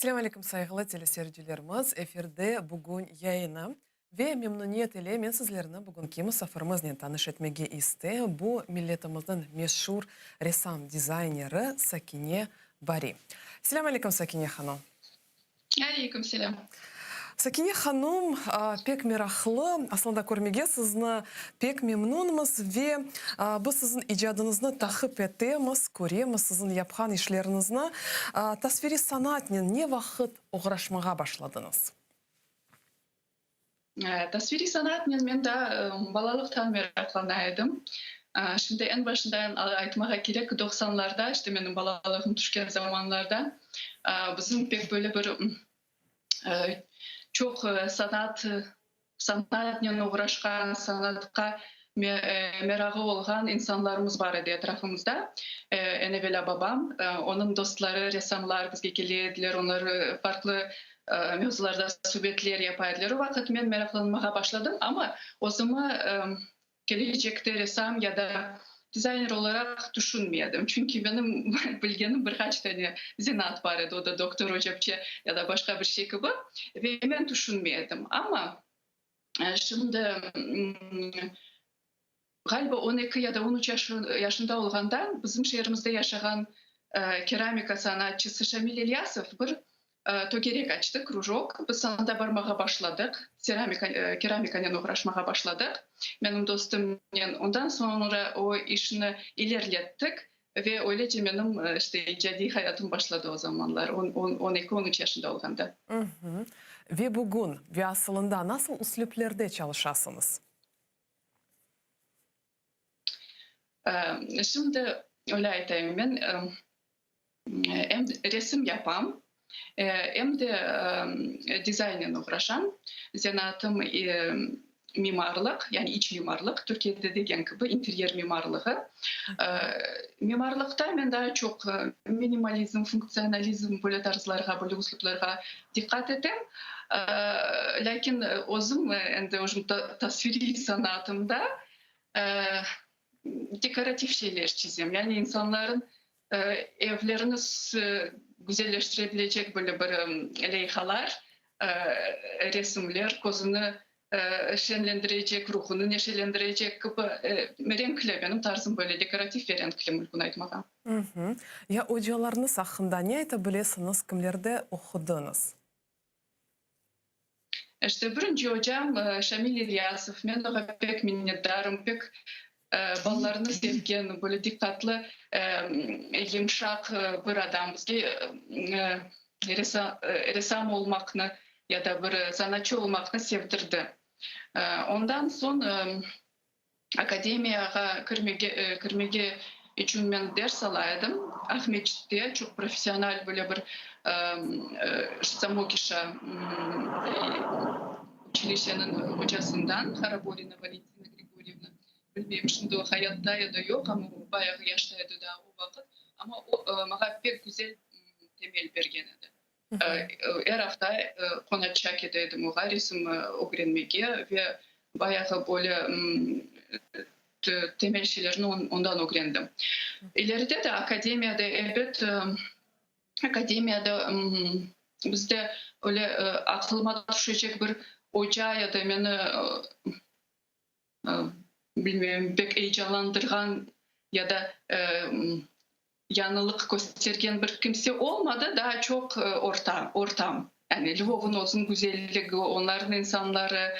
Selam aleyküm saygılı teleseyircilerimiz. Efirde bugün yayını ve memnuniyet ile men sizlerine bugünkü misafirimizni tanış etmege iste. Bu milletimizin meşhur ressam dizayneri Sakine Bari. Selam aleyküm Sakine Hanım. Aleyküm selam. Sakine Hanım pek meraklı. Aslında görmege sizni pek memnunumuz ve bu sizin icadınızı takip ettiğimiz, görüyoruz sizin yapkan işlerinizni. Tasviri sanatla ne vakit uğraşmaya başladınız? Tasviri sanat men de balalıktan meraklanaydım. Şimdi en başından aytmağa gerek 90'larda işte benim balalığım düşken zamanlarda bizim pek böyle bir çok sanatla uğraşkan, sanatka merakı olan insanlarımız var idi etrafımızda. Enebela babam, onun dostları, ressamlar bizge gelediler, onları farklı mevzularda sübetler yapaydılar. O vakit men meraklanmaya başladım ama o zaman gelecekte ressam ya da dizayner olarak düşünmüyordum. Çünkü benim bilgenim birkaç tane zanaat var idi. O da doktor hocapça ya da başka bir şey gibi. Ve ben düşünmüyordum. Ama şimdi galiba 12 ya da 13 yaşında olganda bizim şehrimizde yaşayan keramika sanatçısı Şamil İlyasov bir tögerek açtı, krужок. Biz sonunda barmağa başladık. Keramikayla uğraşmaya başladık. Benim dostum ondan sonra o işini ilerlettik. Ve öylece benim işte icadi hayatım başladı o zamanlar. 12-13 yaşında olganda. Hı hı. Ve bugün ve aslında nasıl üsluplerde çalışasınız? Şimdi öyle aytayım ben. Hem resim yapam, hem de dizaynla uğraşan. Zanatım mimarlık, yani iç mimarlık. Türkiye'de degen gibi interiyer mimarlığı. Mimarlıkta ben daha çok minimalizm, fonksiyonalizm böyle tarzlarga, böyle üsluplarga dikkat ettim. Lakin özüm, özüm tasviri sanatımda dekoratif şeyler çiziyorum. Yani insanların evlerini güzelleştirebilecek böyle bir leyhalar, resimler, gözünü şenlendirecek, ruhunu neşelendirecek gibi renkli benim tarzım böyle dekoratif ve renkli mümkün aytmağa. Hı hı. Ya hocalarınız hakkında ne aytabilirsiniz, kimlerde okudunuz? İşte birinci hocam Şamil İlyasov, ben ona pek minnettarım, pek ballarını sevgen, böyle dikkatli, yumuşak bir adam. Bizge ressam olmakını ya da bir sanatçı olmakını sevdirdi. Ondan sonra akademiyaga kirmege için ben ders alaydım. Ahmetçik'te çok profesyonel böyle bir Самокиша училищенин hocasından Harabolina Valentina Grigorьевна. Bilmiyorum şimdi o hayatta ya da yok ama o bayağı yaşlıydı daha o vakit. Ama o bana pek güzel temel bergen edi. Her hafta konatçak edeydim oğa resim öğrenmeye ve bayağı böyle temel şeylerini ondan öğrendim. İleride de akademiyada elbet akademiyada bizde öyle aklıma düşecek bir hoca ya da beni bilmiyorum pek heyecanlandırgan ya da yanılık göstergen bir kimse olmadı. Daha çok ortam. Yani Lvov'un olsun güzelliği, onların insanları,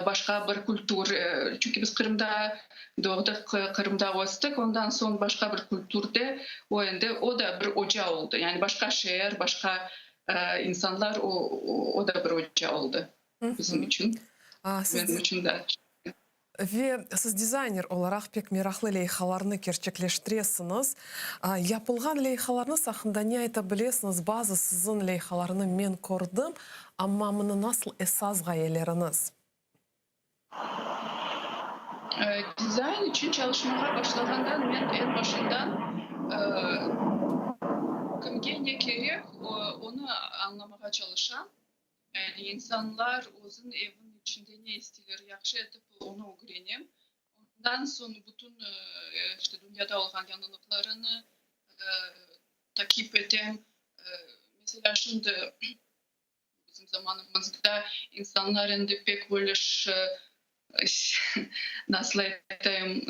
başka bir kültür. Çünkü biz Kırım'da doğduk, Kırım'da östük. Ondan sonra başka bir kültürde o da bir hoca oldu. Yani başka şehir, başka insanlar o da bir hoca oldu bizim için. Benim için de. Ve siz dizayner olarak pek meraklı leyhalarını gerçekleştiriyorsunuz. Yapılgan leyhalarınız hakkında ne aytabilirsiniz? Bazı sizin leyhalarını men gördüm ama bunu nasıl esas gayeleriniz? Dizayn için çalışmaya başladığımda ben en başından kimge ne gerek onu anlamaya çalışan. Yani insanlar o'zun evin içinde ne istiyorlar, yaxşı edip onu öğreneyim. Ondan sonra bütün işte dünyada olan yanılıklarını takip edeyim. mesela şimdi bizim zamanımızda insanlar şimdi pek böyle nasıl diyeyim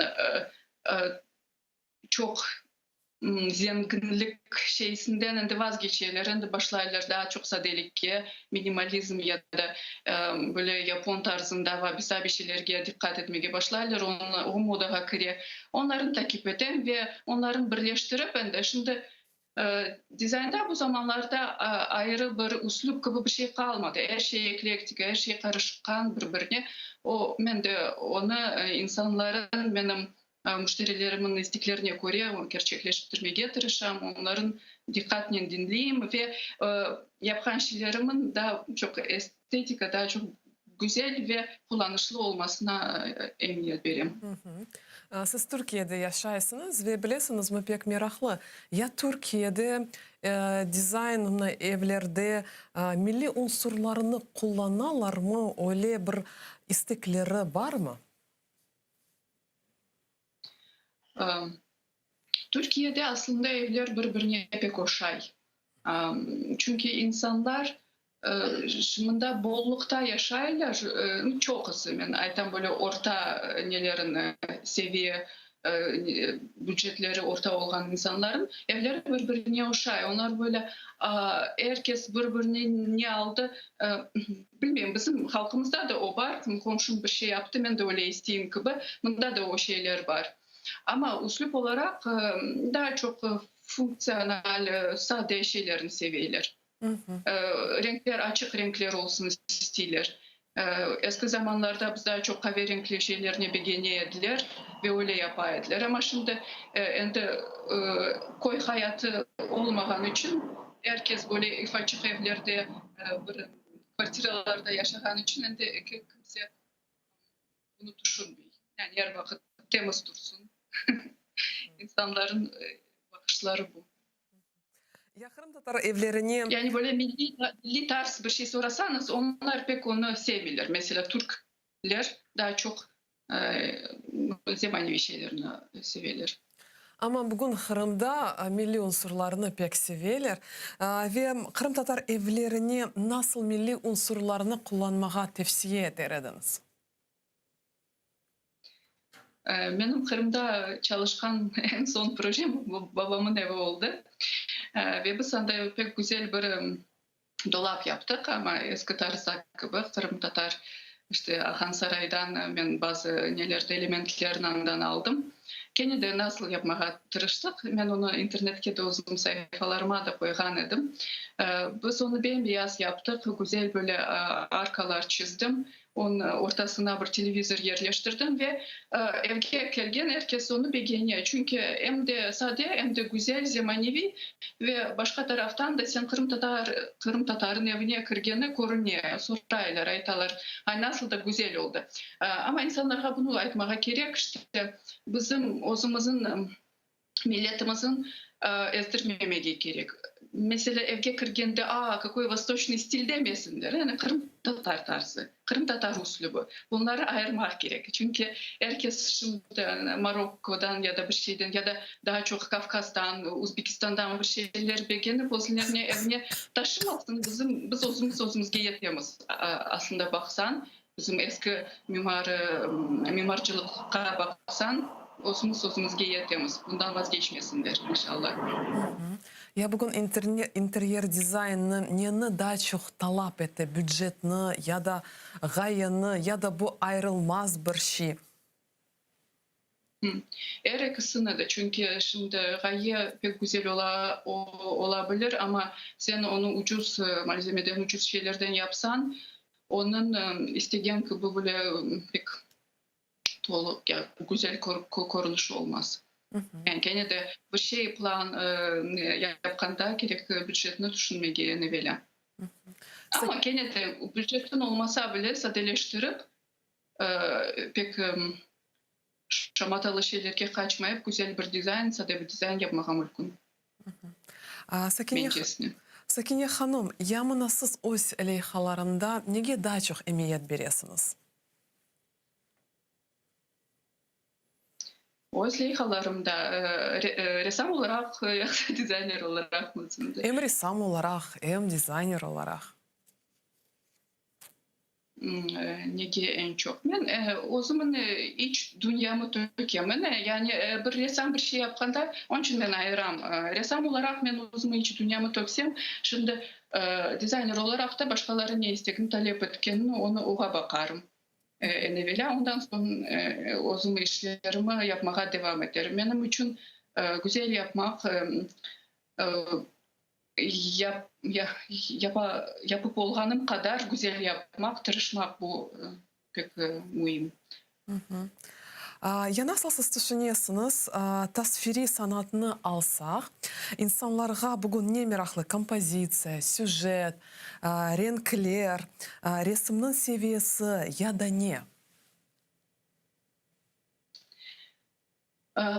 çok zenginlik şeysinden de vazgeçiyorlar. Şimdi başlarlar daha çok sadelikke, minimalizm ya da böyle Japon tarzında ve bir şeylerge dikkat etmeye başlarlar. O moda kire. Onların takip eden ve onların birleştirip de şimdi dizaynda bu zamanlarda ayrı bir üslup gibi bir şey kalmadı. Her şey eklektik, her şey karışkan birbirine. Ben de onu insanların benim müşterilerimin isteklerine göre gerçekleştirmeye tırışam. Onların dikkatini dinleyeyim ve yapan şeylerimin daha çok estetika, daha çok güzel ve kullanışlı olmasına emniyet vereyim. Siz Türkiye'de yaşaysınız ve bilesiniz mi pek meraklı. Ya Türkiye'de dizaynlı evlerde milli unsurlarını kullanırlar mı? Öyle bir istekleri var mı? Türkiye'de aslında evler birbirine pek oşay. Çünkü insanlar şimdi bollukta yaşayırlar. Çok kısım. Yani ayten böyle orta nelerin seviye bütçeleri orta olan insanların evleri birbirine oşay. Onlar böyle herkes birbirine ne aldı bilmiyorum, bizim halkımızda da o var. Komşum bir şey yaptı, ben de öyle isteyeyim gibi. Bunda da o şeyler var. Ama üslup olarak daha çok fonksiyonel, sade şeylerin seviyeler. Renkler açık renkler olsun istiyorlar. Eski zamanlarda biz daha çok kahverengi şeylerini beğeniyediler ve öyle yapaydılar. Ama şimdi koy hayatı olmadan için herkes böyle açık evlerde, kvartiralarda yaşayan için kimse bunu düşünmüyor. Yani her vakit temiz dursun. İnsanların bakışları bu. Ya Kırım Tatar evlerini... Yani böyle milli tarz bir şey sorarsanız onlar pek onu sevmiyorlar. Mesela Türkler daha çok zemanevi şeylerini seviyorlar. Ama bugün Kırım'da milli unsurlarını pek seviyorlar. Ve Kırım Tatar evlerini nasıl milli unsurlarını kullanmağa tavsiye ederdiniz? Benim Kırım'da çalışkan en son projem babamın evi oldu. Ve biz anda pek güzel bir dolap yaptık ama eski tarz gibi Kırım Tatar işte Han Saray'dan ben bazı nelerde elementlerinden aldım. Gene de nasıl yapmaya tırıştık. Ben onu internetke de uzun sayfalarıma da koygan edim. Biz onu bembeyaz yaptık. Güzel böyle arkalar çizdim. Onun ortasına bir televizör yerleştirdim ve evge gelgen herkes onu beğeniyor. Çünkü hem de sade hem de güzel, zemanevi ve başka taraftan da sen Kırım Tatar'ın evine kirgeni görünüyor. Soraylar, aytalar. Nasıl da güzel oldu. Ama insanlara bunu aytmağa gerek işte bizim özümüzün milletimizin ezdirmemeye gerek. Mesela evge kirgende какой восточный stil demesinler. Yani Kırım Tatar tarzı, Kırım Tatar uslubu. Bunları ayırmak gerek. Çünkü herkes şimdi Marokko'dan ya da bir şeyden ya da daha çok Kafkas'tan, Uzbekistan'dan bir şeyler beğenip özlerine evine taşımasın. Biz özümüzge yetemiz. Aslında baksan, bizim eski mimarcılıkka baksan, özümüzge yetemiz. Bundan vazgeçmesinler inşallah. Ya bugün interyer dizaynını neni daha çok talep etti? Bütçetini ya da gayını ya da bu ayrılmaz bir şey? Her ikisini de, çünkü şimdi gaye pek güzel olabilir ama sen onu ucuz malzemeden, ucuz şeylerden yapsan onun istediğin gibi böyle pek güzel korunuşu olmaz. Yani gene de bir şey plan yapkanda gerek bütçetini düşünmeye ne böyle. Ama gene de bütçetin olmasa bile sadeleştirip pek şamatalı şeylerge kaçmayıp güzel bir dizayn, sade bir dizayn yapmağa mümkün. Sakine Hanım, yamına siz öz leyhalarında nege daha çok emniyet veriyorsunuz? O leyhalarımda ressam olarak, dizayner olarak mı? Hem ressam olarak, hem dizayner olarak. Nege en çok. Ben o zaman iç dünyamı tökemem. Yani bir ressam bir şey yapkanda onun için ben ayıram. Ressam olarak ben o zaman iç dünyamı töksem, şimdi dizayner olarak da başkaları ne istekini talep etkenini onu oğa bakarım. Evvela ondan sonra o zaman işlerimi yapmaya devam ederim. Benim için güzel yapmak, e, yapıp olğanım kadar güzel yapmak, tırışmak bu pek mühim. Мгм. Я nasıl siz düşünüyorsunuz? Tasviri sanatını alsak, insanlarga bugün ne meraklı? Kompozisiya, süjet, renkler, resimnin seviyesi ya da ne?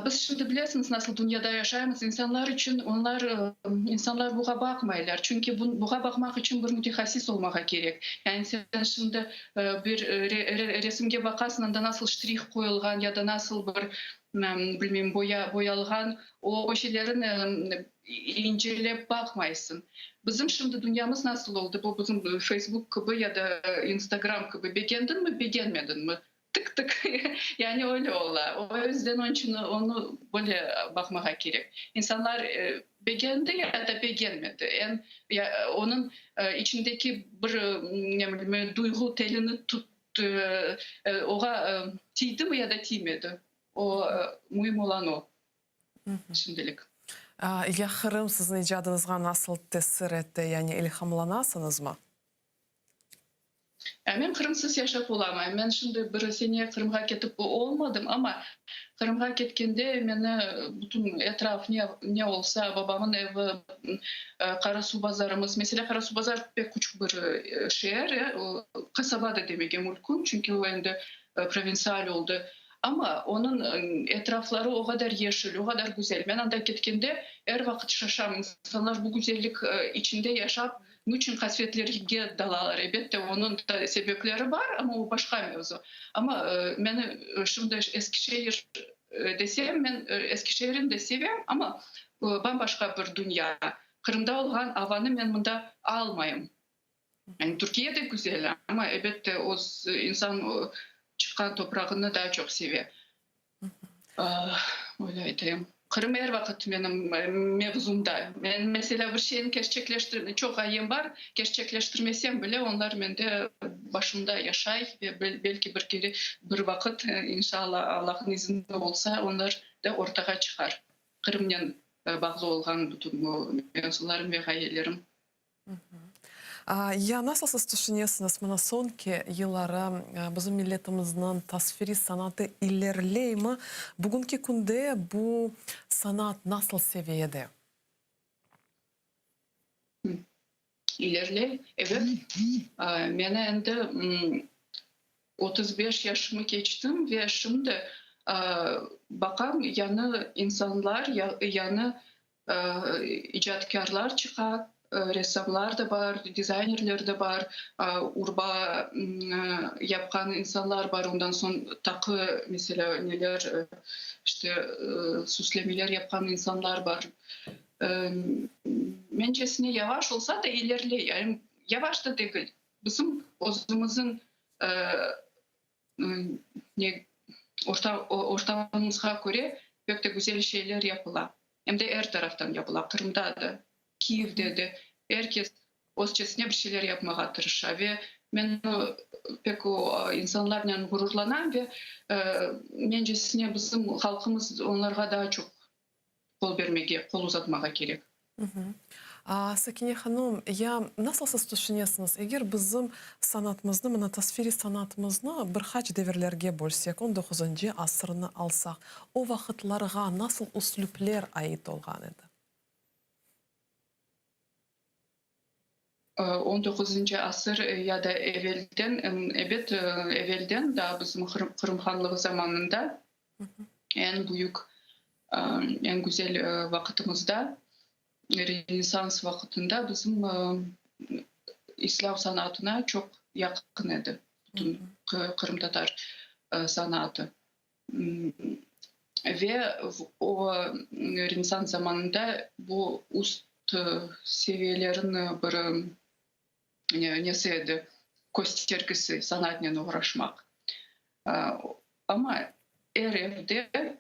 Biz şimdi bilirsiniz nasıl dünyada yaşayımız insanlar için insanlar buğa bakmaylar. Çünkü buğa bakmak için bir mütehassıs olmak gerek. Yani sen şimdi bir resimge bakarsın da nasıl ştrih koyulgan ya da nasıl bir bilmem boyalgan o şeylerin incelep bakmaysın. Bizim şimdi dünyamız nasıl oldu? Bu bizim Facebook gibi ya da Instagram gibi beğendin mi beğenmedin mi? Tık tık yani öyle ola. O yüzden onun için onu böyle bakmaya gerek. İnsanlar beğendi ya da beğenmedi. Yani onun içindeki bir ne bileyim duygu telini oğa tiydi mi ya da tiymedi. O mühim olan o şimdilik. Ya Kırım sizin icadınızga nasıl tesir etti? Yani ilhamlanasınız mı? Yani ben Kırımsız yaşap olamayım. Ben şimdi bir sene Kırım'a ketip olmadım ama Kırım'a ketkende meni bütün etraf ne olsa babamın evi, Karasu bazarımız. Mesela Karasu bazar pek küçük bir şehir. Kasaba da demek mümkün çünkü o ende provinsal oldu. Ama onun etrafları o kadar yeşil, o kadar güzel. Ben anda ketkende her vakit şaşam. İnsanlar bu güzellik içinde yaşap niçin hasretlerine dalalar? Elbette onun da sebepleri var ama o başka mevzu. Ama ben şimdi Eskişehir desem ben Eskişehir'in de seviyorum ama bambaşka bir dünya. Kırım'da olan havanı ben bunda almayayım. Yani Türkiye de güzel ama elbette o insan o çıkan toprağını daha çok seviyor. Öyle diyeyim. Kırım her vakit benim mevzumda. Ben mesela bir şeyin çok ayım var. Gerçekleştirmesem bile onlar bende başımda yaşay ve belki bir kere bir vakit inşallah Allah'ın izniyle olsa onlar da ortaya çıkar. Kırım'dan bağlı olan bütün bu mevzularım ve hayallerim. Ya nasıl siz düşünüyorsunuz? Mana sonki yıllara bizim milletimizin tasviri sanatı ilerley mi? Bugünkü günde bu sanat nasıl seviyede? İlerle, evet. Ben endi 35 yaşımı geçtim ve şimdi bakalım yani insanlar yani icatkarlar çıkar, ressamlar da var, dizaynerler de var, urba yapan insanlar var. Ondan sonra takı mesela neler işte süslemeler yapan insanlar var. Mencesine yavaş olsa da ilerliyor. Yani yavaş da değil. Bizim ozumuzun ne ortamımıza göre pek de güzel şeyler yapılar. Hem de her taraftan yapılar. Kırım'da da, Kiev'de de herkes özçesine bir şeyler yapmaya tırışıyor ve ben pek o insanlarla gururlanan ve mencesine bizim halkımız onlara daha çok kol vermeye, kol uzatmaya gerek. Sakine Hanım, ya nasıl siz düşünüyorsunuz? Eğer bizim sanatımızı, mana tasviri sanatımızı birkaç devirlerge bölsek, 19. asrını alsak, o vakitlarga nasıl üsluplar ait olgan idi? 19. asır ya da evvelden, evet evvelden daha bizim Kırım Hanlığı zamanında en büyük, en güzel vakitimizde, Rönesans vaktinde bizim İslam sanatına çok yakın idi. Bütün Kırım Tatar sanatı. Ve o Rönesans zamanında bu üst seviyelerin bir nesiydi, göstergesi sanatla uğraşmak. Ama her evde,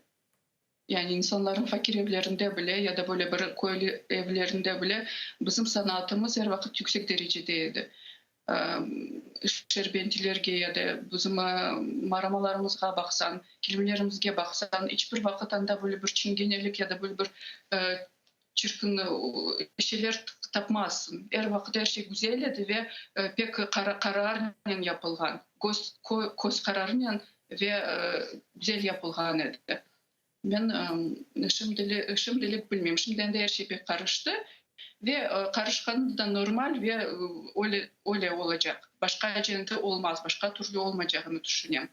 yani insanların fakir evlerinde bile ya da böyle bir köylü evlerinde bile bizim sanatımız her vakit yüksek derecedeydi. Şerbentilerge ya da bizim maramalarımızga baksan, kelimelerimizge baksan, hiçbir vakit anda böyle bir çingenelik ya da böyle bir çirkin şeyler tapmazsın. Her vakit her şey güzeldi ve pek kararla yapılgan, göz kararıyla ve güzel yapılgan idi. Ben şimdilik bilmiyorum. Şimdiden de her şey pek karıştı. Ve karışkanı da normal ve öyle olacak. Başka cennette olmaz, başka türlü olmayacağını düşünüyorum.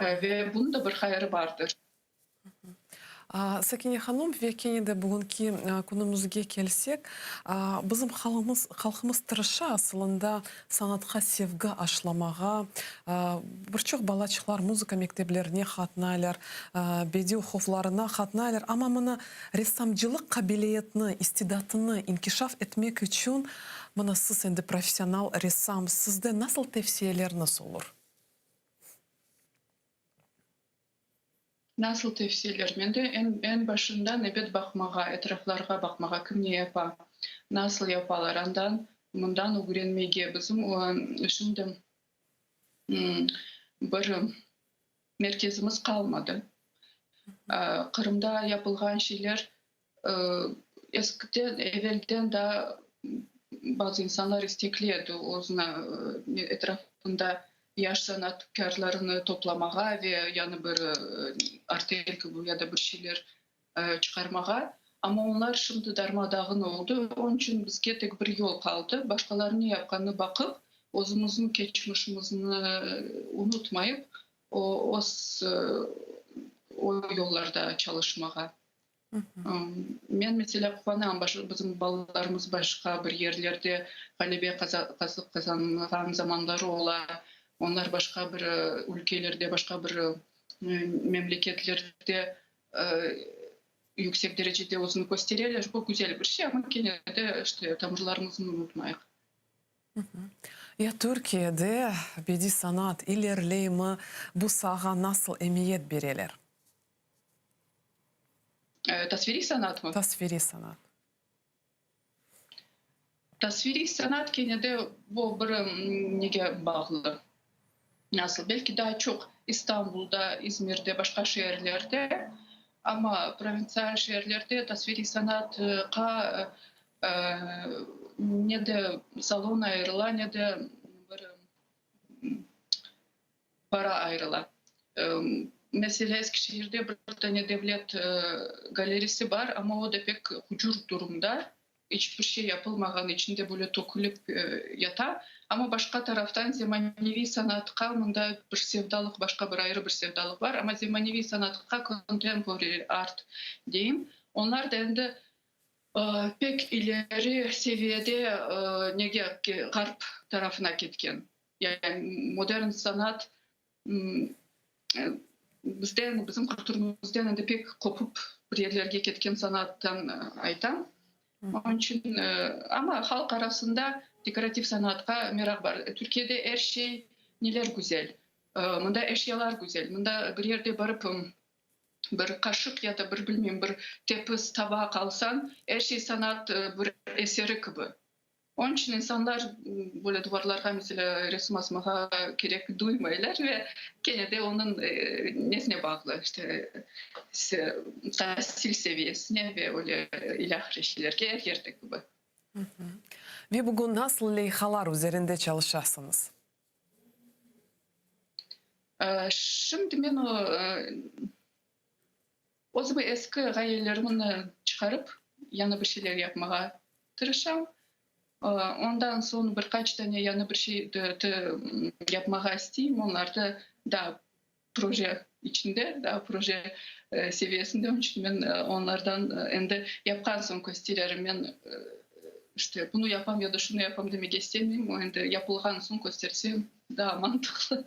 Ve bunun da bir hayırı vardır. Sakine Hanım, ve kene de bugünkü konumuzga kelsek, bizim halkımız tırışı aslında sanatqa sevgi aşlamağa, birçok balaçıklar muzika mekteplerine katnaylar, bediu xoflarına katnaylar, ama mana ressamcılık kabiliyetini, istidatını inkişaf etmek için mana siz endi profesyonal ressam, sizde nasıl tavsiyeleriniz olur? Nasıl tavsiyeler? Ben de en başında nebet bakmağa, etraflarga bakmağa, kim ne yapa, nasıl yapalar, bundan öğrenmeye bizim şimdi bir merkezimiz kalmadı. Kırım'da yapılgan şeyler eskiden, evvelden de bazı insanlar istekliydi o'zuna etrafında yaş sanatkarlarını toplamağa ve yani bir artelki bu ya da bir şeyler çıkarmağa. Ama onlar şimdi darmadağın oldu. Onun için bizge tek bir yol kaldı. Başkalarının yapkanını bakıp, o'zumuzun geçmişimizni unutmayıp, o yollarda çalışmağa. Men mesela kuvanam, bizim balalarımız başka bir yerlerde galebe kazangan zamanları ola. Onlar başka bir ülkelerde, başka bir memleketlerde yüksek derecede özünü gösteriyorlar. Bu güzel bir şey ama gene de işte tamırlarımızı unutmayalım. Ya Türkiye'de bedi sanat ilerleyimi bu saha nasıl emniyet verirler? Tasviri sanat mı? Tasviri sanat. Tasviri sanat gene de bu bir nege bağlı. Nasıl? Belki daha çok İstanbul'da, İzmir'de, başka şehirlerde, ama provinsiyel şehirlerde tasviri sanatka ne de salon ayrıla ne de bir para ayrıla. Mesela Eskişehir'de bir tane devlet galerisi var ama o da pek hucur durumda. Hiçbir şey yapılmadan içinde böyle tokulüp yata. Ama başka taraftan zemanevi sanatka bunda bir sevdalık, başka bir ayrı bir sevdalık var. Ama zemanevi sanatka contemporary art diyeyim. Onlar da endi pek ileri seviyede nege garp tarafına ketken. Yani modern sanat bizim kültürümüzden endi pek kopup bir yerlerge ketken sanattan aytam. Onun için ama halk arasında dekoratif sanatka merak var. Türkiye'de her şey neler güzel. Bunda eşyalar güzel. Bunda bir yerde barıp bir kaşık ya da bir bilmiyorum bir tepsi tabak alsan her şey sanat bir eseri gibi. Onun için insanlar böyle duvarlara mesela resim asmağa gerek duymaylar ve gene de onun nesine bağlı işte stil seviyesine ve öyle ilah reşilerge her yerde gibi. Ve bugün nasıl leyhalar üzerinde çalışarsınız? Şimdi ben o zaman eski gayelerimi çıkarıp yana bir şeyler yapmaya tırışam. Ondan sonra birkaç tane yana bir şey de yapmaya isteyeyim. Onlar da proje içinde, daha proje seviyesinde. Onun için ben onlardan endi yapkan son gösteririm. Ben işte bunu yapam ya da şunu yapam demek istemiyorum. O endi yapılgan son göstersem daha mantıklı.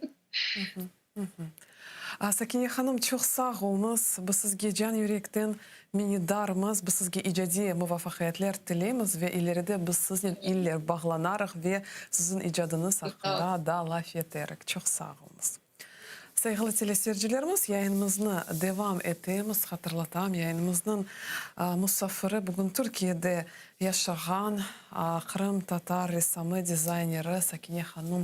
Сакине ханым чоқ сақ олмыз, біз сізге жан юректен минидармыз, біз сізге ижади мувафақиятлер тілейміз, ве илерде біз сізден иллер бағланарық, ве сіздің ижадыңыз ақында да лаф етерік. Чоқ сақ олмыз. Сайғылы телесерджилеріміз, яйынымызны девам етеміз, қатырлатам, яйынымыздың мұсафыры бүгін Түркияде яшаған Қырым татар ресамы дизайнері Сакине ханым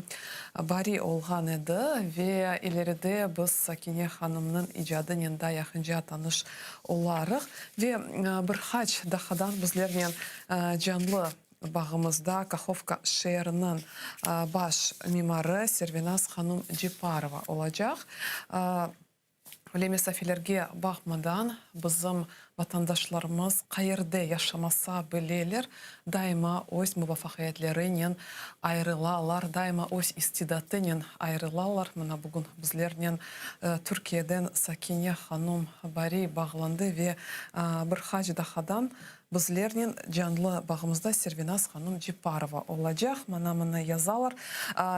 бари олған еді, ве илерде біз Сакине ханымның ижадын енда яқынжа таныш оларық, ве бір хач дахадан біздермен жанлы бағымызда Каховка шерінің баш мимары Сервиназ ханым Джипарова олacak. Месафилерге бақмадан біздің ватандашларымыз қайырды яшамаса білелер, дайма өз мұбафақиятлерінен айрылалар, дайма өз истидатынен айрылалар. Мына бүгін біздерінен Түркияден Сакине ханым бари бағланды ве бір хадж дахадан біздерінен жанлы бағымызда Сервиназ ханым Джипарова олacak. Мына язалар.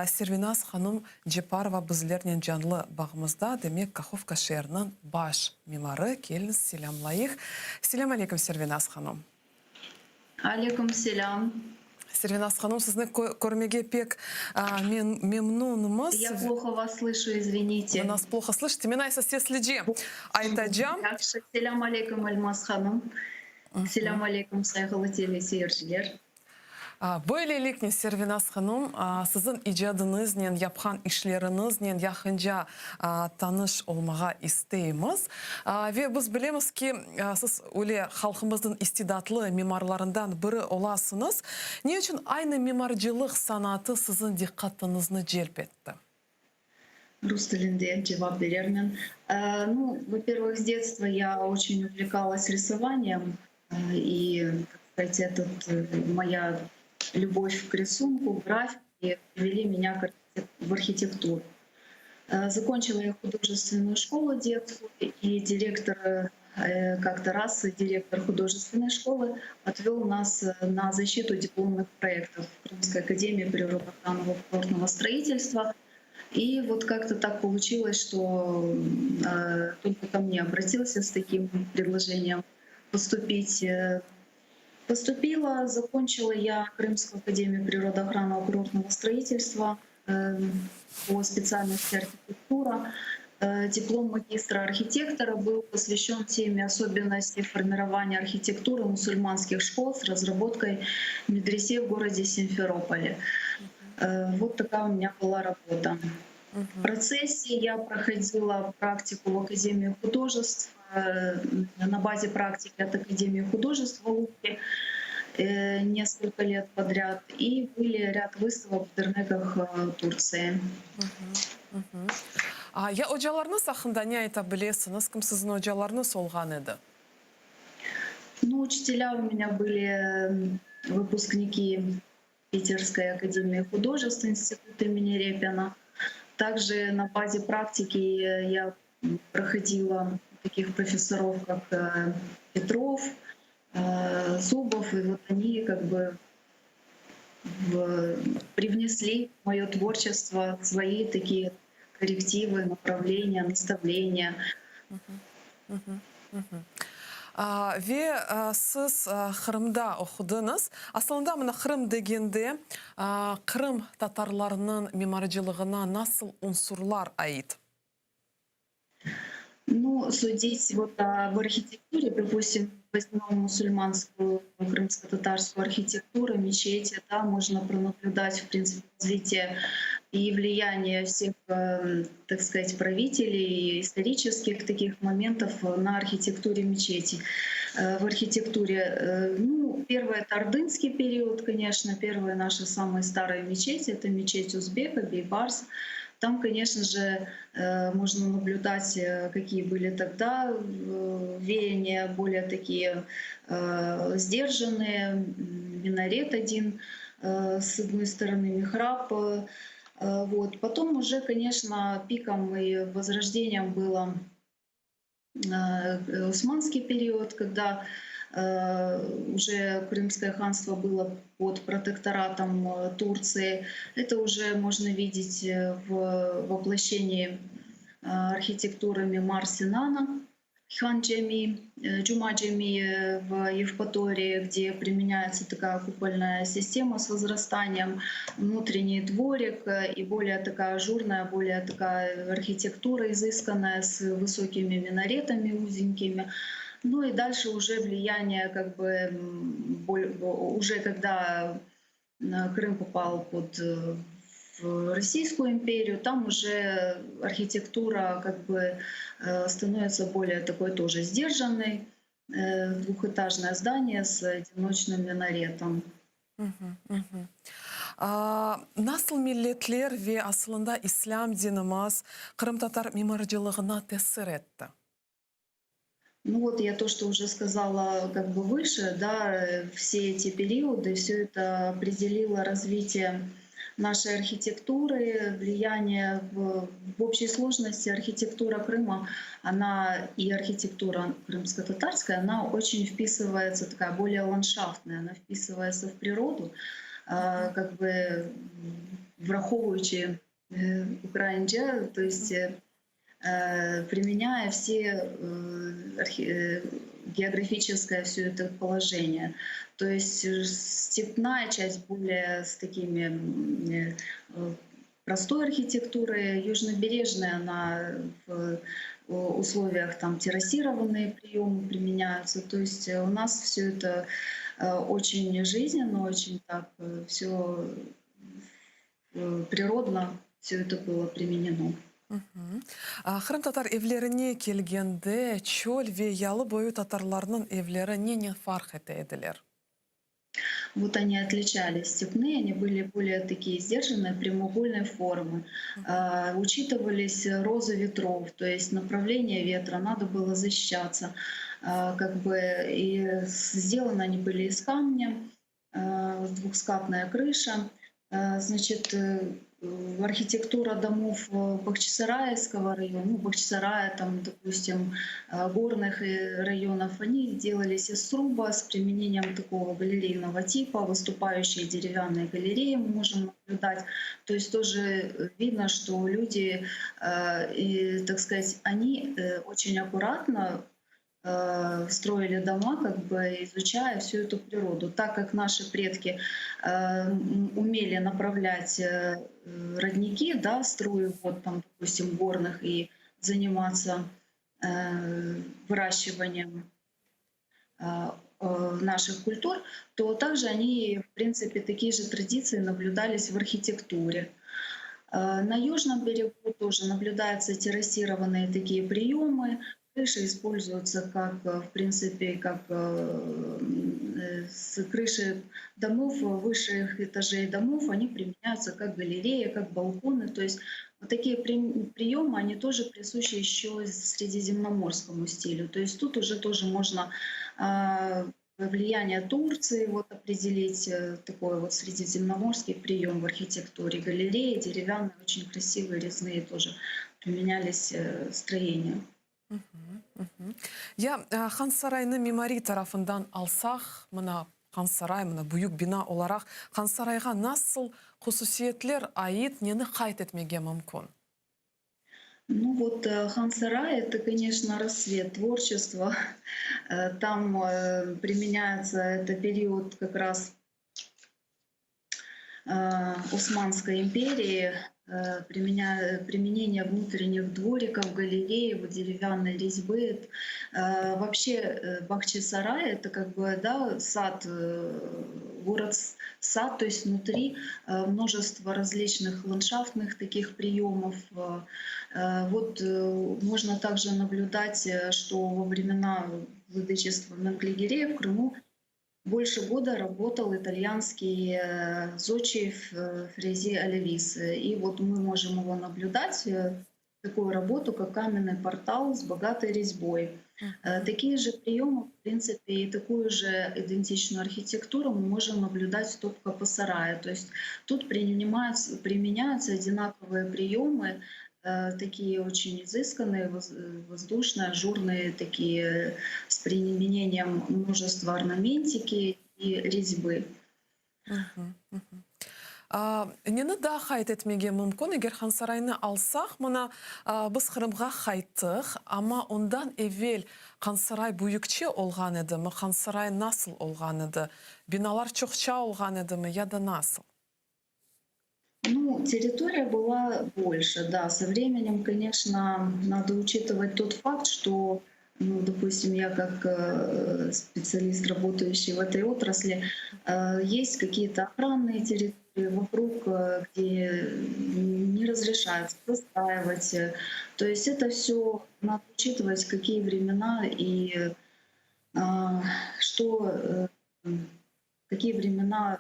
Сервиназ ханым Джипарова біздерінен жанлы бағымызда, демек Каховка шерінің баш мимары. Келіңіз, селямлайық. Селям алейкум, Сервиназ ханым. Алейкум селям. Сервиназ ханым, сізні көрмеге пек мемнунымыз. Я плохо вас слышу, извините. Вы нас плохо слышите? Мен айса сез следи. Айтаджам. Селям алейкум, Альмаз ханым. Селям алейкум, сайғылы телесерджилер. Бөйлелікне Сервиназ ханым, сіздің ижадыңызнен, япқан ішлеріңізнен яқынжа таныш олмаға істейміз. Ве біз білеміз ки, сіз өле халқымыздың истидатлы мемарларындан бірі оласыңыз. Не үшін айны мемаржылық санаты сіздің диққатыңызны желп етті? Рус тілінде жауап берермін. Во-первых, с детства я очень увлекалась рисованием. И, так сказать, моя любовь к рисунку, графике привели меня в архитектуру. Закончила я художественную школу детскую, и директор как-то раз, директор художественной школы отвел нас на защиту дипломных проектов в Крымской академии природоохранного курортного строительства. И вот как-то так получилось, что только ко мне обратился с таким предложением поступить. Поступила, закончила я Крымскую академию природоохранного курортного строительства по специальности архитектура. Диплом магистра архитектора был посвящен теме особенностей формирования архитектуры мусульманских школ с разработкой медресе в городе Симферополе. Вот такая у меня была работа. В процессе я проходила практику в Академии художеств, на базе практики от Академии художеств в Алупе несколько лет подряд. И были ряд выставок в Дернеках Турции. Я ожаларыңыз ақында не айта білесіңіз? Кім сіздің ожаларыңыз олған еді? Учителя у меня были выпускники Питерской академии художеств, института имени Репина. Также на базе практики я проходила таких профессоров, как Петров, Зубов, и вот они как бы привнесли в мое творчество свои такие коррективы, направления, наставления. Ве сіз Қырымда оқыдыңыз. Аслында мына Қырым дегенде Қырым татарларының мемаржылығына насыл унсурлар айт? Судить вот об архитектуре, допустим, возьмем мусульманскую, крымско-татарскую архитектуру, мечети, да, можно пронаблюдать, в принципе, развитие и влияние всех, так сказать, правителей, исторических таких моментов на архитектуре мечети. В архитектуре, первый — это ордынский период, конечно, первые наши самые старые мечети — это мечеть Узбека, Бейбарс. Там, конечно же, можно наблюдать, какие были тогда веяния, более такие сдержанные. Минарет один, с одной стороны михраб. Вот. Потом уже, конечно, пиком и возрождением было османский период, когда уже Крымское ханство было под протекторатом Турции. Это уже можно видеть в воплощении архитектурами Мар-Синана, Хан-Джами, Джума-Джами в Евпатории, где применяется такая купольная система с возрастанием, внутренний дворик и более такая ажурная, более такая архитектура изысканная с высокими минаретами узенькими. Ну и дальше уже влияние, как бы, уже когда Крым попал под в Российскую империю, там уже архитектура как бы становится более такой тоже сдержанной, двухэтажное здание с одиночным минаретом. Мгм, мгм. Nasıl milletler ve aslında İslam dinimiz Kırım Tatar mimarcılığına tesir etti? Ну вот я то, что уже сказала как бы выше, да, все эти периоды, все это определило развитие нашей архитектуры, влияние в общей сложности архитектура Крыма, она и архитектура крымско-татарская, она очень вписывается, такая более ландшафтная, она вписывается в природу, как бы враховуючи Украинджа, то есть применяя все географическое все это положение. То есть степная часть более с такими простой архитектурой, южнобережная она в условиях там террасированные приемы применяются. То есть у нас все это очень жизненно, очень так все природно, все это было применено. Мгм. Kırım Tatar evlerine kelgende çöl ve yalı boyu Tatarlarının evleri ne fark ediler? Вот они отличались. Степные, они были более такие сдержанные, прямоугольной формы. Учитывались розы ветров, то есть направление ветра, надо было защищаться. Как бы, и сделаны они были из камня, двухскатная крыша. Значит, архитектура домов Бахчисарайского района, ну, Бахчисарая, там, допустим, горных районов, они делались из сруба с применением такого галерейного типа, выступающие деревянные галереи мы можем наблюдать. То есть тоже видно, что люди, и, так сказать, они очень аккуратно строили дома, как бы изучая всю эту природу. Так как наши предки умели направлять родники, да, струи вот там, допустим, горных и заниматься выращиванием наших культур, то также они, в принципе, такие же традиции наблюдались в архитектуре. На южном берегу тоже наблюдаются террасированные такие приемы. Крыши используются как, в принципе, как с крыши домов, высших этажей домов, они применяются как галереи, как балконы. То есть вот такие приемы, они тоже присущи еще средиземноморскому стилю. То есть тут уже тоже можно влияние Турции вот определить, такой вот средиземноморский прием в архитектуре. Галереи деревянные, очень красивые, резные тоже применялись строения. Ya Han Sarayı'nı mimari tarafından alsak, Han Saray, büyük bina olarak Han Sarayı'na nasıl hususiyetler ait, neni kayıt etmege mümkün? Ну вот Хан Сарай — это, конечно, рассвет творчества. Там применяется это период как раз Османской империи, применение внутренних двориков, галереи, вот деревянной резьбы. Вообще Бахчисарай — это как бы, да, сад, город-сад, то есть внутри множество различных ландшафтных таких приемов. Вот можно также наблюдать, что во времена владычества Менглигерея в Крыму больше года работал итальянский зодчий Фрези Алевис. И вот мы можем его наблюдать, такую работу, как каменный портал с богатой резьбой. Такие же приемы, в принципе, и такую же идентичную архитектуру мы можем наблюдать в Топкапы-Сарае. То есть тут применяются одинаковые приемы, такие очень изысканные, воздушные, ажурные, такие с применением множества орнаментики и резьбы. Нені да хайт етмеге мүмкін, егер хан сарайны алсақ, мұна біз Қырымға хайттық, ама ондан евел хан сарай бұйыкче олған еді ме, хан сарай насыл олған еді, биналар чоқча олған еді ме, яда насыл? Ну, территория была больше, да. Со временем, конечно, надо учитывать тот факт, что, ну, допустим, я как специалист, работающий в этой отрасли, есть какие-то охранные территории вокруг, где не разрешается застаивать. То есть это все надо учитывать, какие времена и что, какие времена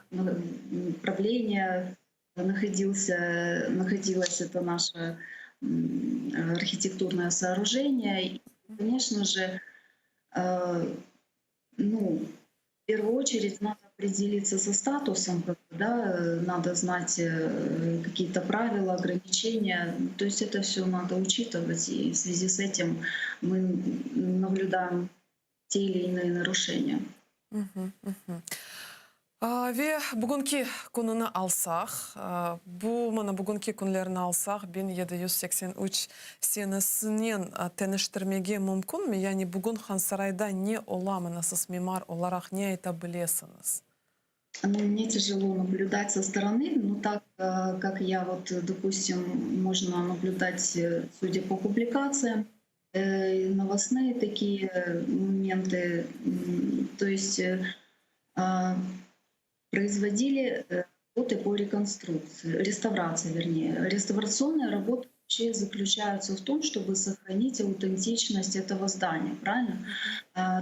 правления находилось это наше архитектурное сооружение. И, конечно же, ну, в первую очередь надо определиться со статусом, да, надо знать какие-то правила, ограничения. То есть это все надо учитывать, и в связи с этим мы наблюдаем те или иные нарушения. Ве бүгінгі күніні алсақ, бүгінгі күнлерін алсақ, бен 783 сенесінен тәніштірмеге мүмкін ме? Яғни бүгін хан сарайда не оламынысыз мемар оларақ не айта білесіңіз? Ну, мне тяжело наблюдать со стороны, но так как я вот, допустим, можно наблюдать, судя по публикациям, новостные такие моменты, то есть производили работы по реконструкции, реставрации, вернее. Реставрационные работы вообще заключаются в том, чтобы сохранить аутентичность этого здания, правильно?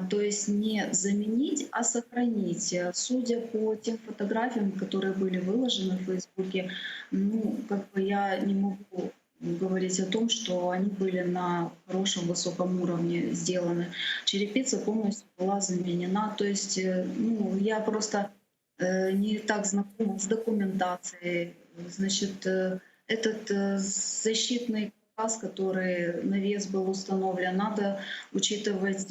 То есть не заменить, а сохранить. Судя по тем фотографиям, которые были выложены в Фейсбуке, ну, как бы я не могу говорить о том, что они были на хорошем высоком уровне сделаны. Черепица полностью была заменена. То есть, ну, я просто не так знакома с документацией. Значит, этот защитный каркас, который навес был установлен, надо учитывать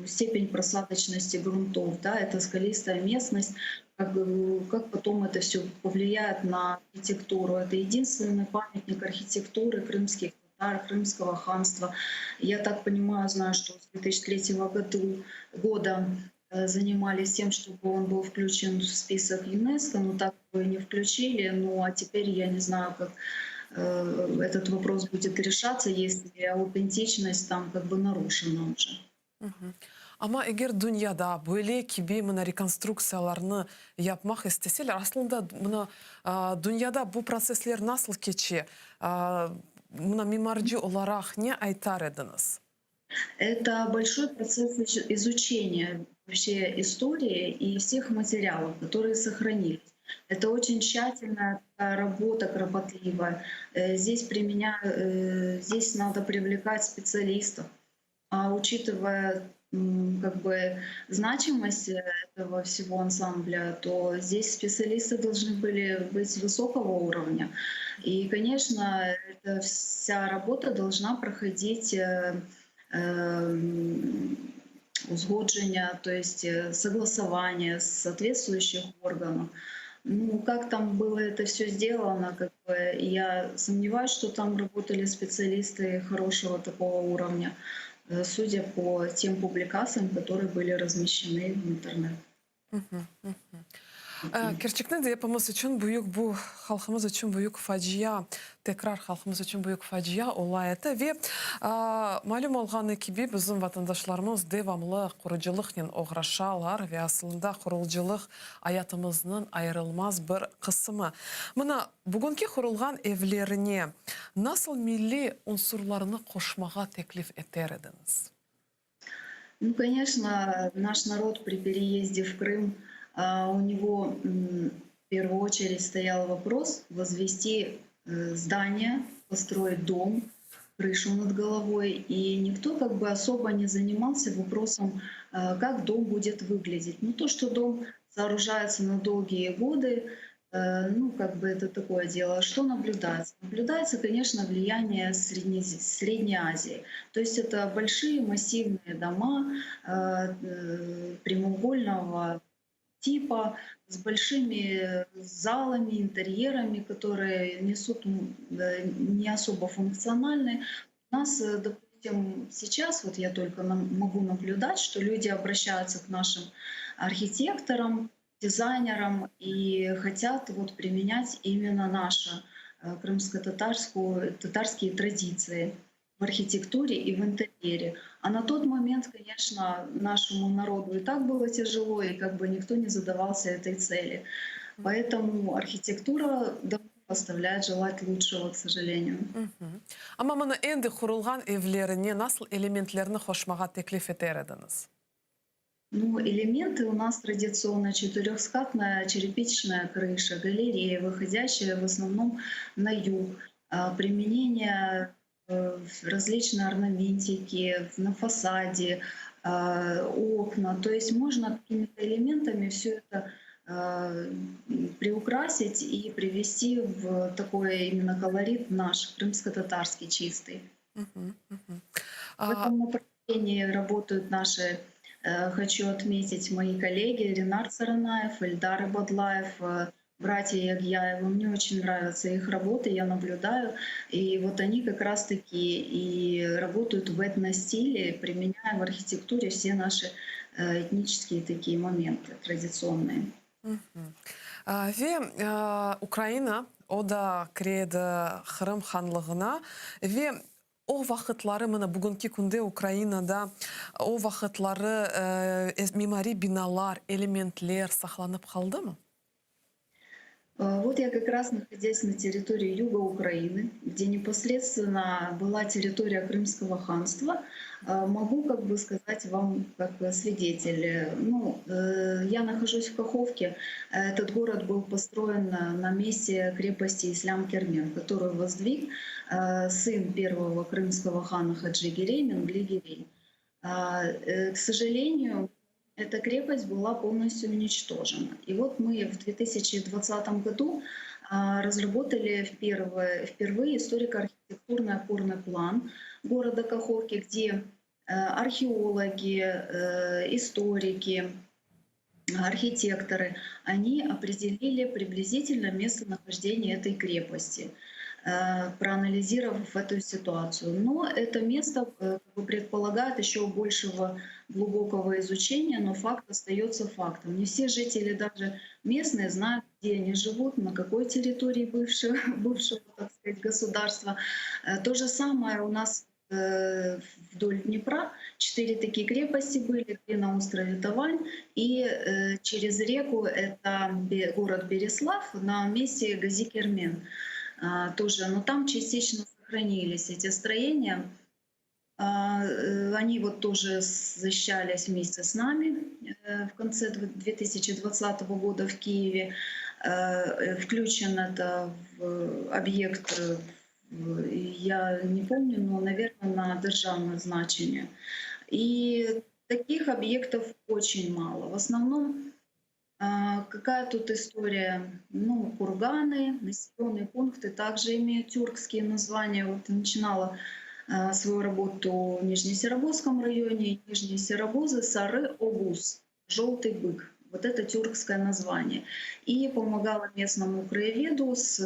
степень просадочности грунтов. Да? Это скалистая местность. Как потом это все повлияет на архитектуру. Это единственный памятник архитектуры крымских татар, Крымского ханства. Я так понимаю, знаю, что с 2003 года занимались тем, чтобы он был включен в список ЮНЕСКО, но так его не включили. Ну а теперь я не знаю, как этот вопрос будет решаться, если аутентичность там как бы нарушена уже. Ама егер дүнияда бөле кебе мына реконструкцияларны япмақ істеселер, аслында мына дүнияда бұл процесслер насыл кече, мына мемарджи оларақ не айтар едіңіз? Это большой процесс изучения вообще истории и всех материалов, которые сохранились. Это очень тщательная работа, кропотливая. Здесь надо привлекать специалистов. А учитывая как бы значимость этого всего ансамбля, то здесь специалисты должны были быть высокого уровня. И, конечно, эта вся работа должна проходить узгодження, то есть согласование соответствующих органов. Ну, как там было это все сделано, как бы, я сомневаюсь, что там работали специалисты хорошего такого уровня, судя по тем публикациям, которые были размещены в интернет. Керчекне де yapamız için büyük bu halkımız için büyük facia, tekrar halkımız için büyük facia olaydı ve malum olğanı gibi bizim vatandaşlarımız devamlı kuruculukla uğraşarlar ve aslında kuruculuk hayatımızın ayrılmaz bir kısmı. Mına bugünkü kurulgan evlerine nasıl milli unsurlarını koşmağa teklif ederdiniz? Ну, конечно, наш народ при переезде в Крым, у него в первую очередь стоял вопрос возвести здание, построить дом, крышу над головой. И никто как бы особо не занимался вопросом, как дом будет выглядеть. Ну, то, что дом сооружается на долгие годы, ну, как бы это такое дело. Что наблюдается? Наблюдается, конечно, влияние Средней Азии. То есть это большие массивные дома прямоугольного типа, с большими залами, интерьерами, которые несут не особо функциональны. У нас, допустим, сейчас вот я только могу наблюдать, что люди обращаются к нашим архитекторам, дизайнерам и хотят вот применять именно наши крымско-татарские традиции в архитектуре и в интерьере. А на тот момент, конечно, нашему народу и так было тяжело, и как бы никто не задавался этой цели. Поэтому архитектура давно оставляет желать лучшего, к сожалению. Ama mana endi kurulgan evlerine nasıl elementlerini hoşmağa teklif ederdiniz? Ну, элементы у нас традиционно четырехскатная черепичная крыша, галерея, выходящая в основном на юг. Применение различные орнаментики на фасаде, окна. То есть можно какими-то элементами все это приукрасить и привести в такой именно колорит наш, крымско-татарский чистый. В этом направлении работают наши, хочу отметить, мои коллеги Ренар Царанаев, Эльдар Бадлаев, братья Ягьяевы. Мне очень нравятся их работы, я наблюдаю. И вот они как раз-таки и работают в этностиле, применяя в архитектуре все наши этнические такие моменты традиционные. Ve Ukrayna o da kiredi Kırım Hanlığına ve o vaxtları mana bugünkü gündə Ukraynada o vaxtları mimari binalar, elementler saqlanıb qaldımı? Вот я как раз, находясь на территории юга Украины, где непосредственно была территория Крымского ханства, могу как бы сказать вам как свидетель. Ну, я нахожусь в Каховке. Этот город был построен на месте крепости Ислам-Кермен, которую воздвиг сын первого крымского хана Хаджи-Гирей Менгли-Гирей. К сожалению, эта крепость была полностью уничтожена. И вот мы в 2020 году разработали впервые историко-архитектурный опорный план города Каховки, где археологи, историки, архитекторы, они определили приблизительно местонахождение этой крепости, проанализировав эту ситуацию. Но это место предполагает еще большего глубокого изучения, но факт остается фактом. Не все жители, даже местные, знают, где они живут, на какой территории бывшего так сказать, государства. То же самое у нас вдоль Днепра 4 такие крепости были, 2 на острове Тавань, и через реку это город Береслав на месте Гази-Кермен. Тоже, но там частично сохранились эти строения. Они вот тоже защищались вместе с нами в конце 2020 года в Киеве. Включен это в объект, я не помню, но, наверное, на державное значение. И таких объектов очень мало. В основном какая тут история? Ну, курганы, населенные пункты также имеют тюркские названия. Вот начинала свою работу в Нижнесеробозском районе. Нижние Серобозы, Сары-Огуз, «Желтый бык». Вот это тюркское название. И помогала местному краеведу с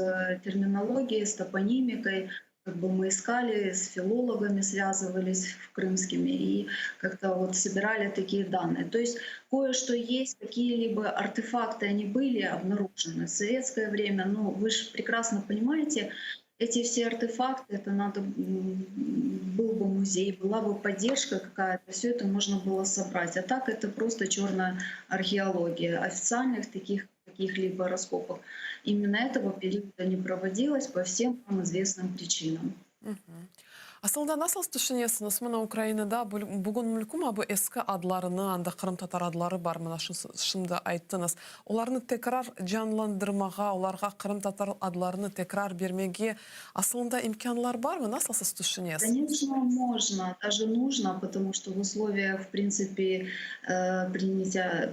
терминологией, с топонимикой. Как бы мы искали, с филологами связывались крымскими и как-то вот собирали такие данные. То есть кое-что есть, какие-либо артефакты, они были обнаружены. В советское время, ну вы же прекрасно понимаете, эти все артефакты, это надо, был бы музей, была бы поддержка какая-то, все это можно было собрать. А так это просто черная археология. Официальных таких каких-либо раскопок именно этого периода не проводилось по всем нам известным причинам. Aslında nasıl düşünüyorsunuz? Mana Ukraynada bugün mülküm bu eski adlarını, anda Kırım Tatar adları var mı? Şimdi ayttınız. Onlarını tekrar canlandırmağa, onlarga Kırım Tatar adlarını tekrar vermeye aslında imkanlar var mı? Nasıl siz düşünüyorsunuz? Конечно, можно, даже нужно, потому что в условиях, в принципе,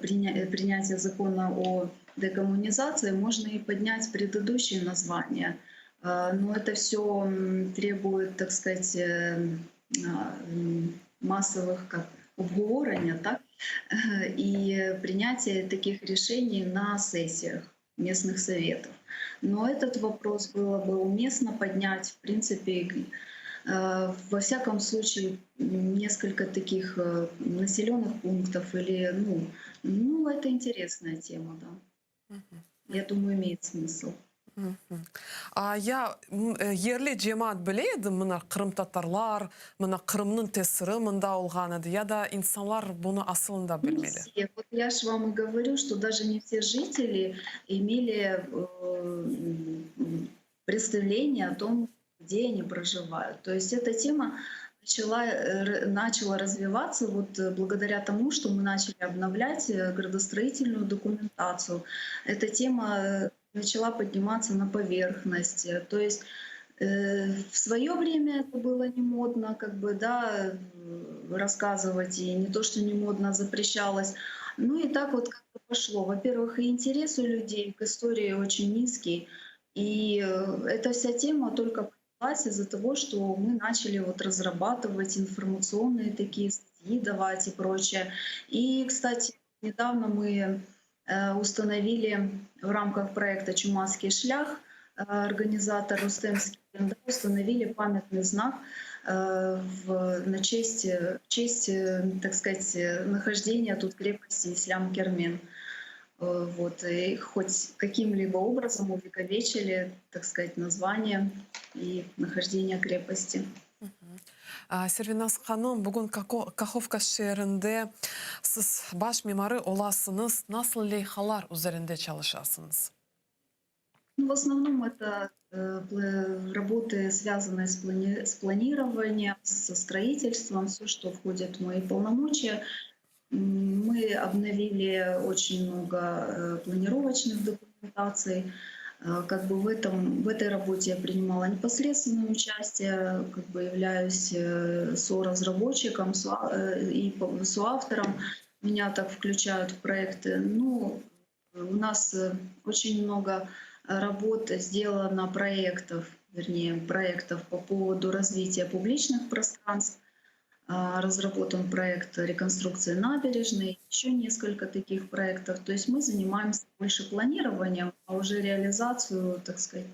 принятия закона о декоммунизации можно и поднять предыдущие названия. Но это все требует, так сказать, массовых обговорення, так? и принятие таких решений на сессиях местных советов. Но этот вопрос было бы уместно поднять, в принципе, во всяком случае, несколько таких населенных пунктов или, это интересная тема, да. Я думаю, имеет смысл. Я yerli cemaat bileydim, mına Kırım Tatarlar, mına Kırım'nın tesiri mında olğanıdı ya da insanlar bunu aslında Не bilmeli. все. Вот я же вам и говорю, что даже не все жители имели представление о том, где они проживают. То есть эта тема начала развиваться благодаря тому, что мы начали обновлять градостроительную документацию. Эта тема начала подниматься на поверхность. То есть в свое время это было не модно, рассказывать, и не то, что не модно, запрещалось. Ну и так вот как-то пошло. Во-первых, и интерес у людей к истории очень низкий, и эта вся тема только поднялась из-за того, что мы начали разрабатывать информационные такие статьи, давать и прочее. И, кстати, недавно мы установили в рамках проекта «Чумацкий шлях», организатор Рустемский, установили памятный знак в честь, так сказать, нахождения тут крепости Ислам-Кермен. И хоть каким-либо образом увековечили, так сказать, название и нахождение крепости. Сервиназ ханым, бүгін Каховка шерінде siz baş mimarı olasınız. Nasıl leyhalar üzerinde çalışasınız? В основном это работы, связанные с планированием, со строительством, все, что входит в мои полномочия. Мы обновили очень много планировочных документаций. В этой работе я принимала непосредственное участие, являюсь соразработчиком и соавтором. Меня так включают в проекты. У нас очень много работ сделано проектов по поводу развития публичных пространств. Разработан проект реконструкции набережной, еще несколько таких проектов. То есть мы занимаемся больше планированием, а уже реализацию, так сказать,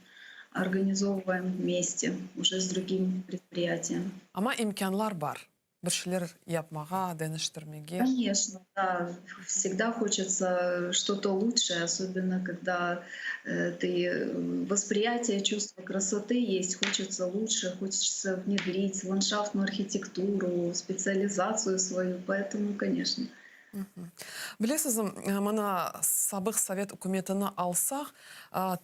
организовываем вместе, уже с другим предприятием. Ama imkanlar var. Bir şeyler yapmağa, dönüştürmeye. Конечно, да. Всегда хочется что-то лучшее, особенно когда восприятие, чувство красоты есть, хочется лучше, хочется внедрить ландшафтную архитектуру, специализацию свою, поэтому, конечно. Білесіз, мына сабық Совет үкіметіні алсақ,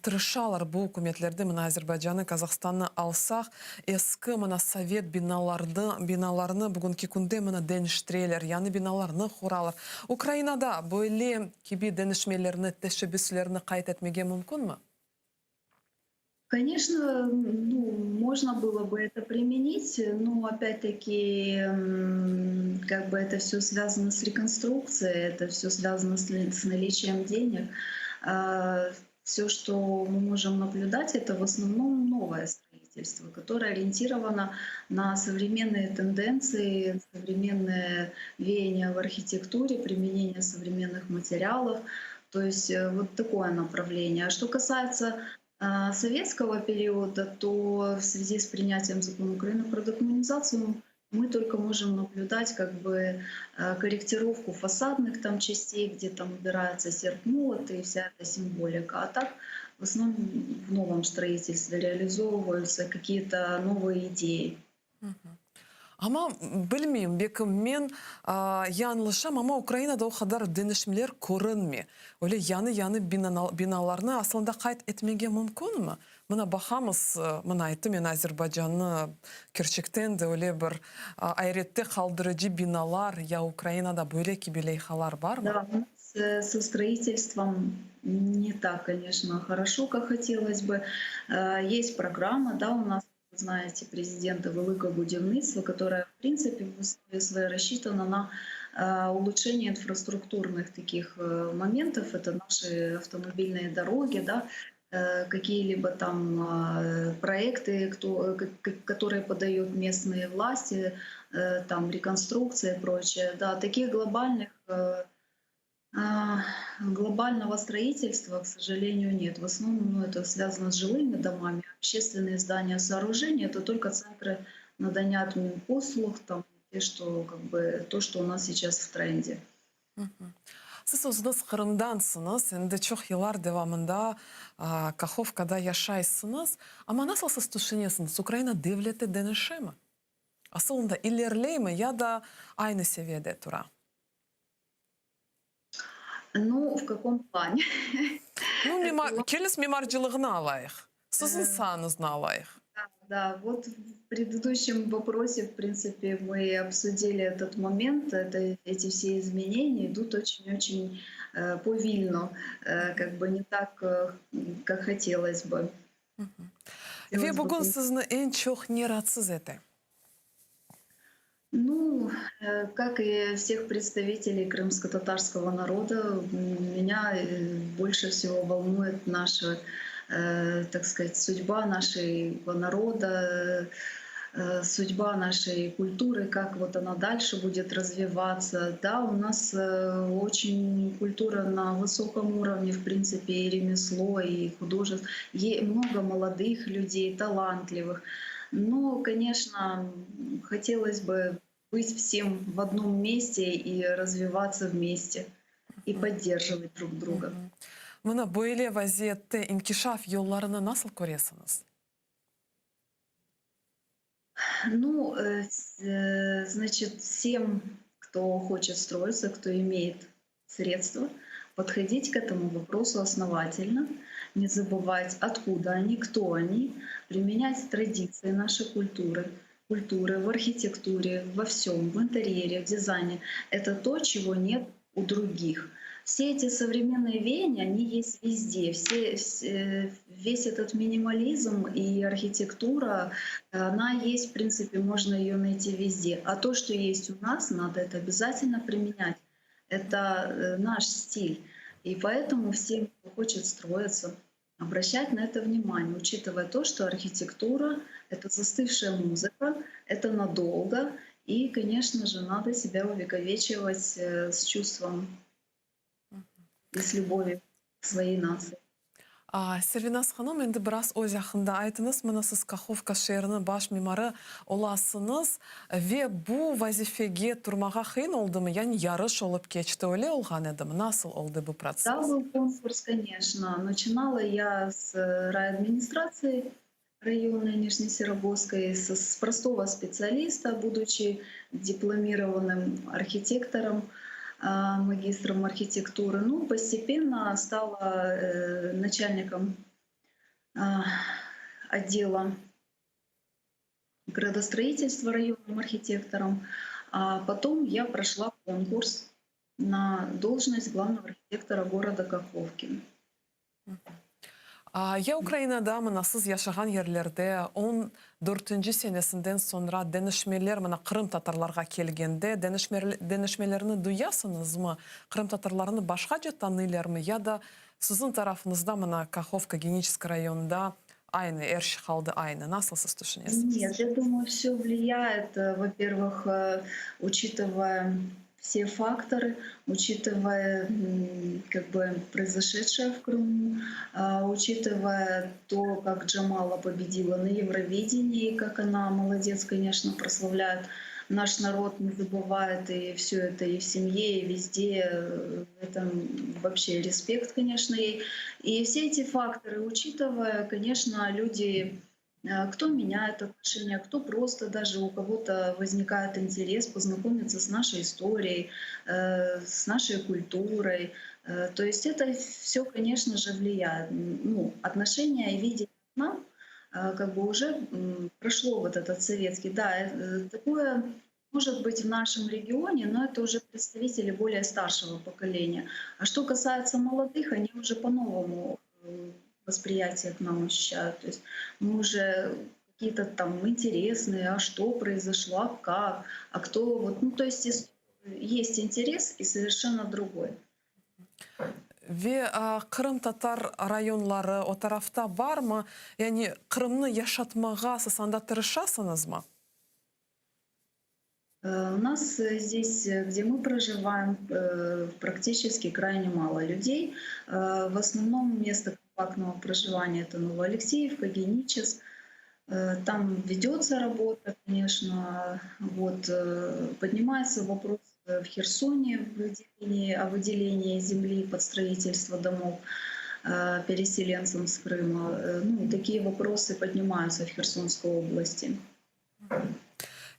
тырышалар бұл үкіметлерді, мына Азербайджаны, Казахстанны алсақ, ескі мына Совет биналарыны бүгінгі күнде мына дәніштрелер, яны биналарыны құралар. Украинада böyle кеби дәнішмелеріні, тәшібіслеріні қайт әтмеге мүмкін мі? Конечно, можно было бы это применить, но опять-таки это все связано с реконструкцией, это все связано с наличием денег. Все, что мы можем наблюдать, это в основном новое строительство, которое ориентировано на современные тенденции, современные веяния в архитектуре, применение современных материалов. То есть вот такое направление. А что касается советского периода, то в связи с принятием закона Украины про декоммунизацию мы только можем наблюдать корректировку фасадных частей, где там убирается серп-молот и вся эта символика. А так в основном в новом строительстве реализовываются какие-то новые идеи. Ama bilmeyeyim, bekim men yanlışam ama Ukraynada o kadar dönüşümler görünmüyor. Öyle yanı binalarını aslında kayıt etmege mümkün mü? Buna bakamız, buna aytım men Azerbaycan'ı gerçekten de öyle bir ayrıca kaldırıcı binalar ya Ukraynada böyle ki leyhalar var mı? Да, со строительством не так, конечно, хорошо, как хотелось бы. Есть программа, да, у нас, знаете, президента Великого будівництва, которая, в принципе, в основе своей рассчитана на улучшение инфраструктурных таких моментов. Это наши автомобильные дороги, да, какие-либо там проекты, которые подают местные власти, там реконструкция и прочее. Да, таких глобального строительства, к сожалению, нет. В основном это связано с жилыми домами. Общественные здания, сооружения — это только центры надання админпослуг, там, то, что у нас сейчас в тренде. Siz özünüz Kırımdansınız, endi çox yıllar devamında Kakhovkada yaşaysınız. Ama nasıl siz düşünüyorsunuz? Ukrayna devleti dönüşü mü? Aslında ilerley mi ya da aynı seviyede tura? Ну, в каком плане? Келіс мимарcılığını alayıq. Sizin sahanızını alayıq. Да, вот в предыдущем вопросе, в принципе, мы обсудили этот момент. Эти все изменения идут очень-очень повільно, как бы не так, как хотелось бы. Ve bugün sizni en çok ne rahatsız etti? Ну, как и всех представителей крымско-татарского народа, меня больше всего волнует наша, так сказать, судьба нашего народа, судьба нашей культуры, как вот она дальше будет развиваться. Да, у нас очень культура на высоком уровне, в принципе, и ремесло, и художество. Много молодых людей, талантливых. Но, конечно, хотелось бы быть всем в одном месте и развиваться вместе, и поддерживать друг друга. Mına böyle vaziyette inkişaf yollarını nasıl görüyorsunuz? Ну, значит, всем, кто хочет строиться, кто имеет средства, подходить к этому вопросу основательно, не забывать, откуда они, кто они, применять традиции нашей культуры в архитектуре, во всем, в интерьере, в дизайне. Это то, чего нет у других. Все эти современные веяния, они есть везде. Весь этот минимализм и архитектура, она есть, в принципе, можно ее найти везде. А то, что есть у нас, надо это обязательно применять. Это наш стиль. И поэтому всем, кто хочет строиться, обращать на это внимание, учитывая то, что архитектура — это застывшая музыка, это надолго. И, конечно же, надо себя увековечивать с чувством и с любовью к своей нации. Сервиназ ханым, endi biraz öz yaxında aytınız. Mına siz Kakhovka şehrinin baş mimarı olasınız ve bu vazifege turmağa kıyın oldu mu? Yani yarış olup geçti, öyle olgan edi mi? Nasıl oldu bu proces? Да, был конкурс, конечно. Начинала я с райадминистрации районной Нижнесеробовской, с простого специалиста, будучи дипломированным архитектором, магистром архитектуры. Ну, постепенно стала начальником отдела градостроительства районным архитектором. А потом я прошла конкурс на должность главного архитектора города Kakhovki. Ya Ukraynada mına siz yaşagan yerlerde 14. senesinden sonra denişmeler mına Kırım Tatarlarga kelgende denişmelerini duyasınız mı? Kırım Tatarlarını başkaca tanıylar mı? Ya da sizin tarafınızda mına Kakhovka Genический rayonunda aynı, erşi halde aynı. Nasıl siz düşünüyorsunuz? Нет, я думаю, все влияет, во-первых, учитывая все факторы, учитывая как бы произошедшее в Крыму, учитывая то, как Джамала победила на Евровидении, как она молодец, конечно, прославляет наш народ, не забывает и все это и в семье, и везде. Это вообще респект, конечно, ей. И все эти факторы учитывая, конечно, люди, кто меняет отношения, кто просто даже у кого-то возникает интерес познакомиться с нашей историей, с нашей культурой. То есть это все, конечно же, влияет. Ну, отношения и видение к нам как бы уже прошло вот этот советский. Да, такое может быть в нашем регионе, но это уже представители более старшего поколения. А что касается молодых, они уже по-новому восприятие к нам ощущают. То есть мы уже какие-то там интересные, а что произошло, а как, а кто. Вот, ну, то есть интерес и совершенно другой. Ve Kırım Tatar rayonları o tarafta var mı? Yani Kırım'ı yaşatmağa sısanda tırışasınız mı? У нас здесь, где мы проживаем, практически крайне мало людей. В основном место компактного проживания — это Новоалексеевка, Геничес. Там ведется работа, конечно. Вот, поднимается вопрос в Херсоне о выделении земли под строительство домов переселенцам с Крыма. Ну, такие вопросы поднимаются в Херсонской области.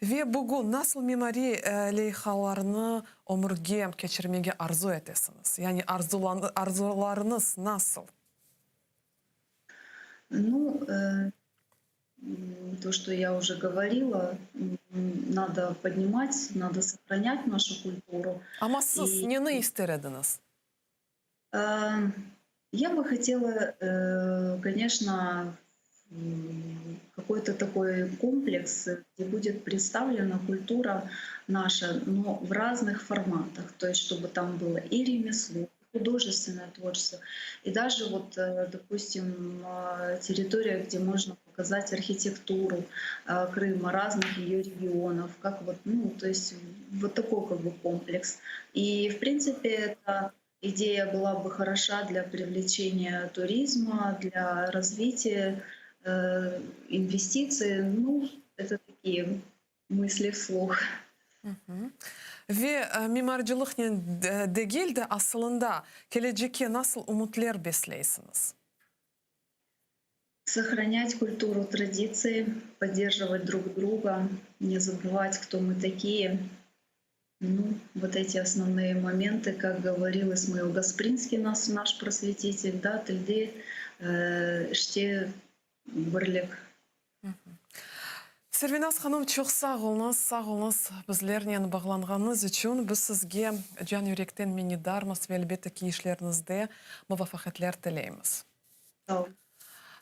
Ve bugün nasıl mimari leyhalarını omurge geçirmeye arzu etesiniz? Yani arzularınız nasıl? Ну, то, что я уже говорила, надо поднимать, надо сохранять нашу культуру. Ama siz ne isterdiniz? Я бы хотела, конечно, какой-то такой комплекс, где будет представлена культура наша, но в разных форматах. То есть чтобы там было и ремесло, и художественное творчество, и даже вот, допустим, территория, где можно показать архитектуру Крыма, разных ее регионов, как вот, ну, то есть вот такой как бы комплекс. И в принципе эта идея была бы хороша для привлечения туризма, для развития инвестиций. Ну, это такие мысли вслух. Ve mimarcılık değil de aslında gelecekte nasıl umutlar besleysiniz? Сохранять культуру, традиции, поддерживать друг друга, не забывать, кто мы такие. Ну, вот эти основные моменты, как говорил Исмаил Гаспринский, наш просветитель, да, тілде іште бірлік. Сервиназ ханым, çok sağ olunuz. Bizlerle bağlanğanınız üçün biz sizge can yürekten minnetdarmız ve elbette ki işlerinizde muvaffaqiyatlar tileymiz. Sağ olun.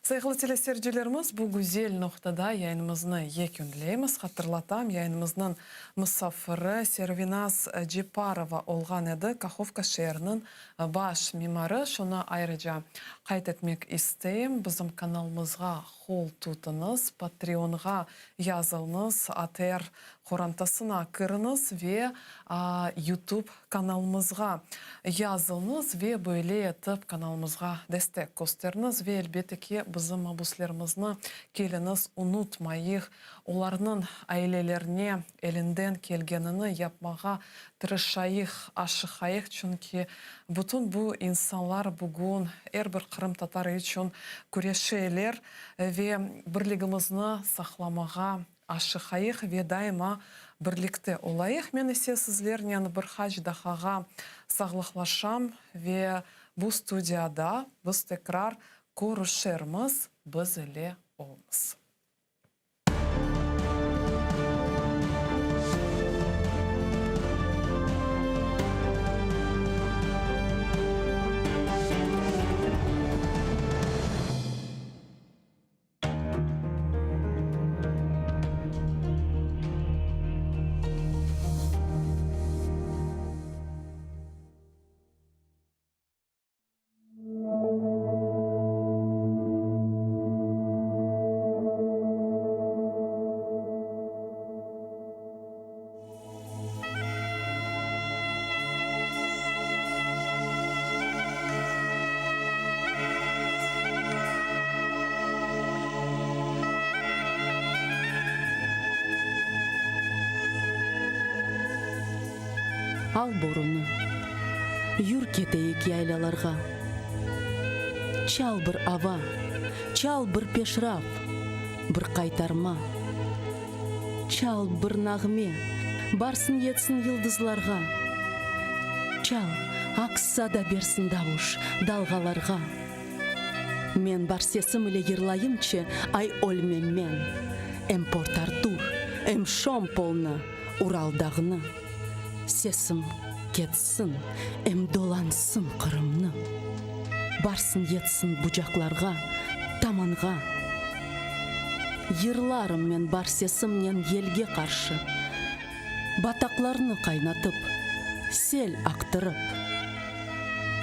Saygılı teleseyircilerimiz, bu güzel noktada yayınımızı yekünleyimiz. Hatırlatam, yayınımızın misafiri Servinaz Jeparova olgan edi. Kakhovka şehrinin baş mimarı. Şunu ayrıca qayt etmek isteyim. Bizim kanalımızga hol tutunuz, Patreon'a yazılınız, ATR Xorantasına kırınız ve YouTube kanalımızga yazılınız ve böyle etip kanalımızga destek gösteriniz ve elbette ki bizim abuslarımızı keliniz unutmayıq. Onların ailelerine elinden kelgenini yapmağa tırışayıq, aşıqayıq. Çünkü bütün bu insanlar bugün her bir Kırım Tatarı için güreşirler ve birliğimizni saklamağa aşıqayıq ve daima birlikte olayıq. Men ise sizlerle bir haç dahağa sağlıqlaşam ve bu studiyada biz tekrar görüşürüz. Biz ile olunuz. Ал боруны, юр кетейік яйлаларға. Чал бір ава, чал бір пешрав, бір қайтарма. Чал бір нағме, барсын етсін йылдызларға. Чал, ақса да берсін дауыш далғаларға. Мен бар сесім іле ерлайымчы ай ольмеммен. Эм Порт-Артур, эм Шомполны, Уралдағыны. Сесім кетсін, эм долансын Қырымны. Барсын етсін бұжақларға, таманға. Ерларым мен бар сесімнен елге қаршы. Батақларны қайнатып, сел ақтырып.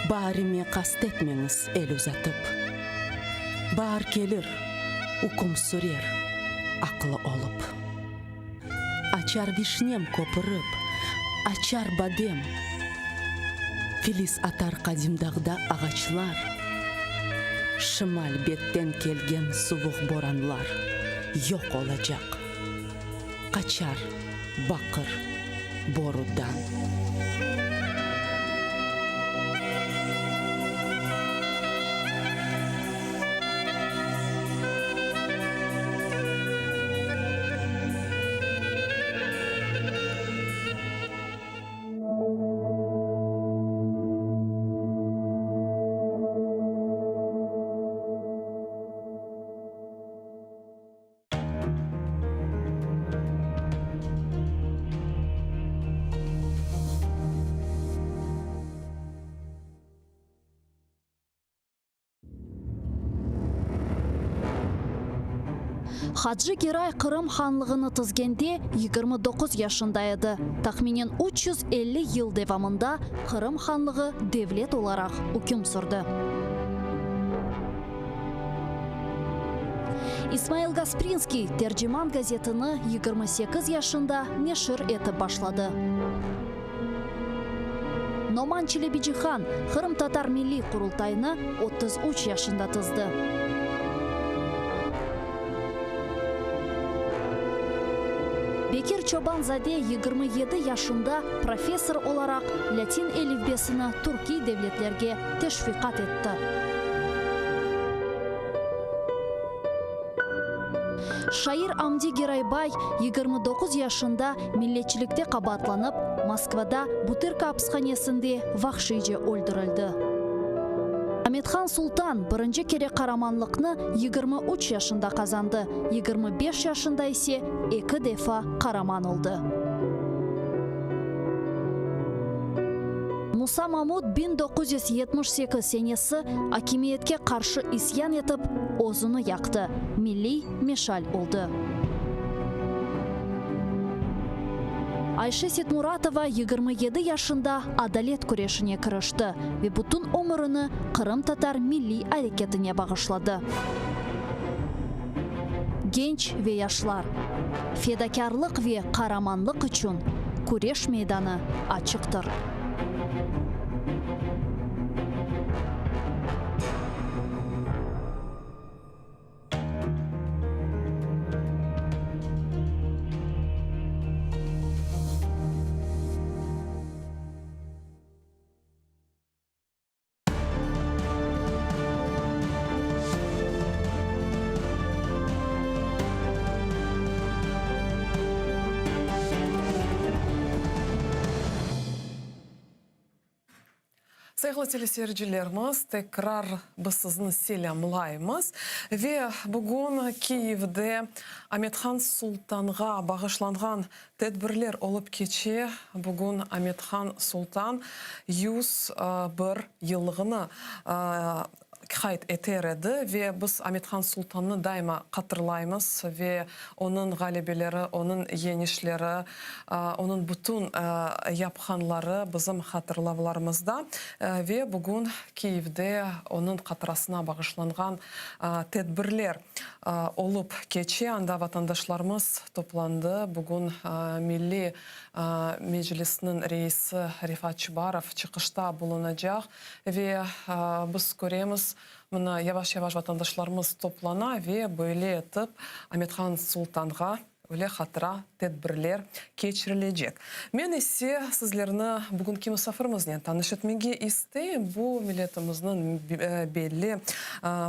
Барыме кастетмеңіз el uzatып. Бар келір, укум сүрер, ақылы олып. Açar vişnem kopırıp, açar badem. Filiz atar kadimdağda ağaçlar. Şimal betten kelgen soğuk boranlar yok olacak. Kaçar bakır borudan. Хаджи Герай Қырым ханлығыны тізгенде 29 yaşında еді. Тахминен 350 yıl devamında Қырым ханлығы devlet olarak hüküm sürdü. İsmail Gasprinski Tercüman gazetini 28 yaşında neşir etip başladı. Номан Челебиджихан Қырым Татар Milli Kurultayını 33 yaşında tızdı. Bekir Çobanzade 27 yaşında profesör olarak Latin elifbesini Türkiye devletlerge teşvikat etti. Şair Amdi Geraybay 29 yaşında milletçilikte kabatlanıp Moskvada Butyrka hapishanesinde vahşice öldürüldü. Ahmetхан Sultan birinci kere karamanlıkını 23 yaşında kazandı. 25 yaşında ise 2 defa karaman oldu. Musa Mahmud 1978 senesi hakimiyetke karşı isyan etip ozunu yaktı. Milli meşal oldu. Ayşe Setmuratova 27 yaşında adalet kureşine kırıştı ve bütün ömrünü Kırım Tatar milli hareketine bağışladı. Genç ve yaşlar, fedakarlık ve kahramanlık için kureş meydanı açıktır. Sayılı teleseyircilerimiz tekrar sizin selamlayımız ve bugün Kiyev'de Ahmetхан Sultan'a bağışlanған tedbirler olup geçe. Bugün Ahmetхан Sultan 101 yıllığını kayıt eteredi ve biz Ahmetхан Sultan'ı daima hatırlayımız ve onun galibeleri, onun yenişleri, onun bütün yaphanları bizim hatırlavalarımızda ve bugün Kiyev'de onun hatırasına bağışlanған tedbirler olup geçe. Anda vatandaşlarımız toplandı. Bugün Milli Meclisinin reisi Rifat Çubarov çıkışta bulunacak ve biz göremiz Mına yavaş-yavaş vatandaşlarımız toplana ve böyle etip Ahmetхан Sultan'a öyle hatıra tedbirler geçirilecek. Ben ise sizlerini bugünkü misafirімізden tanıştırmaya isteyim. Bu milletimizin belli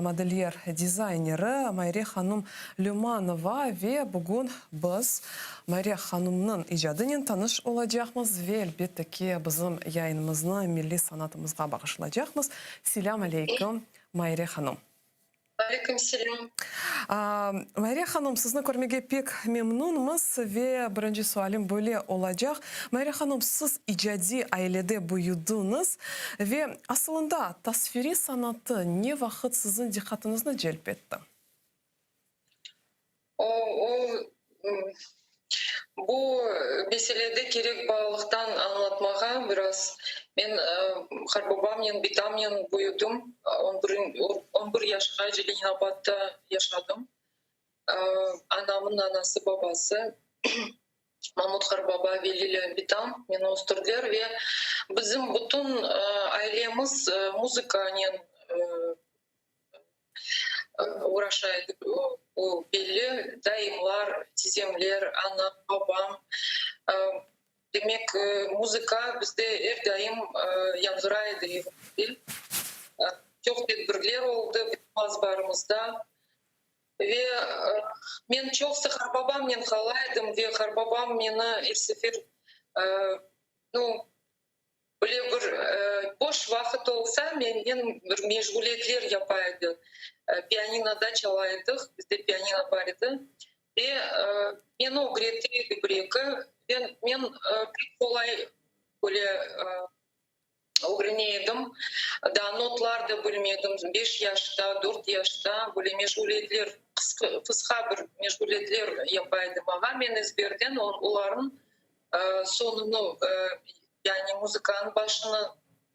modelyer, dizayneri Mayre Hanım Lumanova ve bugün biz Mayre Hanım'ın icadıyla tanış olacağımız ve elbette ki bizim yayınımızı milli sanatımızga bağışlayacağımız. Selam aleyküm Mayre Hanım. Aleyküm selam. Mayre Hanım, sizni görmege pek memnunuz ve birinci sualim böyle olacak. Mayre Hanım, siz icadi ailede büyüdünüz ve aslında tasviri sanatı ne vakit sizin dikkatinizni celp etti? Bu meselede gerek bağlılıktan anlatmağa biraz мен Харбабам мен Битам мен büyüdüm. 11 yaşқа Ленинабадта yaşadım. Anamın anası babası Mahmut Хarbaba Velili Bitam meni o'stirdilar ve bizim bütün ailemiz muzikaмен uğraşaydı. O belli dayımlar, tizemler, ana, babam. Demek muzika bizde her daim yankıraydı. Çok tedbirler oldu bazılarımızda. Ve men çok Хarbabam men kalaydım ve Хarbabam beni her sefer böyle bir boş vakit olsa men bir meşguliyetler yapaydı. Pianinoda çalaydık, bizde pianino var idi. Ve men o öğretiydi bir-iki. Men pek kolay böyle öğreniyordum. Da notlar da bilmiyordum. 5 yaşta, 4 yaşta böyle meşguliyetler, kısa bir meşguliyetler yapaydım. Ama men ezberden onların sonunu yani muzikanın başını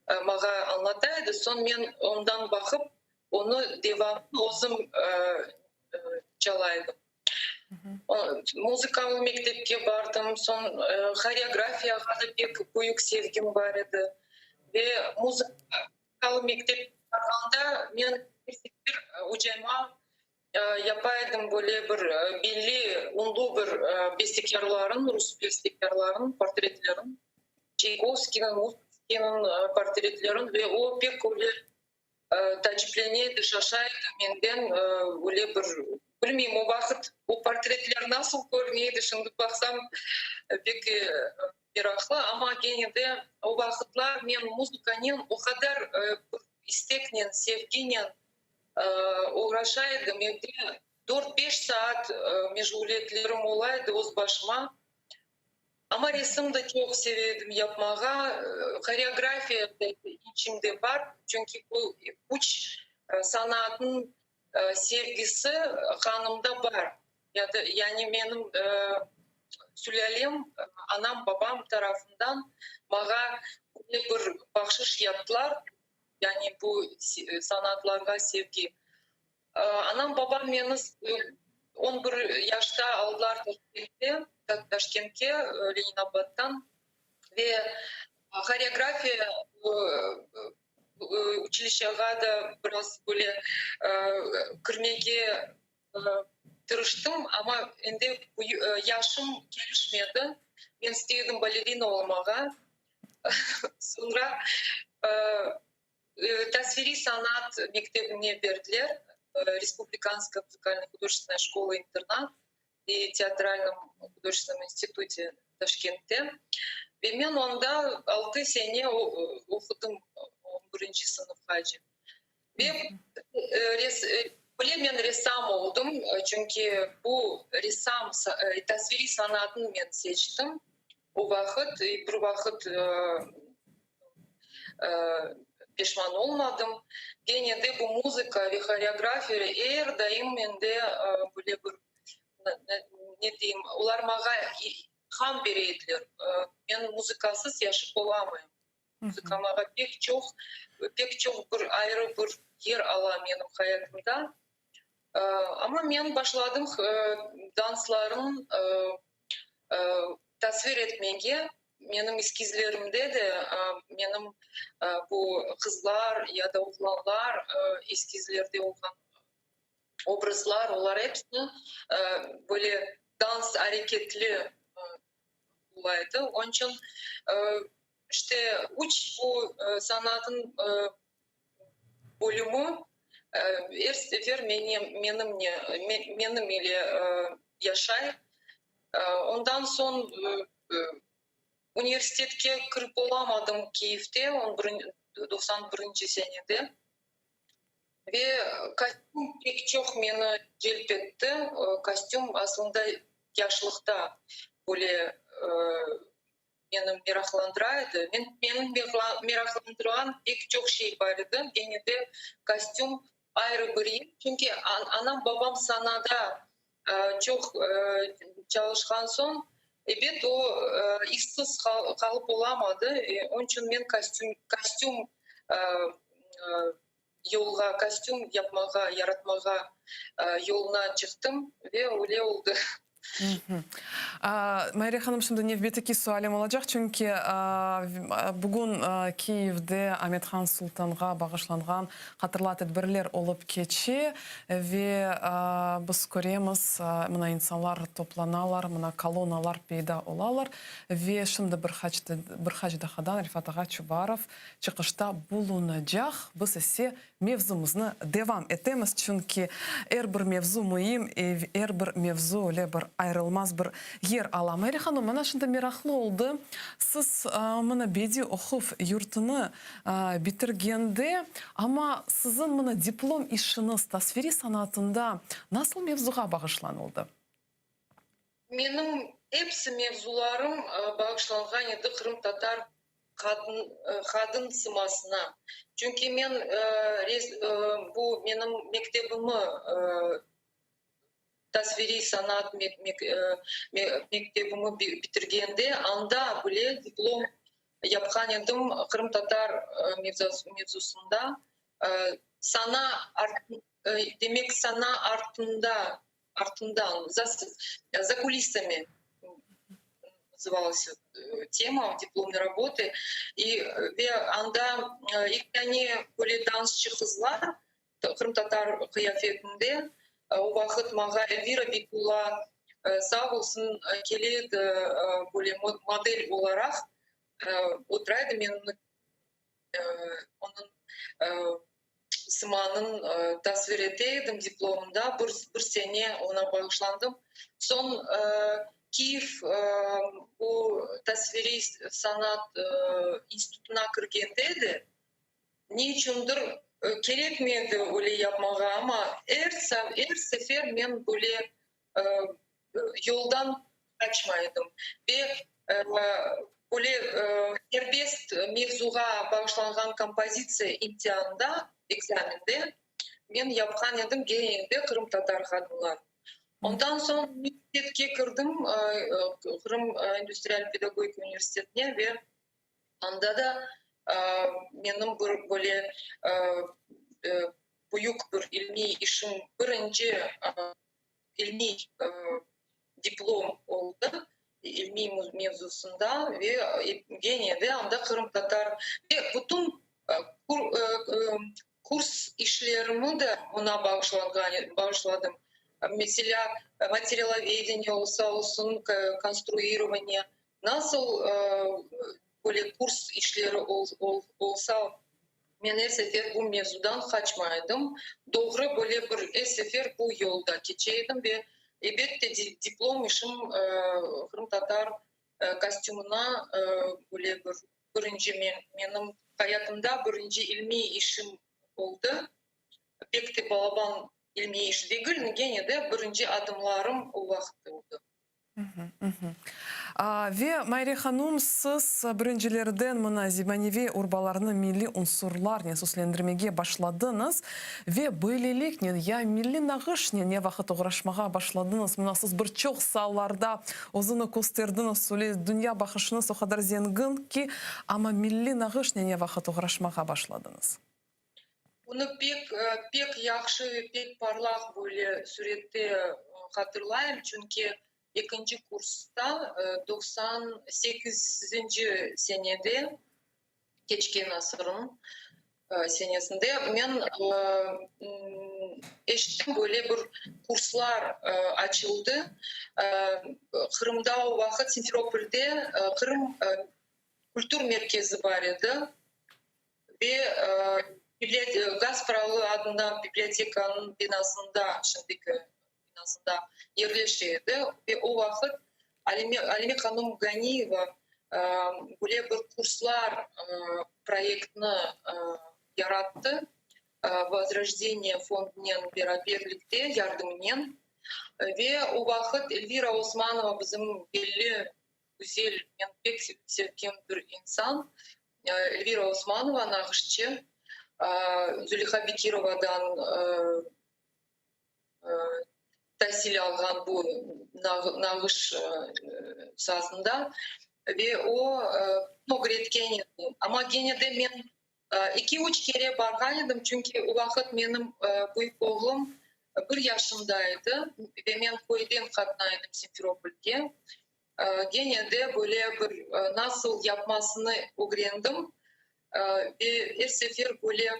bana anlataydı. Son men ondan bakıp onu devamlı özüm çalaydım. Muzikalı mektepke bardım. Son koreografiyaga da pek büyük sevgim var idi. Ve muzikalı mektep barganda men bir hocama yapaydım böyle bir belli unlu bir bestekarların, Rus bestekarların portretlerin, Çaykovski'nin, Musorgski'nin portretlerin ve o pek öyle tacipleniydi, şaşaydı menden öyle bir bilmiyorum o vakit o portretler nasıl görünüyordu şimdi baksam pek meraklı ama gene de o vakitler men muzikanın o kadar istekle, sevgiyle uğraşaydım. 4-5 saat meşguliyetlerim olaydı öz başıma. Ama resim de çok seviyordum yapmaya. Koreografiya da içimde var. Çünkü bu üç sanatın sevgisi kanımda var. Yani benim sülalem, anam babam tarafından bana bir bahşiş yaptılar. Yani bu sanatlarga sevgi. Anam babam beni 11 yaşta aldılar Taşkent'e, Leninabad'dan ve koreografiya училищеге da biraz böyle kirmege tırıştım ama endi yaşım gelişmedi. Ben istiyordum balerina olmağa. Sonra tasviri sanat mektebine verdiler. Республиканская музыкально-художественная школа-интернат и театральном художественном институте Ташкентте. Ve men onda 6 sene okudum 11. sınıfta. Ve men ressam oldum. Çünkü bu ressam, tasviri sanatını men seçtim. O vakit, bir vakit pişman olmadım. Gene de bu müzika ve koreografiya her daim mende böyle bir ne diyeyim, onlar bana ham berediler. Ben müzikasız yaşayıp olamayım. Müzika bana pek çok bir ayrı bir yer alan benim hayatımda. Ama ben başladım dansların tasvir etmeye. Benim eskizlerimde de benim bu kızlar ya da oğlanlar eskizlerde olan obrazlar, onlar hepsi böyle dans hareketli olaydı. Onun için işte bu sanatın bölümü her sefer benim ile yaşay. Ondan sonra üniversiteye kirip olamadım Kiev'te 91. senede. Ve kostüm pek çok beni celpetti. Kostüm aslında yaşlıkta böyle beni meraklandırıyordu. Benim meraklandıran pek çok şey vardı. Gene de kostüm ayrı bir yer. Çünkü anam babam sanada çok çalışkan son Эбет о işsiz kalıp olamadı. Onun için men kostüm yolga, kostüm yapmağa, yaratmağa yoluna çıktım ve öyle oldu. Майрия ханым, şimdi nevbeteki sualim olacak çünkü bugün Kiyev'de Ahmetxan Sultan'a bağışlanған hatırla tedbirler olup keçi ve biz göremiz mına insanlar toplanalar, mına kolonalar peyda olalar ve şimdi bir hacdahadan Rifat Ağa Çubarov çıkışta bulunacak. Biz ise mevzumuzni devam etemiz çünkü bir mevzu mühim, bir mevzu öyle bir ayrılmaz bir yer ala. Майрия ханым, mana şimdi meraklı oldu. Siz mana bedi okup yurtunu bitirgende ama sizin mana diplom işiniz tasviri sanatında nasıl mevzuğa bağışlanıldı? Benim hepsi mevzularım bağışlanған еді Kırım Tatar kadın sımasına. Çünkü ben bu benim mektebimi tasviri sanat mektebimi bitirgende anda bile diplom yapkan edim Kırım Tatar mevzusunda. Demek sana артından за кулисами называлась тема дипломной работы. И анда ilk tane böyle dansçı kızlar Kırım Tatar kıyafetinde o vakit mağa Elvira Bikula sağ olsun geldi böyle model olarak oturaydı. Ben onun sımanın tasvir edeydim diplomunda. Bir sene ona bağışlandım. Son Kiev bu tasviri sanat institutuna kirgendeydi. Niçindir gerekmedi öyle yapmağa ama her sefer ben böyle yoldan kaçmaydım. Ve böyle serbest mevzuğa bağışlanған kompozitsiya imtihanında, egzaminde ben yapkan edim genelde Kırım Tatar kadınlar. Ondan sonra üniversiteye girdim, Kırım Endüstriyel Pedagogik Üniversitesi'ne ve anda da benim böyle büyük bir ilmi işim, birinci ilmi diplom oldu. İlmi mevzusunda ve gene de anda Kırım Tatar ve bütün kurs işlerimi de ona bağışladım. Mesela материаловедение olsun, konstruирование, nasıl böyle kurs işleri olsa ben her sefer bu mevzudan kaçmaydım. Doğru böyle bir sefer bu yolda geçeydim ve elbette diplom işim Kırım Tatar kostümüne böyle birinci benim hayatımda birinci ilmi işim oldu. Pek de balaban ilmi iş değil, gene de birinci adımlarım o vakit oldu. Ve Майрия ханым, siz birincilerden mına Zibanevi urbalarını milli unsurlar ne süslendirmeye başladınız ve böylelik ya milli nağış ne vakit uğraşmaya başladınız. Mına siz birçok sallarda özünü gösterdiniz, dünya bakışınız o kadar zengin ki ama milli nağış ne vakit uğraşmaya başladınız. Bunu pek yaxşı, pek parlak böyle surette hatırlayayım çünkü ikinci kursta 98. senede geçken asırın senesinde ben eşittim böyle bir kurslar açıldı. Kırım'da o vakit Simferopol'de Kırım Kültür Merkezi var idi ve Gazpralı adında bibliotekanın binasında şimdiki binasında yerleşiyordu ve o vakit Alime Hanım Ganiyeva böyle bir kurslar proyektini yarattı. Возрождение fondunun birlikte yardımıyla ve o vakit Elvira Osmanova bizim belli güzel, pek sevdiğim bir insan. Elvira Osmanova nağışçı. Züleyha Bekirova'dan tahsil algan bu nağış sazında ve o öğretken edi. Ama gene de men 2-3 kere bargan edim çünkü o vakit benim büyük oğlum 1 yaşındaydı ve men koydan katnaydım Simferopol'ge. Gene de böyle bir nasıl yapmasını öğrendim. Ve her sefer böyle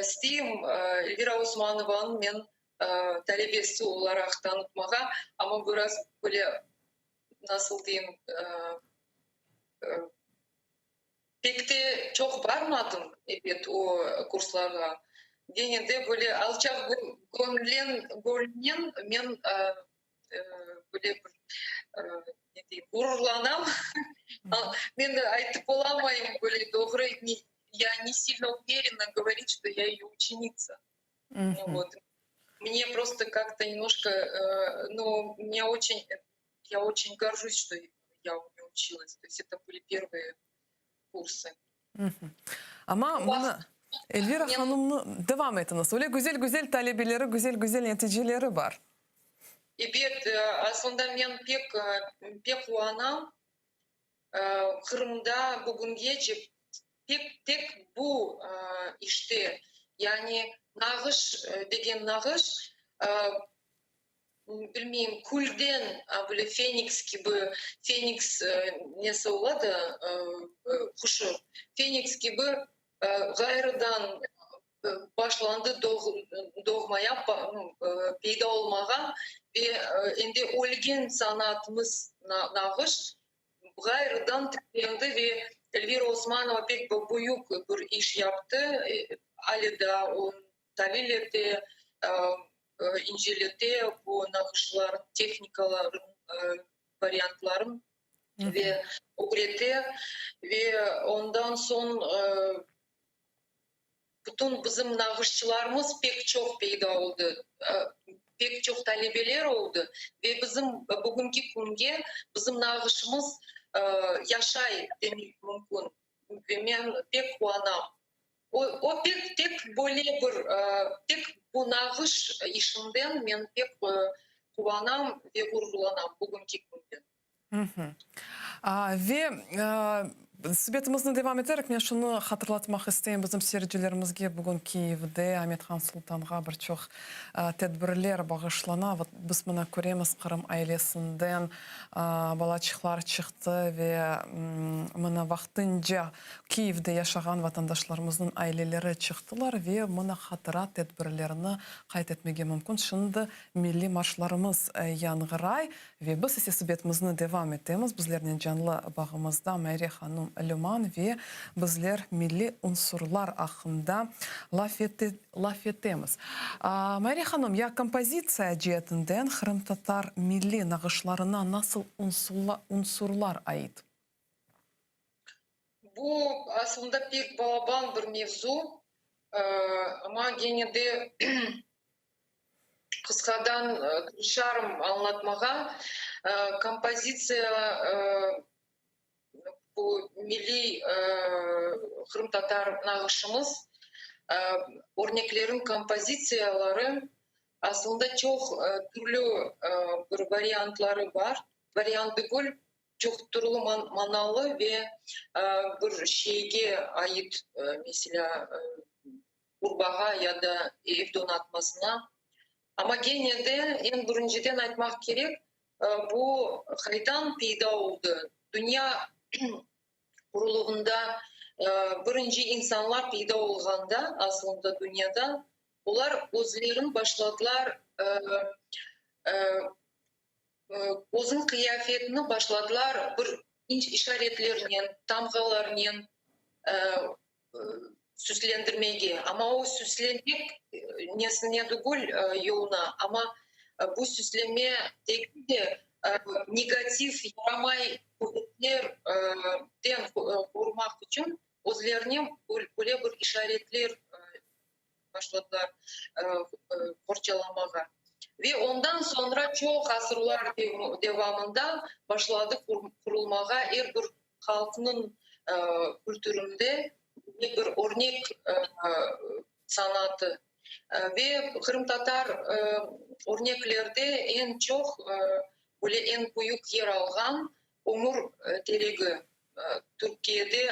isteyim Elvira Osmanova'nın men talebesi olarak tanıtmağa ama biraz böyle nasıl diyeyim pek de çok varmadım evet o kurslara. Gene de böyle alçak gönlünden men böyle bir ne diyeyim gururlanam. Ben de aytıp olamayım böyle doğru я не сильно уверена говорить, что я ее ученица. Ну, вот. Мне просто как-то немножко, ну, я очень горжусь, что я у нее училась. То есть это были первые курсы. Ama bunu Elvira Hanım'la devam ettiniz. Öyle güzel talebeleri, güzel neticeleri var. Evet, aslında ben pek uanam. Kırım'da bugün gece pek bu işte yani nağış degen nağış bilmeyeyim kulden böyle Phoenix gibi Phoenix nesi oladı kuşu Phoenix gibi gayrıdan başlandı doğmaya peyda olmağa ve endi olgen sanatımız nağış gayrıdan tükendi ve Elvira Osmanova pek büyük bir iş yaptı. Alida o dalilleri inceledi bu nağışların, teknikaların, varyantların ve öğretti ve ondan sonra bütün bizim nağışçılarımız pek çok peyda oldu. Pek çok talebeler oldu ve bizim bugünkü günge bizim nağışımız yaşay demek mümkün. Ve ben pek kuanam. O pek böyle bir pek bu nağış işinden ben pek kuanam ve gururlanam bugünkü günde. Ve Sübetimizni devam ederek men şunu hatırlatmak isteyim bizim seyircilerimizge bugün Kiyev'de Ahmetxan Sultan'a bir çok tedbirler bağışlana. Biz buna göremiz Kırım ailesinden balaçıklar çıktı ve buna vaxtınca Kiyev'de yaşayan vatandaşlarımızın aileleri çıktılar ve buna hatırat tedbirlerini kayıt etmege mümkün. Şimdi milli marşlarımız yangıray ve biz ise sübetimizni devam ettiğimiz bizlerden canlı bağımızda Mariya Hanım Lüman ve bizler milli unsurlar hakkında laf ettiğimiz. Mariya Hanım, ya kompozisiya cihetinden Kırım Tatar milli nağışlarına nasıl unsurlar ait? Bu aslında pek balaban bir mevzu ama gene de kıskadan çalışarım anlatmağa. Kompozisiya bu milli Kırım Tatar nağışımız örneklerin kompozisiyaları aslında çok türlü bir varyantları var. Varyant değil, çok türlü manalı ve bir şeyge ait mesela kurbağa ya da ev donatmasına. Ama gene de en birinciden aytmak gerek bu haydan peyda oldu. Dünya kuruluğunda birinci insanlar peyda olganda aslında dünyada onlar özlerin başladılar özün kıyafetini başladılar bir işaretlerle, tamgalarla süslendirmeye. Ama o süslenmek nesine değil yoluna ama bu süsleme tek de negatif yaramay kuvvetlerden korumak için özlerine böyle bir işaretler başladılar parçalamaya. Ve ondan sonra çok asırlar devamında başladı kurulmaya her bir halkının kültüründe bir örnek sanatı. Ve Kırım Tatar örneklerde en çok böyle en büyük yer algan Umur teregi. Türkiye'de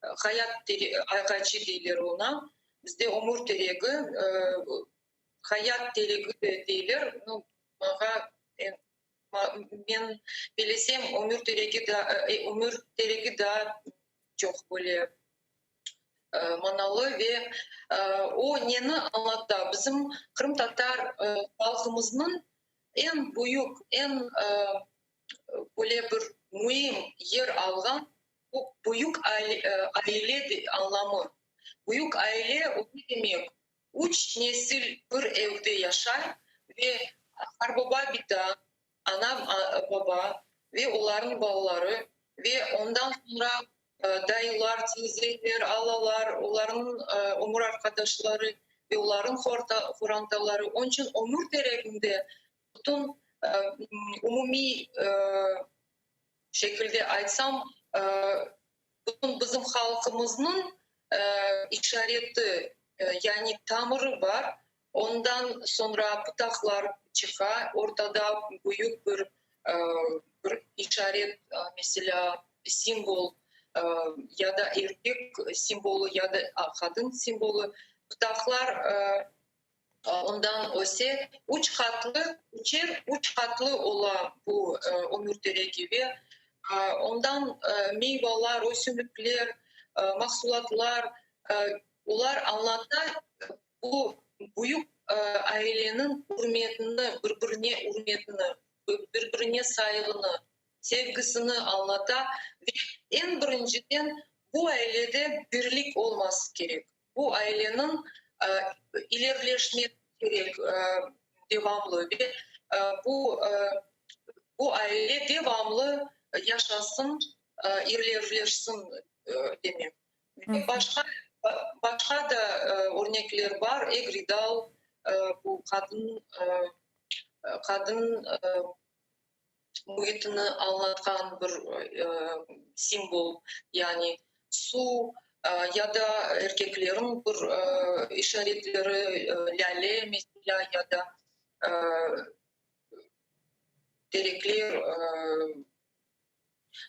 hayat aygaçı deyler ona. Bizde Umur teregi, hayat teregi de deyler. Ben bilesem Umur teregi da çok böyle manalı ve o neni anlattı. Bizim Kırım Tatar halkımızın en büyük, en böyle bir mühim yer algan bu büyük aile anlamı. Büyük aile o demek. 3 nesil bir evde yaşar ve baba bir de ana baba ve onların balaları ve ondan sonra dayılar, teyzeler, alalar, onların umur arkadaşları ve onların horantaları. Onun için umur tereginde bütün umumi şekilde aytsam bütün bizim halkımızın işareti yani tamırı var. Ondan sonra pıtaklar çıkar. Ortada büyük bir işaret mesela simbol ya da erkek simbolü ya da kadın simbolü pıtaklar ondan ise üç katlı olan bu ömür teregi ve ondan meyveler, ösümlükler, mahsulatlar onlar anlatır bu büyük ailenin birbirine saygını, sevgisini anlatır ve en birinciden bu ailede birlik olması gerek. Bu ailenin ilerleşmesi gerek devamlı ve bu aile devamlı yaşasın, ilerleşsin demek. Ve başka da örnekler var. Egridal bu kadın muhitini anlatan bir simbol. Yani su ya da erkeklerin bir işaretleri lale mesela ya da derekler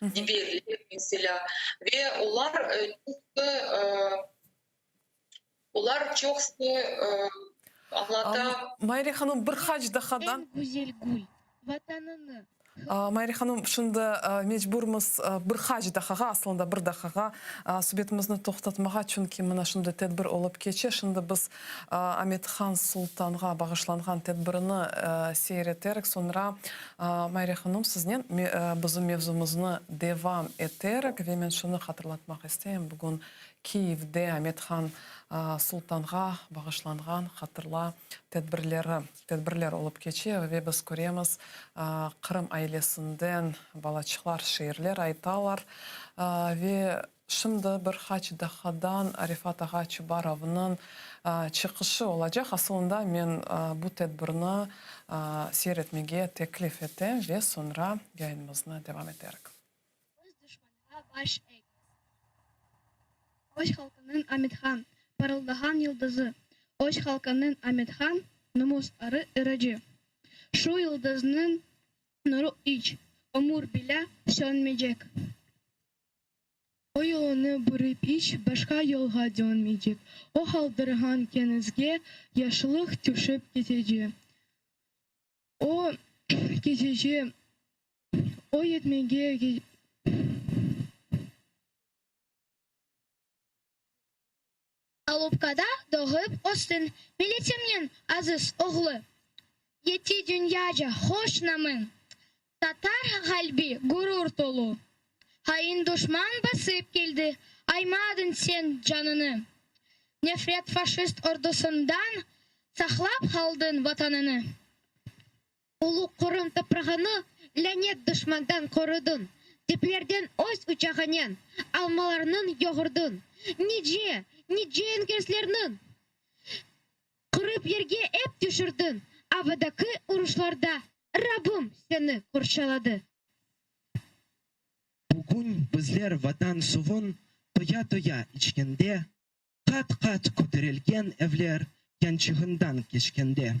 biberler mesela ve onlar çok anlatan Майри ханым bir hac dahadan En güzel gül, vatanını. Майри ханым шында мecburмыз bir hac dahaga aslında bir dahaga sübetimizni toxtatmaga çünkü mana şunda tedbir olup keçe şunda biz Ahmetxan Sultanға bağışlanған tedbirini seyreterek sonra Майри ханым sizden bizim mevzumuzni devam eterek ve men şunu hatırlatmak isteyim bugün Kiyev'de Ahmetxan Sultanға bağışlanған hatırla tedbirler olup keçe ve biz göremiz Kırım ailesinden balaçıklar şiirler aytalar ve şimdi bir haç dahadan Arifat Ağa Çubarov'un çıkışı olacak. Aslında men bu tedbirini seyretmeye teklif ettim ve sonra yayınımızına devam ederek. Öz düşmanına baş eğ. Oş halkının Ahmetxan, parıldahan yıldızı. Oş halkının Ahmetxan, numus arı ırıcı. Şu yıldızının nuru iç, umur bile sönmeyecek. O yolunu bırıp iç, başka yolga dönmeyecek. O haldırgan kenizge yaşlılık düşüp gidecek. O gidecek, o yetmege Alupkada doğup ostun, milletimnin aziz oğlu. Yeti dünyaca hoş namın. Tatar kalbi gurur dolu. Hain düşman basıp geldi, aymadın sen canını. Nefret faşist ordusundan saklap kaldın vatanını. Ulu Kırım toprağını lanet düşmandan korudun. Diplerden öz uçağının almalarının yoğurdun. Nice engellerinin kırıp yerge hep düşürdün. Abadaki uruşlarda Rabbim seni kurşaladı. Bugün bizler vatan suvun toya içkende Kat-kat көтерелген evler kençiğinden geçkende.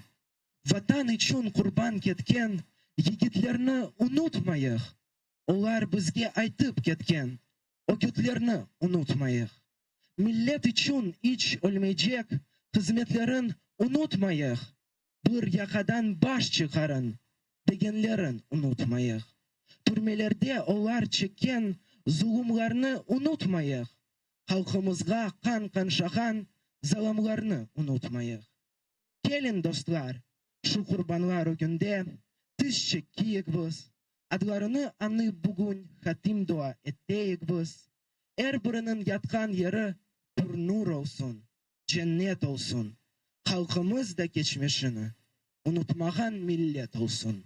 Vatan için kurban ketken yigitlerini unutmayıq. Onlar bizge aytıp ketken o kötlerini unutmayıq. Millet için hiç ölmeyecek hizmetlerin unutmayıq. Bir yakadan baş çıkarın degenlerin unutmayıq. Türmelerde onlar çeken zulümlerini unutmayıq. Halkımızga kan kanşakan zalimlerini unutmayıq. Gelin dostlar, şu kurbanlar günde tiz çekiyik biz. Adlarını anı bugün hatim dua etteyik biz. Her birinin yatkan yeri bir nur olsun, cennet olsun. Halkımız da geçmişini unutmagan millet olsun.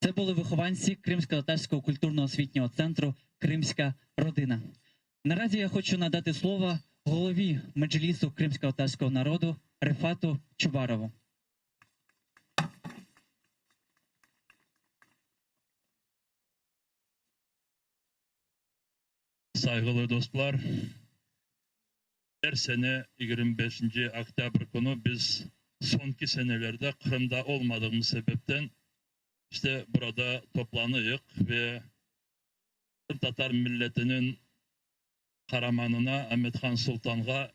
Це були вихованці Кримсько-татарського культурно-освітнього центру «Кримська родина». Наразі я хочу надати слово голові Меджлісу кримсько-татарського народу Рифату Чубарову. Saygılı dostlar, her sene 25. Oktyabr günü biz sonki senelerde Kırım'da olmadığımız sebepten işte burada toplanıyık ve Tatar milletinin kahramanına Ahmet Han Sultan'a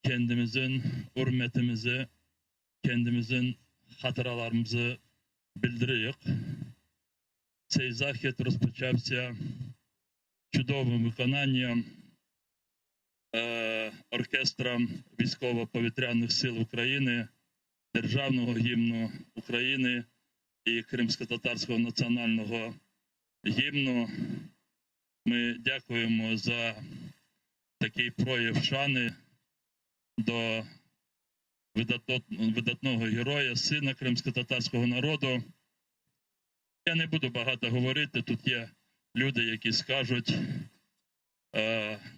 kendimizin hürmetimizi, kendimizin hatıralarımızı bildiriyoruz. Цей захід розпочався чудовим виконанням оркестра військово-повітряних сил України, державного гімну України і Кримсько-татарського національного гімну. Ми дякуємо за такий прояв шани до видатного героя, сина кримсько-татарського народу. Я не буду багато говорити, тут є люди, які скажуть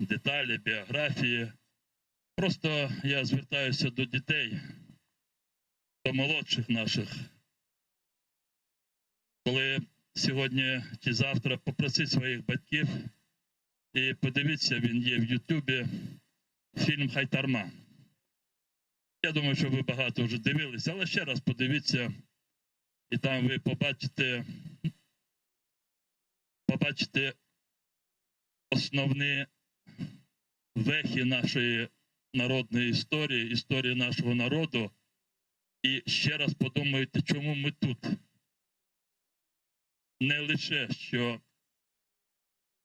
деталі, біографії. Просто я звертаюся до дітей, до молодших наших. Коли сьогодні чи завтра попросіть своїх батьків і подивіться, він є в Ютубі, фільм «Хайтарма». Я думаю, що ви багато вже дивилися, але ще раз подивіться, і там ви побачите основні вехи нашої народної історії, історії нашого народу. І ще раз подумайте, чому ми тут. Не лише, що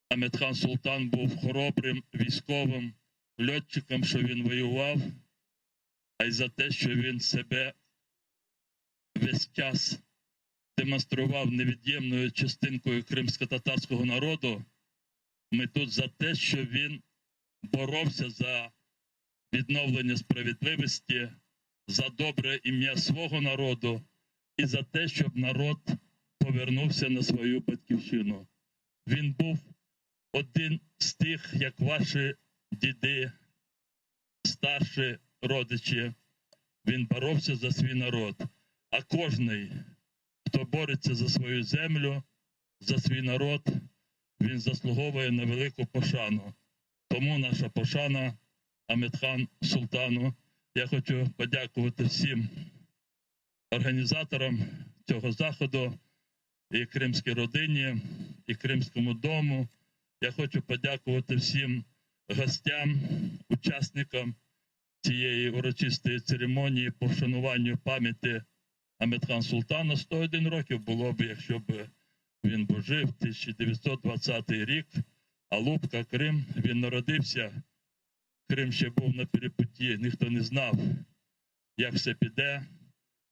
Ахмед Хан Султан був хоробрим військовим льотчиком, що він воював, а й за те, що він себе весь час демонстрував невід'ємною частинкою кримсько-татарського народу. Ми тут за те, що він боровся за відновлення справедливості, за добре ім'я свого народу і за те, щоб народ повернувся на свою батьківщину. Він був один з тих, як ваші діди, старші родичі. Він боровся за свій народ. А кожний, хто бореться за свою землю, за свій народ, він заслуговує на велику пошану. Тому наша пошана Ахмед Хан Султану. Я хочу подякувати всім організаторам цього заходу, і Кримській родині, і Кримському дому. Я хочу подякувати всім гостям, учасникам цієї урочистої церемонії по вшануванню пам'яті Ахмед Хан Султана. 101 років було б, якщо б він був жив, 1920 рік, Алупка, Крим. Він народився, Крим ще був на перепутті, ніхто не знав, як все піде,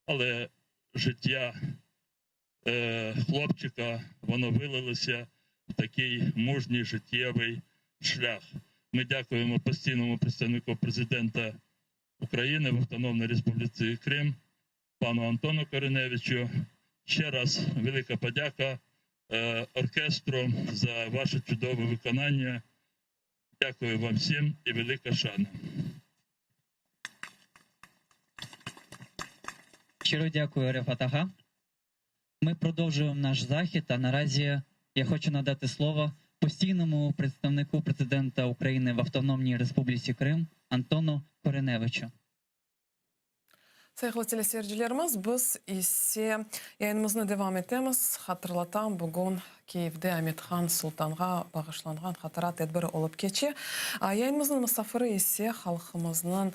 але життя хлопчика, воно вилилося в такий мужній життєвий шлях. Ми дякуємо постійному представнику президента України в Автономній Республіці Крим, пану Антону Кореневичу. Ще раз велика подяка оркестру за ваше чудове виконання. Дякую вам всім і велика шана. Щиро дякую, Рефат ага. Ми продовжуємо наш захід, а наразі я хочу надати слово постійному представнику президента України в Автономній Республіці Крим Антону Кореневичу. Sayıqlı teleseyircilerimiz, biz ise yayınımızı devam etemiz. Hatırlatam, bugün Kiyev'de Ahmetxan Sultan'a bağışlanğan xatara tedbiri olup keçi. Yayınımızın misafiri ise halkımızın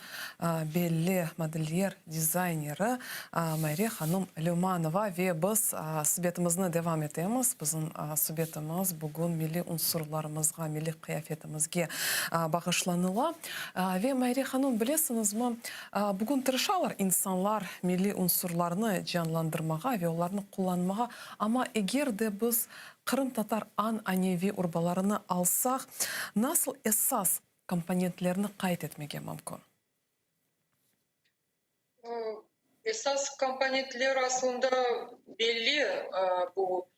belli modelyer, dizayneri Mariya Hanım Lumanova ve biz sübetimizni devam etemiz. Bizim sübetimiz bugün milli unsurlarımızga, milli kıyafetimizge bağışlanıla. Ve Mariya Hanım, bilesiniz mi, bugün tırışalar insanlar milli unsurlarını canlandırmağa ve onlarını kullanmağa, ama eğer de biz Kırım Tatar an-anevi urbalarını alsak, nasıl esas komponentlerini kayıt etmeye mümkün? Esas komponentler aslında belli. Bu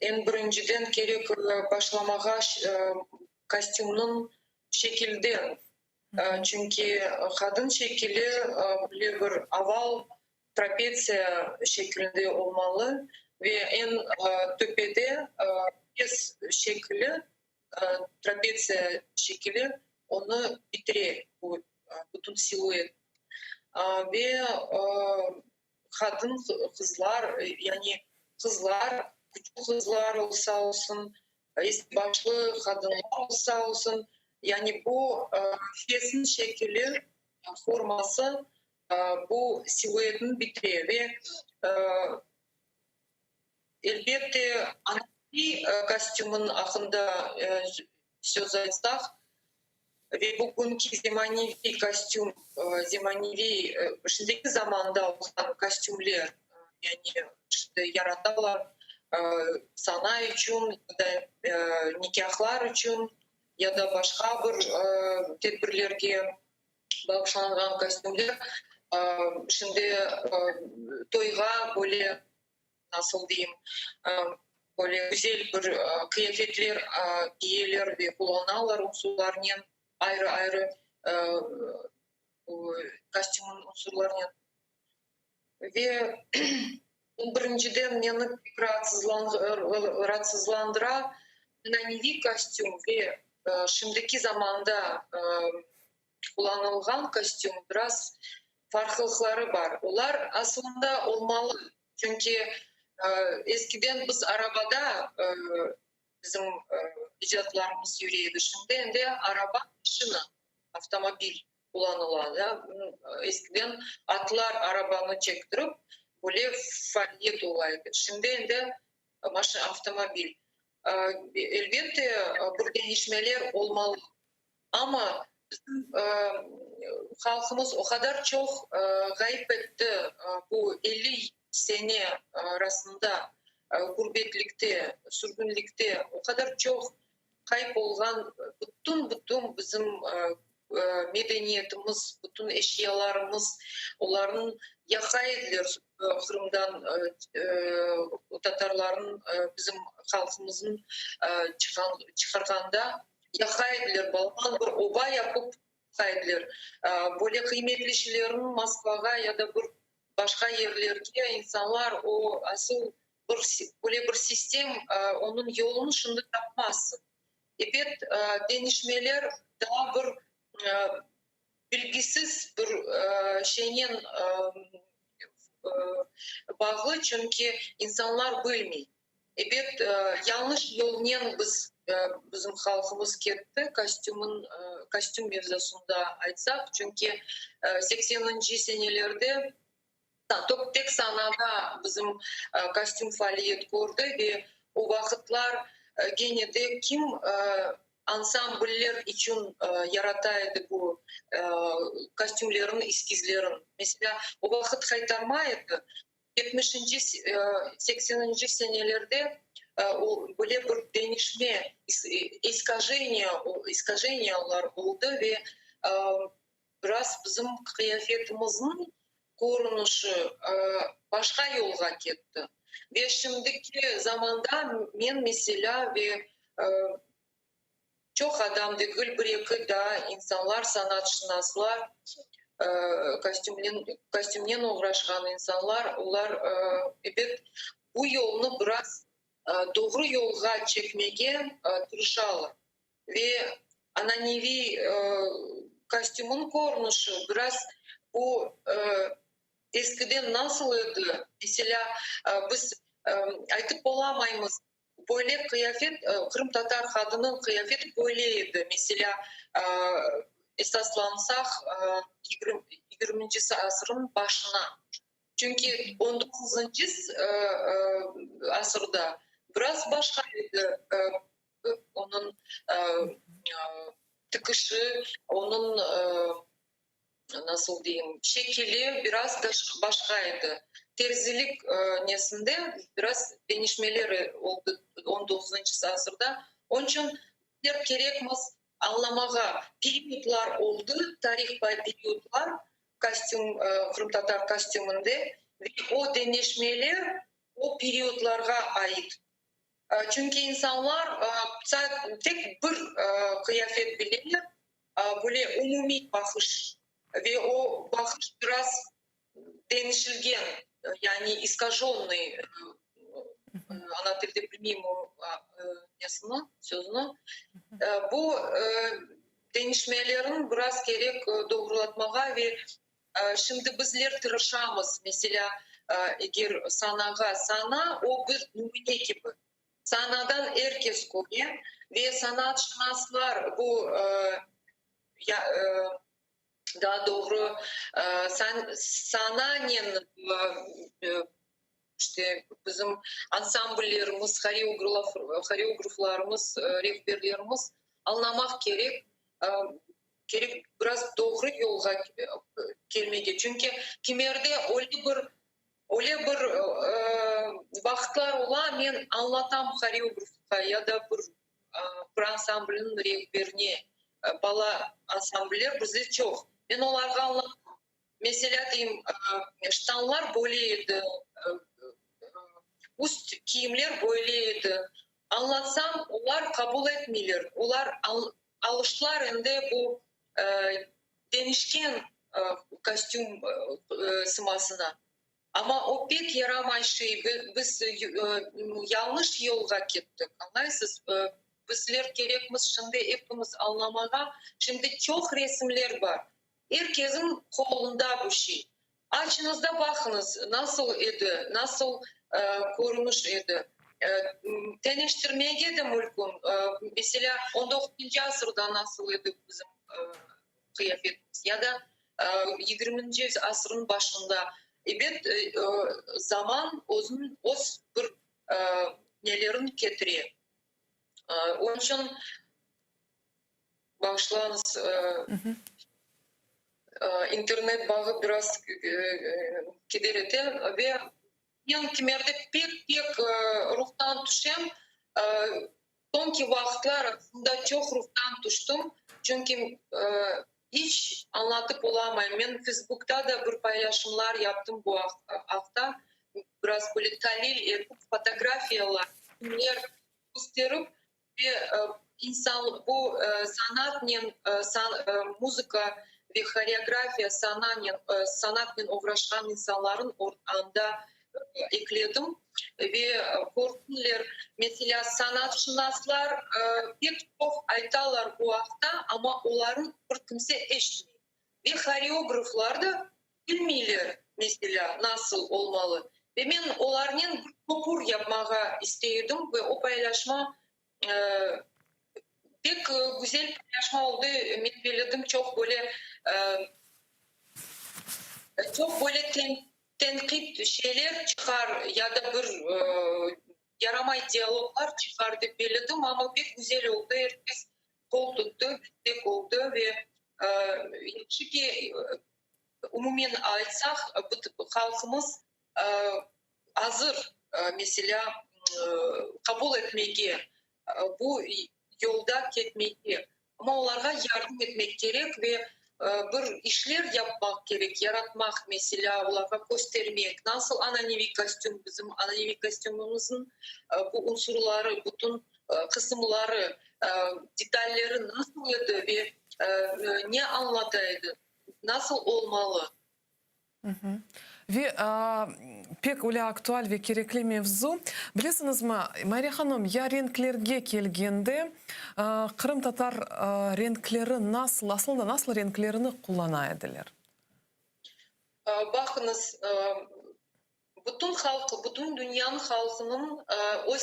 en birinciden gerek başlamağa kostümün şekilde. Çünkü kadın şekli bir aval trapeziya şeklinde olmalı ve en tepede kes şekli, trapeziya şekli onu bitirir bu bütün siluet. Ve kadın kızlar, yani kızlar, küçük kızlar olsa olsun, eski başlı kadınlar olsa olsun, yani bu kesin şekli, forması bu siluetin bitirir ve elbette annevi kostümün hakkında söz açsak ve bugünkü zemanevi kostüm, zemanevi şimdiki zamanda olan kostümler, yani işte yaratalar sana için, nikahlar için ya da başka bir tedbirlerge bağışlanan kostümler şimdi toyga böyle nasıl diyeyim böyle güzel bir kıyafetler giyilir ve kullanırlar unsurlarının ayrı kostümün unsurlarının ve birinciden beni rahatsızlandıran nanevi kostüm ve şimdiki zamanda kullanılan kostüm biraz farklılıkları var. Onlar aslında olmalı. Çünkü eskiden biz arabada bizim icatlarımız yürüyordu. Şimdi de araba dışına otomobil kullanılan. Eskiden atlar arabanı çektirip böyle faaliyet olaydı. Şimdi de otomobil. Elbette bu değişmeler olmalı. Ama bizim halkımız o kadar çok kayıp etti bu 50 sene arasında gurbetlikte, sürgünlükte o kadar çok kayıp olan bütün bizim medeniyetimiz, bütün eşyalarımız, onların yaka edilir. Kırım'dan Tatarların bizim halkımızın çıkarganda yaka edilir. Balkan bir oba yapıp yaka edilir. Böyle kıymetli şeylerin Moskva'ya ya da bir başka yerlerge insanlar o asıl böyle bir sistem onun yolunu şimdi tapmaz. Evet, denişmeler daha bir bilgisiz bir şeyin bağlı çünkü insanlar bilmiyor. Evet, yanlış yolundan bizim halkımız gitti kostüm mevzusunda aytsak çünkü 80. senelerde tek sanada bizim kostüm faaliyet gördü ve o vakitler gene de kim ansambller için yarataydı bu kostümlerin eskizlerin. Mesela o vakit kaytarmaydı. 70. 80. senelerde böyle bir değişme, искаженияlar oldu ve biraz bizim kıyafetimizin görünüşü başka yolga gitti. Ve şimdiki zamanda ben mesela ve çok adam değil, bir iki da insanlar, sanatçılar костюмнен уğraşan insanlar, ular bu yolunu biraz doğru yolga çekmeye tırışalı. Ve ananevi kostümün korunuşu biraz bu eskiden nasıldı? Mesela biz aytıp olamayız. Böyle kıyafet, Kırım Tatar kadının kıyafeti böyleydi. Mesela esaslansak 20. asrın başına. Çünkü 19. asırda biraz başkaydı onun tıkışı, onun nasıl diyeyim şekli biraz da başkaydı. Terzilik nesinde biraz değişmeleri oldu 19. asırda. Onun için gerekmez anlamağa periyotlar oldu, tarih periyotlar Kırım Tatar kostümünde ve o değişmeler o periyotlara ait. Çünkü insanlar tek bir kıyafet bilir, böyle umumi bakış ve o bakış biraz değişilgen, yani искаженный, anlatabildim o sözünü. Bu değişmelerin biraz gerek doğrulatmağa ve şimdi bizler tırışamız. Mesela eğer sana o bir numune gibi. Sanadan herkes koyuyor ve sanatşünaslar bu daha doğru sananın işte bizim ansambullerimiz, koreograflarımız, rehberlerimiz anlamak gerek. Gerek biraz doğru yolga gelmeye. Çünkü kimerde öyle bir vaktlar ola men anlatam koreografa ya da bir ansamblın rehberine bala ansambller bizde çok. Ben onlarga anlatam. Mesela diyeyim ştanlar böyleydi, üst giyimler böyleydi. Anlatsam onlar kabul etmiyorlar. Onlar alıştılar ende bu değişken kostüm sımasına. Ama o pek yaramay şey. Biz yanlış yolga gittik. Anlaysız? Bizler gerekmiz şimdi hepimiz anlamağa. Şimdi çok resimler var. Herkesin kolunda bu şey. Açınızda bakınız nasıl idi, nasıl korunmuş idi. Teniştirmeye de mümkün. Mesela 19. asırda nasıl idi bizim kıyafetimiz ya da 20. asrın başında. Evet, zaman uzun bir nelerin getiriyor. Onun için başlayınız. İnternet bağı biraz giderdi ve ben kimerde pek ruhtan düşem. Sonki vaxtlar aslında çok ruhtan düştüm. Çünkü hiç anlatıp olamayım. Ben Facebook'ta da bir paylaşımlar yaptım bu hafta. Biraz böyle talil fotoğrafyalar gösterip ve insan bu sanat, müzika ve koreografiya sanatla uğraşan insanların ortağında ekledim ve korkunlar mesela sanatçılar pek çok aytalar bu hafta ama onların bir kimse eşitmiyor. Ve koreograflar da bilmiyorlar mesela nasıl olmalı. Ve ben onların bir kopur yapmağa istiyordum ve o paylaşma pek güzel paylaşma oldu. Ben belirledim çok böyle tenkit şeyler çıkar ya da bir yaramay diyaloglar çıkar diye belirledim ama pek güzel oldu. Herkes kol tuttu, destek oldu ve çünkü umumen aytsak halkımız hazır mesela kabul etmeye bu yolda gitmeye ama onlara yardım etmek gerek ve bir işler yapmak gerek, yaratmak mesela onlara göstermek nasıl ananevi kostüm bizim ananevi kostümümüzün bu unsurları, bütün kısımları, detayları nasıldı ve ne anlatıyordu, nasıl olmalı? Ve pek öyle aktual ve gerekli mevzu. Bilirsiniz mi, Mariya Hanım, ya renklerge kelgende Kırım Tatar renkleri nasıl, aslında nasıl renklerini kullanaydılar? Bakınız, bütün halkı, bütün dünyanın halkının o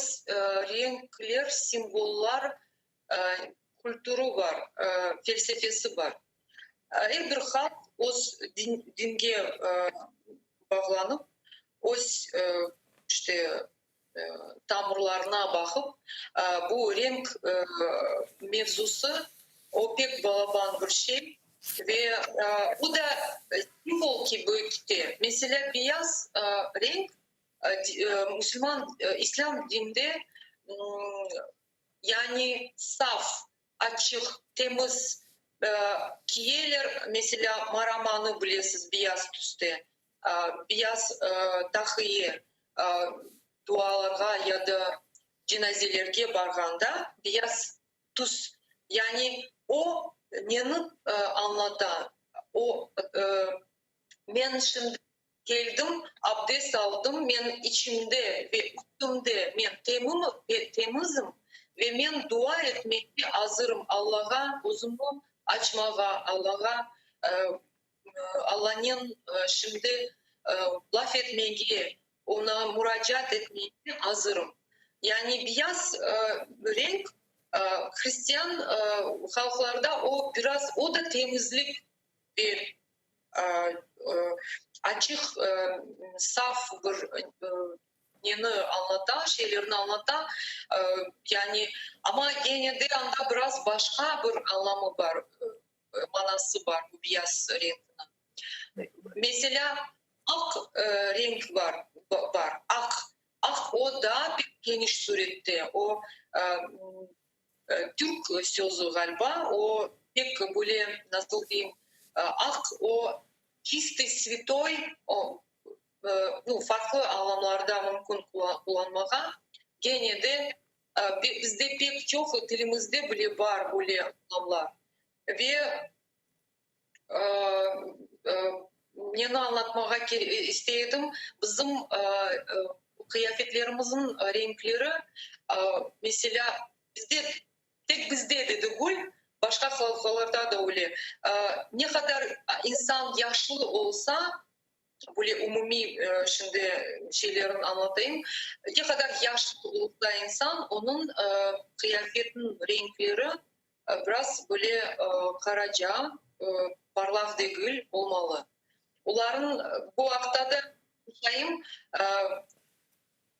renkler, simboller, kültürü var, felsefesi var. Her bir halk o dinge bağlanıp, o işte tamırlarına bakıp, bu renk mevzusu o pek balaban bir şey. Ve bu da simbol gibi işte. Mesela beyaz renk Müslüman, İslam dininde yani saf, açık, temiz kiyeler. Mesela maramanı bilirsiniz beyaz tüste. Beyaz takıyı dualarga ya da cenazelerge barganda beyaz tüs. Yani o neni anlatan, o men şimdi geldim, abdest aldım, men içimde ve üstümde men temizim ve men dua etmeye hazırım Allah'a, gözümü açmaya, Allah'ın şimdi laf etmeye, ona müracaat etmeye hazırım. Yani beyaz renk Hristiyan halklarda o biraz o da temizlik bir açık saf bir yeni anlatan şeylerini anlatan yani ama gene de anda biraz başka bir anlamı var, manası var bu beyaz renkinin. Mesela ak renk var ak o da bir geniş surette o Türk sözü galiba, o pek böyle nasıl diyeyim, ak o чистый, святой, farklı anlamlarda mümkün kullanmaya. Gene de bizde pek çok dilimizde bile var böyle anlamlar. Ve yeni anlatmaya istedim. Bizim kıyafetlerimizin renkleri mesela tek bizde de değil, başka halklarda da öyle. Ne kadar insan yaşlı olsa, böyle umumi şimdi şeylerini anlatayım. Ne kadar yaşlı olsa insan, onun kıyafetin renkleri biraz böyle karaca, parlak değil olmalı. Onların bu haftada sayayım,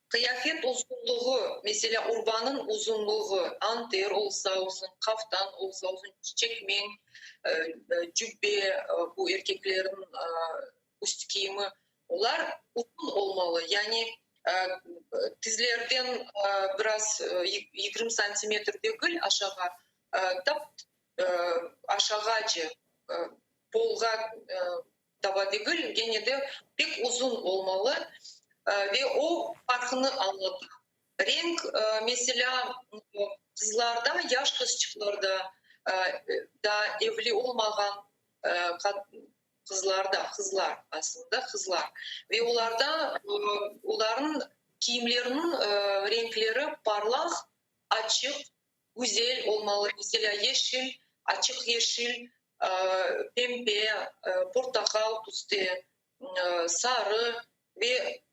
kıyafet uzunluğu, mesela urbanın uzunluğu, anter olsa olsun, kaftan olsa olsun, çiçekmen, cübbe, bu erkeklerin üst giyimi, onlar uzun olmalı. Yani dizlerden biraz 20 santimetre değil aşağı, aşağıcı, polga tava değil, gene de pek uzun olmalı. Ve o farkını anlatır. Renk mesela kızlarda, yaş kızçıklarda da evli olmayan kızlar aslında kızlar. Ve onların giyimlerinin renkleri parlak, açık, güzel olmalı. Mesela yeşil, açık yeşil, pembe, portakal tüste, sarı ve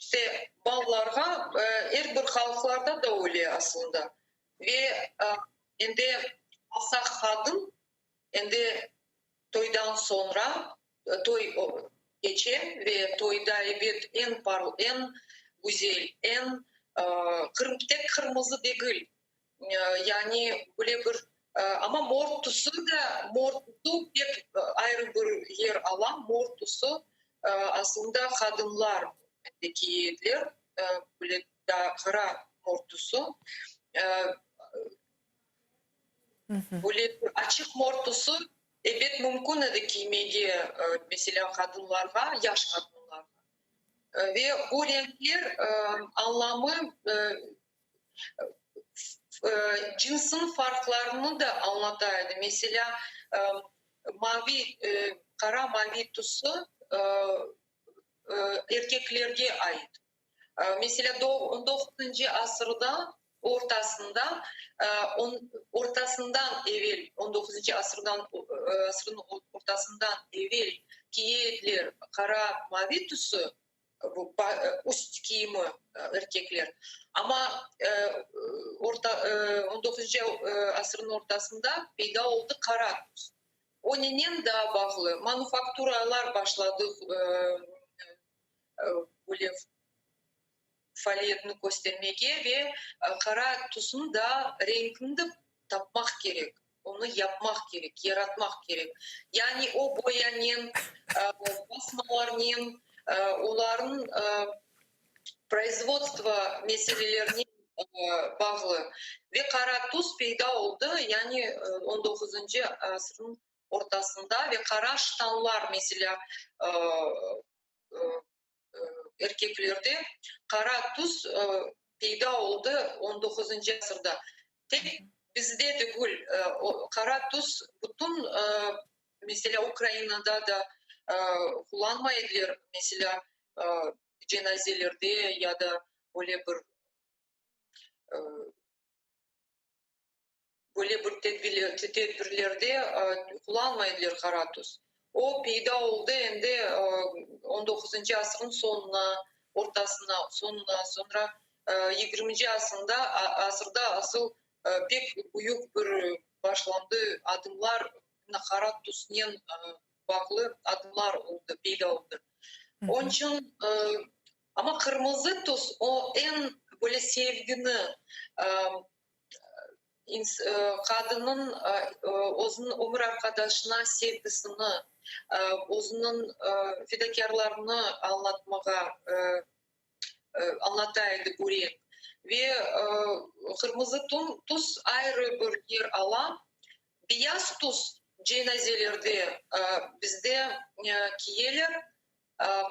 İşte ballarga her bir halklarda da öyle aslında. Ve şimdi asak kadın, şimdi toydan sonra toy geçe ve toyda evet en güzel, en tek kırmızı değil. Yani böyle bir ama mor tusu pek ayrı bir yer alan mor tusu aslında kadınlar giyilir, böyle daha kara mortusu, böyle açık mortusu evet mümkün de giymeye mesela kadınlarga, yaş kadınlarga. Ve bu renkler anlamı cinsin farklarını da anlataydı. Mesela kara mavi tusu erkeklerge ait. Mesela 19. asırda ortasından evvel 19. asırın ortasından evvel giydiler kara mavi tusu bu üst giyimi erkekler. Ama 19. asırın ortasında peyda oldu kara tus. Onun da bağlı manufakturalar başladı böyle faaliyetini göstermeye ve kara tusun da renkini de tapmak gerek. Onu yapmak gerek, yaratmak gerek. Yani o boyanın, basmalarının, onların производство meselelerine bağlı. Ve kara tuz peyda oldu. Yani 19. asrın ortasında ve kara ştanlar mesela erkeklerde kara tuz peyda oldu 19. asırda. Tek bizde de değil, kara tuz bütün mesela Ukrayna'da da kullanmayabilir. Mesela cenazelerde ya da böyle bir tedbirlerde kullanmayabilir kara tuz. O peyda oldu hem de 19. asrın ortasına sonra 20. asırda asıl pek büyük bir başlandı adımlar kara tuzla bağlı adımlar oldu, peyda oldu. Onun için ama kırmızı tuz o en böyle sevgini kadının onun ömür arkadaşına sevgisini, onun fedakarlarını anlataydı bu renk. Ve kırmızı tuz ayrı bir yer alan. Beyaz tuz cenazelerde bizde kiyeler,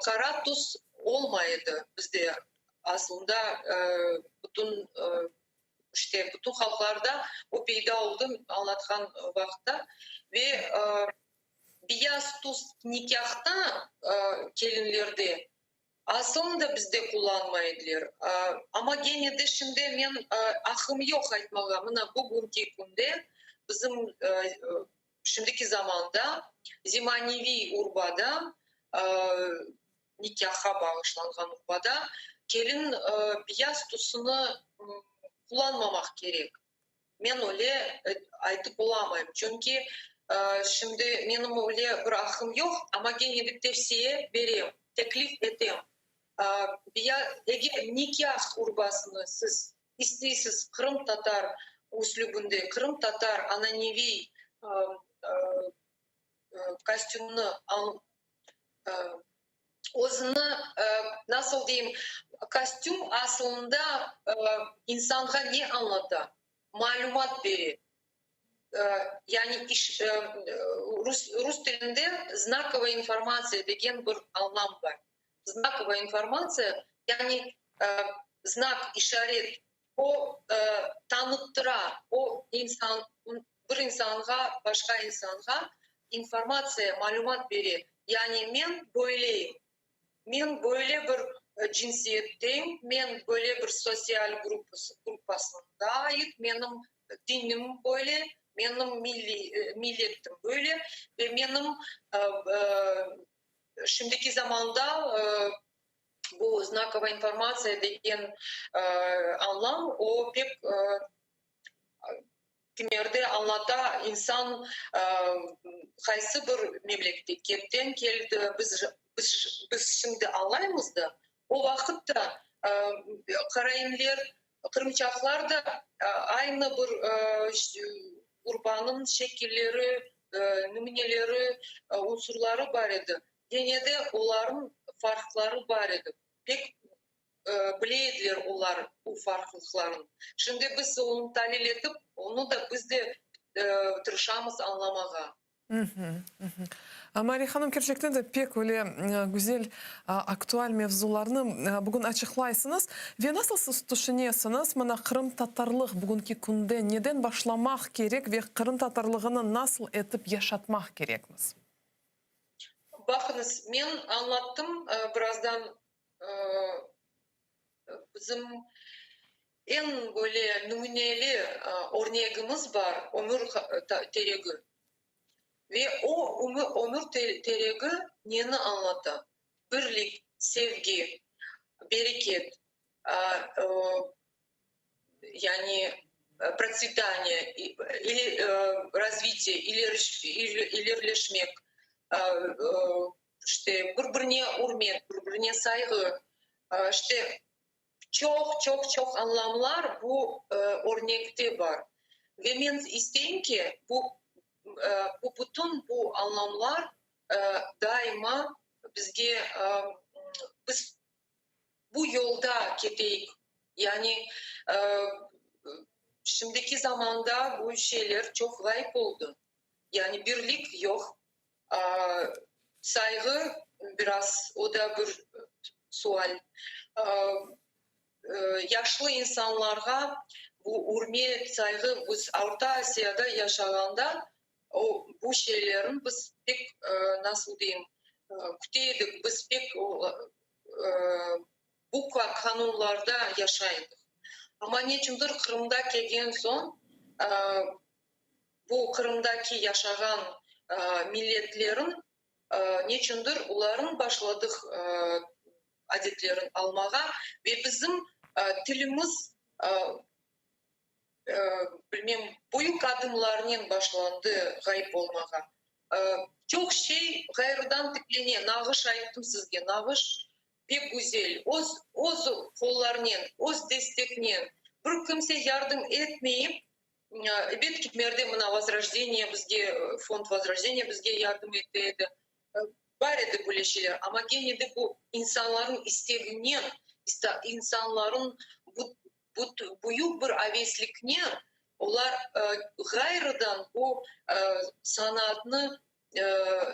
kara tuz olmaydı bizde. Aslında bütün halklarda o peyda oldu anlatkan vakitte ve beyaz tuz nikahta gelinlerde aslında bizde kullanmaydılar. Ama gene de şimdi men ahım yok aytmağa. Mına bugünkü günde bizim şimdiki zamanda Zimanevi urbada nikaha bağışlanған urbada gelin beyaz tuzunu kullanmamak gerek. Ben öyle aytıp olamayım. Çünkü şimdi benim öyle bir ahım yok ama gene bir tavsiye vereyim, teklif edeyim. Eğer nikah urbasını siz isteysiniz Kırım Tatar uslubunda, Kırım Tatar ananevi kostümünü özünü nasıl diyeyim kostüm aslında insana ne anlatır? Malumat verir. Yani Rus dilinde знаковая информация деген bir anlam var. Знаковая информация yani znak, işaret o tanıttıra, o bir insana başka insana informasiya, malumat verir. Yani ben böyleyim. Ben böyle bir cinsiyetteyim, ben böyle bir sosyal grupasında ait, benim dinim böyle, benim milletim böyle ve benim şimdiki zamanda bu знаковая информация degen anlam o pek Timerde anlata insan kaysı bir memleketten geldi biz şimdi anlayımız da o vakitte Karayimler, Kırımçaklar da aynı bir urbanın şekilleri, nümuneleri, unsurları var idi. Yine de onların farkları var idi. Pek bileydiler onlar bu farklılıkların. Şimdi biz onu tahlil edip onu da biz de tırışamız anlamağa. Мария ханым керчектен де пек өле güzel актуаль мевзуларны бүгін ачыклайсыныз. Ве насыл сыз түшінесіңіз, мына Қырым татарлық бүгінгі күнде неден башламақ керек ве Қырым татарлығыны насыл етіп яшатмақ керекміз? Bakınız, men anlattım birazdan bizim en böyle numuneli örneğimiz var, ömür teregi. Ve o ömür teregi neni anlatı? Birlik, sevgi, bereket, yani процветание или развитие, или ilerleşmek, işte birbirine hürmet, birbirine saygı, işte çok anlamlar bu örnekte var. Ve ben isteyim ki bütün bu anlamlar daima bizge biz bu yolda gideyik. Yani şimdiki zamanda bu şeyler çok gayip oldu. Yani birlik yok. Saygı biraz, o da bir sual. Yaşlı insanlara bu hürmet, saygı biz Orta Asya'da yaşaganda bu şeylerin biz pek nasıl diyeyim küteydik, biz pek bu kanunlarda yaşaydık. Ama niçindir Kırım'da kelgen son bu Kırım'daki yaşayan milletlerin niçindir onların başladık adetlerin almağa ve bizim tilimiz bilmem büyük adımlarının başlandı gayip olmağa. Çok şey gayrıdan tipleniyor. Nağış ayıttım sizge. Nağış pek güzel. Oz kollarının, oz destekleyen bir kimse yardım etmeyip elbette merde mına Возрождение bizge, fond Возрождение bizge yardım etti. Var edi böyle şeyler. Ama gene de bu insanların isteğinden, insanların bu büyük bir aveslikten onlar gayrıdan bu sanatını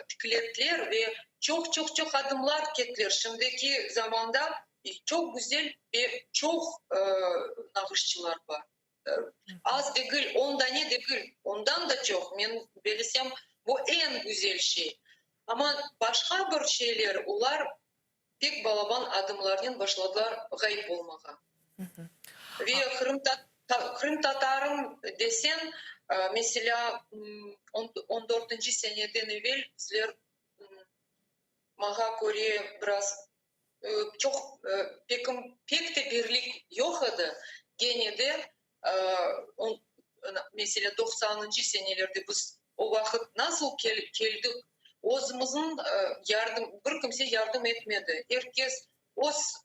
tüklettiler ve çok adımlar kettiler. Şimdiki zamanda çok güzel ve çok nağışçılar var. Az değil, ondan ne değil, ondan da çok. Ben bilsem bu en güzel şey. Ama başka bir şeyler, onlar pek balaban adımlarının başladılar gayip olmağa. Ve Kırım Tatarım desen, mesela 14. seneden evvel bizler mağa göre biraz çok pek de birlik yok idi. Gene de mesela 90. senelerde biz o vakit nasıl geldik? O'zimizin bir kimse yardım etmedi. Herkes o'z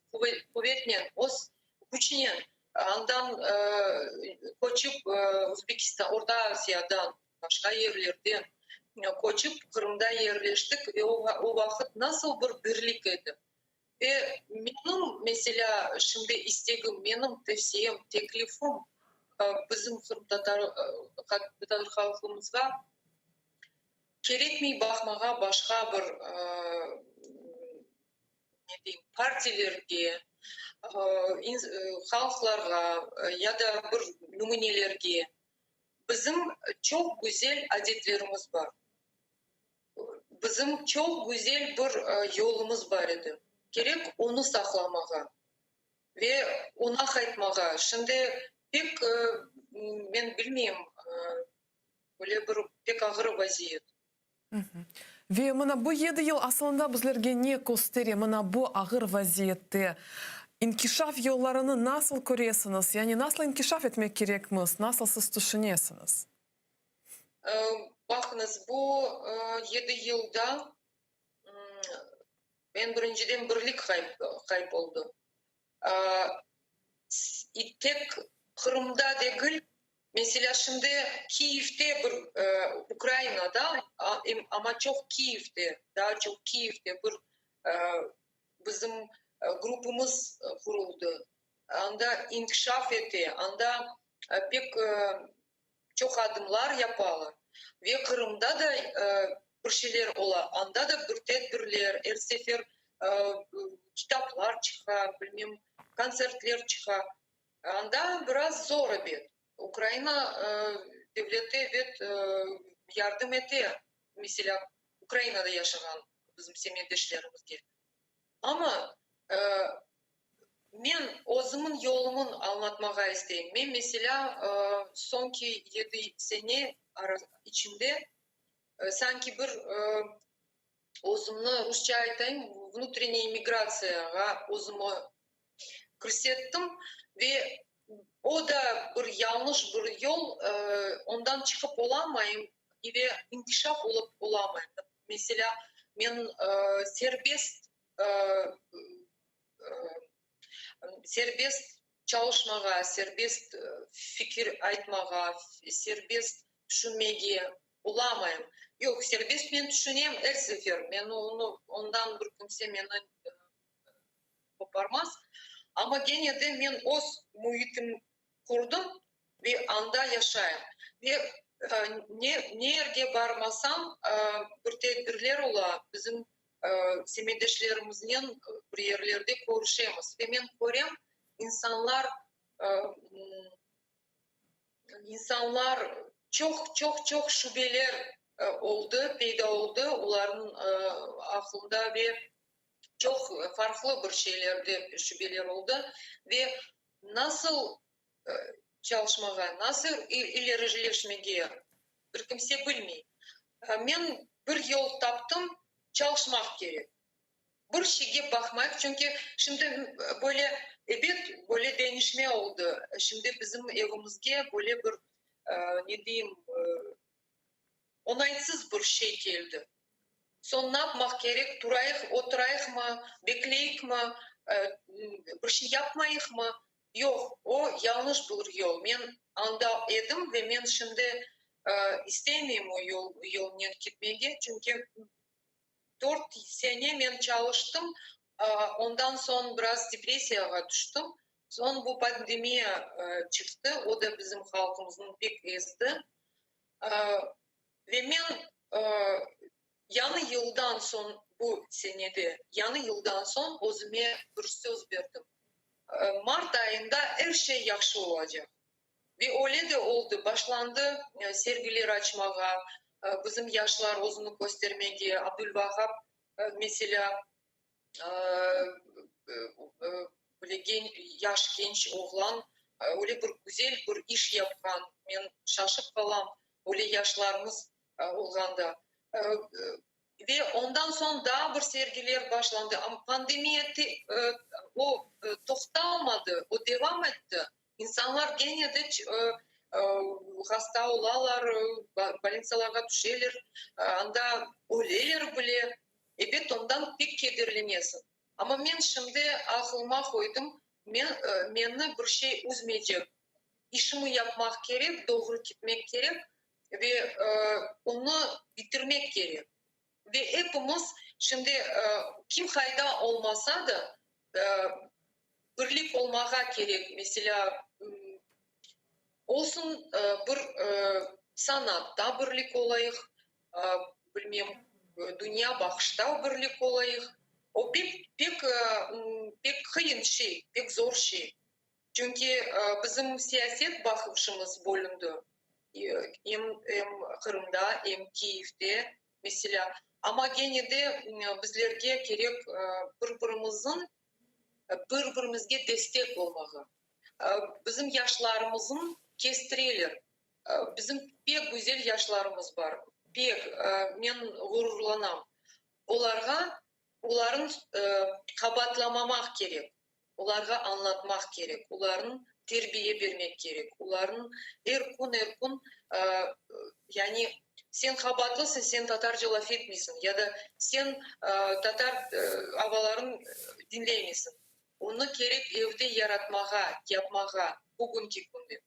kuvvetlen, o'z güçlen andan koçup Özbekistan, Orta Asya'dan, başka yerlerden koçup Kırım'da yerleştik ve o vakit nasıl bir birlik idi. Ve benim mesela şimdi isteğim, benim tavsiyem, teklifim bizim Kırım Tatar halkımızga gerekmey bakmağa başka bir partilerge, halklarga ya da bir numunelerge bizim çok güzel adetlerimiz var. Bizim çok güzel bir yolumuz var idi. Gerek onu saklamağa ve ona kayıtmağa. Şimdi pek ben bilmiyorum böyle bir pek ağır vaziyet. Ve mana bu 7 yıl aslında bizlerge ne gösteriyor? Mana bu ağır vaziyette inkişaf yollarını nasıl görüyorsunuz? Yani nasıl inkişaf etmek gerekmiz? Nasıl siz düşünüyorsunuz? Bakınız bu 7 yılda ben birinciden birlik kayıp oldu. Tek Kırım'da değil, mesela şimdi Kiev'te bir Ukrayna'da ama çok Kiev'te, daha çok Kiev'te bir bizim grubumuz kuruldu. Anda inkişaf etti, anda pek çok adımlar yapalım. Ve Kırım'da da bir şeyler ola. Anda da bir tedbirler, her sefer kitaplar çıka, bilmem konsertler çıka. Anda biraz zor bir. Ukrayna devleti evet yardım etti. Mesela Ukrayna'da yaşayan bizim semiydeşlerimizge. Ama men özümün yolumun anlatmağa isteyim. Men mesela sonki 7 sene içinde sanki bir özümünü Rusça aytayım, внутренняя иммиграцияға özümü kırsettim ve o da bir yanlış bir yol, ondan çıkıp olamayım ve inkişaf olup olamayım. Mesela men serbest çalışmağa, serbest fikir aytmağa, serbest düşünmeye olamayım. Yok, serbest men düşüneyim her sefer. Men ondan bir kimse beni koparmaz. Ama gene de men öz muhitim kurdum ve anda yaşayayım. Ve nereye barmasam bir tedbirler ola bizim semiydeşlerimizin bir yerlerde görüşemiz. Ve men görüyorum insanlar çok şüpheler oldu, peyda oldu. Onların aklında ve çok farklı bir şeylerde şüpheler oldu. Ve nasıl çalışmağa, nasıl ilerleşmeye bir kimse bilmiyor. Men bir yol taptım, çalışmak gerek. Bir şeye bakmak, çünkü şimdi böyle böyle değişme oldu. Şimdi bizim evimizge böyle bir ne diyeyim onaysız bir şey geldi. Son ne yapmak gerek? Durayık, oturayık mı, bekleyik mi, bir şey yapmayık mı? Yok, o yanlış bir yol. Ben anda edim ve ben şimdi istemiyorum o yoldan gitmeye. Çünkü 4 sene ben çalıştım. Ondan sonra biraz depresyaya düştüm. Sonra bu pandemiya çıktı. O da bizim halkımızın pek ezdi. Ve ben yanı yıldan son bu senede, yanı yıldan son özüme bir söz verdim. Mart ayında her şey yaxşı olacak. Ve öyle de oldu. Başlandı sergiler açmağa, bizim yaşlar özünü göstermeye, Abdülvahap mesela böyle genç oğlan öyle bir güzel bir iş yapkan. Ben şaşıp kalam öyle yaşlarımız olganda. Ve ondan sonra daha bir sergiler başlandı. Ama pandemiye o toxtalmadı, o devam etti. İnsanlar gene de hasta olalar, больницаларға düşerler, anda öleler bile. Evet, ondan pek kederlenesin. Ama ben şimdi aklıma koydum, beni bir şey üzmeyecek. İşimi yapmak gerek, doğru gitmek gerek ve onu bitirmek gerek. Ve hepimiz şimdi kim hayda olmasa da birlik olmağa gerek. Mesela olsun bir sanatta birlik olayık, bilmem dünya bakışta birlik olayık. O pek kıyın şey, pek zor şey. Çünkü bizim siyaset bakışımız bölündü. Hem Kırım'da hem Kiev'de mesela. Ama gene de bizlerge gerek birbirimizge destek olmağı. Bizim yaşlarımızın kestireler. Bizim pek güzel yaşlarımız var. Pek men gururlanam. Onların kabatlamamak gerek. Onlara anlatmak gerek. Onların terbiye vermek gerek. Onların erkun yani sen kabatlısın, sen Tatarca laf etmiyorsun ya da sen Tatar havaların dinleyemiyorsun. Onu gerek evde yaratmağa, yapmağa, bugünkü günde.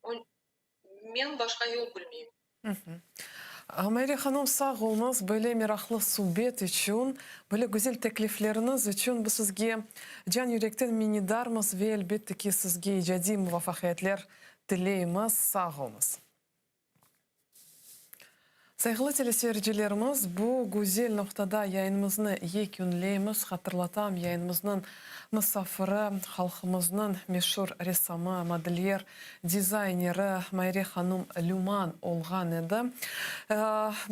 Ben başka yol bilmiyorum. Мэри ханым, сау болыңыз, böyle мираклы субет үшін, böyle güzel teklifleriniz için biz sizge can yürekten minnettarmız ve elbette ki sizge icadi muvaffakiyetler dileyimiz. Sağ olunuz. Сайғылы телесерджилеріміз, бұл гүзел нұқтада яйынымызны екюнлейміз, қатырлатам яйынымыздың мұсафыры, халқымыздың мешур ресамы, модельер, дизайнері Майре ханым Люман олған еді.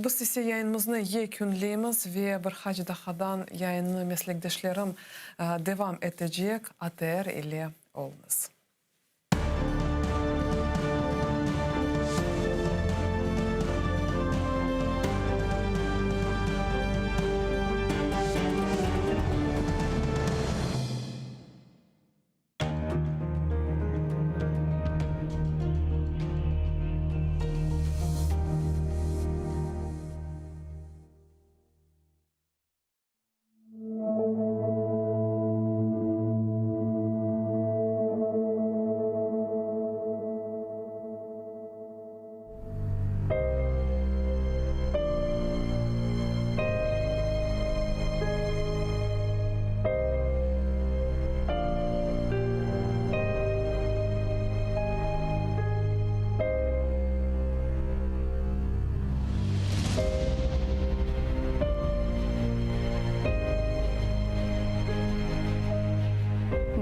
Біз есе яйынымызны екюнлейміз ве бір хачдахадан яйыны меслектешлерім девам етежек АТР или олмыз.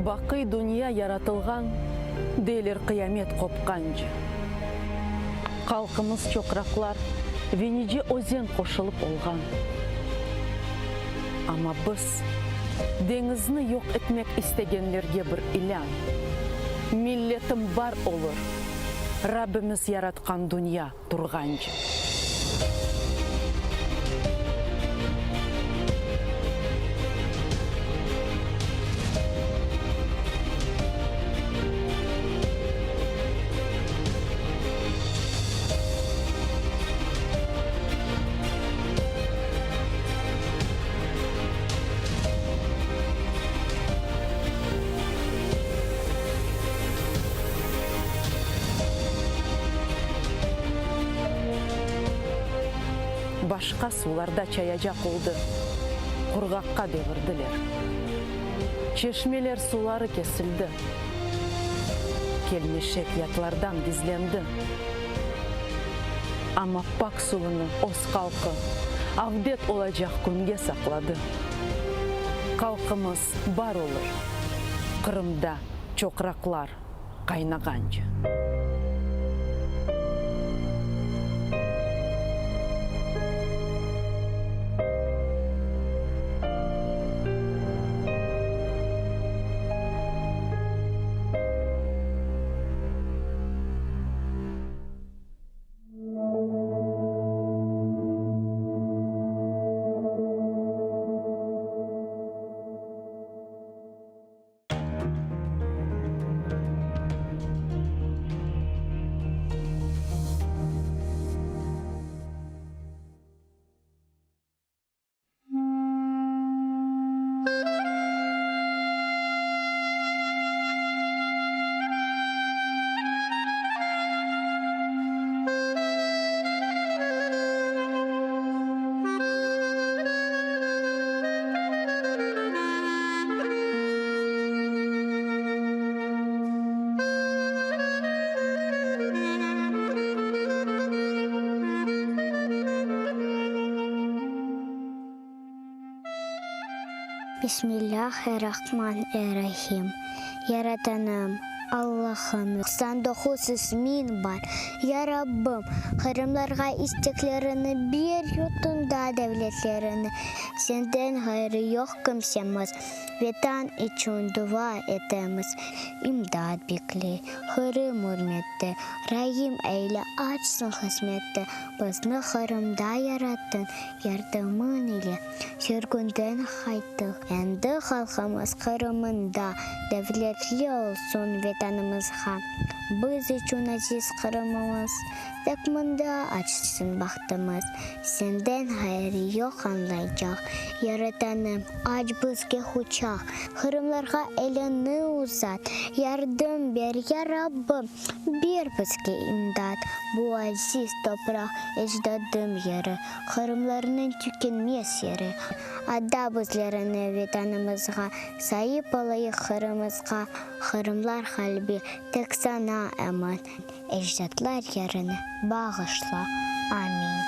Бақый дүния яратылған, дейлер қиямет қопқанжы. Қалқымыз чоқрақлар, венеде өзен қошылып олған. Ама біз деңізні yok etmek istегенлерге бір илян. Миллетім бар олыр, Раббіміз яратқан дүния тұрғанжы. Башқа суларда чаяжақ олды, құрғаққа девірділер. Чешмелер сулары кесілді, келмешек ятлардан дизленді. Ама пак суыны оз қалқы, авдет олажақ күнге сақлады. Қалқымыз бар олыр, Қырымда чоқрақлар қайнағанжы. Бисмиллахир-рахманир-рахим. Яратаным, Аллахым, 99 исмин бар. Я Раббым, Қырымларға истеклеріні бер, ютында дәвлетлеріні. Сенден ғайры yok кімсеміз, ветан için дуа етеміз. İmdad bekle, Қырым үрметті, Райым әйлі açsın хызметті. Бізні Қырымда яраттың, ярдымын еле, сөргінден қайттық. Әнді халқымыз Қырымында, дәвлетлі olsun ветанымызға. Біз үшін азиз Қырымымыз, дәкмында açsın бақтымыз. Сенден ғайры yok anlayacak. Яратаным, aç бізге хучақ. Қырымларға әліні ұзат. Ярдым бер, я Раббым, бер бізге имдад. Бұл азиз топрақ, еждадым ері. Қырымларының түкенмес ері. Ада бізлеріні ветанымызға, сайып алайық Қырымызға. Қырымлар қалбі, тек сана әман. Еждатлар еріні бағышла. Амин.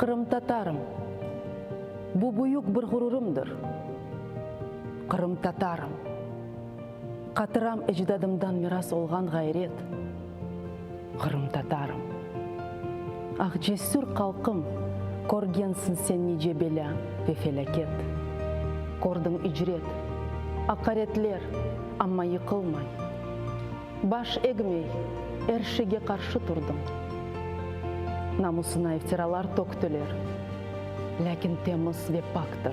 Қырым татарым, бұ бұйық бір ғұрырымдыр. Қырым татарым, қатырам әждадымдан мирас олған ғайрет. Қырым татарым, ақ жесүр қалқым, көргенсін сен неже беля ве фелакет. Көрдің үжрет, ақаретлер, амма йықылмай. Баш егмей, әршіге қаршы тұрдым. Намысына ефтиралар тоқтылер, ләкін теміз ве пактыр,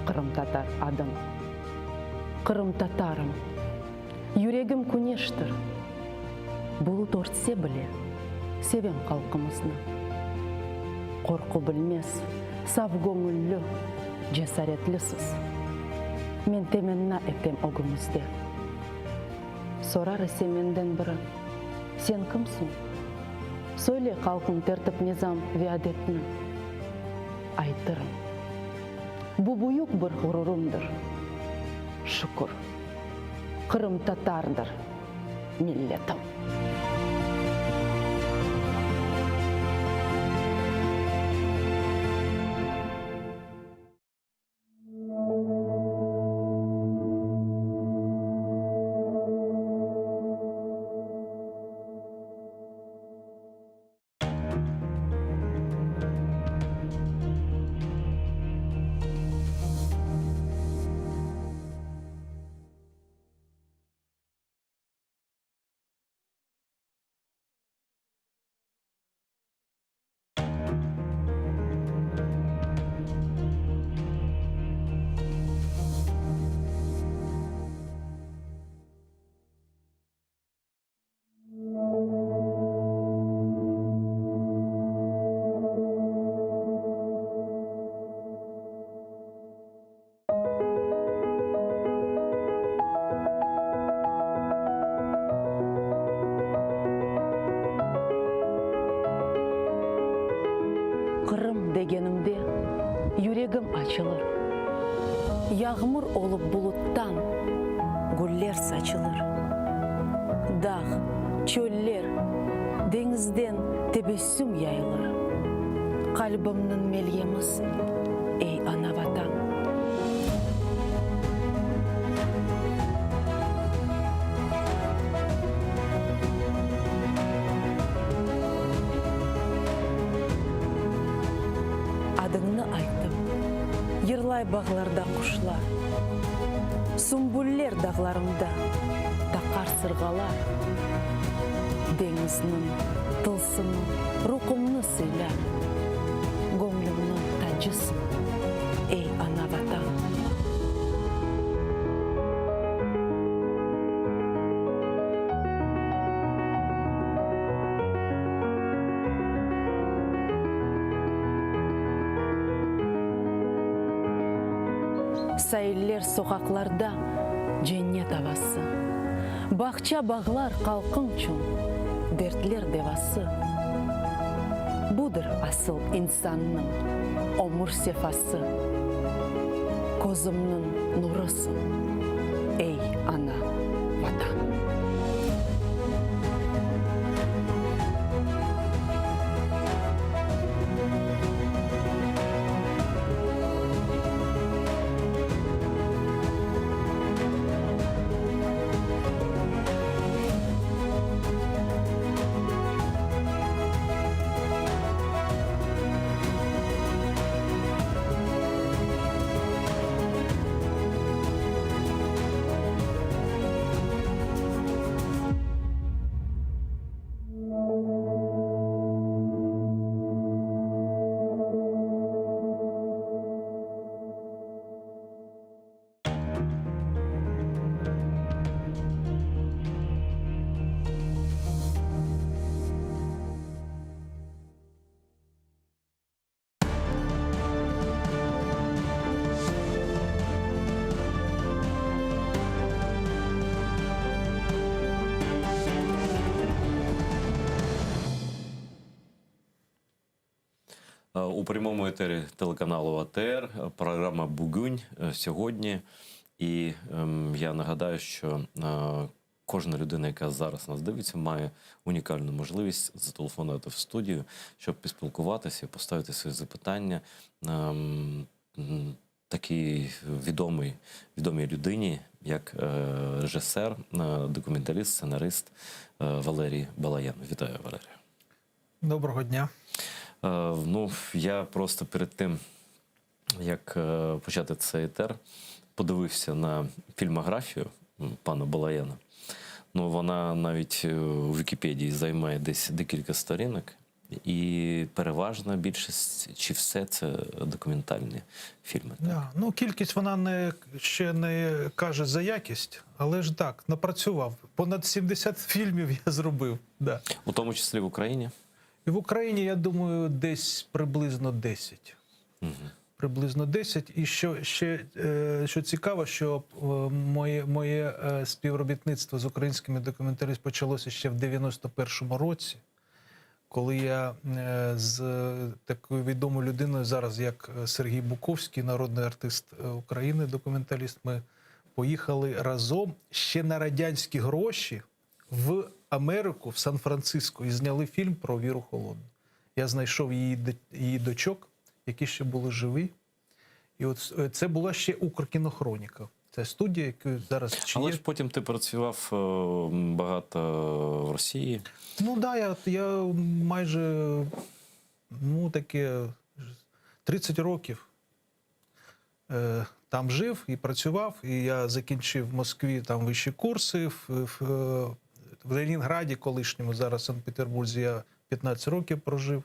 Қырым татар адым. Қырым татарым, юрегім күнештір. Бұлыт ортсе біле, севем қалқымызны. Қорқу білмес, сав көңіллі, жесаретлісіз. Мен теменна етем оғымызде. Сорар семенден бірі, сен кімсің? Сөйле қалқын тәртіп низам ве адетні. Айтырым, бұ бұйық бір ғұрырымдыр. Шүкір, Қырым татардыр, миллетім. Қырым дегенімде юрегім açılır. Yağmur olup buluttan güller saçılır. Dağ, çöller, denizden tebessüm yayılır. Kalbimnin melgemiz, ey ana vatan. Adını aytım, yırlay bağlarda kuşlar, sümbüller dağlarımda takar sırgalar. Deniznin tılsımı, ruhumnu sıylar, gönlümnün tacısın, ey ana vatan. Sayıller sokaklarda cennet havası. Bahçe bağlar kalkın için dertler devası. Budur asıl insanın ömür sefası. Gözümün nurusun, ey ana vatan. У прямому етері телеканалу АТР програма «Бугунь» сьогодні. І я нагадаю, що кожна людина, яка зараз нас дивиться, має унікальну можливість зателефонувати в студію, щоб поспілкуватися і поставити свої запитання такій відомій людині, як режисер, документаліст, сценарист Валерій Балаян. Вітаю, Валерій. Доброго дня. Ну, я просто перед тим, як почати цей етер, подивився на фільмографію пана Балаяна. Ну, вона навіть у Вікіпедії займає десь декілька сторінок. І переважна більшість, чи все це документальні фільми? Так? Да. Ну, кількість вона ще не каже за якість, але ж так, напрацював. Понад 70 фільмів я зробив. Да. У тому числі в Україні? І в Україні, я думаю, десь приблизно 10. Угу. Приблизно 10. І що цікаво, що моє співробітництво з українськими документалістами почалося ще в 91-му році, коли я з такою відомою людиною зараз, як Сергій Буковський, народний артист України, документаліст, ми поїхали разом ще на радянські гроші в Америку, в Сан-Франциско, і зняли фільм про Віру Холодну. Я знайшов її дочок, які ще були живі. І от це була ще Укркінохроніка. Це студія, яку зараз... Але ж потім ти працював багато в Росії. Ну так, я майже, таке 30 років там жив і працював. І я закінчив в Москві там вищі курси. В Ленінграді колишньому, зараз в Санкт-Петербурзі, я 15 років прожив.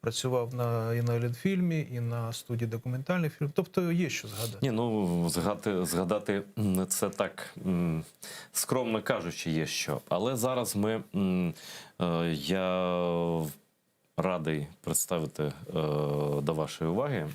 Працював і на Ленфільмі, і на студії документальних фільмів. Тобто є що згадати. Ні, ну згадати це так, скромно кажучи, є що. Але зараз я радий представити до вашої уваги,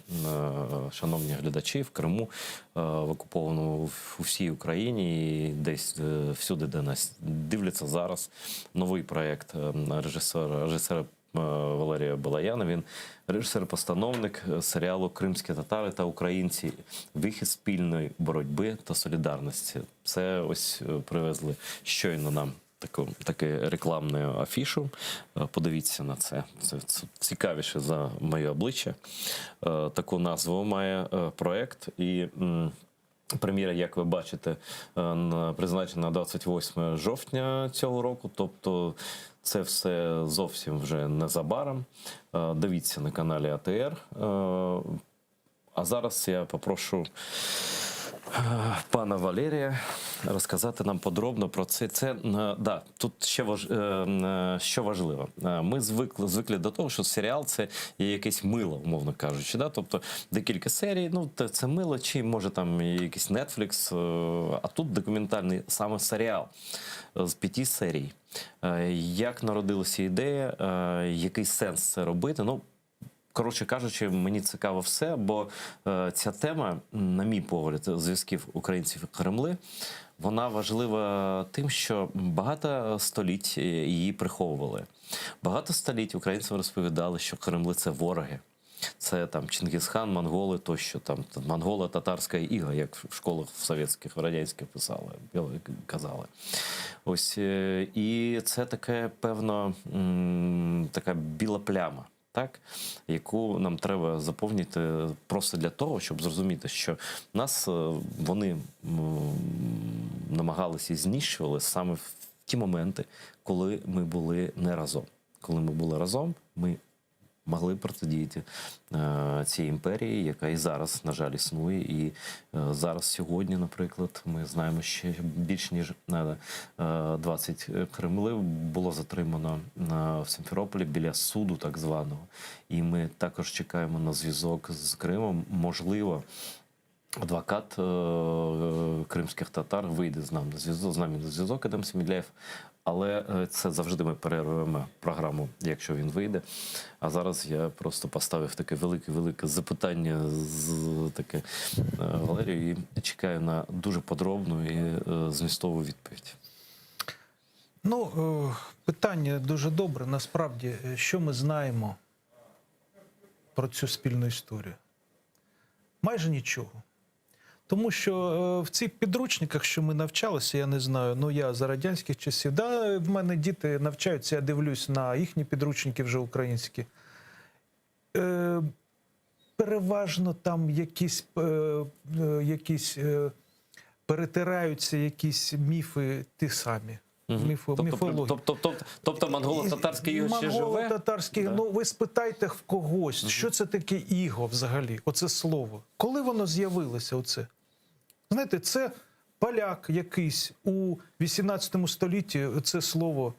шановні глядачі, в Криму, в окупованому у всій Україні, і десь всюди, де нас дивляться зараз, новий проєкт режисера Валерія Балаяна. Він режисер-постановник серіалу «Кримські татари та українці. Вихід спільної боротьби та солідарності». Це ось привезли щойно нам таку рекламну афішу. Подивіться на це. Це цікавіше за моє обличчя. Таку назву має проєкт. І прем'єра, як ви бачите, призначена на 28 жовтня цього року. Тобто це все зовсім вже незабаром. Дивіться на каналі АТР. А зараз я попрошу пана Валерія розказати нам подробно про це. Да, тут ще що важливо. Ми звикли до того, що серіал – це є якесь мило, умовно кажучи. Да? Тобто декілька серій, це мило, чи може там якийсь Netflix, а тут документальний саме серіал з 5 серій. Як народилася ідея, який сенс це робити? Коротше кажучи, мені цікаво все, бо ця тема, на мій погляд, зв'язків українців і Кремли, вона важлива тим, що багато століть її приховували. Багато століть українцям розповідали, що Кремли – це вороги. Це там Чингісхан, монголи тощо, там монголо-татарська іга, як в школах в совєтських, в радянських казали. Ось, і це таке, певно, така біла пляма, так, яку нам треба заповнити просто для того, щоб зрозуміти, що нас вони намагалися і знищували саме в ті моменти, коли ми були не разом. Коли ми були разом, ми могли протидіяти цій імперії, яка і зараз, на жаль, існує. І зараз, сьогодні, наприклад, ми знаємо, що більш ніж 20 кремлів було затримано в Сімферополі біля суду так званого. І ми також чекаємо на зв'язок з Кримом. Можливо, адвокат кримських татар вийде з нами на зв'язок, Адам Семідляєв. Але це завжди ми перервемо програму, якщо він вийде. А зараз я просто поставив таке велике запитання таке Валерію і чекаю на дуже подробну і змістову відповідь. Питання дуже добре. Насправді, що ми знаємо про цю спільну історію? Майже нічого. Тому що в цих підручниках, що ми навчалися, я не знаю, ну я за радянських часів, да, в мене діти навчаються, я дивлюсь на їхні підручники вже українські. Переважно там якісь перетираються якісь міфи ті самі. Міфології. Тобто монголо-татарське іго ще живе? Монголо-татарське, Да. ну ви спитайте в когось, що це таке іго взагалі, оце слово. Коли воно з'явилося оце? Знаєте, це поляк якийсь у 18 столітті, це слово.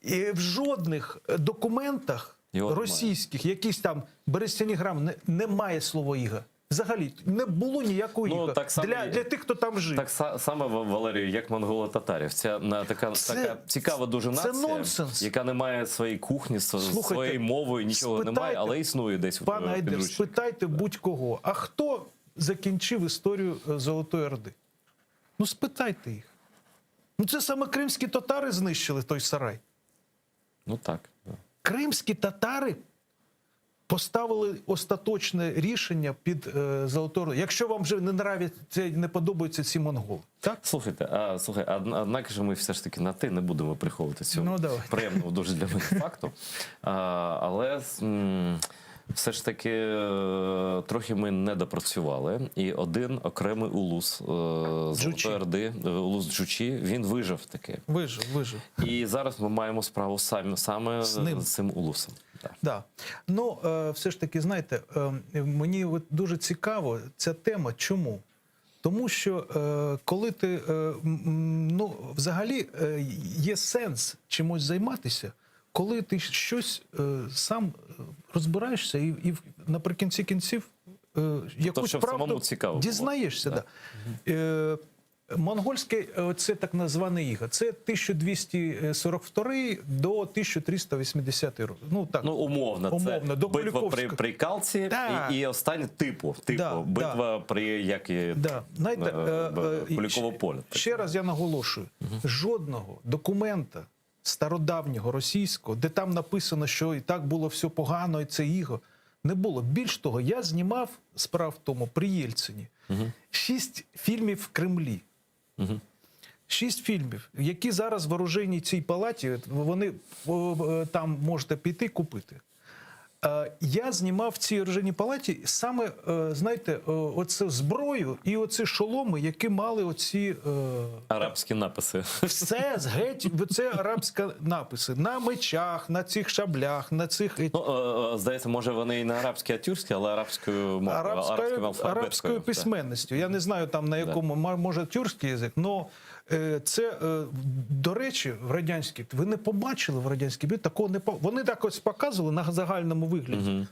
І в жодних документах російських, якісь там берестяні грами, немає слова іго. Взагалі, не було ніякого іго для тих, хто там жив. Так саме, Валерію, як монголо-татарів. Це така цікава дуже нація, яка не має своєї кухні, своєї мови, нічого немає, але існує десь в Пане Айдер, підручнику. спитайте будь-кого, а хто закінчив історію Золотої Орди? Ну, спитайте їх. Ну, це саме кримські татари знищили той сарай. Ну, так. Кримські татари поставили остаточне рішення під Золотою Ордою. Якщо вам вже не подобаються ці монголи. Так? Слухайте, однак же ми все ж таки на «ти» не будемо приховувати цього приємного дуже для мене факту. Але все ж таки трохи ми не допрацювали. І один окремий улус Золотої Орди, улус Джучі, він вижив таки. Вижив. І зараз ми маємо справу саме з цим улусом. Да. Ну, все ж таки, знаєте, мені от дуже цікаво ця тема. Чому? Тому що коли ти, ну, взагалі є сенс чимось займатися, коли ти щось сам розбираєшся і наприкінці кінців якусь правду дізнаєшся. Да. Монгольське, це так назване іго, це 1242 до 1380 років. Ну, умовно. Це до битва при Калці і останнє типу битва при Куликове поле. Ще раз я наголошую, жодного документа стародавнього російського, де там написано, що і так було все погано, і це іго, не було. Більш того, я знімав, справа в тому, при Єльцині, 6 фільмів в Кремлі. 6 фільмів, які зараз в оружейній цій палаті, вони там можете піти купити. Я знімав в цій оружейній палаті саме, знаєте, оце зброю і оці шоломи, які мали оці... арабські написи. Все, геть, це арабські написи. На мечах, на цих шаблях, на цих... Ну, здається, може вони і не арабські, а тюркські, але арабською письменністю. Я не знаю там на якому, може тюркський язик, але це, до речі, в радянській, ви не побачили в радянській бій, такого не вони так ось показували на загальному вигляді.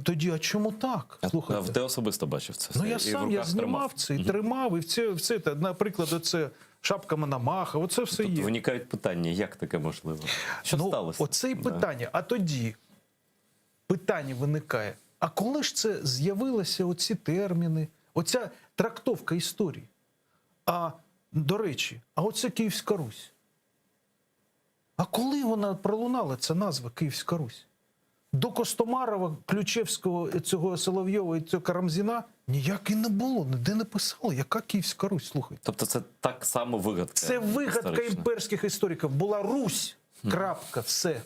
Тоді, а чому так? Слухайте. Ти особисто бачив це? Ну я сам, я знімав це, і тримав, і все, наприклад, оце шапка Мономаха, оце все є. Тут виникають питання, як таке можливо? Що сталося? Оце і питання. А тоді питання виникає, а коли ж це з'явилися оці терміни, оця трактовка історії? До речі, а оце Київська Русь. А коли вона пролунала, ця назва Київська Русь? До Костомарова, Ключевського, цього Соловйова і цього Карамзіна ніяк і не було, ніде не писали. Яка Київська Русь, слухайте? Тобто це так само вигадка? Це вигадка імперських істориків. Була Русь, крапка, все.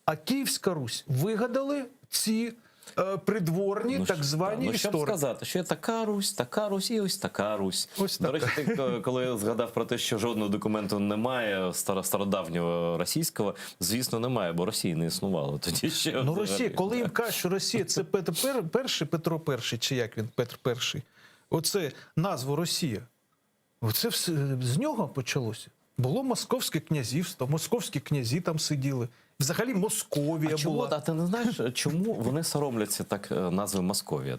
А Київська Русь вигадали ці придворні, так звані історики. Щоб сказати, що є така Русь і ось така Русь. До речі, ти, коли згадав про те, що жодного документу немає стародавнього російського, звісно, немає, бо Росії не існувало тоді ще. Ну, Росія, коли їм кажуть, що Росія – це Петро І, чи як він, Петр І, оце назву Росія, оце все з нього почалося. Було Московське князівство, московські князі там сиділи. Взагалі Московія була. А ти не знаєш, чому вони соромляться так назви Московія?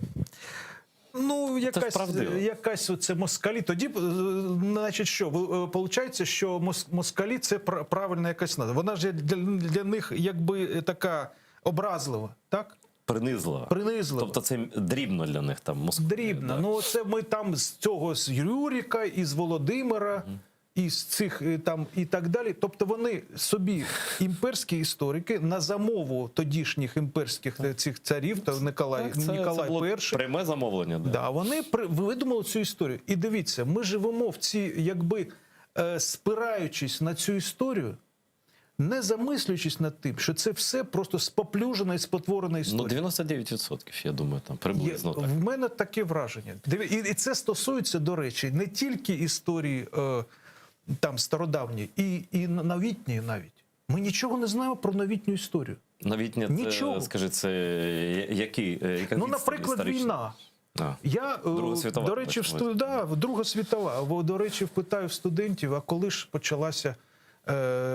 Ну, якась оце москалі. Тоді, значить, що? Виходить, що москалі – це правильна якась назва. Вона ж для них якби така образлива, так? Принизлива. Тобто це дрібно для них там Москва. Дрібно. Ну, це ми там з цього, з Юріка, із Володимира, із цих там і так далі. Тобто вони собі, імперські історики, на замову тодішніх імперських цих царів, та Ніколай було І, пряме замовлення. да, вони видумали цю історію. І дивіться, ми живемо в цій, якби спираючись на цю історію, не замислюючись над тим, що це все просто споплюжена і спотворена історія. Ну, 99%, я думаю, там приблизно так. В мене таке враження. І це стосується, до речі, не тільки історії там стародавньої, і новітньої навіть. Ми нічого не знаємо про новітню історію. Новітня, Нічого. скажи, це яка Ну, наприклад, війна. Я, Друга світова, до речі, Друга світова. До речі, питаю студентів, а коли ж почалася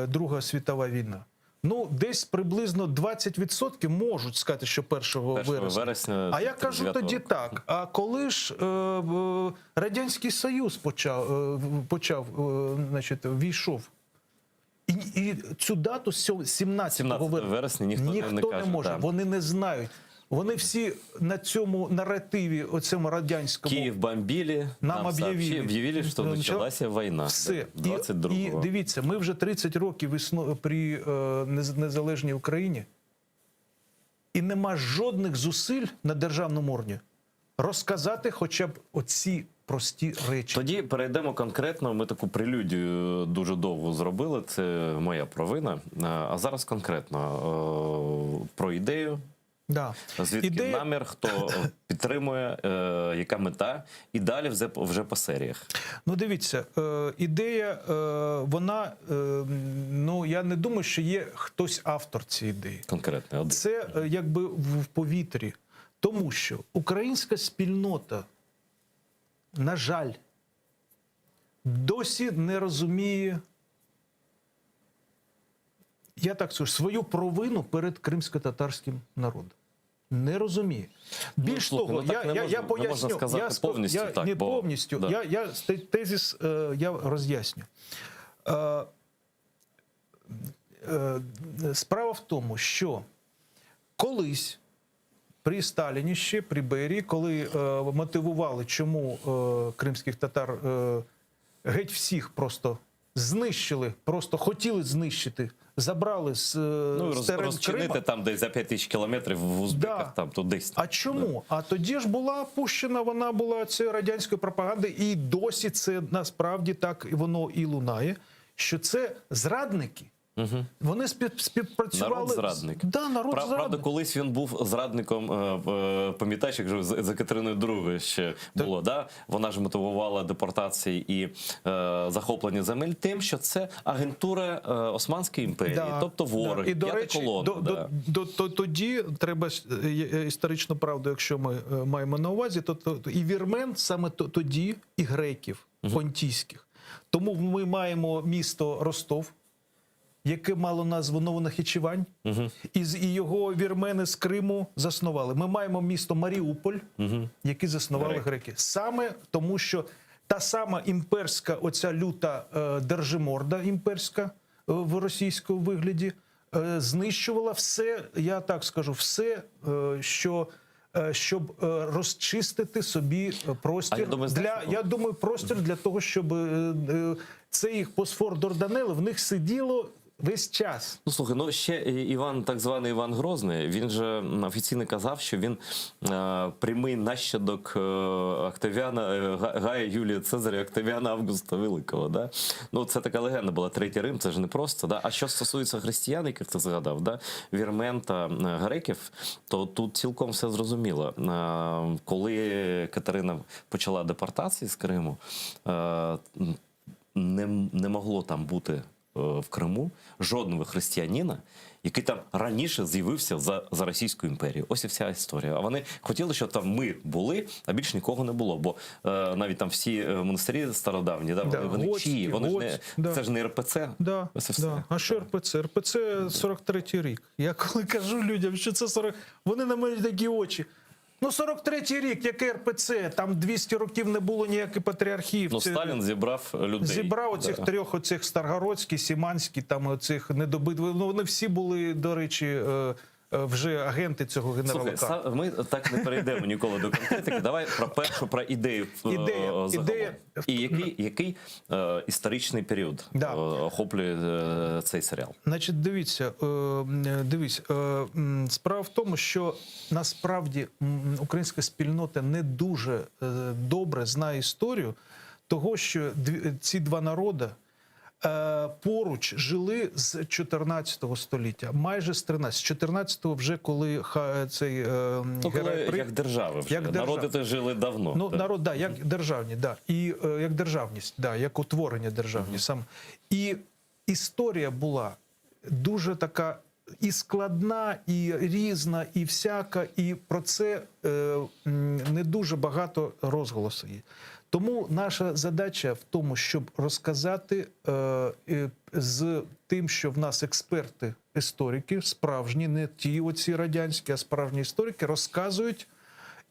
Друга світова війна? Ну, десь приблизно 20% можуть сказати, що 1 вересня. А я кажу тоді так, а коли ж Радянський Союз почав, значить, війшов? І цю дату 17 вересня ніхто не каже, може. Да. Вони не знають. Вони всі на цьому наративі, оцьому радянському... Київ бомбили, нам об'явили, що почалася війна. Все. 22-го. І дивіться, ми вже 30 років при незалежній Україні, і нема жодних зусиль на державному рівні розказати хоча б оці прості речі. Тоді перейдемо конкретно. Ми таку прелюдію дуже довго зробили, це моя провина. А зараз конкретно про ідею. Да. Звідки намір, хто підтримує, яка мета, і далі вже по серіях. Ну, дивіться, ідея, вона, ну, я не думаю, що є хтось автор цієї ідеї. Конкретно. Це якби в повітрі. Тому що українська спільнота, на жаль, досі не розуміє, я так скажу, свою провину перед кримсько-татарським народом. Не розуміє. Більш того, я поясню. Не повністю. Я тезис я роз'ясню. Справа в тому, що колись при Сталіні ще, при Берії, коли мотивували, чому кримських татар геть всіх просто знищили, просто хотіли знищити, забрали з терен розчинити Крима. там десь за 5000 кілометрів в Узбеках, там то десь. А чому? А тоді ж була пущена, вона була це радянською пропагандою, і досі це насправді так воно і лунає, що це зрадники. Угу. Вони співпрацювали. Народ-зрадник. Да, народ-зрадник. Правда, колись він був зрадником, пам'ятаєш, як же за Катериною II ще було, да? Вона ж мотивувала депортації і захоплення земель тим, що це агентура Османської імперії, тобто вороги, І, до речі, колона. тоді треба історичну правду, якщо ми маємо на увазі, то і вірмен саме тоді, і греків понтійських. Тому ми маємо місто Ростов, яке мало назву Новонахичевань, і його вірмени з Криму заснували. Ми маємо місто Маріуполь, яке заснували греки. Саме тому, що та сама імперська, оця люта держиморда імперська в російському вигляді, знищувала все, я так скажу, все, щоб розчистити собі простір. Я думаю, простір для того, щоб це їх Босфор Дарданели в них сиділо весь час. Ну, слухай, ну ще Іван, так званий Іван Грозний, він же офіційно казав, що він прямий нащадок Октавіана, Гая Юлія Цезаря, Октавіана Августа Великого. Да? Ну, це така легенда була, Третій Рим, це ж не просто. Да? А що стосується християн, яких ти згадав, да? Вірмен та греків, то тут цілком все зрозуміло. Коли Катерина почала депортації з Криму, не могло там бути в Криму жодного християнина, який там раніше з'явився за Російську імперію. Ось і вся історія. А вони хотіли, щоб там ми були, а більш нікого не було. Бо навіть там всі монастирі стародавні, вони чиї? Вони це ж не РПЦ. А що РПЦ? РПЦ 43-й рік. Я коли кажу людям, що це 40... Вони на мене такі очі. Ну, 43-й рік, яке РПЦ, там 200 років не було ніяких патріархів. Ну, Сталін зібрав людей. Зібрав оцих трьох, оцих Старгородський, Сіманський, там оцих недобитвих. Ну, вони всі були, до речі, вже агенти цього генерала. Слухай, ми так не перейдемо ніколи до конкретики. Давай про ідею загалом. І який історичний період охоплює цей серіал? Значить, дивись, справа в тому, що насправді українська спільнота не дуже добре знає історію того, що ці два народи поруч жили з 14 століття, майже з 13. З 14-го вже коли цей як держави вже. Народи теж жили давно. Ну, народ, да, як державні, да. І як державність, да, як утворення державні. Сам. І історія була дуже така і складна, і різна, і всяка, і про це не дуже багато розголосу є. Тому наша задача в тому, щоб розказати з тим, що в нас експерти, історики, справжні, не ті оці радянські, а справжні історики, розказують.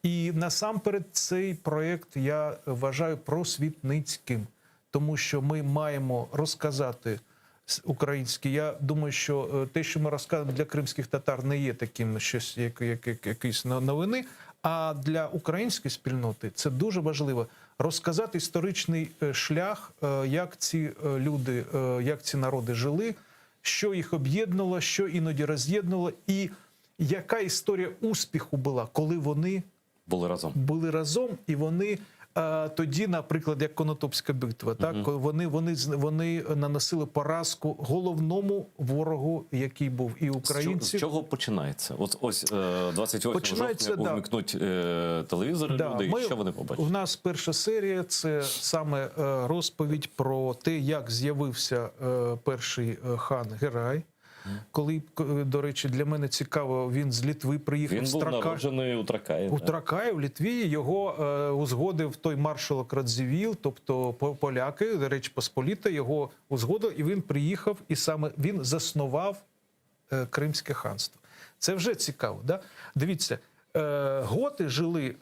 І насамперед цей проєкт я вважаю просвітницьким, тому що ми маємо розказати українське. Я думаю, що те, що ми розказуємо для кримських татар, не є таким щось, якісь новини, а для української спільноти це дуже важливо. Розказати історичний шлях, як ці люди, як ці народи жили, що їх об'єднувало, що іноді роз'єднувало, і яка історія успіху була, коли вони були разом, і вони тоді, наприклад, як Конотопська битва, так, вони наносили поразку головному ворогу, який був і українці. З чого починається? Ось 28 жовтня увімкнуть телевізори люди, і що вони побачать? У нас перша серія – це саме розповідь про те, як з'явився перший хан Герай. Коли, до речі, для мене цікаво, він з Литви приїхав. Він був народжений у Тракаї. У Тракаї, в Литві. Його узгодив той маршалок Радзивіл, тобто поляки, до речі, Посполіта, його узгодив, і він приїхав, і саме він заснував Кримське ханство. Це вже цікаво, да? Дивіться, готи жили,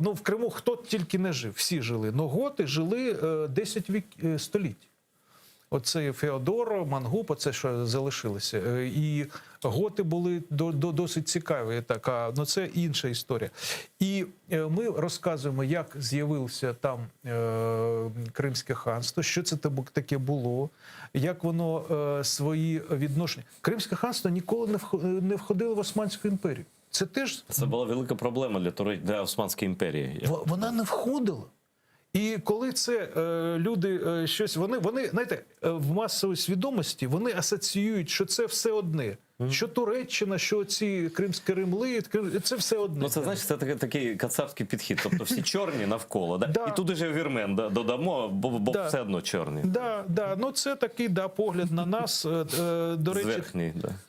ну в Криму хто тільки не жив, всі жили, але готи жили 10 століть. Оце Феодоро, Мангуб, оце що залишилося. І готи були досить цікаві, така, ну це інша історія. І ми розказуємо, як з'явилося там Кримське ханство, що це таке було, як воно свої відношення. Кримське ханство ніколи не входило в Османську імперію. Це була велика проблема для Османської імперії. Вона не входила. І коли це люди щось, вони, знаєте, в масовій свідомості вони асоціюють, що це все одне. Що Туреччина, що ці Кримські це все одне. Ну це, значить, це такий кацапський підхід. Тобто всі чорні навколо, да? І туди же вірмен додамо, бо все одно чорні. Да. Ну це такий погляд на нас, до речі,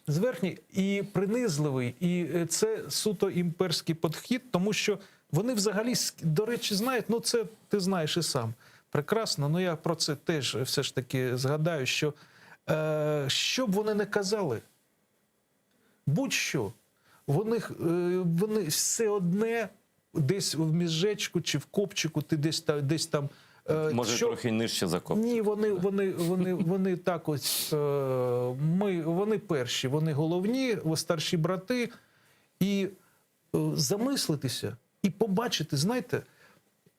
зверхній і принизливий. І це суто імперський підхід, тому що вони взагалі, до речі, знають, ну це ти знаєш і сам прекрасно, але я про це теж все ж таки згадаю, що що б вони не казали, будь-що, вони все одне десь в міжечку чи в копчику, ти десь там... Може, трохи нижче за копчик. Ні, вони так ось, вони перші, вони головні, старші брати, і замислитися, і побачити, знаєте,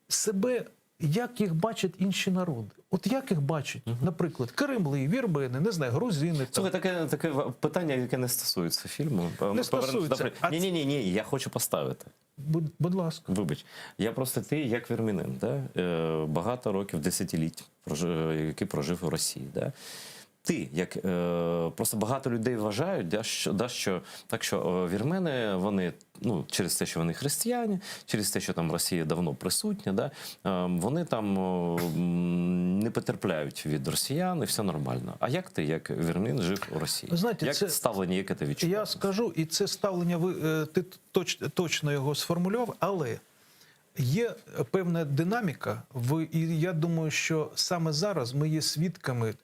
себе, як їх бачать інші народи. От як їх бачать, наприклад, кремли, вірмени, не знаю, грузини. Слухай, таке питання, яке не стосується фільму. Не стосується. Ні, я хочу поставити. Будь ласка. Вибач. Я просто ти, як вірменин, да? Багато років, десятиліть, який прожив у Росії. Да? Ти, як просто багато людей вважають, що вірмени, вони, ну, через те, що вони християни, через те, що там Росія давно присутня, да, вони там не потерпляють від росіян, і все нормально. А як ти, як вірменин, жив у Росії? Знаєте, як ставлення, яке ти відчуваєш? Я скажу, і це ставлення, ти точно його сформулював, але є певна динаміка, і я думаю, що саме зараз ми є свідками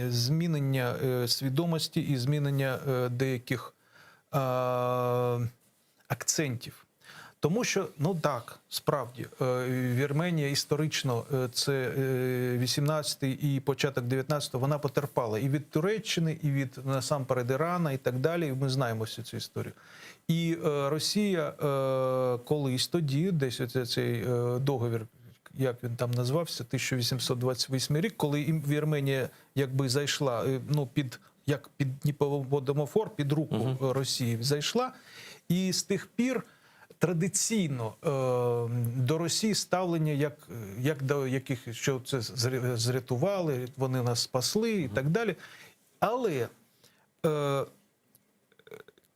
змінення свідомості і змінення деяких акцентів. Тому що, ну так, справді, Вірменія історично, це 18-й і початок 19-го, вона потерпала і від Туреччини, і від, насамперед, Ірана, і так далі. Ми знаємо всю цю історію. І Росія колись тоді, десь цей договір, як він там назвався, 1828 рік, коли Вірменія якби зайшла, ну, під Дніпроводомофор, під руку Росії зайшла, і з тих пір традиційно до Росії ставлення як до яких, що це зрятували, вони нас спасли і так далі. Але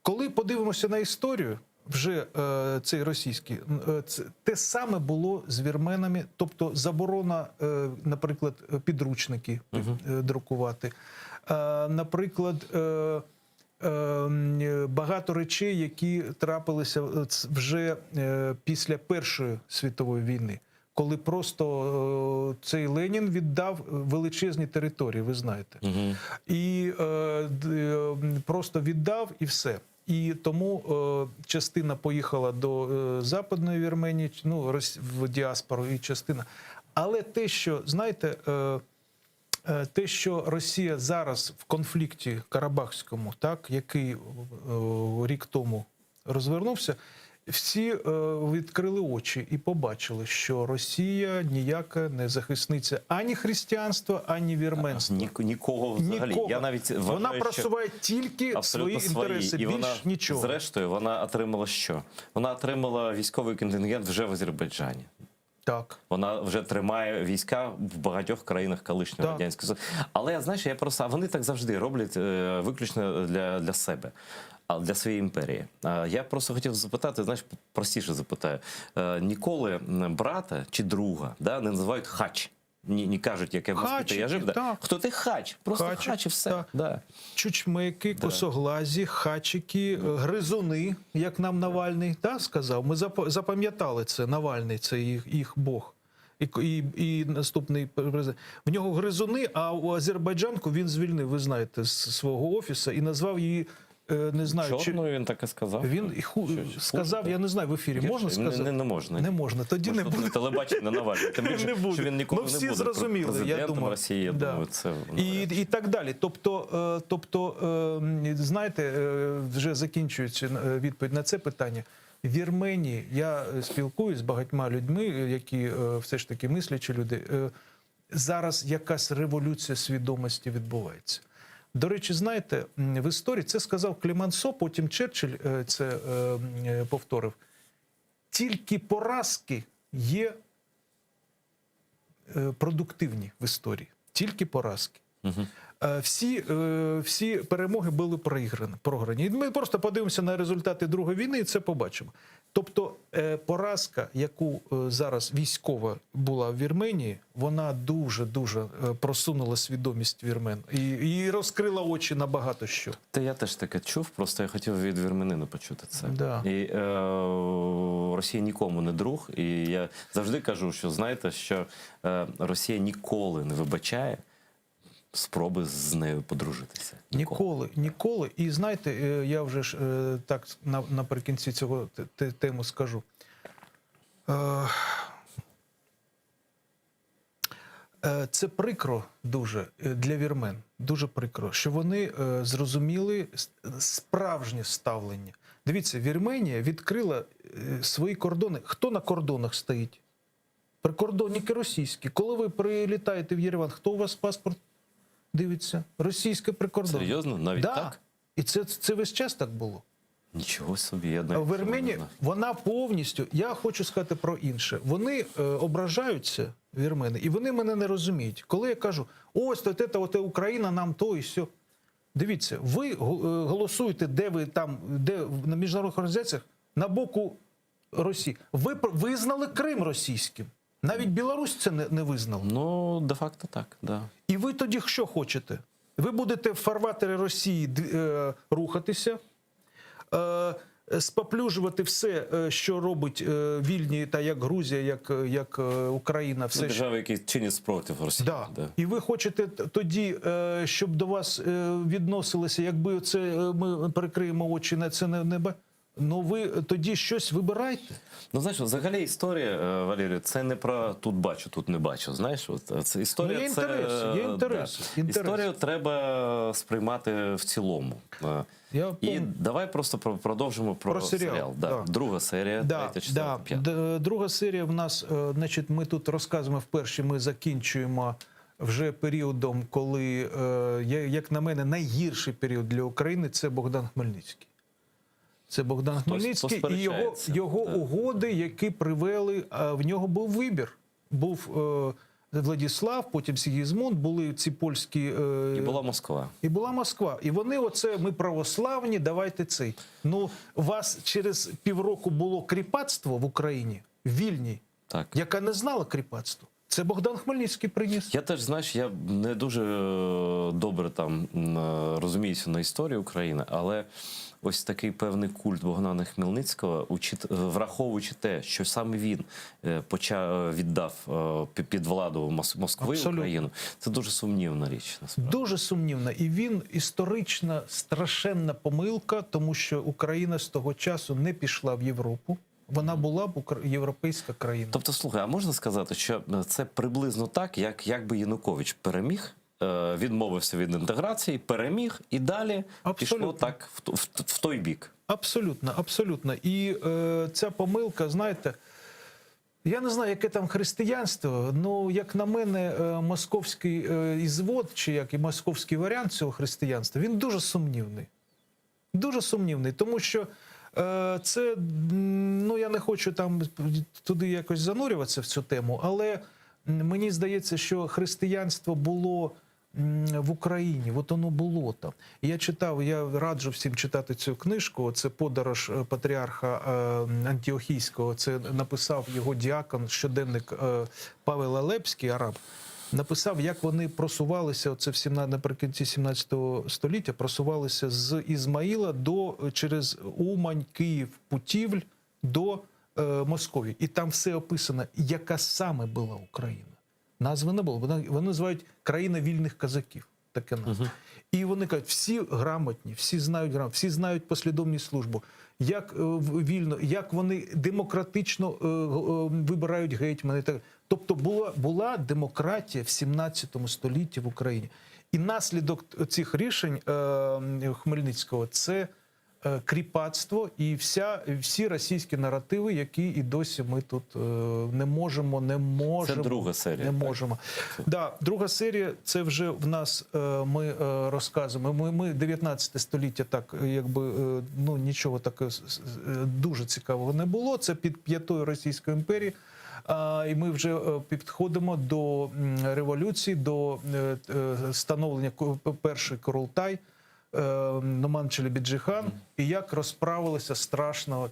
коли подивимося на історію, вже цей російський, те саме було з вірменами, тобто заборона, наприклад, підручники друкувати, наприклад, багато речей, які трапилися вже після Першої світової війни, коли просто цей Ленін віддав величезні території, ви знаєте. І просто віддав і все. І тому частина поїхала до Западної Вірменії, ну, в діаспору, і частина. Але те, що, знаєте, те, що Росія зараз в конфлікті Карабахському, так, який рік тому розвернувся, всі відкрили очі і побачили, що Росія ніяка не захисниця ані християнства, ані вірменства. Нікого взагалі. Нікого. Я навіть вважаю, вона просуває тільки свої інтереси, і вона, більш нічого. Зрештою, вона отримала що? Вона отримала військовий контингент вже в Азербайджані. Так. Вона вже тримає війська в багатьох країнах колишнього Радянського Союзу. Але, знаєш, вони так завжди роблять виключно для себе, для своєї імперії. Я просто хотів запитати, знаєш, простіше запитаю. Ніколи брата чи друга, да, не називають хач. Не кажуть, як я в Москві я жив. Да. Хто ти хач? Просто хач і все. Да. Чучмеки, косоглазі, хачики, гризуни, як нам Навальний сказав. Ми запам'ятали це, Навальний, це їх бог. І наступний президент. В нього гризуни, а у азербайджанку він звільнив, ви знаєте, з свого офісу і назвав її, не знаю, чорною він так і сказав? Він сказав, я не знаю, в ефірі можна сказати? Не можна. Не можна, тоді не буде. Телебачення Навальний. Тим більше, що він ніколи не буде президентом Росії, я думаю, це... І так далі. Тобто, знаєте, вже закінчується відповідь на це питання. В Вірменії я спілкуюсь з багатьма людьми, які все ж таки мислячі люди. Зараз якась революція свідомості відбувається. До речі, знаєте, в історії це сказав Клемансо, потім Черчилль це повторив. Тільки поразки є продуктивні в історії. Тільки поразки. Всі перемоги були програні. І ми просто подивимося на результати Другої війни і це побачимо. Тобто поразка, яку зараз військова була в Вірменії, вона дуже-дуже просунула свідомість вірмен і розкрила очі на багато що. Та я теж таке чув, просто я хотів від вірменина почути це. Да. І Росія нікому не друг, і я завжди кажу, що знаєте, що Росія ніколи не вибачає спроби з нею подружитися. Ніколи. І знаєте, я вже ж так наприкінці цього тему скажу. Це прикро дуже для вірмен, дуже прикро, що вони зрозуміли справжнє ставлення. Дивіться, Вірменія відкрила свої кордони. Хто на кордонах стоїть? Прикордонники російські. Коли ви прилітаєте в Єреван, хто у вас паспорт дивиться? Російське прикордоння. Серйозно? Навіть так? І це весь час так було. Нічого собі, я в Вірменії вона повністю, я хочу сказати про інше, вони ображаються, вірмени, і вони мене не розуміють. Коли я кажу, ось, от Україна нам то і сьо. Дивіться, ви голосуєте, де ви там, де на міжнародних організаціях, на боку Росії. Ви визнали Крим російським. Навіть Білорусь це не визнала. Ну, де-факто так, да. І ви тоді що хочете? Ви будете в фарватері Росії рухатися, споплюжувати все, що робить вільні, та як Грузія, як Україна. Все, держави, які чинять спротив Росії. Да. Да. І ви хочете тоді, щоб до вас відносилися, якби це ми перекриємо очі на це небо? ну ви тоді щось вибирайте. Ну, знаєш, взагалі історія, Валерію, це не про тут бачу, тут не бачу. Знаєш, от це історія. Ну, є інтереси, є інтереси, Да. інтереси. Історію треба сприймати в цілому. І давай просто продовжимо про серіал. Да. Да. Друга серія, третя, четверта, п'ята. Друга серія в нас, значить, ми тут розказуємо вперше, ми закінчуємо вже періодом, коли, як на мене, найгірший період для України – це Богдан Хмельницький. Це Богдан Хмельницький і його угоди, які привели, в нього був вибір. Був Владислав, потім Сігізмунд, були ці польські... І була Москва. І була Москва. І вони оце, ми православні, давайте цей. Ну, у вас через півроку було кріпацтво в Україні, в Вільні, яка не знала кріпацтва. Це Богдан Хмельницький приніс. Я теж, знаєш, я не дуже добре там розуміюся на історії України, але ось такий певний культ Богдана Хмельницького, враховуючи те, що саме він віддав під владу Москви Україну, це дуже сумнівна річ. Насправді. Дуже сумнівна. І він історична, страшенна помилка, тому що Україна з того часу не пішла в Європу. Вона була б європейська країна. Тобто, слухай, а можна сказати, що це приблизно так, якби Янукович переміг, відмовився від інтеграції, переміг і далі пішло так в той бік? Абсолютно, абсолютно. І ця помилка, знаєте, я не знаю, яке там християнство, ну, як на мене, московський ізвод, чи як і московський варіант цього християнства, він дуже сумнівний. Дуже сумнівний, тому що це, ну, я не хочу там туди якось занурюватися в цю тему, але мені здається, що християнство було в Україні, от воно було там. Я читав, я раджу всім читати цю книжку, це «Подорож патріарха Антіохійського», це написав його діакон, щоденник Павел Алепський, араб. Написав, як вони просувалися, оце наприкінці 17 століття, просувалися з Ізмаїла через Умань, Київ, Путівль до Московії. І там все описано, яка саме була Україна. Назви не було. Вони називають «країна вільних козаків». Таке назва. І вони кажуть, всі грамотні, всі знають послідовність службу. Як вільно, як вони демократично вибирають гетьмани. Тобто була демократія в 17 столітті в Україні. І наслідок цих рішень Хмельницького – це кріпацтво і всі російські наративи, які і досі ми тут не можемо. Це друга серія. Не можемо. Да, друга серія, це вже в нас, ми розказуємо. Ми 19 століття, так, якби, ну, нічого такого дуже цікавого не було. Це під п'ятою Російської імперії. І ми вже підходимо до революції, до становлення перший Курултай, Нуман Челебіджихан, і як розправилися страшно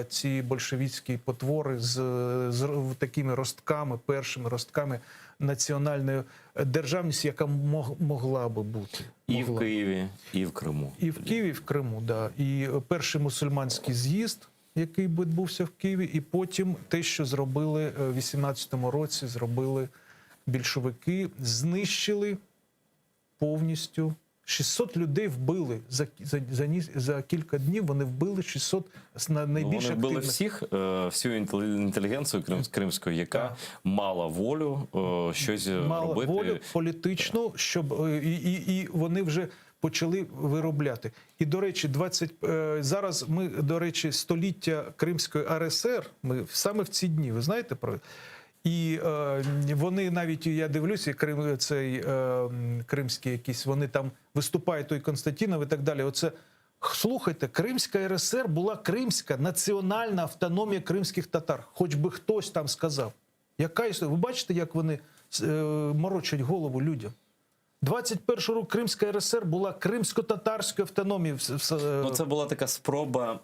ці большевістські потвори з такими ростками, першими ростками національної державності, яка могла би бути. І в Києві, і в Криму. І в Києві, і в Криму, да. І перший мусульманський з'їзд, який відбувся в Києві, і потім те, що зробили в 18-му році, зробили більшовики, знищили повністю. 600 людей вбили за кілька днів. Вони вбили 600 найбільш активних. Вони вбили всю інтелігенцію кримську, яка мала волю щось робити. Мала волю політичну, щоб і вони вже почали виробляти. І, до речі, зараз ми, до речі, століття Кримської РСР, ми саме в ці дні, ви знаєте про... І вони навіть, я дивлюся, цей кримський якийсь, вони там виступають, той Константінов і так далі. Оце, слухайте, Кримська РСР була кримська національна автономія кримських татар. Хоч би хтось там сказав. Яка історія? Ви бачите, як вони морочать голову людям? 21 рік Кримська РСР була кримсько-татарською автономією. Ну, це була така спроба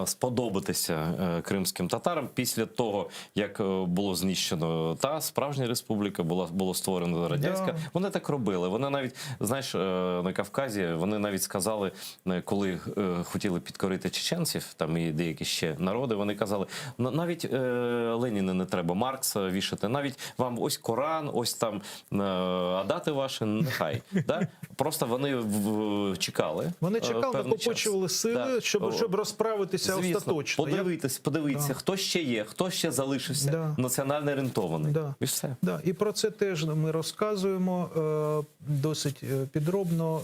сподобатися кримським татарам після того, як було знищено та справжня республіка, було створено радянська. Да. Вони так робили. Вони навіть, знаєш, на Кавказі, вони навіть сказали, коли хотіли підкорити чеченців, там і деякі ще народи, вони казали, навіть Леніна не треба, Маркса вішати, навіть вам ось Коран, ось там, а дати ваші нехай. Да? Просто вони чекали. Вони чекали, певний час. накопичували сили, Да. щоб розправитися Звісно, остаточно. подивитися, Да. хто ще є, хто ще залишився Да. національно орієнтований. Да. І все. Да, і про це теж ми розказуємо досить підробно,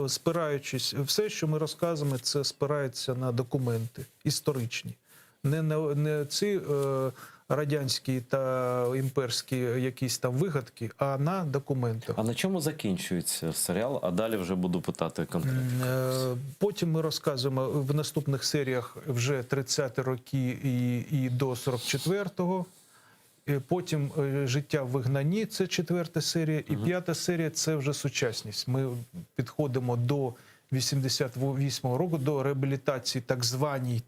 спираючись. Все, що ми розказуємо, це спирається на документи історичні. Не ці радянські та імперські якісь там вигадки, а на документах. А на чому закінчується серіал? А далі вже буду питати конкретно. Потім ми розказуємо в наступних серіях вже 30-ті роки і до 44-го. Потім «Життя в вигнанні» – це 4-та серія. І 5-та серія – це вже сучасність. Ми підходимо до 88-го року, до реабілітації,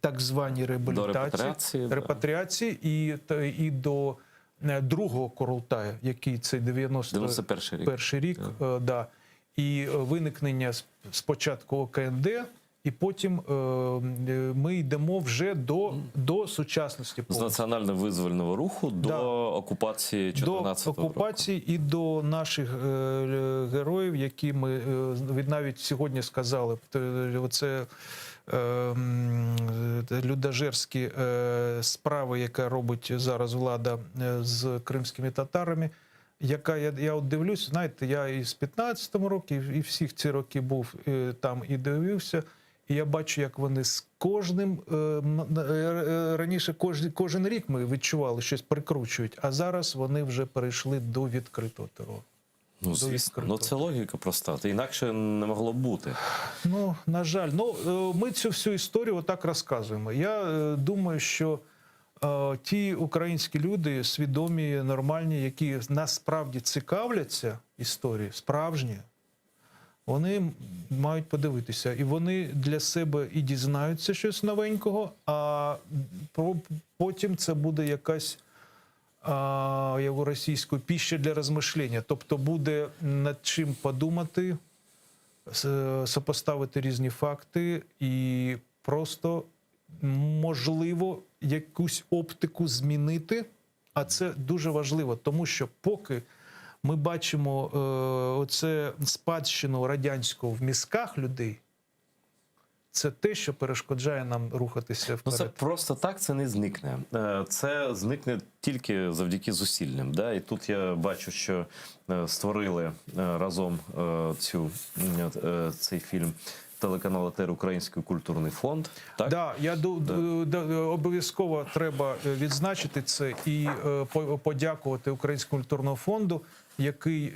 так званій реабілітації, До репатріації і до другого Курултаю, який це 91-й рік. Да. І виникнення спочатку ОКНД, і потім ми йдемо вже до сучасності. З національно-визвольного руху до окупації 14-го року. До окупації і до наших героїв, які ми навіть сьогодні сказали. Оце людожерські справи, яка робить зараз влада з кримськими татарами, яка, я от дивлюсь, знаєте, я і з 15-го року, і всіх ці роки був там і дивився, і я бачу, як вони з кожним, раніше кожен рік ми відчували, щось прикручують, а зараз вони вже перейшли до відкритого терору. Ну, звісно. Ну, це логіка проста. Інакше не могло бути. Ну, на жаль. Ми цю всю історію отак розказуємо. Я думаю, що ті українські люди, свідомі, нормальні, які насправді цікавляться історією, справжні, вони мають подивитися. І вони для себе і дізнаються щось новенького, а потім це буде якась російську піща для розмишлення. Тобто буде над чим подумати, сопоставити різні факти і просто, можливо, якусь оптику змінити. А це дуже важливо, тому що поки ми бачимо оце спадщину радянську в мізках людей, це те, що перешкоджає нам рухатися вперед. Ну, це просто так це не зникне. Це зникне тільки завдяки зусиллям. Да? І тут я бачу, що створили разом цей фільм телеканал ЕТР Український культурний фонд. Так, да, обов'язково треба відзначити це і подякувати Українському культурному фонду, який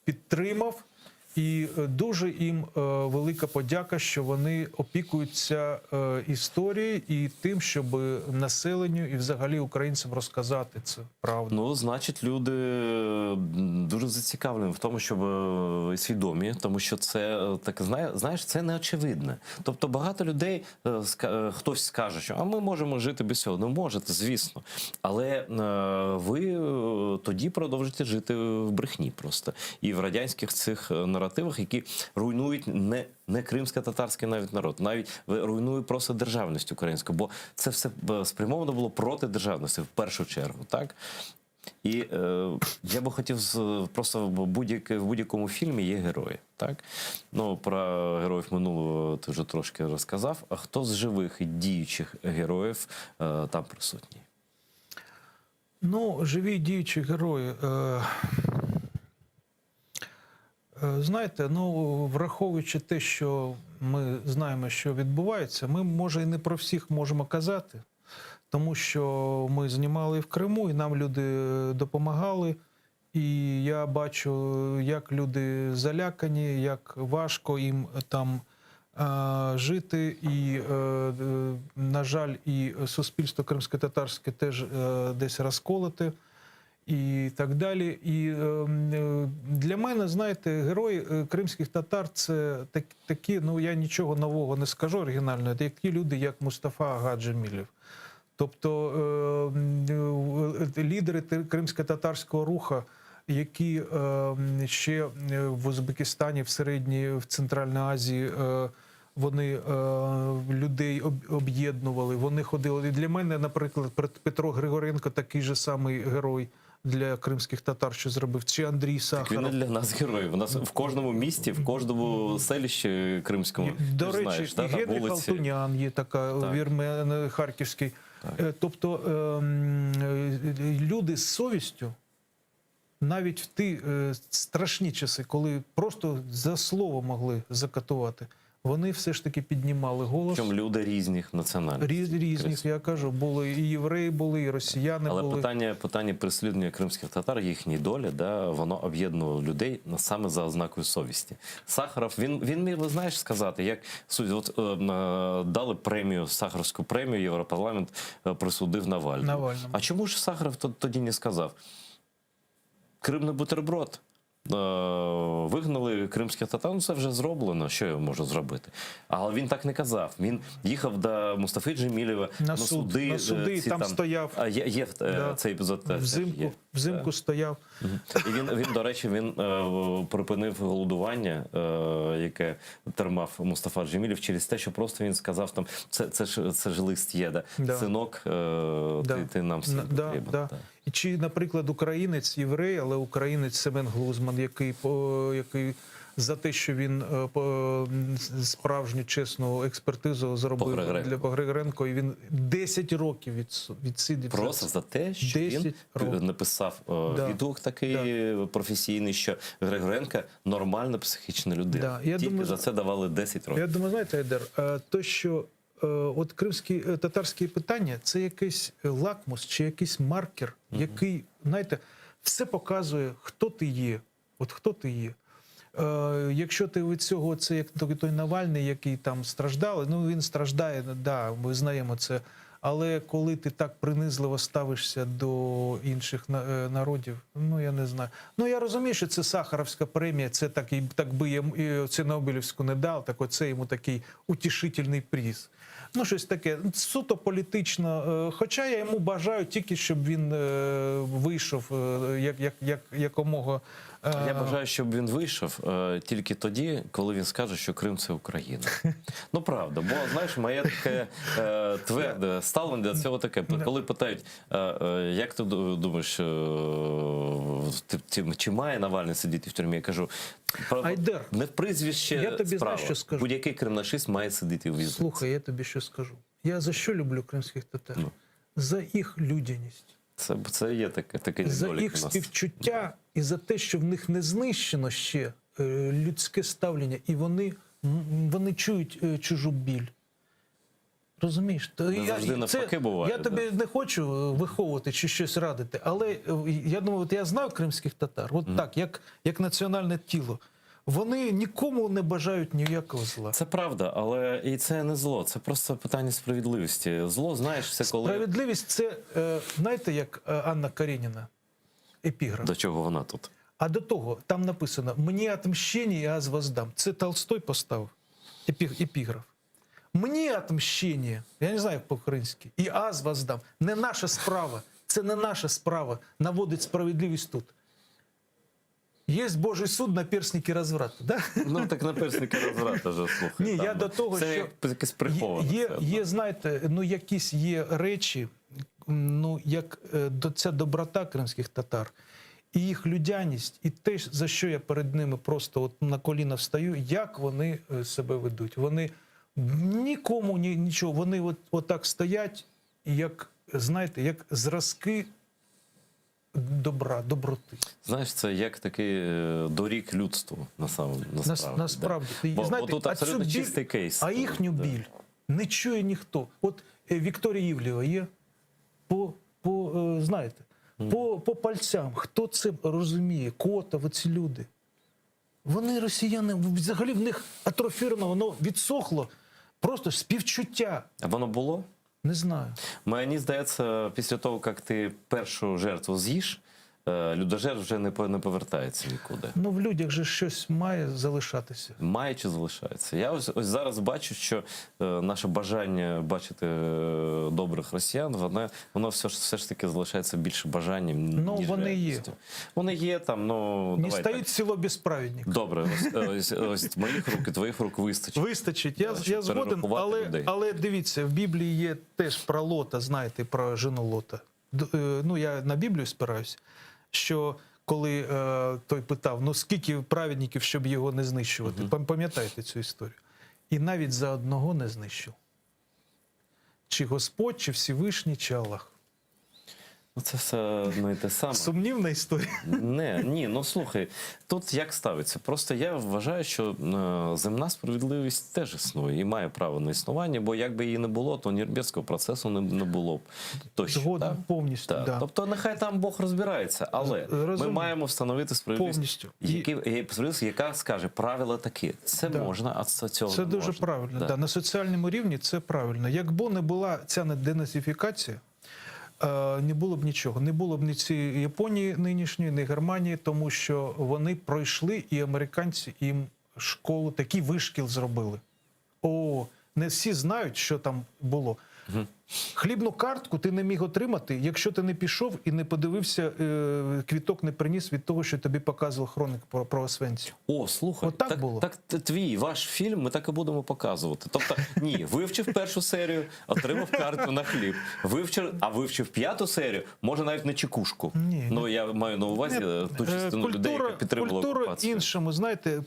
підтримав. І дуже їм велика подяка, що вони опікуються історією і тим, щоб населенню і взагалі українцям розказати це правду. Ну, значить, люди дуже зацікавлені в тому, щоб свідомі, тому що це так, знаєш, це не очевидне. Тобто багато людей, хтось скаже, що а ми можемо жити без цього. Ну, можете, звісно. Але ви тоді продовжите жити в брехні просто. І в радянських цих наративах, які руйнують не кримсько-татарський навіть народ, навіть руйнують просто державність українську, бо це все спрямовано було проти державності в першу чергу, так? І я би хотів просто в будь-якому фільмі є герої, так? Ну, про героїв минулого ти вже трошки розказав, а хто з живих і діючих героїв там присутній? Ну, живі діючі герої. Знаєте, враховуючи те, що ми знаємо, що відбувається, ми, може, і не про всіх можемо казати, тому що ми знімали в Криму, і нам люди допомагали, і я бачу, як люди залякані, як важко їм там жити, і, на жаль, і суспільство кримсько-татарське теж десь розколоте. І так далі. І для мене, знаєте, герої кримських татар – це такі, ну я нічого нового не скажу оригінального, такі люди, як Мустафа Ага Джемілєв. Тобто лідери кримсько-татарського руху, які ще в Узбекистані, в Центральній Азії, вони людей об'єднували, вони ходили. І для мене, наприклад, Петро Григоренко такий же самий герой. для кримських татар, що зробив, чи Андрій Так Сахаров. він і для нас герой. У нас в кожному місті, в кожному селищі кримському. До ти ж речі, знаєш, і та, Генріх вулиці. Алтунян є така, Так. вірмен харківський. Тобто люди з совістю, навіть в ті страшні часи, коли просто за слово могли закатувати, вони все ж таки піднімали голос. Причому люди різних національностей. Різних, я кажу, були і євреї, були, і росіяни Але були. питання переслідування кримських татар, їхній долі, да, воно об'єднувало людей саме за ознакою совісті. Сахаров, він міг, ви знаєш, сказати, як дали премію, Сахаровську премію, Європарламент присудив Навальному. А чому ж Сахаров тоді не сказав? Крим не бутерброд. Вигнали кримських татар, ну це вже зроблено, що я можу зробити. Але він так не казав. Він їхав до Мустафи Джемілєва На суди, там стояв. Є цей епізод теж. Взимку стояв. І він, до речі, він припинив голодування, яке тримав Мустафа Джемілєв, через те, що просто він сказав, там, це ж лист є, синок, ти нам всім потрібен. І чи, наприклад, українець єврей, але українець Семен Глузман, який за те, що він справжню чесну експертизу зробив для Погригоренко, і він 10 років відсидів. Просто за те, що він написав відгук такий професійний, що Григоренко нормальна психічна людина. Тільки за це давали 10 років. Я думаю, знаєте, Айдар, то, що от кримські татарські питання – це якийсь лакмус чи якийсь маркер, який, знаєте, все показує, хто ти є. От хто ти є. Якщо ти від цього, це як той Навальний, який там страждав, ну він страждає, да, ми знаємо це, але коли ти так принизливо ставишся до інших народів, ну я не знаю. Ну я розумію, що це Сахаровська премія, це так би це Нобелівську не дав, так оце йому такий утішительний приз. Ну, щось таке, суто політично. Хоча я йому бажаю тільки, щоб він вийшов якомога... Я бажаю, щоб він вийшов тільки тоді, коли він скаже, що Крим – це Україна. Ну, правда. Бо, знаєш, моє таке тверде ставлення до цього таке. Коли питають, як ти думаєш, чи має Навальний сидіти в тюрмі? Я кажу, не в прізвище справа. Будь-який кримнашист має сидіти у в'язниці. Слухай, я тобі що скажу. Я за що люблю кримських татар? За їх людяність. Це є такий недолік за їх співчуття і за те, що в них не знищено ще людське ставлення, і вони чують чужу біль. Розумієш? Завжди навпаки буває. Я тобі не хочу виховувати чи щось радити, але я думаю, от я знаю кримських татар, от так, як національне тіло. Вони нікому не бажають ніякого зла. Це правда, але і це не зло, це просто питання справедливості. Зло, знаєш, це коли... Справедливість – це, знаєте, як Анна Кареніна, епіграф. До чого вона тут? А до того, там написано «Мені отмщення, я аз воздам». Це Толстой поставив, епіграф. «Мені отмщення», я не знаю, як по-українськи, «і аз воздам». Не наша справа, це не наша справа наводить справедливість тут. Є Божий суд, наперсники розврату, да? Ну, так наперсники розврату вже, слухай. Ні, я до того, це що якесь приховане. Є, знаєте, ну якісь є речі, ну як ця доброта кримських татар, і їх людяність, і те, за що я перед ними просто от на коліна встаю, як вони себе ведуть. Вони нікому нічого, вони отак стоять, як, знаєте, як зразки доброти. Знаєш, це як такий дорік людству, насправді. Насправді. Бо знаєте, тут абсолютно чистий кейс. А їхню біль не чує ніхто. От Вікторія Євлєва є, знаєте, по пальцям. Хто це розуміє? Котов, оці люди. Вони росіяни, взагалі в них атрофіровано, воно відсохло. Просто співчуття. А воно було? Не знаю. Мені здається, після того, як ти першу жертву з'їш, людожер вже не повертається нікуди. Ну, в людях же щось має залишатися. Має чи залишається? Я ось зараз бачу, що наше бажання бачити добрих росіян, воно все ж таки залишається більше бажанням, ніж вони реальністю. Вони є там, ну... Не стоїть село без праведників. Добре, ось моїх рук і твоїх рук вистачить. Вистачить, я згоден, але дивіться, в Біблії є теж про Лота, знаєте, про жену Лота. Ну, я на Біблію спираюсь, що коли той питав, ну скільки праведників, щоб його не знищувати, пам'ятаєте цю історію? І навіть за одного не знищив. Чи Господь, чи Всевишній, чи Аллах. Ну, це все одно і те саме. Сумнівна історія. Ні, ну слухай, тут як ставиться? Просто я вважаю, що земна справедливість теж існує і має право на існування, бо якби її не було, то Нюрнберзького процесу не було б точно. Згоден, так? повністю, Так. да. Тобто нехай там Бог розбирається, але ми маємо встановити справедливість, Повністю. яка скаже, правила такі. Це можна, а цього Це не дуже можна. правильно. Да. Да. На соціальному рівні це правильно. Якби не була ця денацифікація, не було б нічого. Не було б ні цієї Японії нинішньої, ні Германії, тому що вони пройшли, і американці їм школу, такий вишкіл зробили. Не всі знають, що там було. Хлібну картку ти не міг отримати, якщо ти не пішов і не подивився, квіток не приніс від того, що тобі показував хроник про Освенцим. Слухай, так було. Так ваш фільм ми так і будемо показувати. Тобто, ні, вивчив першу серію, отримав карту на хліб. Вивчив 5-ту серію, може навіть не чекушку. Ні. Ну, я маю на увазі ту частину людей, яка підтримувала культура окупацію. іншому, знаєте,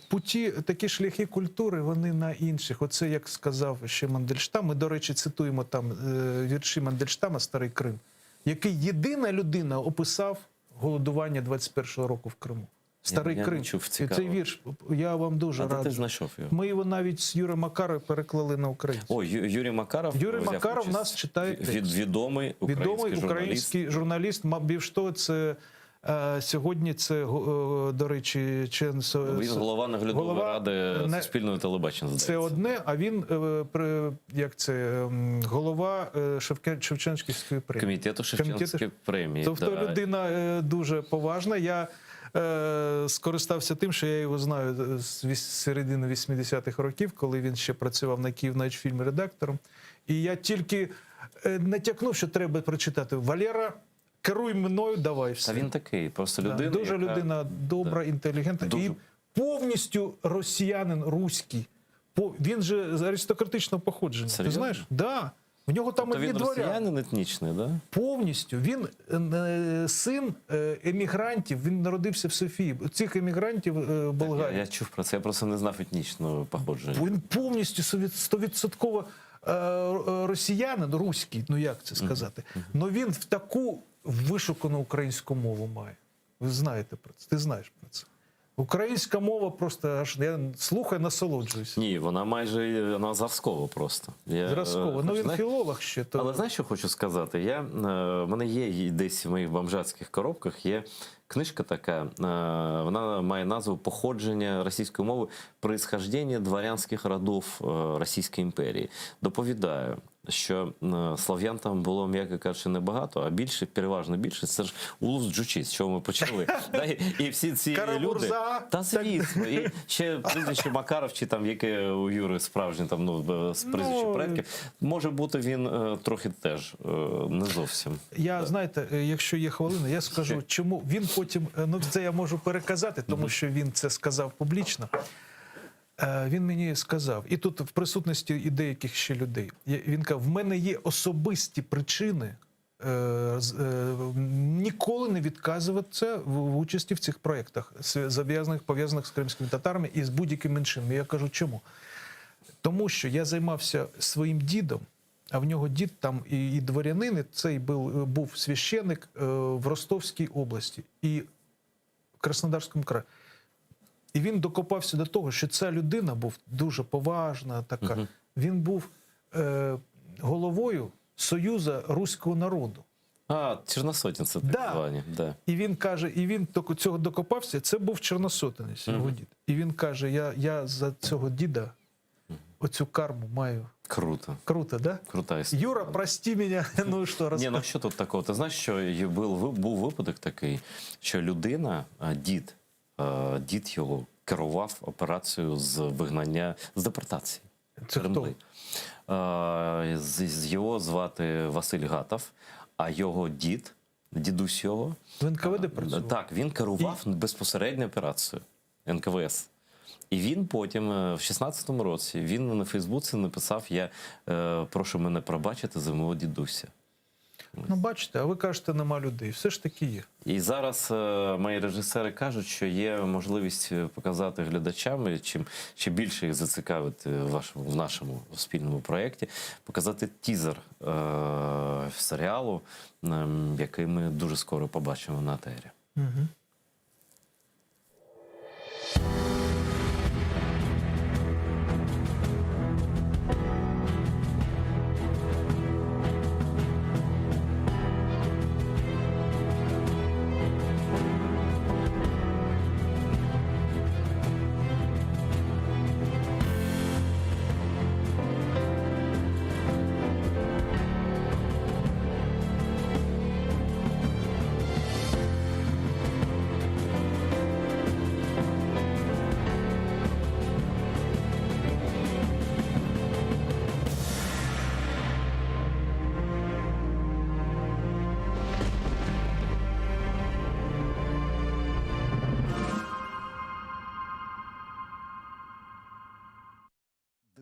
такі шляхи культури, вони на інших. Оце, як сказав ще Мандельштам, ми, до речі, цитуємо там вірші Мандельштама «Старий Крим», який єдина людина описав голодування 21-го року в Криму. «Старий Я Крим». не чув, І цікаво. цей вірш, я вам дуже Ти раджу. знайшов його? Ми його навіть з Юрієм Макаром переклали на українську. Юрій Макаров Юрій взяв Макаров участь. нас читає текст. Відомий український журналіст. Більш того, це сьогодні це, до речі, член... Він голова наглядової ради Суспільного телебачення, здається. Це одне, а він голова Шевченківської премії. Комітету Шевченківської премії. Тобто людина дуже поважна. Я скористався тим, що я його знаю з середини 80-х років, коли він ще працював на Київнайчфільмі редактором. І я тільки натякнув, що треба прочитати. Валера, керуй мною, давай все. Та він такий, просто людина. Дуже людина добра, інтелігентна. І повністю росіянин, руський. Він же з аристократичного походження. Серйозно? Ти знаєш? Да. В нього там Тобто одні він дворяни. росіянин етнічний, да? Повністю. Він син емігрантів, він народився в Софії. Цих емігрантів Болгарії. Я чув про це, я просто не знав етнічного походження. Він повністю 100% росіянин, руський, ну як це сказати. Но він в таку вишукану українську мову має. Ви знаєте про це, ти знаєш про це. Українська мова просто аж, я слухаю, насолоджуюся. Ні, вона майже вона зразкова просто. Зразкова. Ну він філолог ще. То... Але знаєш, що хочу сказати? В мене є десь в моїх бомжатських коробках є книжка така, вона має назву «Походження російської мови. Происхождення дворянських родов Російської імперії». Доповідаю, що слав'ян там було, м'яко кажучи, небагато, а більше, переважно більше, це ж улус Джучі, з чого ми почали. І всі ці люди... Та звісно. І ще прізвище Макаров, чи там яке у Юри справжнє, там, з прізвища предків, може бути він трохи теж не зовсім. Знаєте, якщо є хвилина, я скажу, чому він потім, це я можу переказати, тому що він це сказав публічно. Він мені сказав, і тут в присутності і деяких ще людей, він казав, в мене є особисті причини ніколи не відказуватися в участі в цих проєктах, пов'язаних з кримськими татарами і з будь-яким меншинами. Я кажу, чому? Тому що я займався своїм дідом, а в нього дід там і дворянин, цей був священник в Ростовській області і в Краснодарському краї. І він докопався до того, що ця людина був дуже поважна така. Він був головою Союзу руського народу. Чорносотенці так звані. Да. І він каже, і він до цього докопався, це був чорносотенець, його дід. І він каже, я за цього діда оцю карму маю. Круто. Круто, да? Крута історія. Юра, прости мене, ну що, розкажи. Ні, що тут такого? Ти знаєш, що був випадок такий, що людина, дід його керував операцією з вигнання, з депортації. Це хто? Його звати Василь Гатов, а його дідусь його... В НКВД працював? Так, він керував безпосередньо операцією НКВС. І він потім, в 16-му році, він на Фейсбуці написав, я прошу мене пробачити за мого дідуся. Ну, бачите, а ви кажете, нема людей. Все ж таки є. І зараз мої режисери кажуть, що є можливість показати глядачам, чим ще більше їх зацікавити в нашому спільному проєкті, показати тізер серіалу, який ми дуже скоро побачимо на АТРі. Угу.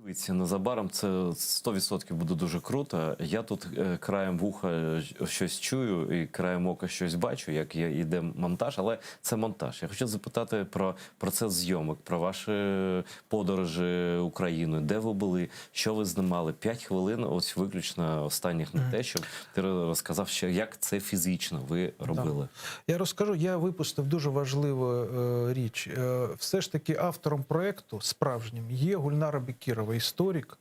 Дивіться, незабаром це 100% буде дуже круто. Я тут краєм вуха щось чую і краєм ока щось бачу, як йде монтаж, але це монтаж. Я хочу запитати про процес зйомок, про ваші подорожі Україною, де ви були, що ви знімали. 5 хвилин, ось виключно останніх на те, щоб ти розказав, що як це фізично ви робили. Я розкажу, я випустив дуже важливу річ. Все ж таки автором проєкту справжнім є Гульнара Бекірова, історик.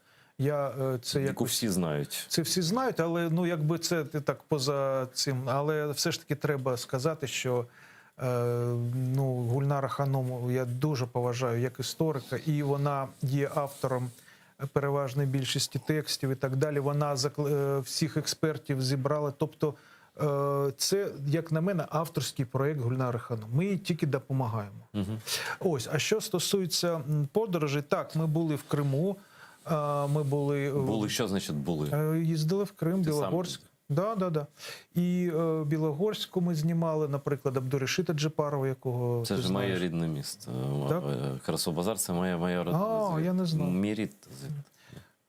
Яку всі знають. Це всі знають, але ну якби це так поза цим. Але все ж таки треба сказати, що Гульнара Ханум я дуже поважаю як історика, і вона є автором переважної більшості текстів і так далі. Вона всіх експертів зібрала. Тобто це, як на мене, авторський проєкт Гульнари Ханум. Ми їй тільки допомагаємо. Ось, а що стосується подорожей, так, ми були в Криму. Ми були... Що значить були? Їздили в Крим, Ти Білогорськ. Да. І Білогорську ми знімали, наприклад, Абдурашита Джепарова, якого це ти ж знаєш. моє рідне місто. Так? це моя родина. Я не знав. Мій рід.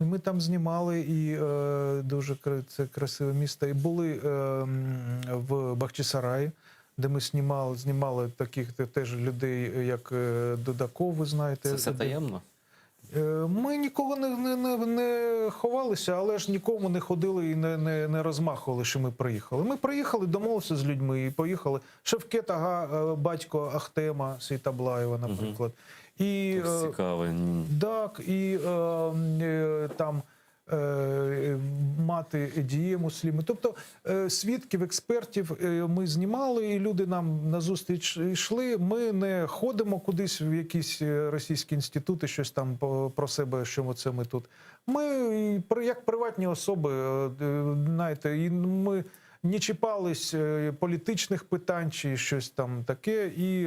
Ми там знімали, і дуже це красиве місто. І були в Бахчисараї, де ми знімали таких теж людей, як Дудаков, ви знаєте. Це все таємно? Ми нікого не ховалися, але ж нікому не ходили і не розмахували, що ми приїхали. Ми приїхали, домовилися з людьми і поїхали. Шевкет Ага, батько Ахтема Сейтаблаєва, наприклад. І, цікаво. Так, і там мати Едіє Мусліми. Тобто свідків, експертів ми знімали, і люди нам назустріч йшли. Ми не ходимо кудись в якісь російські інститути, щось там про себе, що це ми тут. Ми, як приватні особи, знаєте, і ми не чіпались політичних питань чи щось там таке. І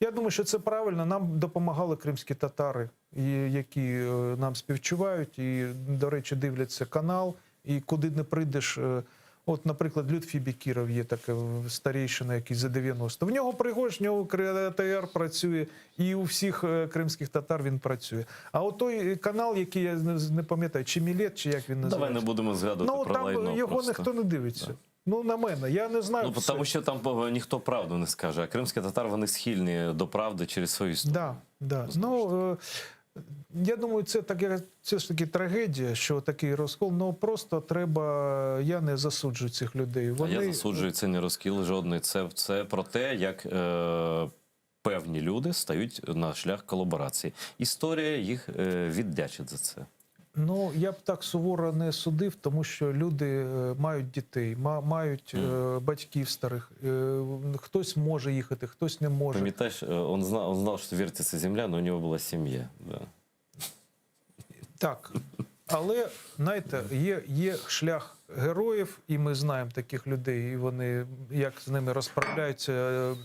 я думаю, що це правильно. Нам допомагали кримські татари, які нам співчувають і, до речі, дивляться канал. І куди не прийдеш, от, наприклад, Лютфій Бекіров є такий старійшина, який за 90. В нього Пригожин, в нього АТР працює, і у всіх кримських татар він працює. А от той канал, який я не пам'ятаю, чи Мілет, чи як він називається. Давай не будемо згадувати про лайно. Там його ніхто не дивиться. Да. Ну, на мене, я не знаю. Тому що там ніхто правду не скаже, а кримські татар, вони схильні до правди через свою історію. Да. Ну, я думаю, це ж таки трагедія, що такий розкол, але просто треба, я не засуджую цих людей. Я засуджую, це не розкіл жодний, це про те, як певні люди стають на шлях колаборації. Історія їх віддячить за це. Ну, я б так суворо не судив, тому що люди мають дітей, мають батьків старих. Хтось може їхати, хтось не може. Пам'ятаєш, він знав, що вертиться земля, але у нього була сім'я. Да. Так, але, знаєте, є шлях героїв, і ми знаємо таких людей, і вони, як з ними розправляються,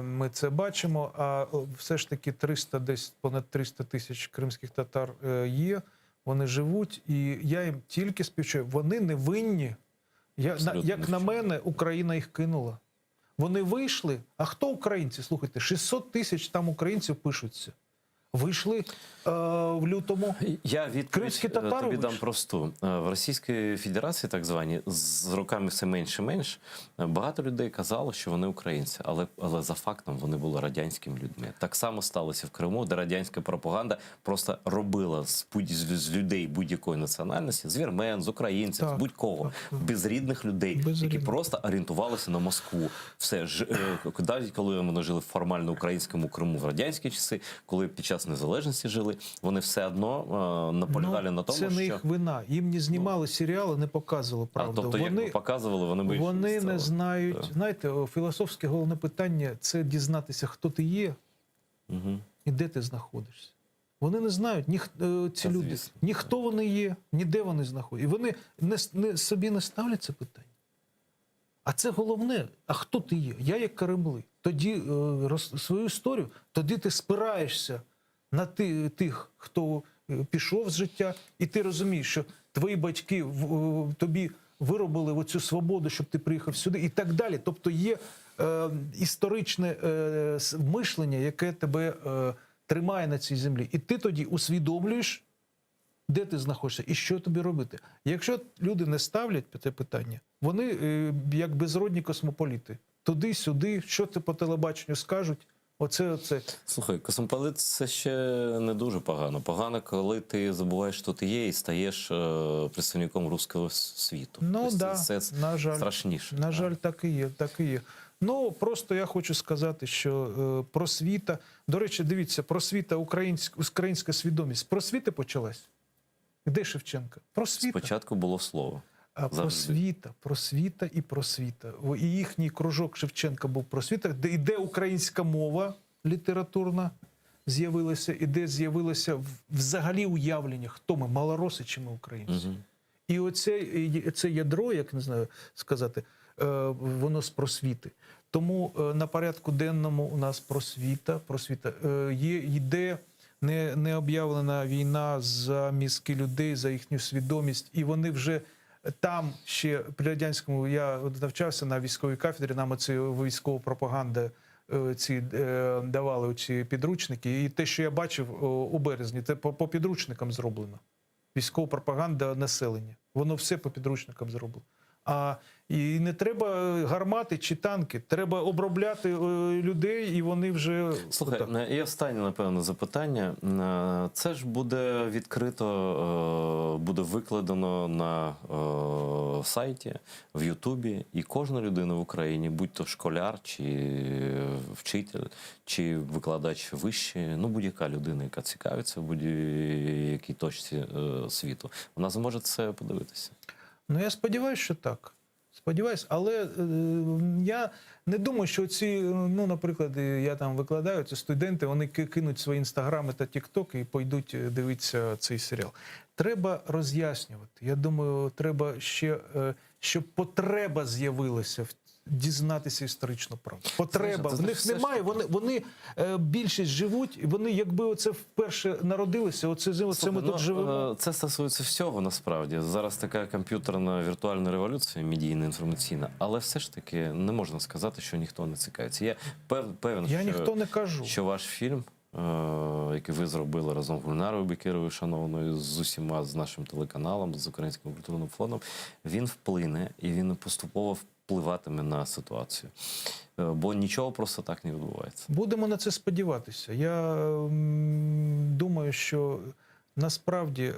ми це бачимо, а все ж таки десь понад 300 тисяч кримських татар є, вони живуть, і я їм тільки співчуваю. Вони не винні. Як на мене, Україна їх кинула. Вони вийшли, а хто українці? Слухайте, 600 тисяч там українців пишуться. Вийшли в лютому. Я відповідь Кримські татари тобі дам вийшли. просту. В Російській Федерації, так звані, з роками все менше і менше, багато людей казало, що вони українці, але за фактом вони були радянськими людьми. Так само сталося в Криму, де радянська пропаганда просто робила з людей будь-якої національності, з вірмен, з українців, з будь-кого, безрідних людей, які просто орієнтувалися на Москву. Все, навіть коли вони жили в формально українському Криму в радянські часи, коли під час незалежності жили, вони все одно наполягали на тому, це що... не їх вина. Їм не знімали серіали, не показували правду. Тобто, як би показували, вони б Вони не знають. Знаєте, філософське головне питання – це дізнатися, хто ти є і де ти знаходишся. Вони не знають, ці люди, ні хто вони є, ні де вони знаходяться. І вони собі не ставлять це питання. А це головне, а хто ти є? Я як Каремли. Тоді свою історію, тоді ти спираєшся на тих, хто пішов з життя, і ти розумієш, що твої батьки тобі виробили оцю свободу, щоб ти приїхав сюди, і так далі. Тобто є історичне мишлення, яке тебе тримає на цій землі. І ти тоді усвідомлюєш, де ти знаходишся і що тобі робити. Якщо люди не ставлять це питання, вони як безродні космополіти. Туди-сюди, що це по телебаченню скажуть, оце. Слухай, космополит – це ще не дуже погано. Погано, коли ти забуваєш, хто ти є, і стаєш представником руського світу. Ну, тобто, да, це на жаль, страшніше. На жаль, так і є, так і є. Ну, просто я хочу сказати, що просвіта, до речі, дивіться, просвіта, українська свідомість, просвіта почалась. Де Шевченка? Просвіта. Спочатку було слово. Просвіта і просвіта. І їхній кружок Шевченка був просвіта, де українська мова літературна з'явилася, і де з'явилося взагалі уявлення, хто ми, малороси чи ми українці. І оце ядро, як не знаю сказати, воно з просвіти. Тому на порядку денному у нас просвіта. Йде не об'явлена війна за мізки людей, за їхню свідомість, і вони вже там ще при радянському, я навчався на військовій кафедрі, нам оці військова пропаганда давали ці підручники, і те, що я бачив у березні, це по підручникам зроблено. Військова пропаганда населення. Воно все по підручникам зроблено. І не треба гармати чи танки, треба обробляти людей, і вони вже... Слухай, і останнє, напевно, запитання. Це ж буде відкрито, буде викладено на сайті, в Ютубі, і кожна людина в Україні, будь то школяр, чи вчитель, чи викладач вищий, ну будь-яка людина, яка цікавиться в будь-якій точці світу, вона зможе це подивитися. Ну, я сподіваюся, що так. Сподіваюсь, але я не думаю, що ці, ну, наприклад, я там викладаю, ці студенти, вони кинуть свої інстаграми та тіктоки і пойдуть дивитися цей серіал. Треба роз'яснювати. Я думаю, треба ще, щоб потреба з'явилася дізнатися історичну правду. Потреба. В них немає, вони більшість живуть, вони якби оце вперше народилися, оце ми тут живемо. Це стосується всього, насправді. Зараз така комп'ютерна віртуальна революція, медійна, інформаційна, але все ж таки не можна сказати, що ніхто не цікавиться. Я певен, що ваш фільм, який ви зробили разом з Гульнарою Бекіровою, шановною, з усіма, з нашим телеканалом, з Українським культурним фондом, він вплине і він поступово впливатиме на ситуацію. Бо нічого просто так не відбувається. Будемо на це сподіватися. Я думаю, що насправді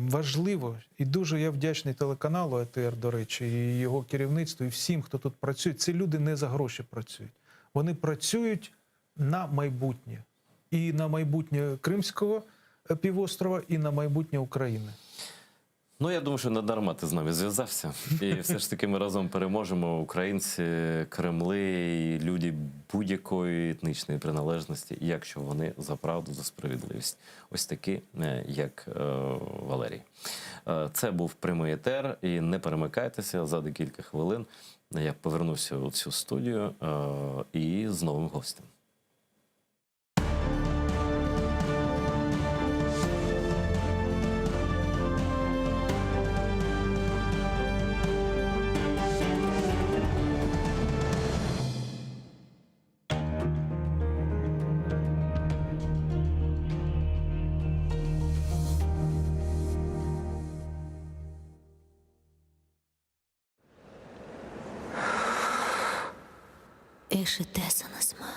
важливо, і дуже я вдячний телеканалу АТR, до речі, і його керівництву, і всім, хто тут працює. Ці люди не за гроші працюють. Вони працюють на майбутнє. І на майбутнє Кримського півострова, і на майбутнє України. Ну, я думаю, що не дарма ти з нами зв'язався. І все ж таки ми разом переможемо. Українці, Кремли і люди будь-якої етнічної приналежності, якщо вони за правду, за справедливість. Ось такі, як Валерій. Це був прямий етер. І не перемикайтеся, за декілька хвилин я повернуся у цю студію і з новим гостем. Ишетесіңіз ма?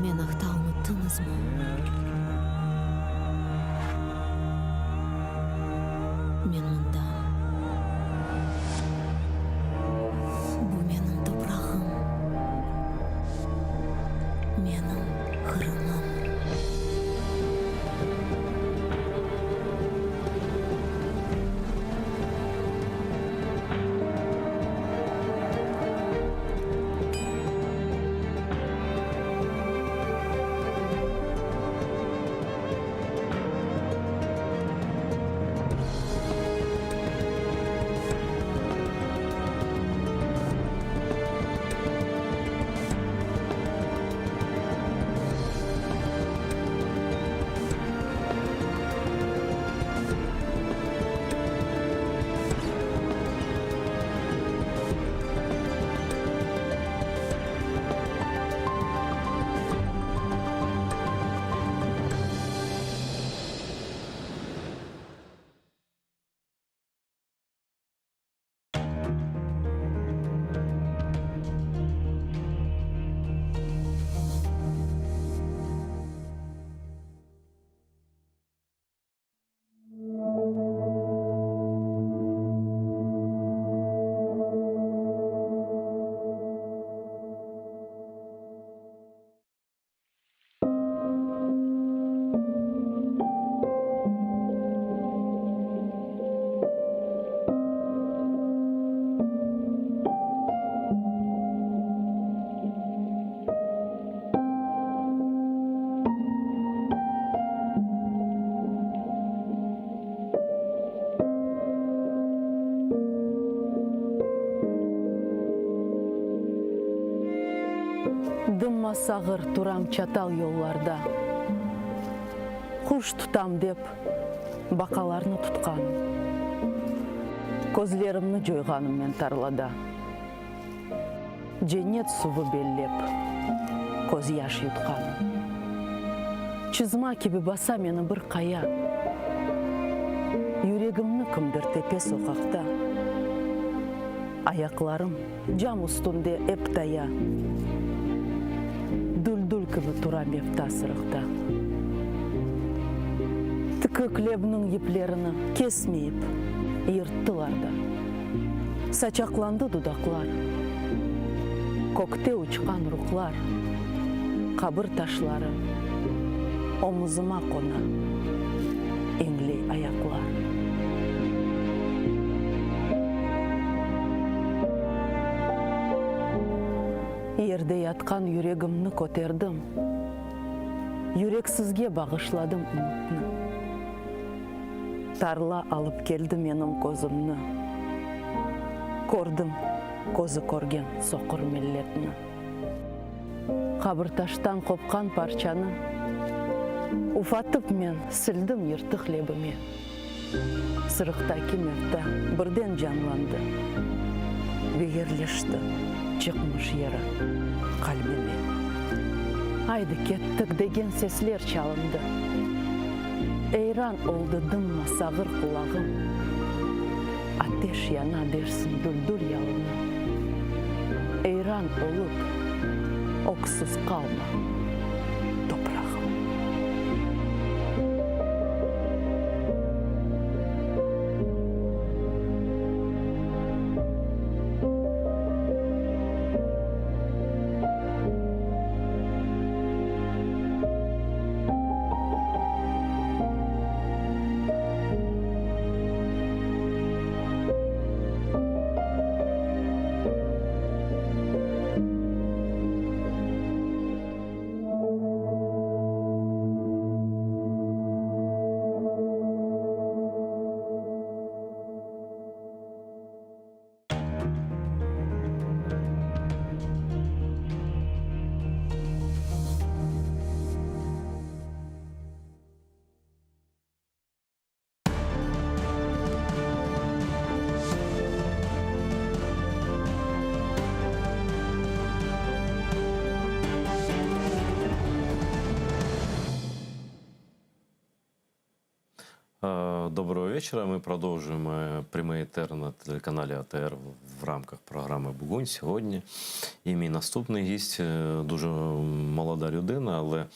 Мен ақта ұмыттыңыз ма? Мен мұнда. Бұл менің топырағым. Менің қырымым. Дымма сағыр турам чатал yollarda. Құш тұтам деп, бақаларны тұтқан. Көзлерімні жойғаныммен тарлада. Женет суы беллеп, көз яш ютқан. Чызма кебі баса мені бір қая. Юрегімні кімдір тепе соқақта. Аяқларым жам үстінде эптая. Дүл-дүл кібі турам епта сырықта. Тікі клебінің еплеріні кесмейіп, ерттыларда. Сачақланды дудақлар, көкте ұчқан рухлар, қабыр ташлары, омызыма қона, еңлей аяқлар. Ерде ятқан юрегімні көтердім, юрексізге бағышладым үмітні. Тарла алып келді менің көзімні, көрдім көзі көрген соқыр миллетіні. Қабырташтан қопқан парчаны, уфатып мен сілдім ертық лебіме. Сырықта кемепті бірден жанланды, бегерлешті. Çıkmış yere kalbime. Haydi kettik degen sesler çalındı. Eyran oldu dımma sağır kulağım. Ateş yana dersin düldül yalını. Eyran olup oksuz kalma toprağım. Доброго вечора. Ми продовжуємо прямий етер на телеканалі АТР в рамках програми «Бугунь» сьогодні. І мій наступний гість дуже молода людина, але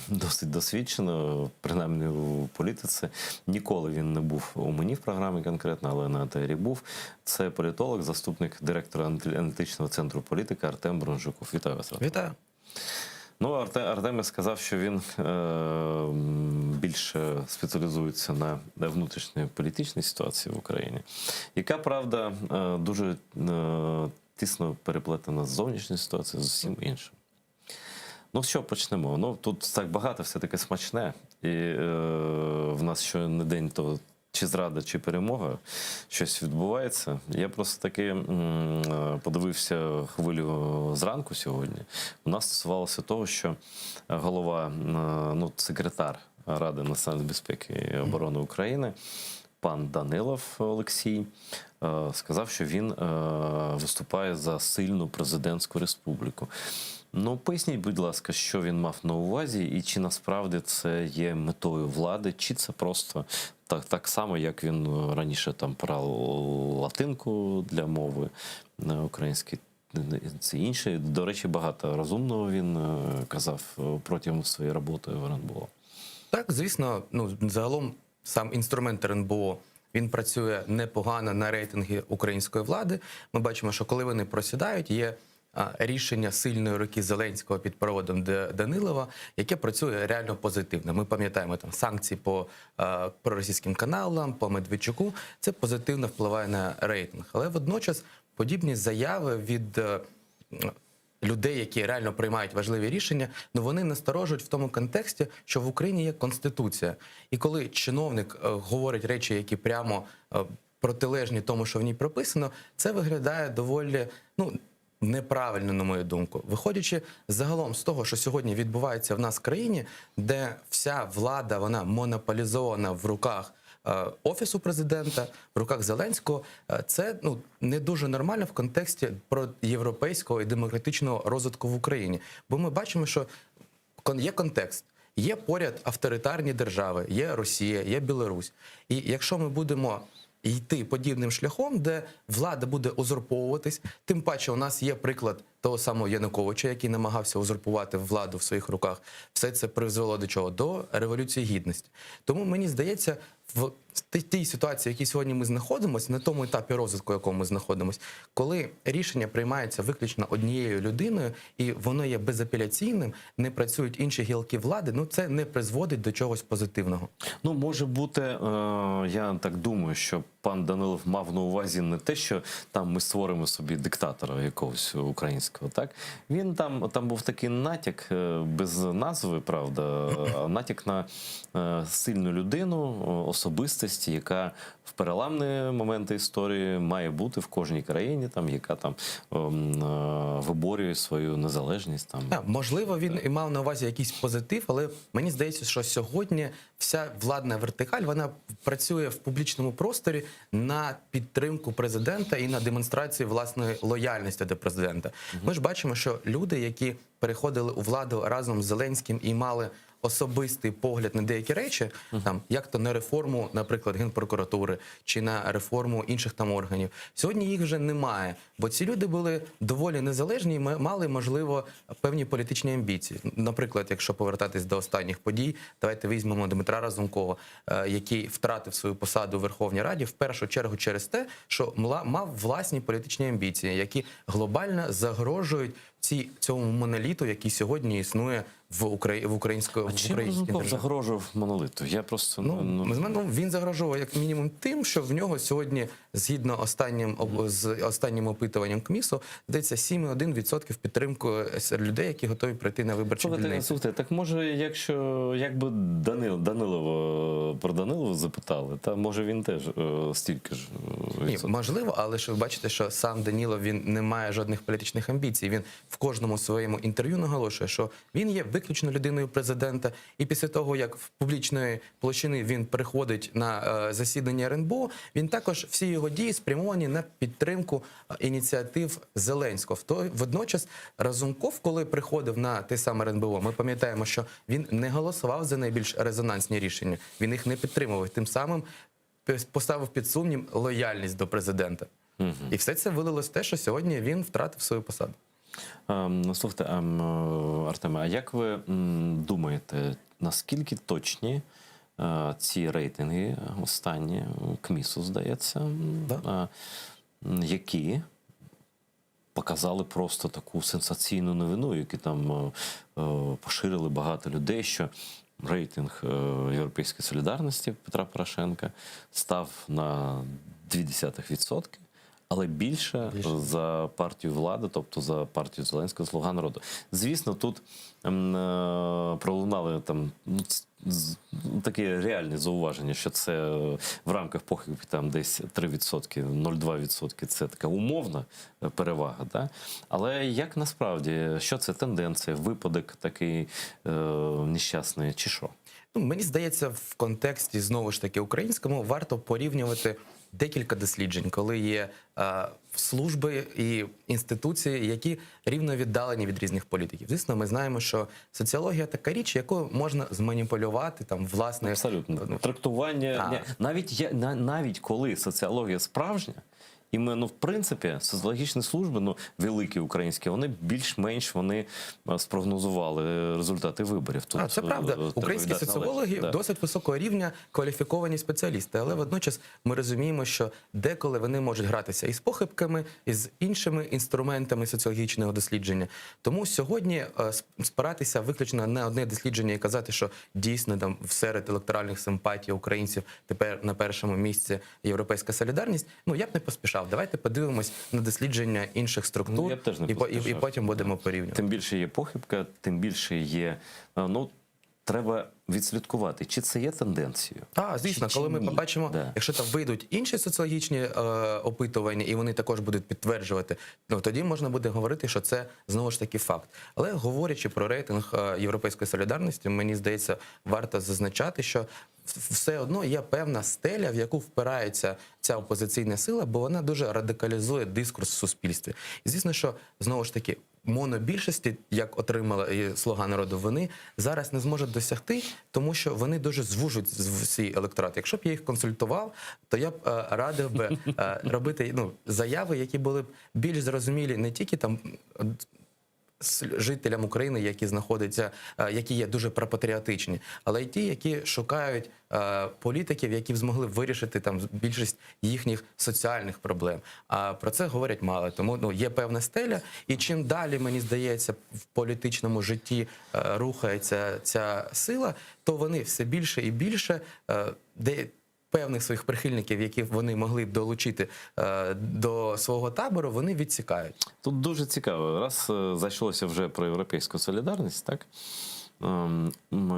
досить досвідчена, принаймні у політиці. Ніколи він не був у мені в програмі конкретно, але на АТРі був. Це політолог, заступник директора аналітичного центру політика Артем Бронжуков. Вітаю вас. Вітаю. Ну, Артем сказав, що він більше спеціалізується на внутрішньої політичній ситуації в Україні, яка, правда, дуже тісно переплетена з зовнішньою ситуацією, з усім іншим. Ну, що почнемо? Ну, тут так багато все-таки смачне, і в нас що не день, то чи зрада, чи перемога, щось відбувається. Я просто таки подивився хвилю зранку сьогодні. Вона стосувалася того, що голова, секретар Ради національної безпеки і оборони України, пан Данилов Олексій, сказав, що він виступає за сильну президентську республіку. Ну, поясніть, будь ласка, що він мав на увазі і чи насправді це є метою влади, чи це просто так само, як він раніше там брав латинку для мови української, це інше. До речі, багато розумного він казав протягом своєї роботи в РНБО. Так, звісно, загалом сам інструмент РНБО, він працює непогано на рейтинги української влади. Ми бачимо, що коли вони просідають, є рішення сильної руки Зеленського під проводом Данилова, яке працює реально позитивно. Ми пам'ятаємо там санкції по проросійським каналам, по Медведчуку. Це позитивно впливає на рейтинг. Але водночас подібні заяви від людей, які реально приймають важливі рішення, вони насторожують в тому контексті, що в Україні є Конституція. І коли чиновник говорить речі, які прямо протилежні тому, що в ній прописано, це виглядає доволі, неправильно, на мою думку. Виходячи загалом з того, що сьогодні відбувається в нас в країні, де вся влада, вона монополізована в руках Офісу президента, в руках Зеленського, це не дуже нормально в контексті про європейського і демократичного розвитку в Україні. Бо ми бачимо, що є контекст. Є поряд авторитарні держави, є Росія, є Білорусь. І якщо ми будемо йти подібним шляхом, де влада буде узурповуватись, тим паче у нас є приклад того самого Януковича, який намагався узурпувати владу в своїх руках. Все це призвело до чого? До Революції Гідності. Тому мені здається, в тій ситуації, в якій сьогодні ми знаходимося, на тому етапі розвитку, в якому ми знаходимося, коли рішення приймається виключно однією людиною, і воно є безапеляційним, не працюють інші гілки влади, це не призводить до чогось позитивного. Ну, може бути, я так думаю, що пан Данилов мав на увазі не те, що там ми створимо собі диктатора якогось українського, так? Він там був такий натяк, без назви, правда, натяк на сильну людину, особистість, яка в переламні моменти історії має бути в кожній країні, яка виборює свою незалежність. Можливо, він і мав на увазі якийсь позитив, але мені здається, що сьогодні вся владна вертикаль, вона працює в публічному просторі на підтримку президента і на демонстрацію власної лояльності до президента. Ми ж бачимо, що люди, які переходили у владу разом з Зеленським і мали особистий погляд на деякі речі, як то на реформу, наприклад, Генпрокуратури, чи на реформу інших органів. Сьогодні їх вже немає, бо ці люди були доволі незалежні і мали, можливо, певні політичні амбіції. Наприклад, якщо повертатись до останніх подій, давайте візьмемо Дмитра Разумкова, який втратив свою посаду у Верховній Раді, в першу чергу через те, що мав власні політичні амбіції, які глобально загрожують цьому моноліту, який сьогодні існує в українській державі. Загрожував монолиту? Я просто... Він загрожував як мінімум тим, що в нього сьогодні, згідно останнім опитуванням КМІСу, здається, 7,1% підтримку людей, які готові прийти на виборчі дільниці. Слухайте, так може, якби про Данилова запитали, може він теж стільки ж Ні, можливо, але ж ви бачите, що сам Данілов, він не має жодних політичних амбіцій. Він в кожному своєму інтерв'ю наголошує, що він є виключно людиною президента. І після того, як в публічної площини він приходить на засідання РНБО, він також всі його дії спрямовані на підтримку ініціатив Зеленського. Водночас Разумков, коли приходив на те саме РНБО, ми пам'ятаємо, що він не голосував за найбільш резонансні рішення, він їх не підтримував, тим самим поставив під сумнів лояльність до президента. І все це вилилось в те, що сьогодні він втратив свою посаду. Слухайте, Артеме, а як ви думаєте, наскільки точні ці рейтинги останні, КМІСу, здається, які показали просто таку сенсаційну новину, які там поширили багато людей, що рейтинг Європейської солідарності Петра Порошенка став на 0,2%, але більше за партію влади, тобто за партію Зеленського, «Слуга народу». Звісно, тут пролунали там такі реальні зауваження, що це в рамках похибки там десь 3%, 0,2% – це така умовна перевага. Да? Але як насправді, що це тенденція, випадок такий нещасний чи що? Ну, мені здається, в контексті, знову ж таки, українському варто порівнювати декілька досліджень, коли є служби і інституції, які рівно віддалені від різних політиків. Звісно, ми знаємо, що соціологія – така річ, яку можна зманіпулювати, там, власне... Абсолютно. Трактування. Навіть коли соціологія справжня, і ми, в принципі, соціологічні служби, великі українські, вони більш-менш спрогнозували результати виборів. Тут, це правда. Українські соціологи досить високого рівня кваліфіковані спеціалісти, але водночас ми розуміємо, що деколи вони можуть гратися із похибками, із іншими інструментами соціологічного дослідження. Тому сьогодні спиратися виключно на одне дослідження і казати, що дійсно там серед електоральних симпатій українців тепер на першому місці Європейська солідарність, я б не поспішав. Давайте подивимось на дослідження інших структур і потім будемо порівнювати. Тим більше є похибка, тим більше є... треба відслідкувати, чи це є тенденцією. Звісно, коли ми побачимо, якщо там вийдуть інші соціологічні опитування, і вони також будуть підтверджувати, тоді можна буде говорити, що це знову ж таки факт. Але говорячи про рейтинг Європейської солідарності, мені здається, варто зазначати, що все одно є певна стеля, в яку впирається ця опозиційна сила, бо вона дуже радикалізує дискурс в суспільстві. І звісно, що, знову ж таки, монобільшості, як отримала і «Слуга народу», вони зараз не зможуть досягти, тому що вони дуже звужують свій електорат. Якщо б я їх консультував, то я б радив би робити заяви, які були б більш зрозумілі не тільки там жителям України, які знаходяться, які є дуже пропатріотичні, але й ті, які шукають політиків, які б змогли вирішити там більшість їхніх соціальних проблем. А про це говорять мало. Тому є певна стеля, і чим далі, мені здається, в політичному житті рухається ця сила, то вони все більше і більше певних своїх прихильників, які вони могли б долучити до свого табору, вони відсікають. Тут дуже цікаво. Раз зайшлося вже про європейську солідарність, так?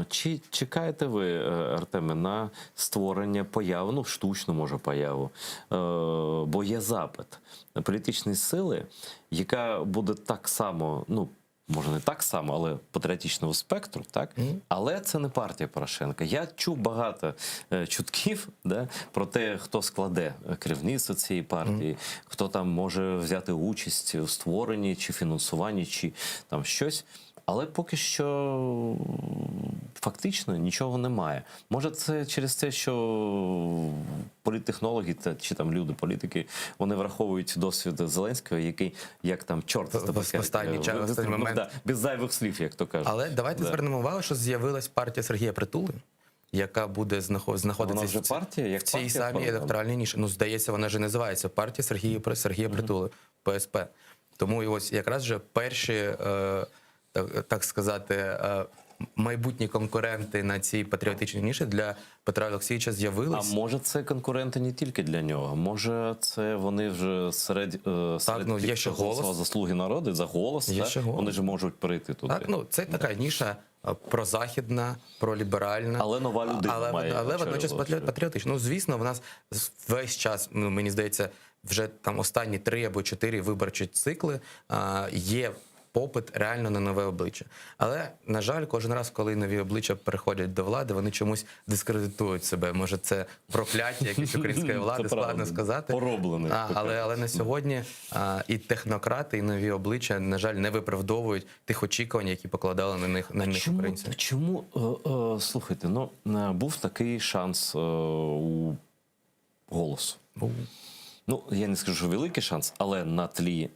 Чи чекаєте ви, Артеме, на створення появи, штучну, може, появу, бо є запит політичної сили, яка буде так само, може не так само, але патріотичного спектру, так? Але це не партія Порошенка. Я чув багато чутків про те, хто складе керівництво цієї партії, хто там може взяти участь у створенні, чи фінансуванні, чи там щось. Але поки що фактично нічого немає. Може це через те, що політтехнологи чи там люди, політики, вони враховують досвід Зеленського, який, як там, чорт в останній момент. Без зайвих слів, як то кажуть. Але давайте звернемо увагу, що з'явилась партія Сергія Притули, яка буде знаходитися в цій самій електоральній ніші. Здається, вона вже називається партія Сергія Притули, ПСП. Тому і ось якраз же перші, так сказати, майбутні конкуренти на цій патріотичній ніші для Петра Олексійовича з'явились. А може це конкуренти не тільки для нього? Може це вони вже серед є ще голос за «Слуги народу», за голос, вони ж можуть перейти туди. Це така ніша прозахідна, проліберальна. Але нова людина має. Але водночас патріотична. Звісно, в нас весь час, мені здається, вже там останні 3 або 4 виборчі цикли є попит реально на нове обличчя. Але, на жаль, кожен раз, коли нові обличчя переходять до влади, вони чомусь дискредитують себе. Може, це прокляття якоїсь української влади, складно сказати. Пороблене. Але на сьогодні і технократи, і нові обличчя, на жаль, не виправдовують тих очікувань, які покладали на них українці. Чому, слухайте, був такий шанс у «Голосу». Ну, я не скажу, що великий шанс, але на тлі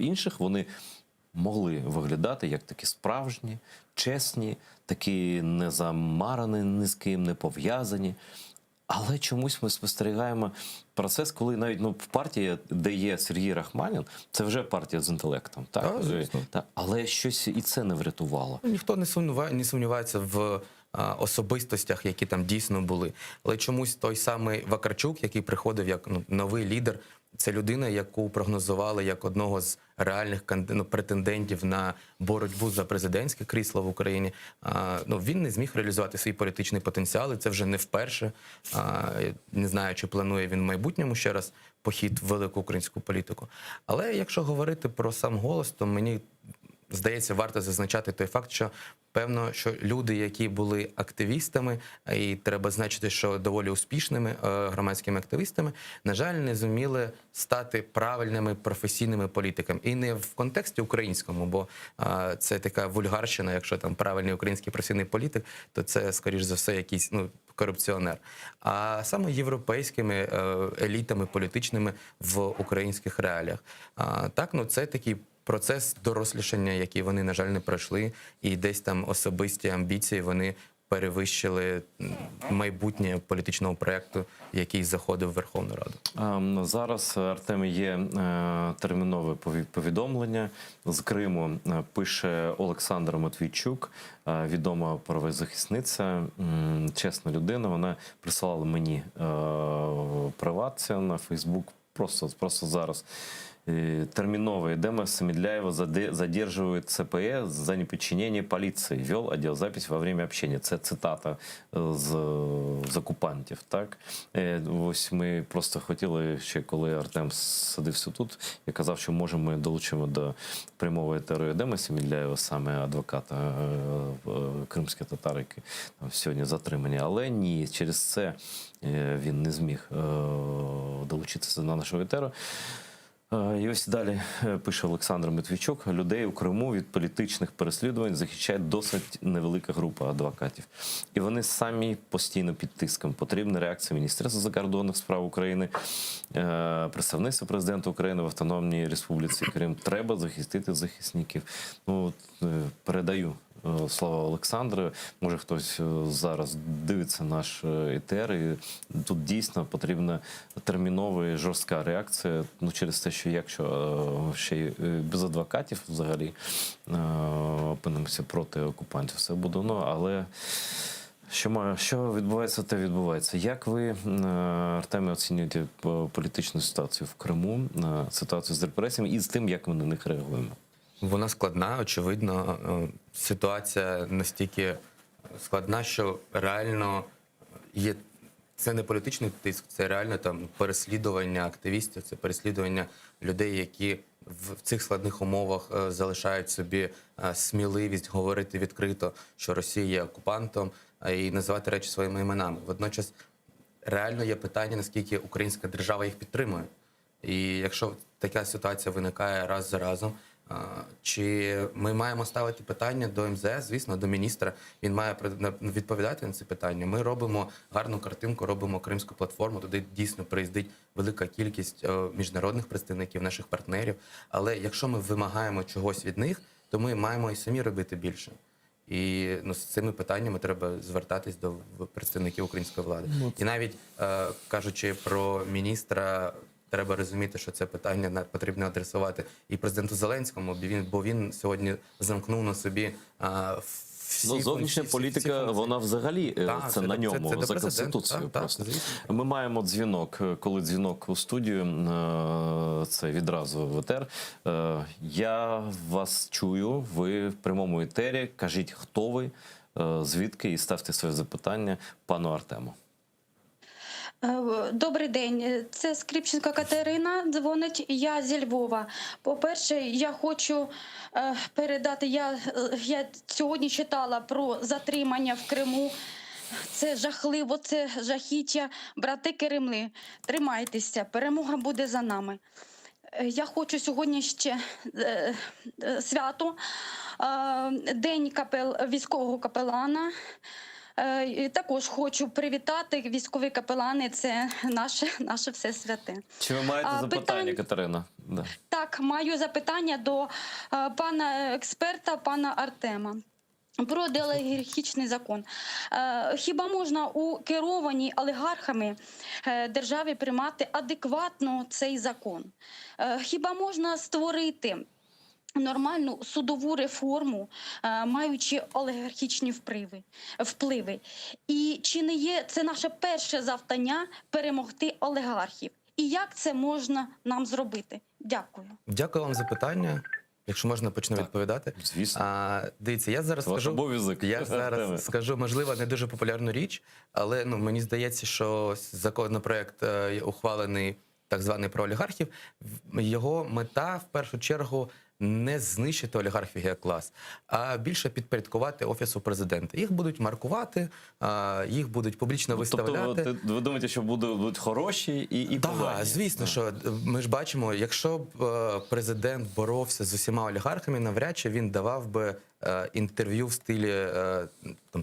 інших вони могли виглядати як такі справжні, чесні, такі не замарані ні з ким, не пов'язані. Але чомусь ми спостерігаємо процес, коли навіть в партії, де є Сергій Рахманін, це вже партія з інтелектом. Так? Але щось і це не врятувало. Ніхто не сумнівається в особистостях, які там дійсно були. Але чомусь той самий Вакарчук, який приходив як новий лідер, це людина, яку прогнозували як одного з реальних претендентів на боротьбу за президентське крісло в Україні. Він не зміг реалізувати свій політичний потенціал, і це вже не вперше. Не знаю, чи планує він в майбутньому ще раз похід в велику українську політику. Але якщо говорити про сам «Голос», то мені здається, варто зазначати той факт, що певно, що люди, які були активістами, і треба значити, що доволі успішними громадськими активістами, на жаль, не зуміли стати правильними професійними політиками. І не в контексті українському, бо це така вульгарщина, якщо там правильний український професійний політик, то це, скоріш за все, якийсь корупціонер. А саме європейськими елітами політичними в українських реаліях. Це такий процес дорослішання, який вони, на жаль, не пройшли, і десь там особисті амбіції вони перевищили майбутнє політичного проєкту, який заходив в Верховну Раду. Зараз, Артем, є термінове повідомлення з Криму. Пише Олександр Матвійчук, відома правозахисниця, чесна людина. Вона присилала мені приват на Фейсбук просто зараз. Терминово Эдема Самедляева задерживает ЦПЕ за неподчинение полиции. Вел отдел-запись во время общения. Це цитата з окупантів. Так? Ось ми просто хотіли, ще коли Артем садився тут, я казав, що може ми долучимо до прямого етеру Едема Самедляєва, саме адвоката кримських татар, які сьогодні затримані. Але ні, через це він не зміг долучитися до нашого етеру. І ось далі пише Олександр Матвійчук. Людей у Криму від політичних переслідувань захищає досить невелика група адвокатів. І вони самі постійно під тиском. Потрібна реакція Міністерства закордонних справ України, представництва президента України в Автономній Республіці Крим. Треба захистити захисників. Передаю слова Олександру. Може, хтось зараз дивиться наш етер, і тут дійсно потрібна термінова і жорстка реакція, через те, що якщо ще й без адвокатів взагалі опинимося проти окупантів, все буде, але що відбувається, те відбувається. Як ви, Артеме, оцінюєте політичну ситуацію в Криму, ситуацію з репресіями і з тим, як ми на них реагуємо? Вона складна, очевидно. Ситуація настільки складна, що реально є. Це не політичний тиск, це реально там переслідування активістів, це переслідування людей, які в цих складних умовах залишають собі сміливість говорити відкрито, що Росія є окупантом, і називати речі своїми іменами. Водночас реально є питання, наскільки українська держава їх підтримує. І якщо така ситуація виникає раз за разом, чи ми маємо ставити питання до МЗС, звісно, до міністра, він має відповідати на ці питання. Ми робимо гарну картинку, робимо Кримську платформу, туди дійсно приїздить велика кількість міжнародних представників, наших партнерів. Але якщо ми вимагаємо чогось від них, то ми маємо і самі робити більше. І з цими питаннями треба звертатись до представників української влади. І навіть кажучи про міністра, треба розуміти, що це питання потрібно адресувати і президенту Зеленському, бо він сьогодні замкнув на собі всі зовнішня політика, вона взагалі це на ньому, за Конституцією. Ми маємо дзвінок, коли дзвінок у студію, це відразу в етер. Я вас чую, ви в прямому етері, кажіть, хто ви, звідки, і ставте своє запитання пану Артему. Добрий день, це Скрипченко Катерина дзвонить, я зі Львова. По-перше, я хочу передати, я сьогодні читала про затримання в Криму. Це жахливо, це жахіття. Брати Кремли, тримайтеся, перемога буде за нами. Я хочу сьогодні ще свято, День військового капелана. І також хочу привітати військові капелани, це наше все святе. Чи ви маєте запитання, Катерина? Да. Так, маю запитання до пана експерта, пана Артема. Про деолігархічний закон. Хіба можна у керованій олігархами державі приймати адекватно цей закон? Хіба можна створити нормальну судову реформу, маючи олігархічні впливи? І чи не є це наше перше завдання перемогти олігархів? І як це можна нам зробити? Дякую. Дякую вам за питання. Якщо можна, почну відповідати. Звісно. Дивіться, я зараз скажу, можливо, не дуже популярну річ, але мені здається, що законопроект, ухвалений так званий про олігархів, його мета в першу чергу не знищити олігархів як клас, а більше підпорядкувати Офісу президента. Їх будуть маркувати, їх будуть публічно виставляти. Тобто ви думаєте, що будуть хороші і погані? Так, звісно, що ми ж бачимо, якщо б президент боровся з усіма олігархами, навряд чи він давав би інтерв'ю в стилі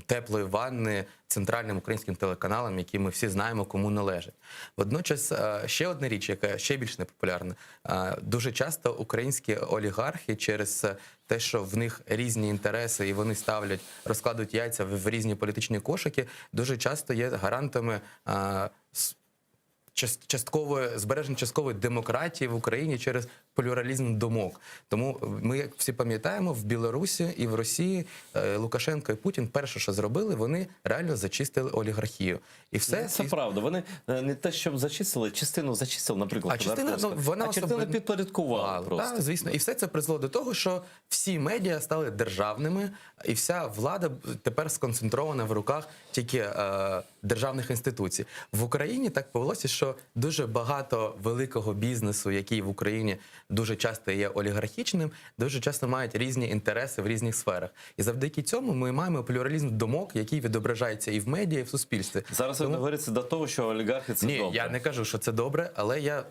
теплої ванни центральним українським телеканалам, які ми всі знаємо, кому належать. Водночас, ще одна річ, яка ще більш непопулярна. Дуже часто українські олігархи через те, що в них різні інтереси і вони розкладуть яйця в різні політичні кошики, дуже часто є гарантами збереження часткової демократії в Україні через плюралізм думок. Тому ми, як всі пам'ятаємо, в Білорусі і в Росії Лукашенко і Путін перше, що зробили, вони реально зачистили олігархію. І все це правда. Вони не те, щоб зачистили, частину зачистили, наприклад, частину підпорядкували просто. Так, звісно. І все це призвело до того, що всі медіа стали державними, і вся влада тепер сконцентрована в руках тільки державних інституцій. В Україні так повелося, що дуже багато великого бізнесу, який в Україні дуже часто є олігархічним, дуже часто мають різні інтереси в різних сферах. І завдяки цьому ми маємо плюралізм думок, який відображається і в медіа, і в суспільстві. Зараз ви говорите до того, що олігархи – це добре. Ні, я не кажу, що це добре, але я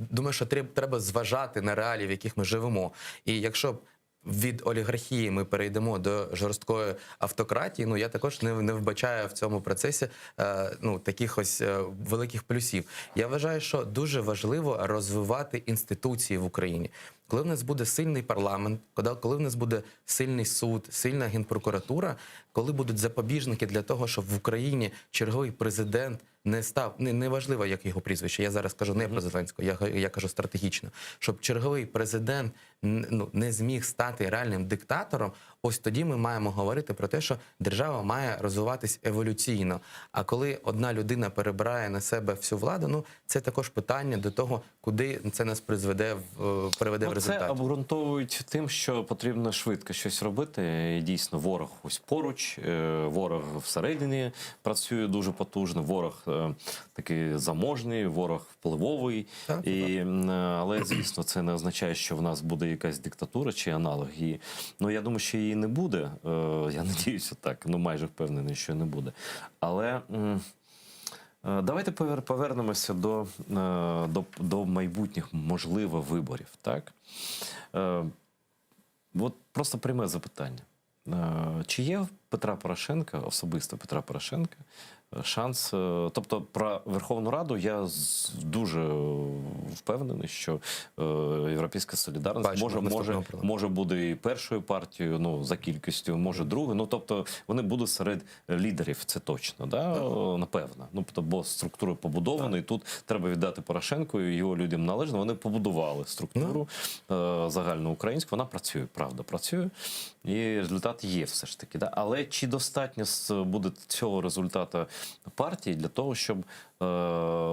думаю, що треба зважати на реалії, в яких ми живемо. І якщо від олігархії ми перейдемо до жорсткої автократії, я також не вбачаю в цьому процесі таких ось великих плюсів. Я вважаю, що дуже важливо розвивати інституції в Україні. Коли в нас буде сильний парламент, коли в нас буде сильний суд, сильна генпрокуратура, коли будуть запобіжники для того, щоб в Україні черговий президент не став, неважливо, як його прізвище, я зараз кажу не про Зеленського, я кажу стратегічно, щоб черговий президент не зміг стати реальним диктатором, ось тоді ми маємо говорити про те, що держава має розвиватись еволюційно. А коли одна людина перебирає на себе всю владу, це також питання до того, куди це нас приведе в результаті. Це обґрунтовують тим, що потрібно швидко щось робити. І дійсно, ворог ось поруч, ворог всередині працює дуже потужно, ворог такий заможний, ворог впливовий. Але, звісно, це не означає, що в нас буде якась диктатура чи аналог. Я думаю, що її не буде. Я надіюся так, майже впевнений, що не буде. Але давайте повернемося до майбутніх, можливо, виборів. Так? От просто пряме запитання. Чи є в Петра Порошенка, особисто Петра Порошенка, шанс, тобто про Верховну Раду я дуже впевнений, що Європейська солідарність може бути і першою партією, за кількістю, може другою, тобто вони будуть серед лідерів, це точно, напевно. Бо структура побудована, і тут треба віддати Порошенку і його людям належно, вони побудували структуру загальноукраїнську, вона працює, правда, працює, і результат є все ж таки. Але чи достатньо буде цього результату партії для того, щоб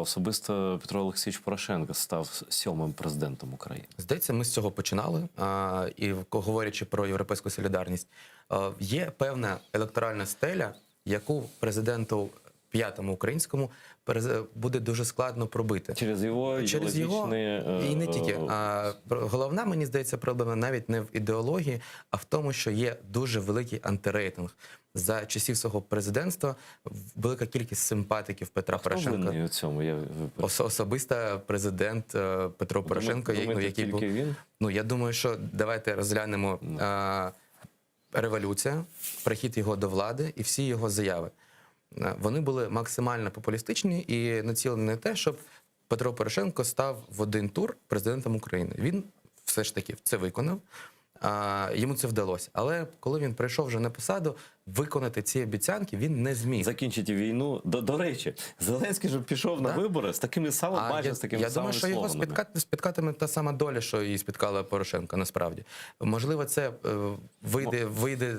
особисто Петро Олексійович Порошенко став 7-м президентом України? Здається, ми з цього починали. І говорячи про європейську солідарність, є певна електоральна стеля, яку президенту 5-му українському буде дуже складно пробити. Через його ідеологічні... І не тільки. А головна, мені здається, проблема навіть не в ідеології, а в тому, що є дуже великий антирейтинг. За часів свого президентства велика кількість симпатиків Петра Порошенка. Хто винний у цьому? Особисто президент Петро Порошенко, який був... він? Ну, я думаю, що давайте розглянемо революція, прихід його до влади і всі його заяви. Вони були максимально популістичні і націлені на те, щоб Петро Порошенко став в один тур президентом України. Він все ж таки це виконав. Йому це вдалося. Але коли він прийшов вже на посаду, виконати ці обіцянки він не зміг. Закінчити війну. До речі, Зеленський ж пішов на вибори з такими самими, майже з такими самими слогами. Я думаю, що його спіткатиме та сама доля, що і спіткала Порошенка, насправді. Можливо, це вийде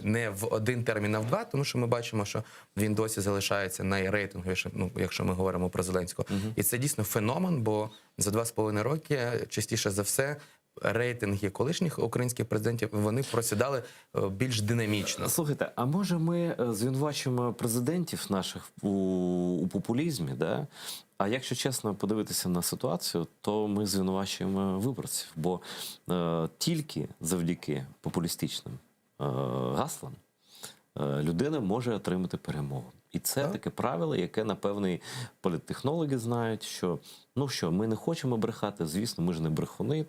не в один термін, а в два, тому що ми бачимо, що він досі залишається найрейтинговішим, якщо ми говоримо про Зеленського. І це дійсно феномен, бо за 2,5 роки, частіше за все, рейтинги колишніх українських президентів, вони просідали більш динамічно. Слухайте, а може ми звинувачуємо президентів наших у популізмі, да? А якщо чесно подивитися на ситуацію, то ми звинувачуємо виборців, бо тільки завдяки популістичним гаслам людина може отримати перемогу. І це таке правило, яке, напевно, політтехнологи знають, що, ми не хочемо брехати, звісно, ми ж не брехуни,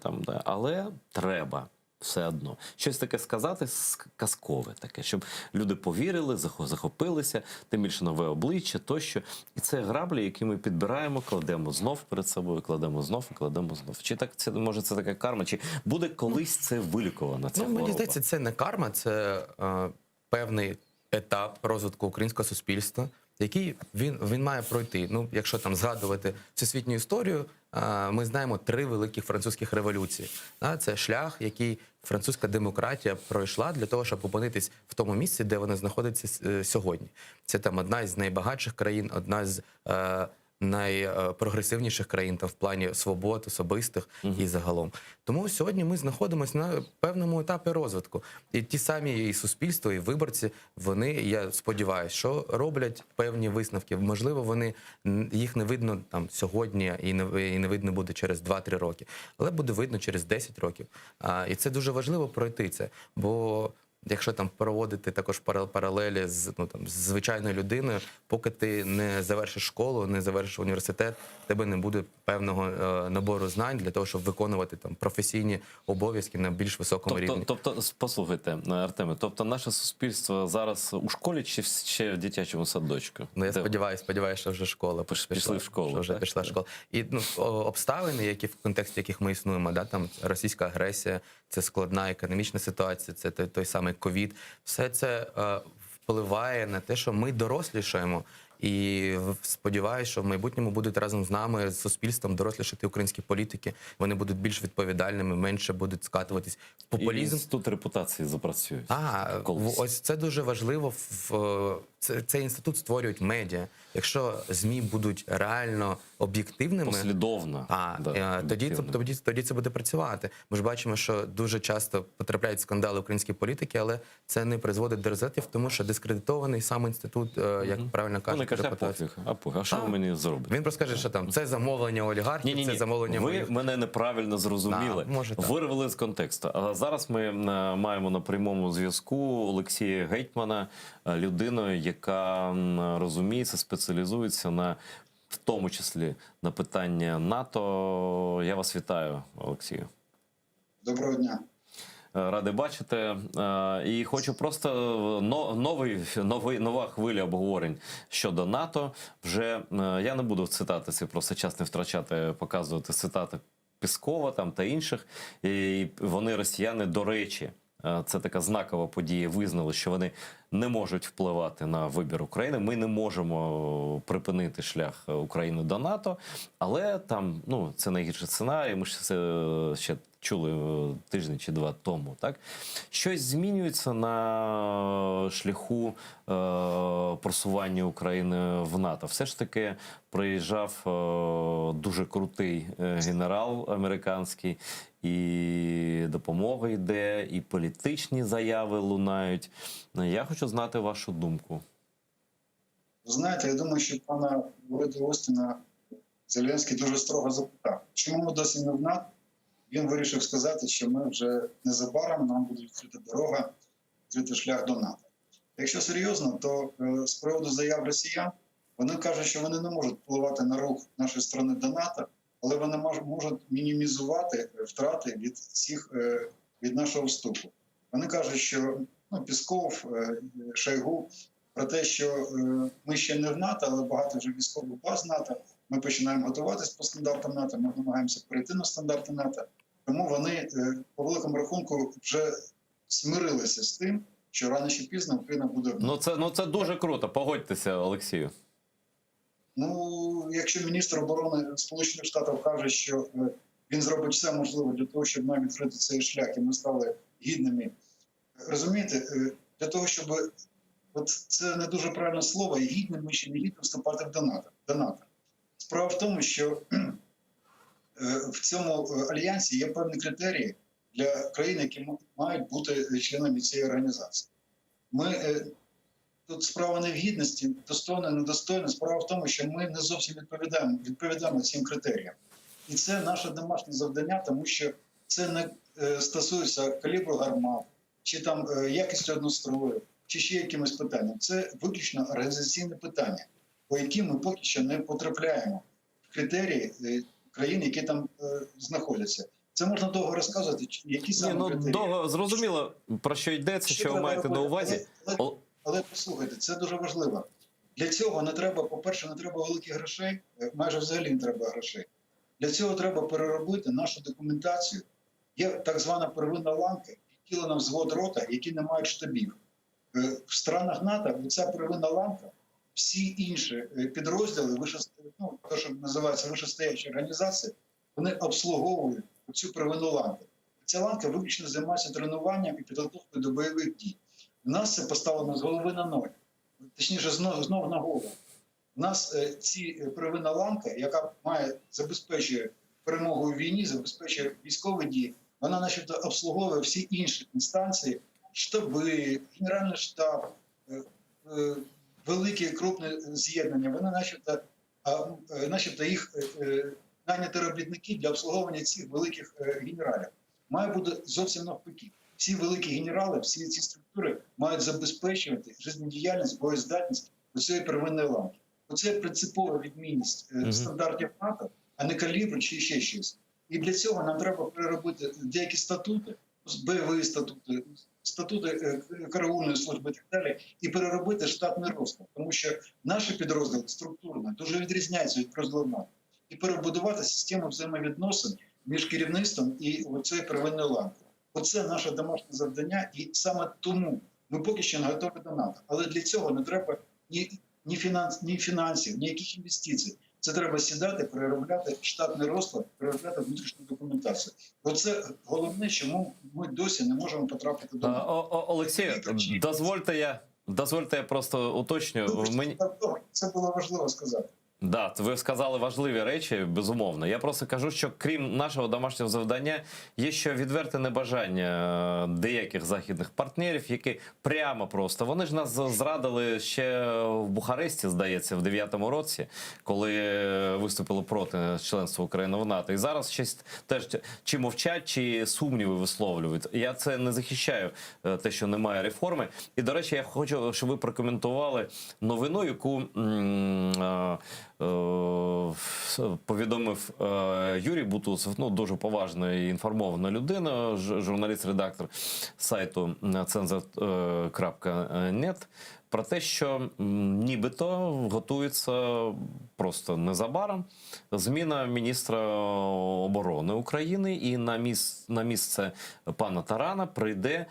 але треба все одно. Щось таке сказати, казкове таке, щоб люди повірили, захопилися, тим більше нове обличчя, тощо. І це граблі, які ми підбираємо, кладемо знов перед собою, кладемо знов і кладемо знов. Чи так це, може, це така карма, чи буде колись це вилікувано, ця хвороба? Мені здається, це не карма, це певний етап розвитку українського суспільства, який він має пройти. Якщо там згадувати всесвітню історію, ми знаємо 3 великих французьких революції. Це шлях, який французька демократія пройшла для того, щоб опинитись в тому місці, де вона знаходиться сьогодні. Це там одна із найбагатших країн, одна з найпрогресивніших країн в плані свобод особистих і загалом. Тому сьогодні ми знаходимося на певному етапі розвитку. І ті самі і суспільство, і виборці, вони, я сподіваюся, що роблять певні висновки. Можливо, їх не видно сьогодні і не видно буде через 2-3 роки, але буде видно через 10 років. І це дуже важливо пройти це, бо якщо проводити також паралелі з звичайною людиною, поки ти не завершиш школу, не завершиш університет, тебе не буде певного набору знань для того, щоб виконувати професійні обов'язки на більш високому рівні. Тобто, послухайте, Артеме, наше суспільство зараз у школі чи ще в дитячому садочку? Я сподіваюся, що вже школа пішли в школу. Що вже пішла школа. І обставини, в контексті яких ми існуємо, російська агресія, це складна економічна ситуація, це той самий ковід. Все це впливає на те, що ми дорослішаємо. І сподіваюся, що в майбутньому будуть разом з нами, з суспільством, дорослішати українські політики. Вони будуть більш відповідальними, менше будуть скатуватись в популізм. І інститут репутації запрацює. Ось це дуже важливо. Цей інститут створюють медіа. Якщо ЗМІ будуть реально об'єктивними, послідовно, тоді це буде працювати. Ми ж бачимо, що дуже часто потрапляють скандали українські політики, але це не призводить до результатів, тому що дискредитований сам інститут, як правильно кажуть, репутація. А що ви мені зробите? Він просто каже, що це замовлення олігархів, це замовлення ви мене неправильно зрозуміли. Вирвали з контексту. А зараз ми маємо на прямому зв'язку Олексія Гетьмана, людину, яка розуміється, спеціалізується в тому числі на питання НАТО. Я вас вітаю, Олексію. Доброго дня. Радий бачити. І хочу просто нова хвиля обговорень щодо НАТО. Вже я не буду цитати, це просто час не втрачати, показувати цитати Піскова та інших. І вони, росіяни, до речі, це така знакова подія, визнали, що вони не можуть впливати на вибір України. Ми не можемо припинити шлях України до НАТО, але це найгірший сценарій, ми ж це ще чули тиждень чи 2 тому. Так? Щось змінюється на шляху просування України в НАТО. Все ж таки приїжджав дуже крутий генерал американський, і допомога йде, і політичні заяви лунають. Я хочу знати вашу думку. Ви знаєте, я думаю, що пана Володимира Остіна Зеленський дуже строго запитав, чому ми досі не в НАТО? Він вирішив сказати, що ми вже незабаром, нам буде відкрита дорога, відкритий шлях до НАТО. Якщо серйозно, то з приводу заяв росіян, вони кажуть, що вони не можуть впливати на рух нашої країни до НАТО, але вони можуть мінімізувати втрати від нашого вступу. Вони кажуть, що Пісков, Шойгу, про те, що ми ще не в НАТО, але багато вже військових баз НАТО, ми починаємо готуватись по стандартам НАТО, ми намагаємося перейти на стандарти НАТО. Тому вони, по великому рахунку, вже смирилися з тим, що рано чи пізно Україна буде в НАТО. Ну це дуже круто, погодьтеся, Олексію. Ну, якщо міністр оборони Сполучених Штатів каже, що він зробить все можливе для того, щоб нам відкрити цей шлях, і ми стали гідними. Розумієте, для того, щоб, от це не дуже правильне слово, і гідним ми ще не гідним вступати до НАТО. Справа в тому, що в цьому альянсі є певні критерії для країн, які мають бути членами цієї організації. Тут справа не в гідності, достойно, недостойно. Справа в тому, що ми не зовсім відповідаємо цим критеріям. І це наше домашнє завдання, тому що це не стосується калібру гармат, чи там якості однострою, чи ще якимось питанням. Це виключно організаційне питання, по яким ми поки що не потрапляємо в критерії країн, які там знаходяться. Це можна довго розказувати, які саме критерії. Довго зрозуміло, про що йдеться, що ви маєте на увазі. Але послухайте, це дуже важливо. Для цього не треба, по-перше, не треба великих грошей, майже взагалі не треба грошей. Для цього треба переробити нашу документацію. Є так звана первинна ланка, відділена взвод рота, які не мають штабів. В странах НАТО ця первинна ланка, всі інші підрозділи, те, що називається вищестоячі організації, вони обслуговують цю первинну ланку. Ця ланка виключно займається тренуванням і підготовкою до бойових дій. У нас це поставлено з голови на ноги, точніше, знову на голову. У нас первинна ланка, яка забезпечує перемогу у війні, забезпечує військові дії, вона начебто обслуговує всі інші інстанції, штаби, Генеральний штаб, великі крупні з'єднання, вони начебто їх найняті робітники для обслуговування цих великих генералів. Має бути зовсім навпаки. Всі великі генерали, всі ці структури мають забезпечувати життєдіяльність, боєздатність у цієї первинної ланки. Оце принципова відмінність стандартів НАТО, а не калібр чи ще щось. І для цього нам треба переробити деякі статути, бойові статути, статути караульної служби і так далі, і переробити штатний розклад. Тому що наші підрозділи структурно дуже відрізняються від підрозділів НАТО. І перебудувати систему взаємовідносин між керівництвом і цією первинною ланкою. Оце наше домашнє завдання, і саме тому ми поки що не готові до НАТО. Але для цього не треба ні фінансів, ніяких інвестицій. Це треба сідати, переробляти штатний розклад, переробляти внутрішню документацію. Оце головне, чому ми досі не можемо потрапити до НАТО. Олексію, дозвольте я просто уточню. Це було важливо сказати. Да, ви сказали важливі речі, безумовно. Я просто кажу, що крім нашого домашнього завдання, є ще відверте небажання деяких західних партнерів, які прямо просто, вони ж нас зрадили ще в Бухаресті, здається, в 9-му році, коли виступили проти членства України в НАТО. І зараз щось теж чи мовчать, чи сумніви висловлюють. Я це не захищаю, те, що немає реформи. І, до речі, я хочу, щоб ви прокоментували новину, яку повідомив Юрій Бутусов, дуже поважна і інформована людина, журналіст-редактор сайту cenzor.net, про те, що нібито готується просто незабаром зміна міністра оборони України, і на місце пана Тарана прийде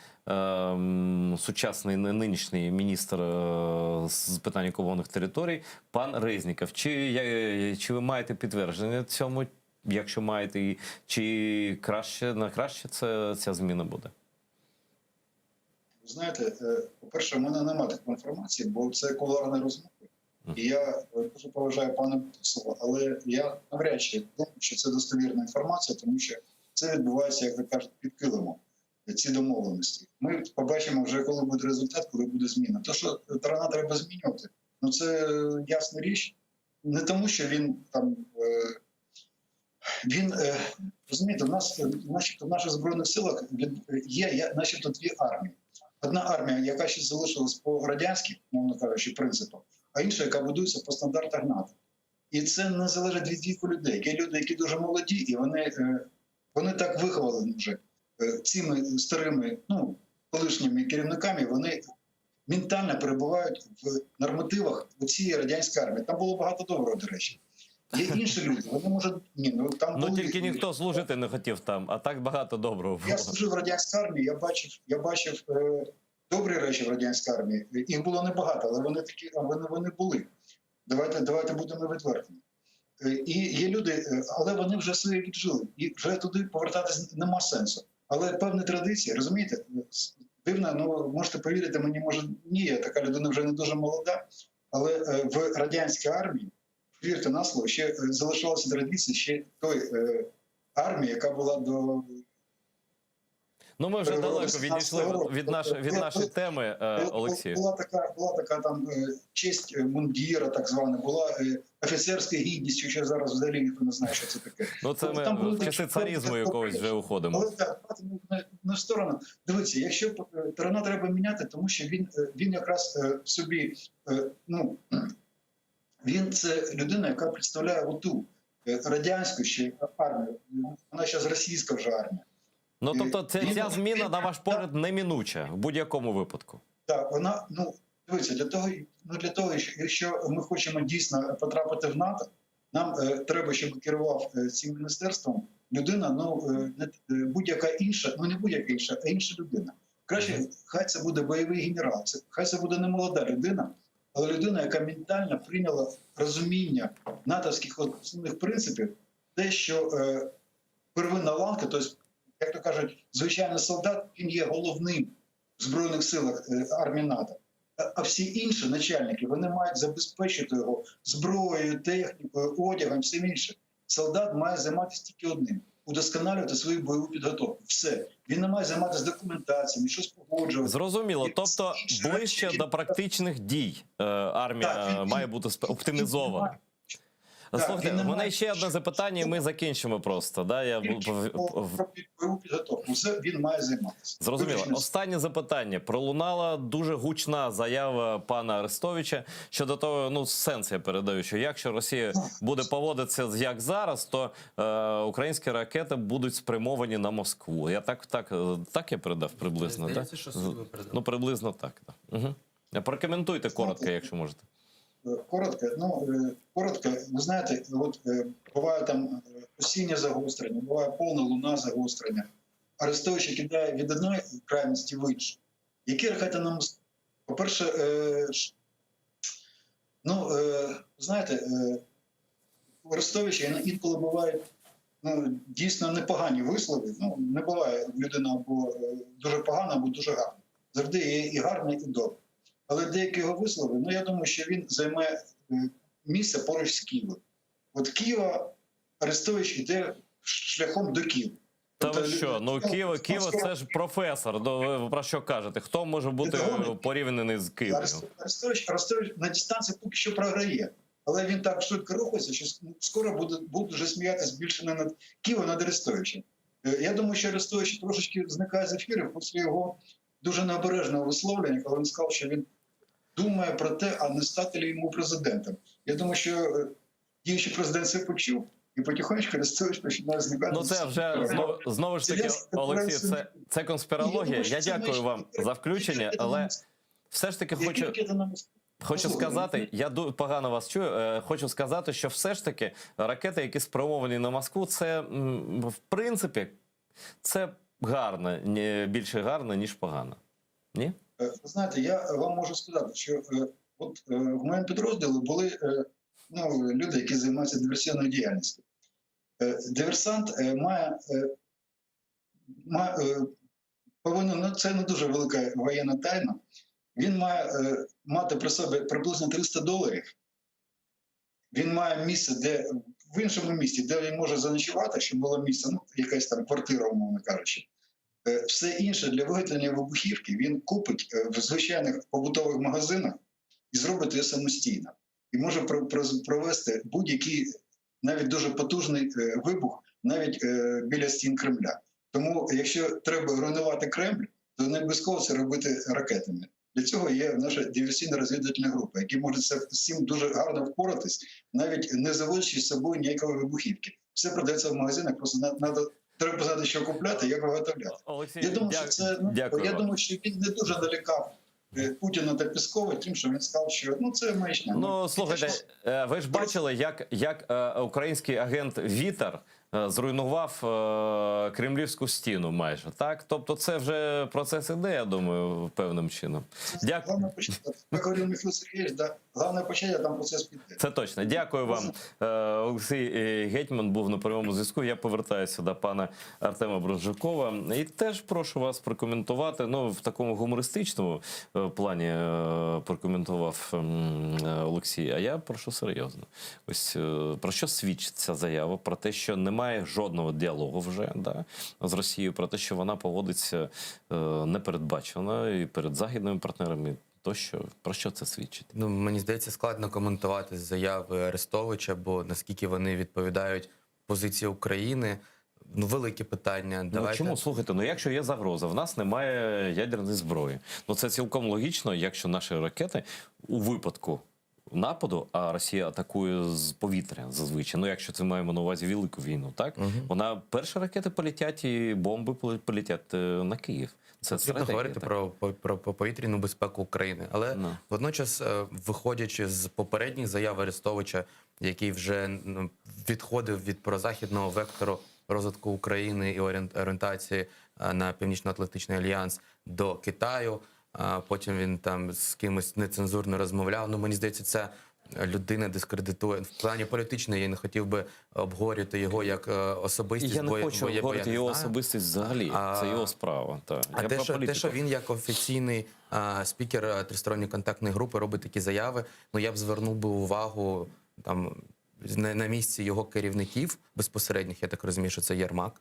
сучасний нинішній міністр з питань окупованих територій пан Резніков. Чи ви маєте підтвердження цьому? Якщо маєте, чи на краще ця зміна буде? Знаєте, по-перше, в мене немає такої інформації, бо це кулуарні розмови. І я дуже поважаю пана Бутусова, але я навряд чи думаю, що це достовірна інформація, тому що це відбувається, як ви кажете, під килимом, ці домовленості. Ми побачимо вже, коли буде результат, коли буде зміна. То, що Тарана треба змінювати, Ну це ясна річ. Не тому, що він там розумієте, в нас, начебто, в наших збройних силах є начебто дві армії. Одна армія, яка ще залишилась по радянським, мовно кажучи, принципам, а інша, яка будується по стандартах НАТО. І це не залежить від віку людей. Є люди, які дуже молоді, і вони так виховали вже цими старими, колишніми керівниками, вони ментально перебувають в нормативах у цієї радянської армії. Там було багато доброго, до речі. Є інші люди, вони можуть... там були... тільки ніхто служити не хотів там, а так багато доброго було. Я служив в радянській армії, я бачив добрі речі в радянській армії. Їх було небагато, але вони були. Давайте будемо відвертими. І є люди, але вони вже своє віджили. І вже туди повертатись нема сенсу. Але певні традиції, розумієте, дивно, можете повірити, мені може ні, я така людина вже не дуже молода, але в радянській армії, вірте на слово, ще залишалася традиція ще той армії, яка була до... Ми вже далеко відійшли від нашої теми, Олексій. Була така там честь мундіра, так звана, була офіцерська гідність, що зараз взагалі ніхто не знає, що це таке. Це ми в часи царізму якогось вже уходимо. Але так, не в сторону. Дивіться, якщо Тарана треба міняти, тому що він якраз собі, він це людина, яка представляє оту радянську ще армію, вона зараз російська вже армія. Тобто ця зміна, на ваш погляд, неминуча в будь-якому випадку? Так, вона, дивіться, для того, якщо ми хочемо дійсно потрапити в НАТО, нам треба, щоб керував цим міністерством людина, будь-яка інша, не будь-яка інша, а інша людина. Краще, хай це буде бойовий генерал, хай це буде не молода людина, але людина, яка ментально прийняла розуміння натовських основних принципів, те, що первинна ланка, тобто, як то кажуть, звичайний солдат, він є головним в Збройних силах армії НАТО. А всі інші начальники, вони мають забезпечити його зброєю, технікою, одягом, всім іншим. Солдат має займатися тільки одним – удосконалювати свою бойову підготовку. Все. Він не має займатися документаціями, щось погоджувати. Зрозуміло. Тобто ближче до практичних дій армія має бути оптимізована. Слухайте, в мене ще одне запитання, і ми закінчимо просто. Про підготовку. Все він має займатися. Зрозуміло. Останнє запитання. Пролунала дуже гучна заява пана Арестовича щодо того, сенс я передаю, що якщо Росія буде поводитися як зараз, то українські ракети будуть спрямовані на Москву. Я так я передав приблизно, так? Приблизно так. Прокоментуйте коротко, якщо можете. Коротко, ви знаєте, буває там осіннє загострення, буває повна луна загострення. Арестович кидає від одної крайності в іншу. Які ракети нам... По-перше, знаєте, у Арестовича інколи бувають дійсно непогані вислови. Не буває людина або дуже погана, або дуже гарна. Завжди є і гарне, і добре. Але деякі його вислови, я думаю, що він займає місце поруч з Києвом. От Києва Арестович йде шляхом до Києва. Та ви що? Києво це ж професор. Ви про що кажете? Хто може бути порівняний з Києвом? Арестович на дистанції поки що програє. Але він так швидко рухається, що скоро буде вже сміятися більше не над Києвом, а над Арестовичем. Я думаю, що Арестович трошечки зникає з ефірів після його дуже необережного висловлення, коли він сказав, що він думає про те, а не стати ли йому президентом. Я думаю, що діючий президент це почув, і потихонечку Арестович починає зникати. Це вже, знову ж таки, Олексій, це конспірологія. Я дякую вам за включення, але все ж таки хочу сказати, я погано вас чую, хочу сказати, що все ж таки ракети, які спрямовані на Москву, це, в принципі, це гарно, більше гарно, ніж погано. Ні? Ви знаєте, я вам можу сказати, що в моєму підрозділі були люди, які займаються диверсійною діяльністю. Диверсант повинен, це не дуже велика воєнна тайна, він має мати при собі приблизно $300. Він має місце, в іншому місці, де він може заночувати, щоб було місце, якась там квартира, умовно кажучи. Все інше для виготовлення вибухівки він купить в звичайних побутових магазинах і зробить її самостійно. І може провести будь-який, навіть дуже потужний вибух, навіть біля стін Кремля. Тому, якщо треба руйнувати Кремль, то не обов'язково це робити ракетами. Для цього є наша диверсійно-розвідувальна група, які можуть з цим дуже гарно впоратись, навіть не заводячи з собою ніякої вибухівки. Все продається в магазинах, просто треба знати, що купляти, як виготовляти. Я думаю, що це, я думаю, що він не дуже налякав Путіна та Піскова тим, що він сказав, що це маячня. Ну, слухайте, ви ж бачили, як український агент Вітер зруйнував Кремлівську стіну майже, так? Тобто це вже процес іде, я думаю, певним чином. Дякую. Як говорив Михайло Сергійович, головне почати, там процес піде. Це точно. Дякую вам. Олексій Гетьман був на прямому зв'язку. Я повертаюся до пана Артема Брунжакова. І теж прошу вас прокоментувати, ну, в такому гумористичному плані прокоментував Олексій, а я прошу серйозно. Ось про що свідчить ця заява? Про те, що немає жодного діалогу вже з Росією, про те, що вона поводиться непередбачено і перед західними партнерами. Про що це свідчить? Ну, мені здається, складно коментувати заяви Арестовича, бо наскільки вони відповідають позиції України. Ну, велике питання. Ну, чому? Слухайте, якщо є загроза, в нас немає ядерної зброї. Ну, це цілком логічно, якщо наші ракети у випадку нападу, а Росія атакує з повітря зазвичай, якщо це маємо на увазі велику війну, так? Вона, перші ракети полетять і бомби полетять на Київ. Це потрібно говорити про повітряну безпеку України. Але водночас, виходячи з попередніх заяв Арестовича, який вже відходив від прозахідного вектору розвитку України і орієнтації на Північно-Атлантичний альянс до Китаю, потім він там з кимось нецензурно розмовляв. Ну, мені здається, ця людина дискредитує. В плані політичної я не хотів би обговорювати його як особистість. Я не хочу обговорювати його особистість взагалі. Це його справа. Те, що він як офіційний спікер тристоронньої контактної групи робить такі заяви, ну я б звернув би увагу там на місці його керівників безпосередніх, я так розумію, що це Єрмак,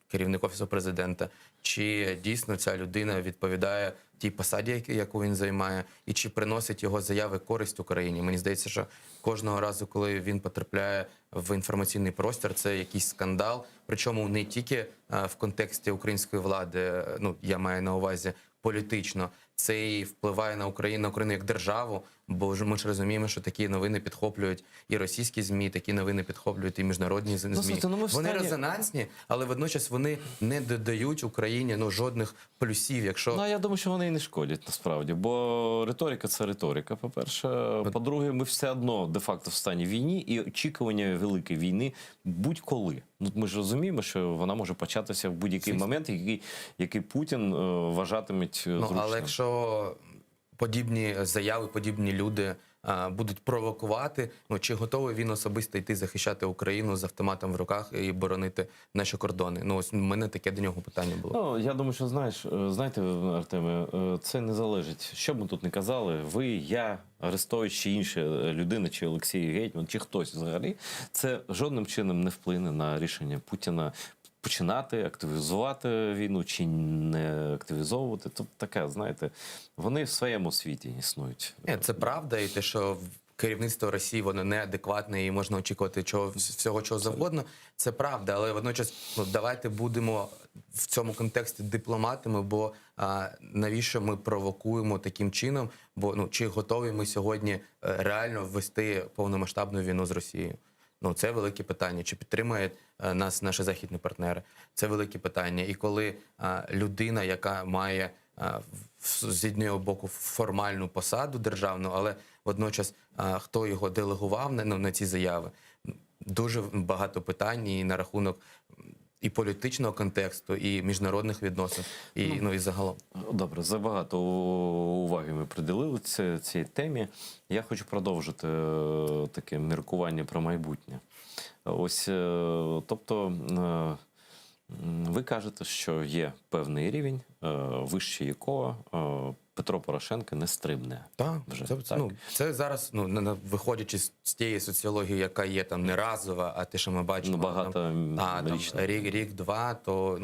керівник Офісу Президента, чи дійсно ця людина відповідає тій посаді, яку він займає, і чи приносить його заяви користь Україні. Мені здається, що кожного разу, коли він потрапляє в інформаційний простір, це якийсь скандал, причому не тільки в контексті української влади, ну, я маю на увазі політично, це і впливає на Україну як державу, бо ми ж розуміємо, що такі новини підхоплюють і російські ЗМІ, такі новини підхоплюють і міжнародні ЗМІ. Вони резонансні, але водночас вони не додають Україні жодних плюсів. Якщо я думаю, що вони і не шкодять насправді, бо риторика – це риторика, по-перше. По-друге, ми все одно де-факто в стані війни і очікування великої війни будь-коли. Ми ж розуміємо, що вона може початися в будь-який момент, який Путін вважатиме зручним. Але якщо подібні заяви, подібні люди будуть провокувати, чи готовий він особисто йти захищати Україну з автоматом в руках і боронити наші кордони? Ось у мене таке до нього питання було. Я думаю, що знаєте, Артеме, це не залежить. Що б ми тут не казали, ви, я, Арестович чи інша людина, чи Олексій Гетьман, чи хтось взагалі, це жодним чином не вплине на рішення Путіна починати, активізувати війну чи не активізовувати. Тобто таке, знаєте, вони в своєму світі існують. Це правда, і те, що керівництво Росії, воно неадекватне і можна очікувати всього, чого завгодно, це правда. Але водночас давайте будемо в цьому контексті дипломатами, бо навіщо ми провокуємо таким чином, бо чи готові ми сьогодні реально ввести повномасштабну війну з Росією? Це велике питання. Чи підтримують нас наші західні партнери? Це велике питання. І коли людина, яка має з одного боку формальну посаду державну, але водночас хто його делегував на ці заяви, дуже багато питань і на рахунок і політичного контексту, і міжнародних відносин, і загалом. Добре, забагато уваги ми приділили цій темі. Я хочу продовжити таке міркування про майбутнє. Ось, тобто, ви кажете, що є певний рівень, вище якого Петро Порошенко не стрибне. Так, це зараз, виходячи з тієї соціології, яка є там не разова, а те, що ми бачимо, рік-два, то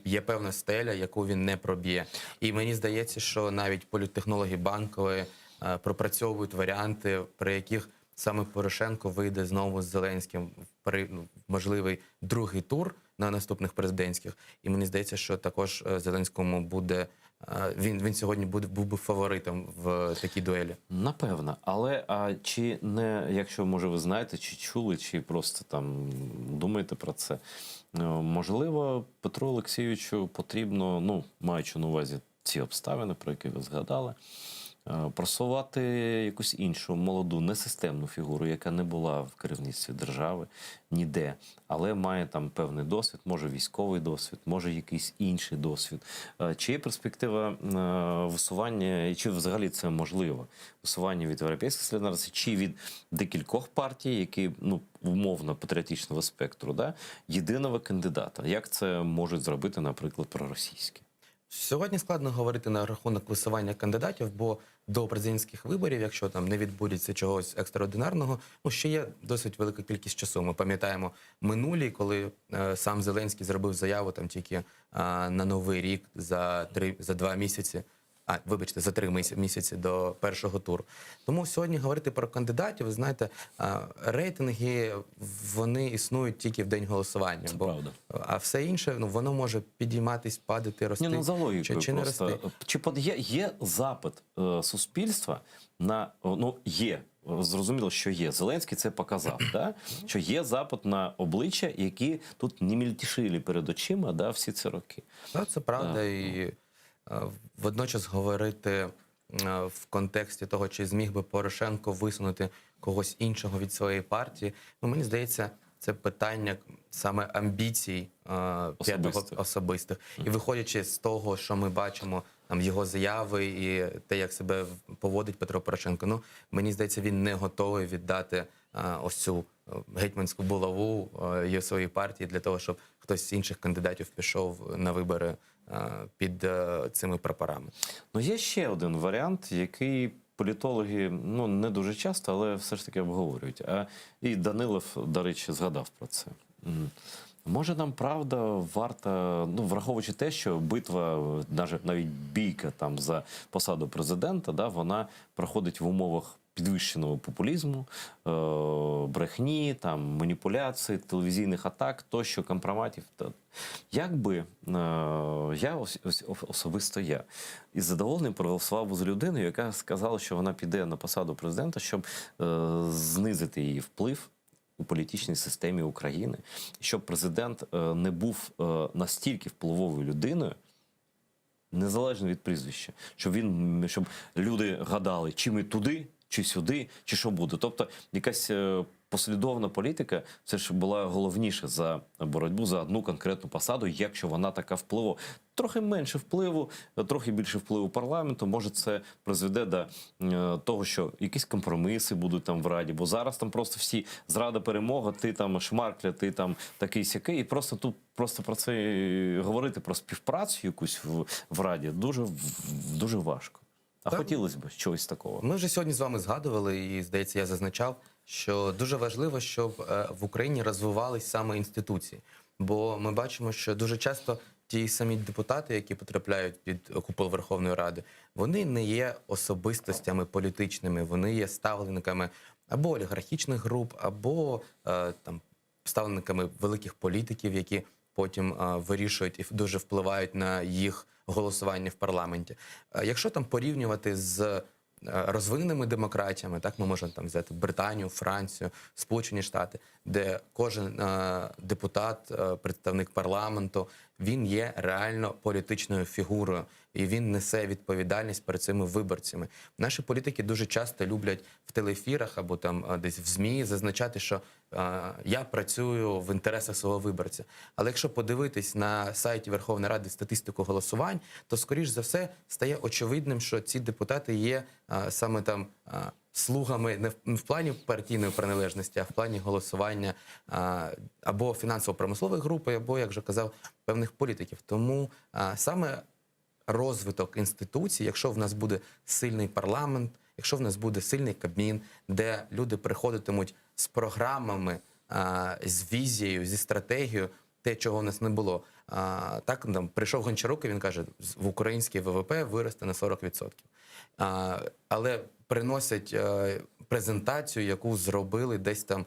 є певна стеля, яку він не проб'є. І мені здається, що навіть політтехнологи Банкової пропрацьовують варіанти, при яких саме Порошенко вийде знову з Зеленським в можливий другий тур на наступних президентських. І мені здається, що також Зеленському буде він сьогодні був би фаворитом в такій дуелі. Напевно. Але чи не, якщо, може, ви знаєте, чи чули, чи просто там думаєте про це, можливо, Петру Олексійовичу потрібно, ну, маючи на увазі ці обставини, про які ви згадали, просувати якусь іншу молоду, несистемну фігуру, яка не була в керівництві держави ніде, але має там певний досвід, може військовий досвід, може якийсь інший досвід. Чи є перспектива висування, і чи взагалі це можливо? Висування від Європейської солідарності, чи від декількох партій, які, ну, умовно патріотичного спектру, да, єдиного кандидата? Як це можуть зробити, наприклад, проросійські? Сьогодні складно говорити на рахунок висування кандидатів, бо до президентських виборів, якщо там не відбудеться чогось екстраординарного, ну, ще є досить велика кількість часу. Ми пам'ятаємо минулі, коли сам Зеленський зробив заяву там тільки на Новий рік за 2 місяці, за 3 місяці до першого туру. Тому сьогодні говорити про кандидатів, ви знаєте, рейтинги, вони існують тільки в день голосування. А все інше, ну, воно може підійматись, падати, рости, Ні, ну, за логікою чи не просто. рости. Чи є запит суспільства на, ну, є, зрозуміло, що є. Зеленський це показав, да? Що є запит на обличчя, які тут не мільтішили перед очима, да, всі ці роки. Так, це правда. І водночас говорити в контексті того, чи зміг би Порошенко висунути когось іншого від своєї партії, ну, мені здається, це питання саме амбіцій особистих. І виходячи з того, що ми бачимо, там, його заяви і те, як себе поводить Петро Порошенко, ну, мені здається, він не готовий віддати ось цю гетьманську булаву своїй партії для того, щоб хтось з інших кандидатів пішов на вибори під цими прапорами. Ну, є ще один варіант, який політологи, ну, не дуже часто, але все ж таки обговорюють. І Данилов, до речі, згадав про це. Може, нам, правда, варто, ну, враховуючи те, що битва, навіть бійка там за посаду президента, да, вона проходить в умовах підвищеного популізму, брехні, там, маніпуляцій, телевізійних атак, тощо, компроматів. Якби особисто я із задоволенням проголосував би за людину, яка сказала, що вона піде на посаду президента, щоб знизити її вплив у політичній системі України, щоб президент не був настільки впливовою людиною, незалежно від прізвища, щоб люди гадали, чи ми туди, чи сюди, чи що буде. Тобто якась послідовна політика, це ж була головніше за боротьбу за одну конкретну посаду, якщо вона така впливова. Трохи менше впливу, трохи більше впливу парламенту, може це призведе до того, що якісь компроміси будуть там в Раді, бо зараз там просто всі зрада, перемога, ти там шмаркля, ти там такий-сякий, і просто тут просто про це говорити, про співпрацю якусь в Раді дуже важко. А хотілося б чогось такого. Ми вже сьогодні з вами згадували, і, здається, я зазначав, що дуже важливо, щоб в Україні розвивались саме інституції. Бо ми бачимо, що дуже часто ті самі депутати, які потрапляють під купол Верховної Ради, вони не є особистостями політичними, вони є ставленниками або олігархічних груп, або там ставленниками великих політиків, які потім вирішують і дуже впливають на їх голосування в парламенті. Якщо там порівнювати з розвиненими демократіями, так, ми можемо там взяти Британію, Францію, Сполучені Штати, де кожен депутат, представник парламенту, він є реально політичною фігурою, і він несе відповідальність перед цими виборцями. Наші політики дуже часто люблять в телеефірах або там десь в ЗМІ зазначати, що я працюю в інтересах свого виборця. Але якщо подивитись на сайті Верховної Ради статистику голосувань, то, скоріш за все, стає очевидним, що ці депутати є саме там слугами не в плані партійної приналежності, а в плані голосування або фінансово-промислової групи, або, як вже казав, певних політиків. Тому саме розвиток інституцій, якщо в нас буде сильний парламент, якщо в нас буде сильний Кабмін, де люди приходитимуть з програмами, з візією, зі стратегією, те, чого в нас не було. Так, там прийшов Гончарук, і він каже, в український ВВП виросте на 40%. але приносять презентацію, яку зробили десь там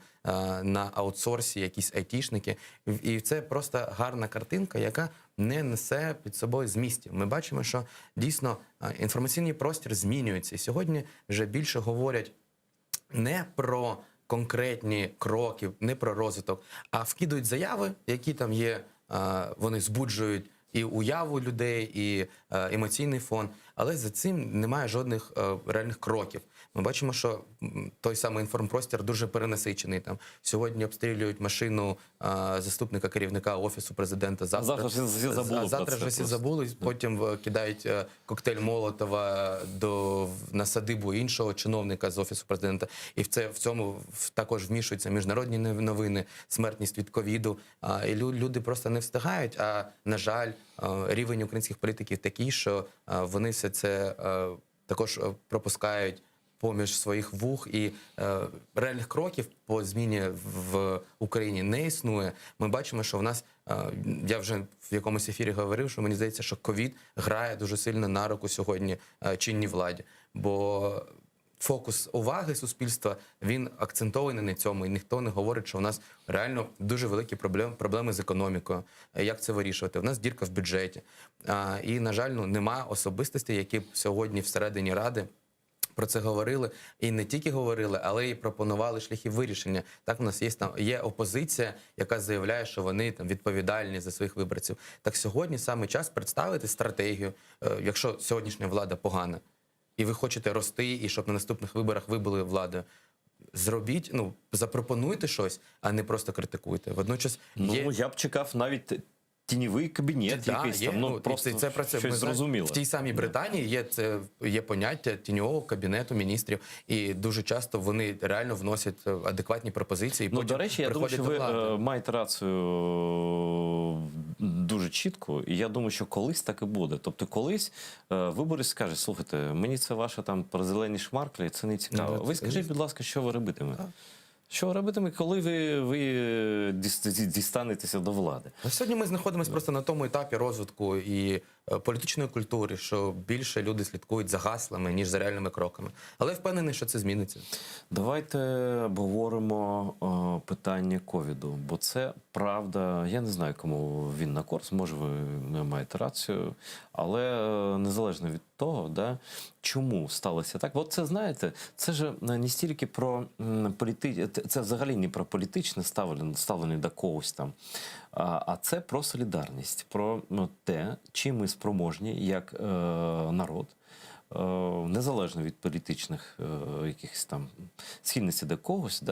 на аутсорсі якісь айтішники. І це просто гарна картинка, яка не несе під собою змістів. Ми бачимо, що дійсно інформаційний простір змінюється. І сьогодні вже більше говорять не про конкретні кроки, не про розвиток, а вкидують заяви, які там є, вони збуджують і уяву людей, і емоційний фон, але за цим немає жодних реальних кроків. Ми бачимо, що той самий інформпростір дуже перенасичений. Там сьогодні обстрілюють машину заступника керівника Офісу президента. Завтра вже всі забули, потім кидають коктейль Молотова на садибу іншого чиновника з Офісу президента. І в цьому також вмішуються міжнародні новини, смертність від ковіду. І люди просто не встигають, а, на жаль, рівень українських політиків такий, що вони все це також пропускають поміж своїх вух, і реальних кроків по зміні в Україні не існує. Ми бачимо, що в нас, я вже в якомусь ефірі говорив, що мені здається, що ковід грає дуже сильно на руку сьогодні чинній владі, бо фокус уваги суспільства, він акцентований на цьому, і ніхто не говорить, що у нас реально дуже великі проблеми з економікою. Як це вирішувати? У нас дірка в бюджеті. І, на жаль, нема особистостей, які б сьогодні всередині Ради про це говорили, і не тільки говорили, але й пропонували шляхи вирішення. Так, у нас є опозиція, яка заявляє, що вони там відповідальні за своїх виборців. Так сьогодні саме час представити стратегію, якщо сьогоднішня влада погана, і ви хочете рости, і щоб на наступних виборах ви були владою, зробіть, запропонуйте щось, а не просто критикуйте. Водночас я б чекав навіть тіньовий кабінет, якийсь там, просто щось зрозуміло. В тій самій Британії є поняття тіньового кабінету міністрів, і дуже часто вони реально вносять адекватні пропозиції. І до речі, я думаю, що ви маєте рацію дуже чітко, і я думаю, що колись так і буде. Тобто колись виборець скаже: слухайте, мені це ваша там про зелені шмарклі, це не цікаво. Ви скажіть, будь ласка, що ви робитимете? Що ви робитимете, коли ви дістанетеся до влади? Сьогодні ми знаходимося просто на тому етапі розвитку і політичної культури, що більше люди слідкують за гаслами, ніж за реальними кроками. Але я впевнений, що це зміниться. Давайте обговоримо питання ковіду, бо це правда, я не знаю, кому він на користь, може ви маєте рацію, але незалежно від того, чому сталося так. От це, знаєте, це ж не стільки про це взагалі не про політичне ставлення до когось там, а це про солідарність, про те, чим ми спроможні як народ, незалежно від політичних якихось там схильностей до когось,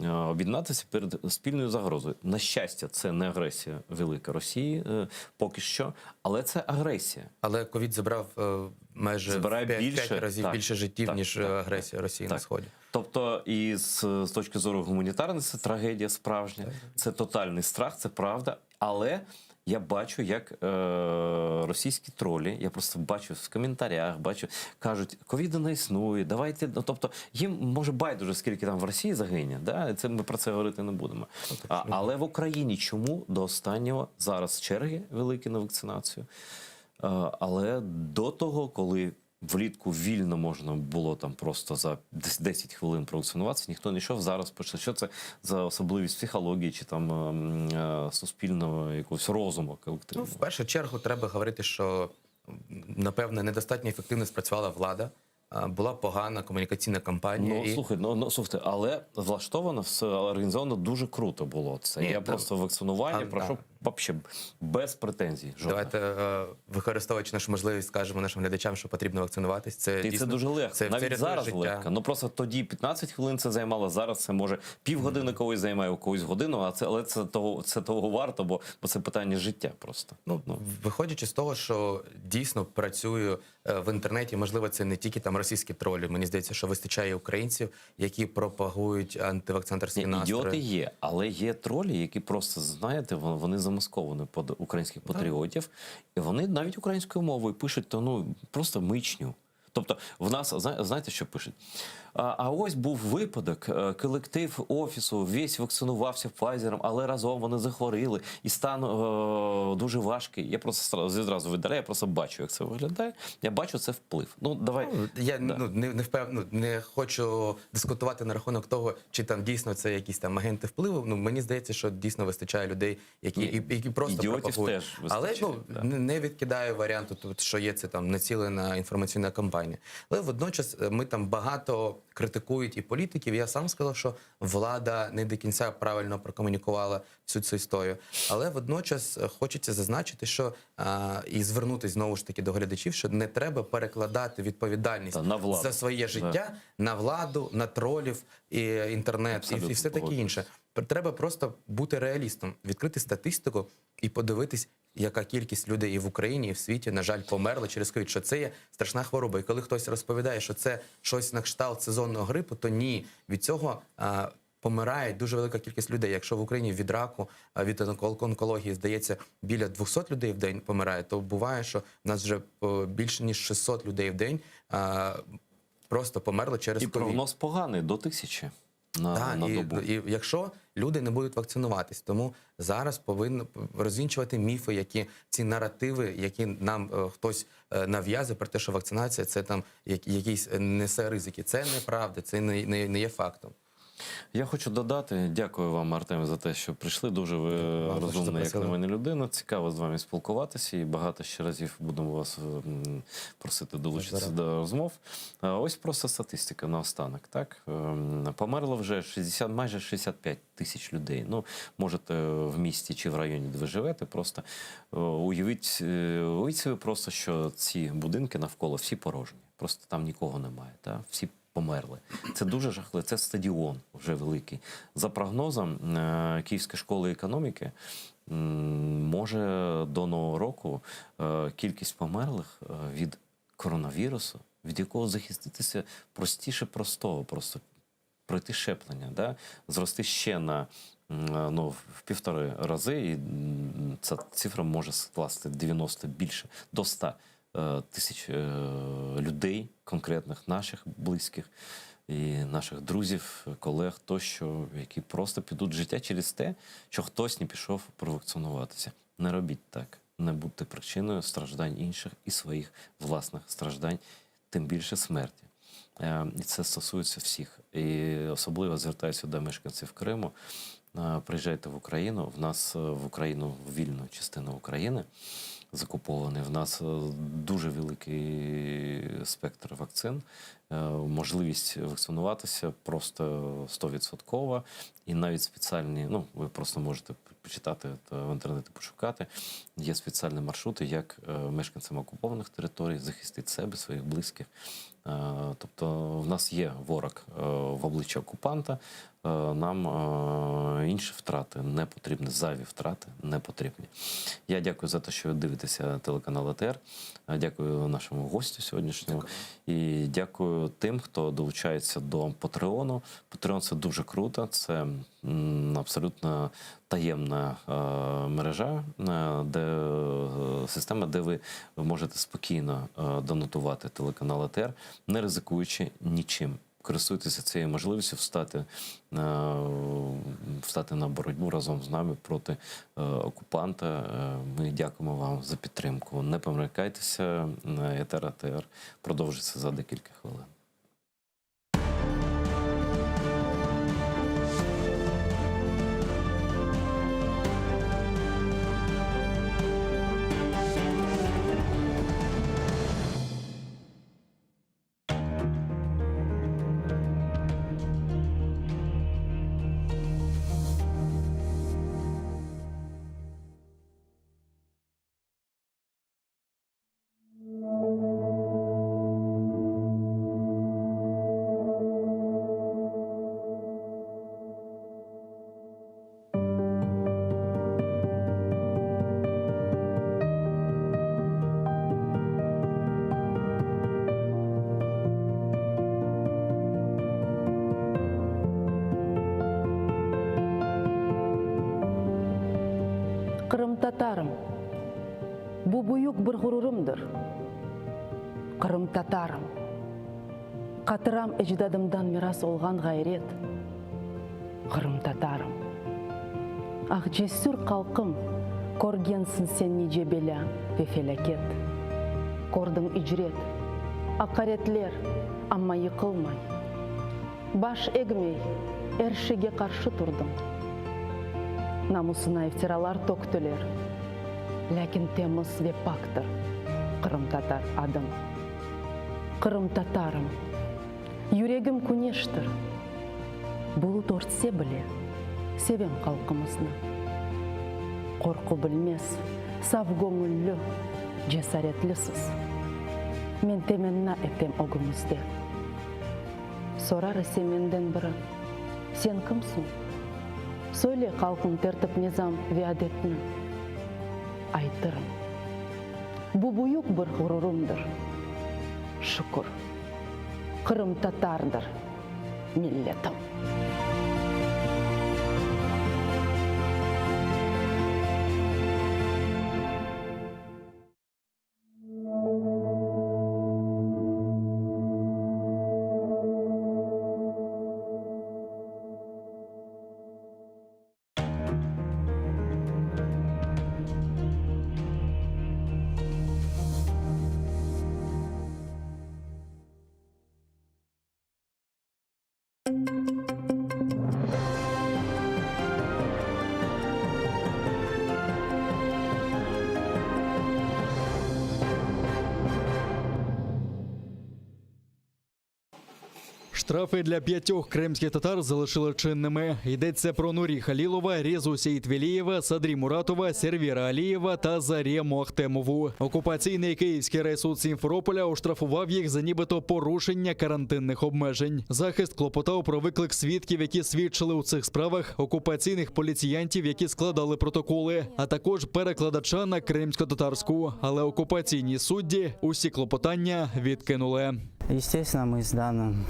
об'єднатися перед спільною загрозою. На щастя, це не агресія велика Росії поки що, але це агресія. Але ковід забрав майже 5 разів більше життів, ніж агресія Росії на Сході. Тобто, і з точки зору гуманітарної, це трагедія справжня, це тотальний страх, це правда, але я бачу, як російські тролі, я просто бачу в коментарях, кажуть, ковіду не існує, давайте, тобто їм може байдуже, скільки там в Росії загине, це ми про це говорити не будемо. Але в Україні чому до останнього зараз черги великі на вакцинацію? Але до того, коли влітку вільно можна було там просто за 10 хвилин провакцинуватися, ніхто не йшов. Зараз почне. Що це за особливість психології чи там суспільного якогось розуму колективного? В першу чергу треба говорити, що, напевне, недостатньо ефективно спрацювала влада. Була погана комунікаційна кампанія. Слухайте, але влаштовано, все організовано дуже круто було це. Я просто вакцинування пройшов взагалі без претензій. Давайте, використовуючи нашу можливість, скажемо нашим глядачам, що потрібно вакцинуватись. Це дуже легко. Навіть зараз легко. Просто тоді 15 хвилин це займало, зараз це може півгодини когось займає, у когось годину, але це того варто, бо це питання життя просто. Виходячи з того, що дійсно працюю в інтернеті, можливо, це не тільки там російські тролі. Мені здається, що вистачає українців, які пропагують антивакцинаторські настрої. Ідіоти є, але є тролі, які просто, знаєте, вони замасковані під українських патріотів, і вони навіть українською мовою пишуть просто мичню. Тобто в нас, знаєте, що пишуть? А ось був випадок, колектив офісу весь вакцинувався Pfizer, але разом вони захворіли, і стан дуже важкий. Я просто зразу видаляю, я просто бачу, як це виглядає. Я бачу, це вплив. Ну, давай. Я не хочу дискутувати на рахунок того, чи там дійсно це якісь там агенти впливу. Ну, мені здається, що дійсно вистачає людей, які просто ідіотів пропагують. теж Але вистачає, не відкидаю варіанту, тут, що є це там націлена інформаційна кампанія. Але водночас ми там багато критикують і політиків. Я сам сказав, що влада не до кінця правильно прокомунікувала всю цю історію. Але водночас хочеться зазначити, що і звернутися знову ж таки до глядачів, що не треба перекладати відповідальність за своє життя на владу, на тролів, і інтернет, і все таке інше. Треба просто бути реалістом, відкрити статистику і подивитись, яка кількість людей і в Україні, і в світі, на жаль, померли через ковід, що це є страшна хвороба. І коли хтось розповідає, що це щось на кшталт сезонного грипу, то ні, від цього помирає дуже велика кількість людей. Якщо в Україні від раку, від онкології, здається, біля 200 людей в день помирає, то буває, що в нас вже більше ніж 600 людей в день просто померли через ковід. І прогноз поганий, до 1000 на добу. І якщо люди не будуть вакцинуватись, тому зараз повинно розвінчувати міфи, ці наративи, які нам хтось нав'язує про те, що вакцинація це там якісь несе ризики. Це неправда, це не є фактом. Я хочу додати, дякую вам, Артем, за те, що прийшли. Дуже ви розумна, як на мене, людина. Цікаво з вами спілкуватися, і багато ще разів будемо вас просити долучитися до розмов. Ось просто статистика наостанок. Так? Померло вже майже 65 тисяч людей. Ну, можете в місті чи в районі, де ви живете, просто уявіть собі просто, що ці будинки навколо всі порожні. Просто там нікого немає. Так? Всі померли. Це дуже жахливо. Це стадіон вже великий. За прогнозом Київської школи економіки, може до Нового року кількість померлих від коронавірусу, від якого захиститися простіше простого, просто пройти щеплення, да? Зрости ще на в 1,5 рази, і ця цифра може скласти 90 більше, до 100 тисяч людей, конкретних наших близьких і наших друзів, колег тощо, які просто підуть з життя через те, що хтось не пішов провакцинуватися. Не робіть так. Не будьте причиною страждань інших і своїх власних страждань, тим більше смерті. І це стосується всіх. І особливо звертаюся до мешканців Криму. Приїжджайте в Україну. В нас в Україну, в вільну частину України, закупований. В нас дуже великий спектр вакцин. Можливість вакцинуватися просто 100%. І навіть спеціальні, ви просто можете почитати в інтернеті, пошукати, є спеціальні маршрути, як мешканцям окупованих територій захистити себе, своїх близьких. Тобто в нас є ворог в обличчі окупанта, нам інші втрати не потрібні, зайві втрати не потрібні. Я дякую за те, що ви дивитеся телеканал АТR. Дякую нашому гостю сьогоднішньому. І дякую тим, хто долучається до Патреону. Патреон – це дуже круто, це абсолютно таємна мережа, система, де ви можете спокійно донатувати телеканал АТR, не ризикуючи нічим. Користуйтеся цією можливістю встати на боротьбу разом з нами проти окупанта. Ми дякуємо вам за підтримку. Не помилкайтеся, етер АТR продовжиться за декілька хвилин. Кырым-татарым, бу буюк бір ғұрурымдыр. Кырым-татарым, Қатырам эждадымдан мирас олған ғайрет. Қырым татарым. Ақ жесүр қалқым, көргенсін сен неже беля ве фелакет. Көрдің үжрет, ақаретлер, амма йықылмай. Баш егмей, әршіге қаршы тұрдың. Намысына ифтиралар тоқтылер. Ләкін теміз ве пактыр, Қырым татар адым. Қырым татарым, юрегім күнештір. Бұлыт ортсе біле, севем қалқымызны. Қорқу білмес, сав көңіллі, жесаретлісіз. Мен теменна етем оғымызды. Сорар семенден бірі, сен кімсің? Сөйле қалқын тертіп низам виадетні. Айтырым, бұ бұйық бір ғұрырымдыр. Шүкір, Қырым татардыр, миллетім. Штрафи для 5 кримських татар залишили чинними. Йдеться про Нурі Халілова, Резу Сейтвелієва, Садрі Муратова, Сервіра Алієва та Зарему Ахтемову. Окупаційний Київський райсуд Сімферополя оштрафував їх за нібито порушення карантинних обмежень. Захист клопотав про виклик свідків, які свідчили у цих справах, окупаційних поліціянтів, які складали протоколи, а також перекладача на кримсько-татарську. Але окупаційні судді усі клопотання відкинули. Естественно, мы с данным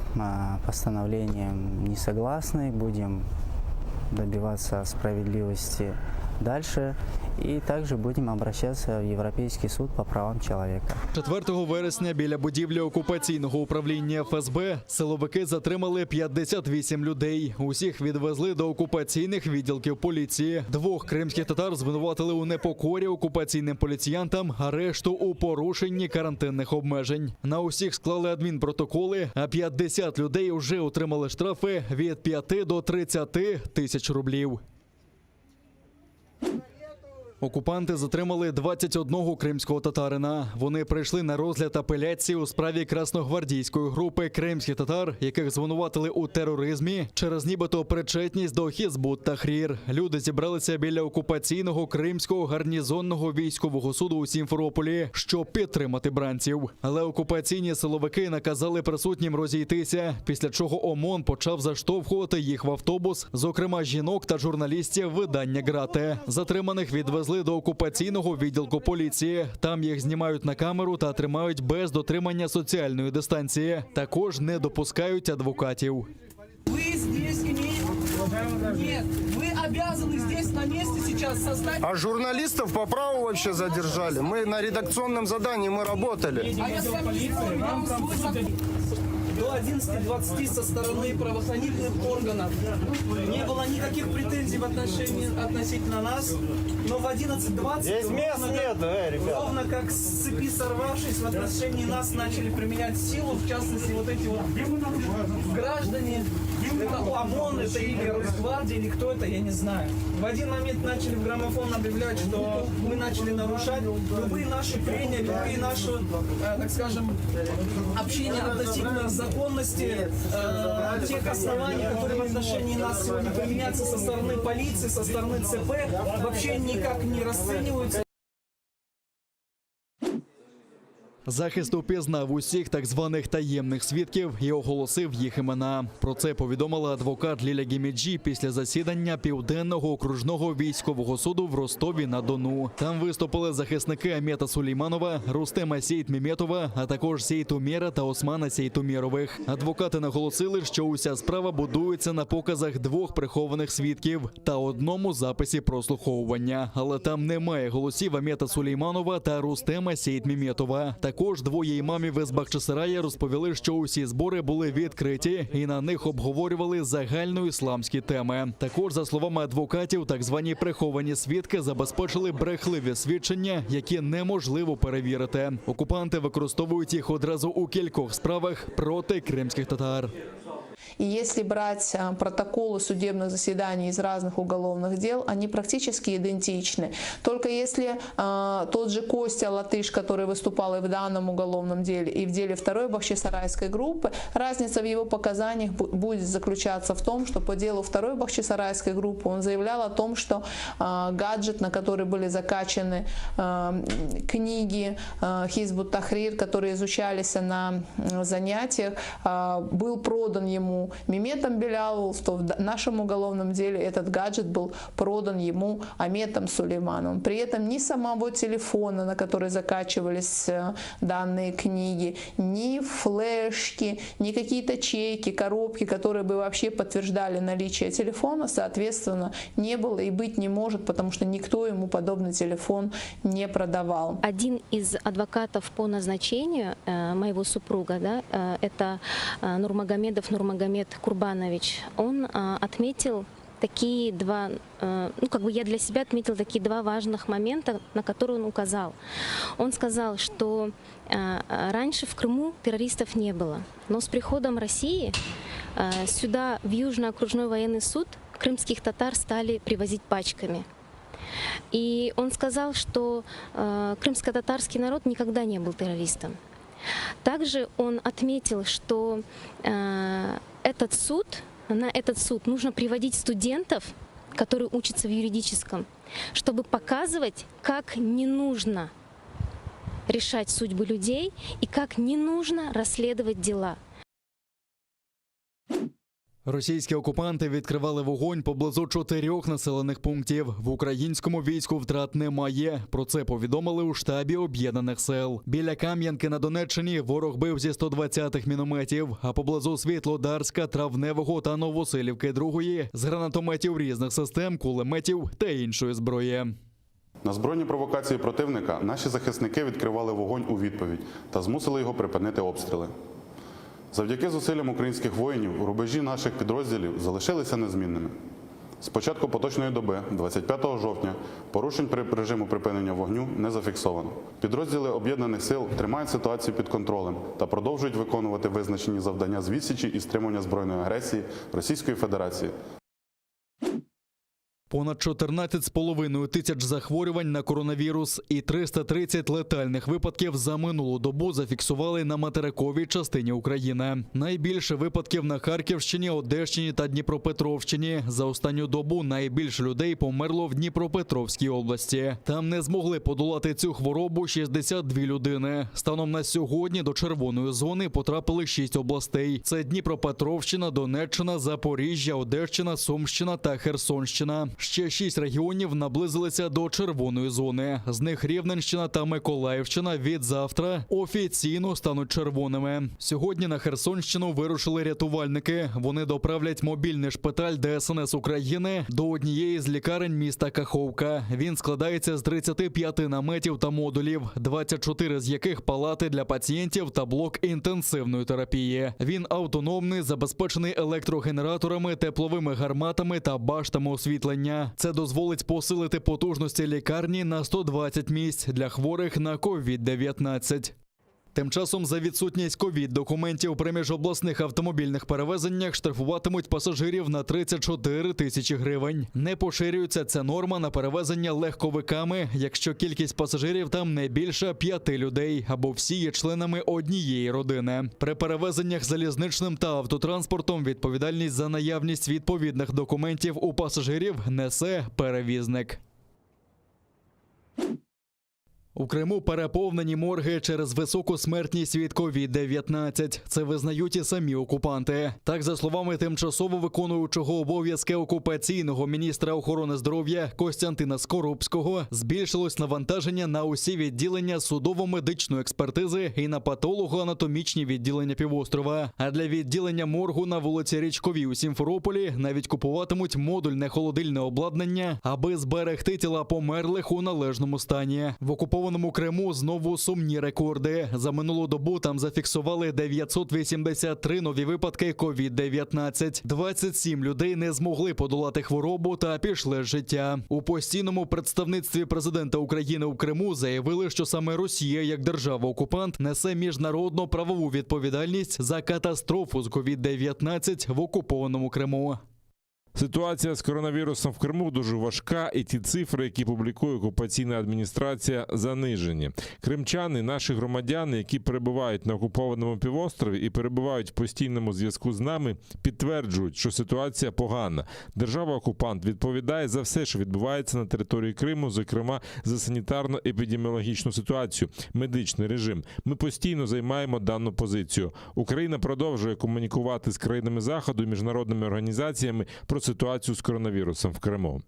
постановлением не согласны, будем добиваться справедливости дальше и также будем обращаться в Европейский суд по правам человека. 4 вересня біля будівлі окупаційного управління ФСБ силовики затримали 58 людей. Усіх відвезли до окупаційних відділків поліції. 2 кримських татар звинуватили у непокорі окупаційним поліціянтам, а решту у порушенні карантинних обмежень. На усіх склали адмінпротоколи, а 50 людей вже отримали штрафи від 5 до 30 тисяч рублів. Окупанти затримали 21 кримського татарина. Вони прийшли на розгляд апеляції у справі красногвардійської групи кримських татар, яких звинуватили у тероризмі через нібито причетність до Хізбут Тахрір. Люди зібралися біля окупаційного кримського гарнізонного військового суду у Сімферополі, щоб підтримати бранців. Але окупаційні силовики наказали присутнім розійтися, після чого ОМОН почав заштовхувати їх в автобус, зокрема жінок та журналістів видання «Грате». Затриманих відвезли до окупаційного відділку поліції. Там їх знімають на камеру та тримають без дотримання соціальної дистанції. Також не допускають адвокатів. Вы здесь имеете... Нет, вы обязаны здесь на месте сейчас создать... А журналистов по праву вообще задержали. Мы на редакционном задании, мы работали. А я с вами вам свой... До 11:20 со стороны правоохранительных органов не было никаких претензий относительно нас, но в 11:20 здесь мест нет, ровно как с цепи сорвавшись, в отношении нас начали применять силу, в частности вот эти вот граждане, это ОМОН, это или Росгвардия, или кто это, я не знаю. В один момент начали в граммофон объявлять, что мы начали нарушать любые наши прения, любые наши, так скажем, общения относительно законности, тех оснований, которые в отношении нас сегодня применяются со стороны полиции, со стороны ЦП, вообще никак не расцениваются. Захист упізнав усіх так званих таємних свідків і оголосив їх імена. Про це повідомила адвокат Ліля Гіміджі після засідання Південного окружного військового суду в Ростові-на-Дону. Там виступили захисники Амета Сулейманова, Рустема Сейтміметова, а також Сейтумєра та Османа Сейтумєрових. Адвокати наголосили, що уся справа будується на показах 2 прихованих свідків та одному записі прослуховування. Але там немає голосів Амета Сулейманова та Рустема Сейтміметова. Також двоє імамів із Бахчисарая розповіли, що усі збори були відкриті і на них обговорювали загальноісламські теми. Також, за словами адвокатів, так звані приховані свідки забезпечили брехливі свідчення, які неможливо перевірити. Окупанти використовують їх одразу у кількох справах проти кримських татар. И если брать протоколы судебных заседаний из разных уголовных дел, они практически идентичны. Только если тот же Костя Латыш, который выступал и в данном уголовном деле, и в деле второй бахчисарайской группы, разница в его показаниях будет заключаться в том, что по делу второй бахчисарайской группы он заявлял о том, что гаджет, на который были закачаны книги Хизб ут-Тахрир, которые изучались на занятиях, был продан ему Меметом Белялову, что в нашем уголовном деле этот гаджет был продан ему Аметом Сулеймановым. При этом ни самого телефона, на который закачивались данные книги, ни флешки, ни какие-то чеки, коробки, которые бы вообще подтверждали наличие телефона, соответственно, не было и быть не может, потому что никто ему подобный телефон не продавал. Один из адвокатов по назначению моего супруга, да, это Нурмагомедов Нурмагомед Курбанович, он отметил такие два, я для себя отметил такие два важных момента, на которые он указал. Он сказал, что раньше в Крыму террористов не было, но с приходом России сюда, в Южный окружной военный суд, крымских татар стали привозить пачками. И он сказал, что крымско-татарский народ никогда не был террористом. Также он отметил, что на этот суд нужно приводить студентов, которые учатся в юридическом, чтобы показывать, как не нужно решать судьбы людей и как не нужно расследовать дела. Російські окупанти відкривали вогонь поблизу 4 населених пунктів. В українському війську втрат немає. Про це повідомили у штабі Об'єднаних сил. Біля Кам'янки на Донеччині ворог бив зі 120-х мінометів, а поблизу Світлодарська, Травневого та Новосилівки 2-ї з гранатометів різних систем, кулеметів та іншої зброї. На збройні провокації противника наші захисники відкривали вогонь у відповідь та змусили його припинити обстріли. Завдяки зусиллям українських воїнів рубежі наших підрозділів залишилися незмінними. З початку поточної доби, 25 жовтня, порушень режиму припинення вогню не зафіксовано. Підрозділи Об'єднаних сил тримають ситуацію під контролем та продовжують виконувати визначені завдання з відсічі і стримування збройної агресії Російської Федерації. Понад 14,5 тисяч захворювань на коронавірус і 330 летальних випадків за минулу добу зафіксували на материковій частині України. Найбільше випадків на Харківщині, Одещині та Дніпропетровщині. За останню добу найбільше людей померло в Дніпропетровській області. Там не змогли подолати цю хворобу 62 людини. Станом на сьогодні до червоної зони потрапили 6 областей. Це Дніпропетровщина, Донеччина, Запоріжжя, Одещина, Сумщина та Херсонщина. Ще 6 регіонів наблизилися до червоної зони. З них Рівненщина та Миколаївщина від завтра офіційно стануть червоними. Сьогодні на Херсонщину вирушили рятувальники. Вони доправлять мобільний шпиталь ДСНС України до однієї з лікарень міста Каховка. Він складається з 35 наметів та модулів, 24 з яких палати для пацієнтів та блок інтенсивної терапії. Він автономний, забезпечений електрогенераторами, тепловими гарматами та баштами освітлення. Це дозволить посилити потужності лікарні на 120 місць для хворих на COVID-19. Тим часом за відсутність ковід-документів при міжобласних автомобільних перевезеннях штрафуватимуть пасажирів на 34 тисячі гривень. Не поширюється ця норма на перевезення легковиками, якщо кількість пасажирів там не більше 5 людей або всі є членами однієї родини. При перевезеннях залізничним та автотранспортом відповідальність за наявність відповідних документів у пасажирів несе перевізник. У Криму переповнені морги через високу смертність від COVID-19. Це визнають і самі окупанти. Так, за словами тимчасово виконуючого обов'язки окупаційного міністра охорони здоров'я Костянтина Скорубського, збільшилось навантаження на усі відділення судово-медичної експертизи і на патолого-анатомічні відділення півострова. А для відділення моргу на вулиці Річковій у Сімферополі навіть купуватимуть модульне холодильне обладнання, аби зберегти тіла померлих у належному стані. В окупованій окупованому Криму знову сумні рекорди. За минулу добу там зафіксували 983 нові випадки COVID-19. 27 людей не змогли подолати хворобу та пішли з життя. У постійному представництві президента України у Криму заявили, що саме Росія, як держава-окупант, несе міжнародну правову відповідальність за катастрофу з COVID-19 в окупованому Криму. Ситуація з коронавірусом в Криму дуже важка, і ті цифри, які публікує окупаційна адміністрація, занижені. Кримчани – наші громадяни, які перебувають на окупованому півострові і перебувають в постійному зв'язку з нами, підтверджують, що ситуація погана. Держава-окупант відповідає за все, що відбувається на території Криму, зокрема за санітарно-епідеміологічну ситуацію, медичний режим. Ми постійно займаємо дану позицію. Україна продовжує комунікувати з країнами Заходу і міжнародними організаціями про ситуацію з коронавірусом в Криму.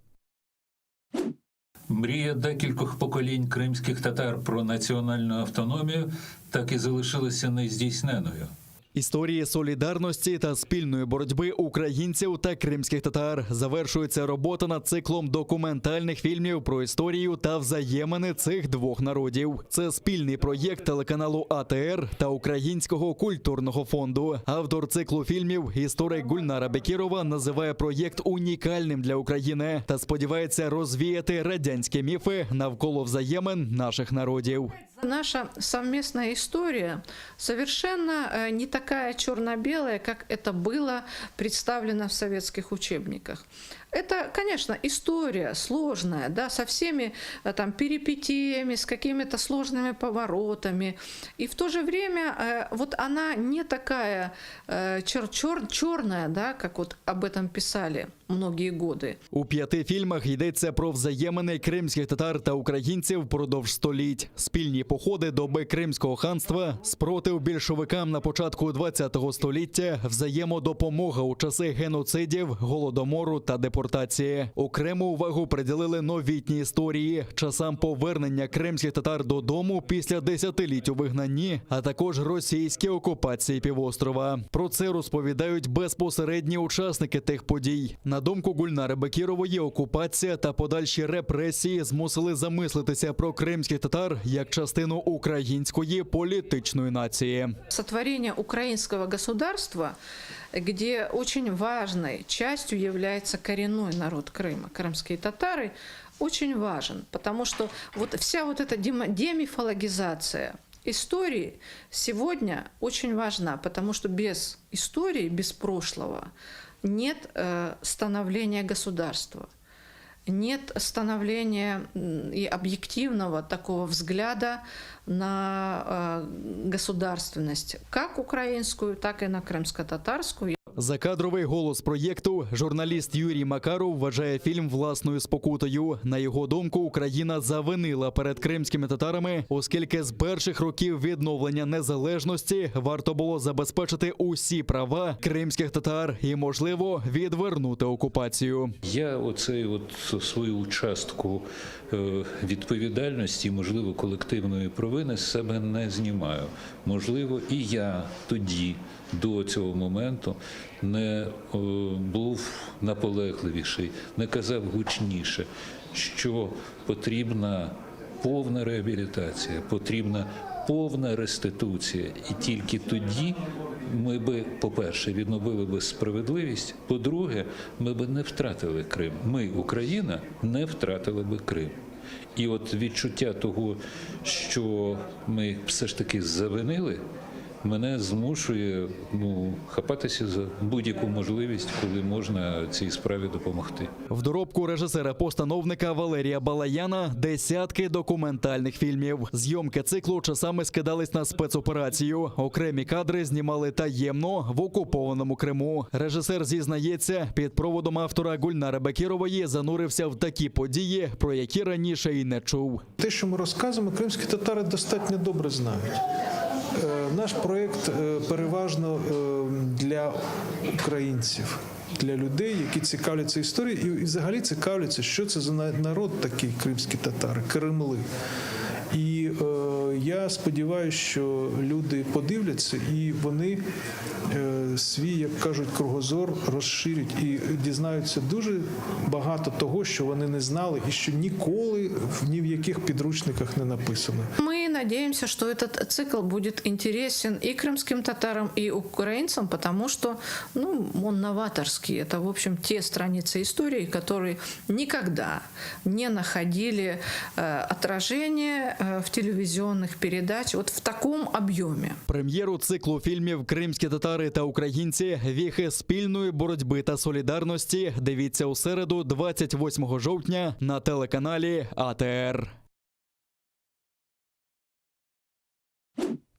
Мрія декількох поколінь кримських татар про національну автономію так і залишилася нездійсненою. Історії солідарності та спільної боротьби українців та кримських татар. Завершується робота над циклом документальних фільмів про історію та взаємини цих двох народів. Це спільний проєкт телеканалу АТР та Українського культурного фонду. Автор циклу фільмів, історик Гульнара Бекірова, називає проєкт унікальним для України та сподівається розвіяти радянські міфи навколо взаємин наших народів. Наша совместная история совершенно не такая черно-белая, как это было представлено в советских учебниках. Это, конечно, история сложная, да, со всеми там перипетиями, с какими-то сложными поворотами. И в то же время вот она не такая черная, да, как вот об этом писали многие годы. У 5 фільмах йдеться про взаємини кримських татар та українців впродовж століть. Спільні походи доби Кримського ханства, спротив більшовикам на початку ХХ століття, взаємодопомога у часи геноцидів, голодомору та депортації. Окрему увагу приділили новітні історії, часам повернення кримських татар додому після десятиліть у вигнанні, а також російські окупації півострова. Про це розповідають безпосередні учасники тих подій. На думку Гульнари Бекірової, окупація та подальші репресії змусили замислитися про кримських татар як частину української політичної нації. Сотворение украинского государства, где очень важной частью является коренной народ Крыма, крымские татары, очень важен, потому что вот вся вот эта демифологизация истории сегодня очень важна, потому что без истории, без прошлого нет становления государства. Нет становления и объективного такого взгляда на государственность, как украинскую, так и на крымско-татарскую. Закадровий голос проєкту, журналіст Юрій Макаров, вважає фільм власною спокутою. На його думку, Україна завинила перед кримськими татарами, оскільки з перших років відновлення незалежності варто було забезпечити усі права кримських татар і, можливо, відвернути окупацію. Я свою частку відповідальності, можливо, колективної провини з себе не знімаю. Можливо, і я тоді, до цього моменту, не був наполегливіший, не казав гучніше, що потрібна повна реабілітація, потрібна повна реституція. І тільки тоді ми би, по-перше, відновили би справедливість, по-друге, ми би не втратили Крим. Ми, Україна, не втратили би Крим. І от відчуття того, що ми все ж таки завинили, мене змушує хапатися за будь-яку можливість, коли можна цій справі допомогти. В доробку режисера-постановника Валерія Балаяна десятки документальних фільмів. Зйомки циклу часами скидались на спецоперацію. Окремі кадри знімали таємно в окупованому Криму. Режисер зізнається, під проводом автора Гульнари Бекірової занурився в такі події, про які раніше й не чув. Те, що ми розказуємо, кримські татари достатньо добре знають. Наш проєкт переважно для українців, для людей, які цікавляться історією і взагалі цікавляться, що це за народ такий, кримські татари, кремли. І я сподіваюся, що люди подивляться і вони свій, як кажуть, кругозор розширять і дізнаються дуже багато того, що вони не знали і що ніколи ні в яких підручниках не написано. Мы надеемся, что этот цикл будет интересен и крымским татарам, и украинцам, потому что он новаторский. Это, в общем, те страницы истории, которые никогда не находили отражения в телевизионных передачах вот в таком объеме. Прем'єру циклу фільмів «Кримські татари та українці. Віхи спільної боротьби та солідарності» дивіться у середу, 28 жовтня на телеканалі АТР.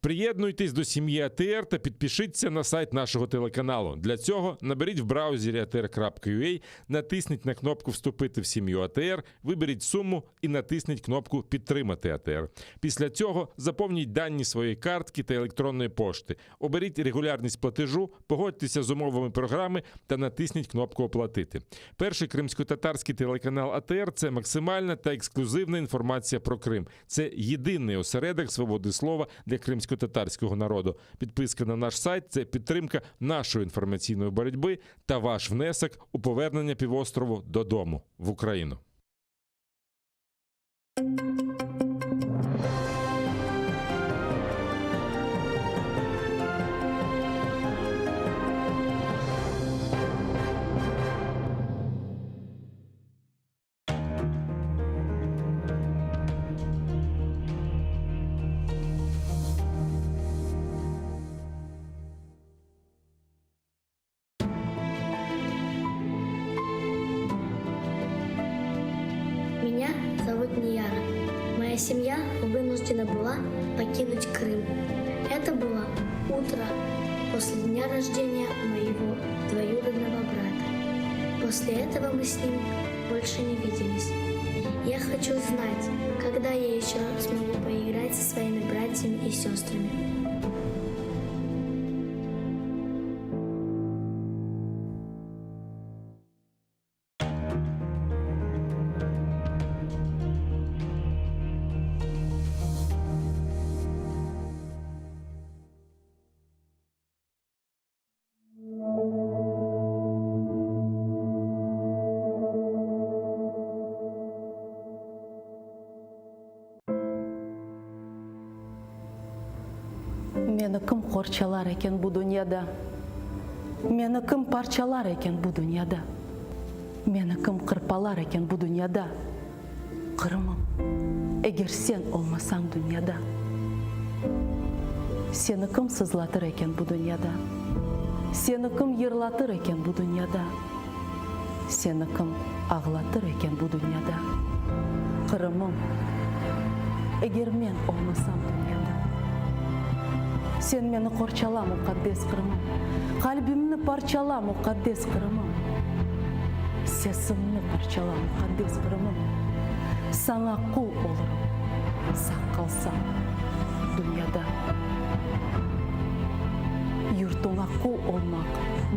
Приєднуйтесь до сім'ї АТР та підпишіться на сайт нашого телеканалу. Для цього наберіть в браузері atr.ua, натисніть на кнопку «Вступити в сім'ю АТР», виберіть суму і натисніть кнопку «Підтримати АТР». Після цього заповніть дані своєї картки та електронної пошти. Оберіть регулярність платежу, погодьтеся з умовами програми та натисніть кнопку «Оплатити». Перший кримсько-татарський телеканал АТР – це максимальна та ексклюзивна інформація про Крим. Це єдиний осередок свободи слова для кримсько-татарського народу. Підписка на наш сайт – це підтримка нашої інформаційної боротьби та ваш внесок у повернення півострову додому, в Україну. Меня зовут Нияра. Моя семья вынуждена была покинуть Крым. Это было утро после дня рождения моего двоюродного брата. После этого мы с ним больше не виделись. Я хочу знать, когда я еще смогу поиграть со своими братьями и сестрами. Meni kim qorchalar ekan bu dunyoda? Meni kim parchalar ekan bu dunyoda? Meni kim qirpalar ekan bu dunyoda? Qirmim, agar sen olmasang dunyoda. Seni kim sızlatır ekan bu dunyoda? Seni kim yig'latır ekan bu dunyoda? Seni kim ağlatır ekan bu dunyoda? Qirmim, agar men olmasam dunyoda. Sen meni qorchala muqaddas Qirmim, qalbimni parchala muqaddas Qirmim, sesimni parchala muqaddas Qirmim. Sana qul olurum, saq qalsam dunyoda. Yurtuna qul olmaq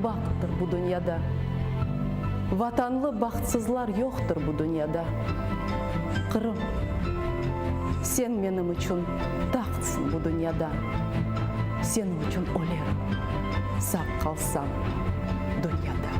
baxtdir bu dunyoda. Vatanlı baxtsizlar yo'qdir bu dunyoda. Qirm, sen menim uchun taxtsin bu dunyoda. Senin uchun o'larim, saq qalsam dunyoda.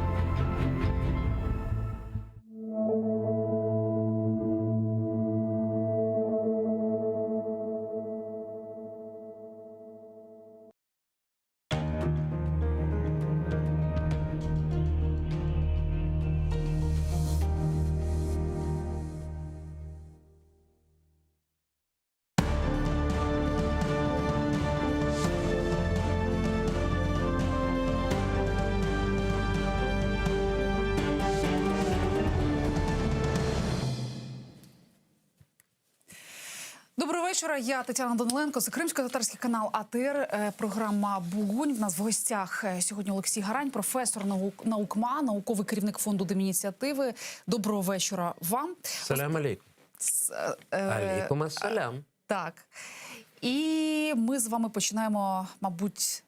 Доброго вечора. Я Тетяна Даниленко. Це кримсько-татарський канал АТР. Програма «Бугунь». В нас в гостях сьогодні Олексій Гарань, професор НАУКМА, науковий керівник фонду Демініціативи. Доброго вечора вам. Салям алейкум. Алейкум ассалям. Так. І ми з вами починаємо, мабуть,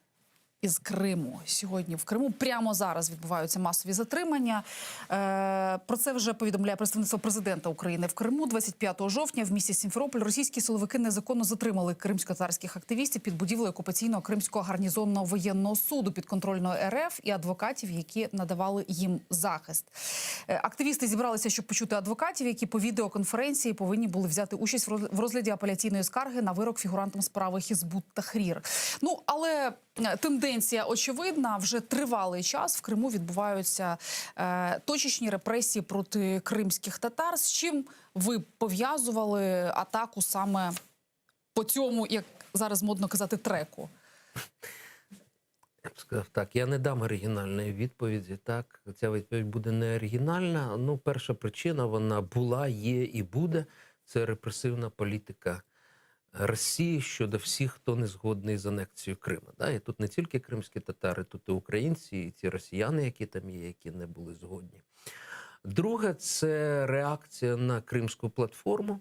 із Криму. Сьогодні в Криму прямо зараз відбуваються масові затримання. Про це вже повідомляє представництво президента України в Криму. 25 жовтня в місті Сімферополь російські силовики незаконно затримали кримсько-татарських активістів під будівлею окупаційного Кримського гарнізонного воєнного суду підконтрольного РФ і адвокатів, які надавали їм захист. Активісти зібралися, щоб почути адвокатів, які по відеоконференції повинні були взяти участь в розгляді апеляційної скарги на вирок фігурантам справи Хізбут Тахрір. Ну, але тенденція очевидна. Вже тривалий час в Криму відбуваються точечні репресії проти кримських татар. З чим ви пов'язували атаку саме по цьому, як зараз модно казати, треку? Я б сказав так, я не дам оригінальної відповіді. Так, ця відповідь буде не оригінальна. Ну, перша причина, вона була, є і буде. Це репресивна політика Росії щодо всіх, хто не згодний з анексією Криму. Да? І тут не тільки кримські татари, тут і українці, і ті росіяни, які там є, які не були згодні. Друге, це реакція на Кримську платформу.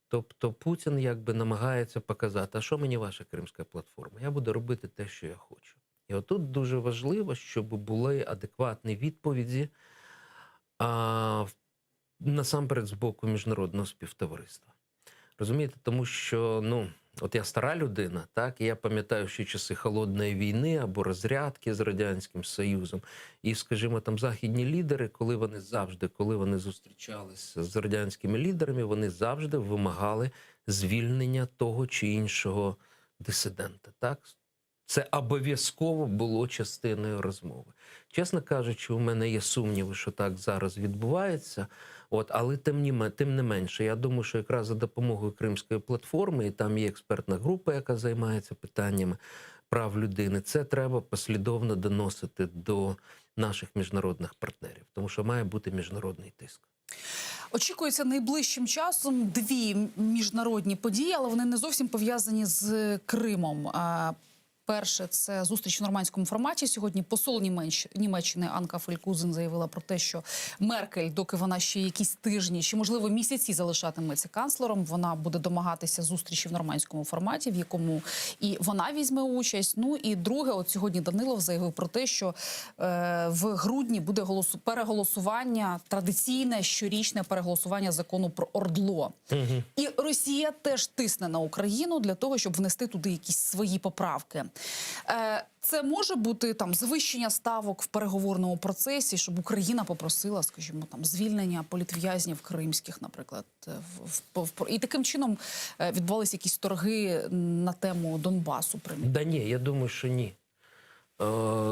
Тобто Путін якби намагається показати, а що мені ваша Кримська платформа? Я буду робити те, що я хочу. І отут дуже важливо, щоб були адекватні відповіді насамперед з боку міжнародного співтовариства. Розумієте? Тому що, ну, от я стара людина, так, і я пам'ятаю ще часи Холодної війни або розрядки з Радянським Союзом. І, скажімо, там західні лідери, коли вони зустрічалися з радянськими лідерами, вони завжди вимагали звільнення того чи іншого дисидента, так? Це обов'язково було частиною розмови. Чесно кажучи, у мене є сумніви, що так зараз відбувається. Але тим не менше, я думаю, що якраз за допомогою Кримської платформи, і там є експертна група, яка займається питаннями прав людини, це треба послідовно доносити до наших міжнародних партнерів, тому що має бути міжнародний тиск. Очікується найближчим часом дві міжнародні події, але вони не зовсім пов'язані з Кримом. Перше – це зустріч в нормандському форматі. Сьогодні посол Німеччини Анка Фелькузен заявила про те, що Меркель, доки вона ще якісь тижні, чи, можливо, місяці залишатиметься канцлером, вона буде домагатися зустрічі в нормандському форматі, в якому і вона візьме участь. Ну і друге, от сьогодні Данилов заявив про те, що в грудні буде переголосування, традиційне щорічне переголосування закону про ОРДЛО. І Росія теж тисне на Україну для того, щоб внести туди якісь свої поправки. Це може бути там завищення ставок в переговорному процесі, щоб Україна попросила, скажімо, там звільнення політв'язнів кримських, наприклад, і таким чином відбувалися якісь торги на тему Донбасу. Да ні, я думаю, що ні.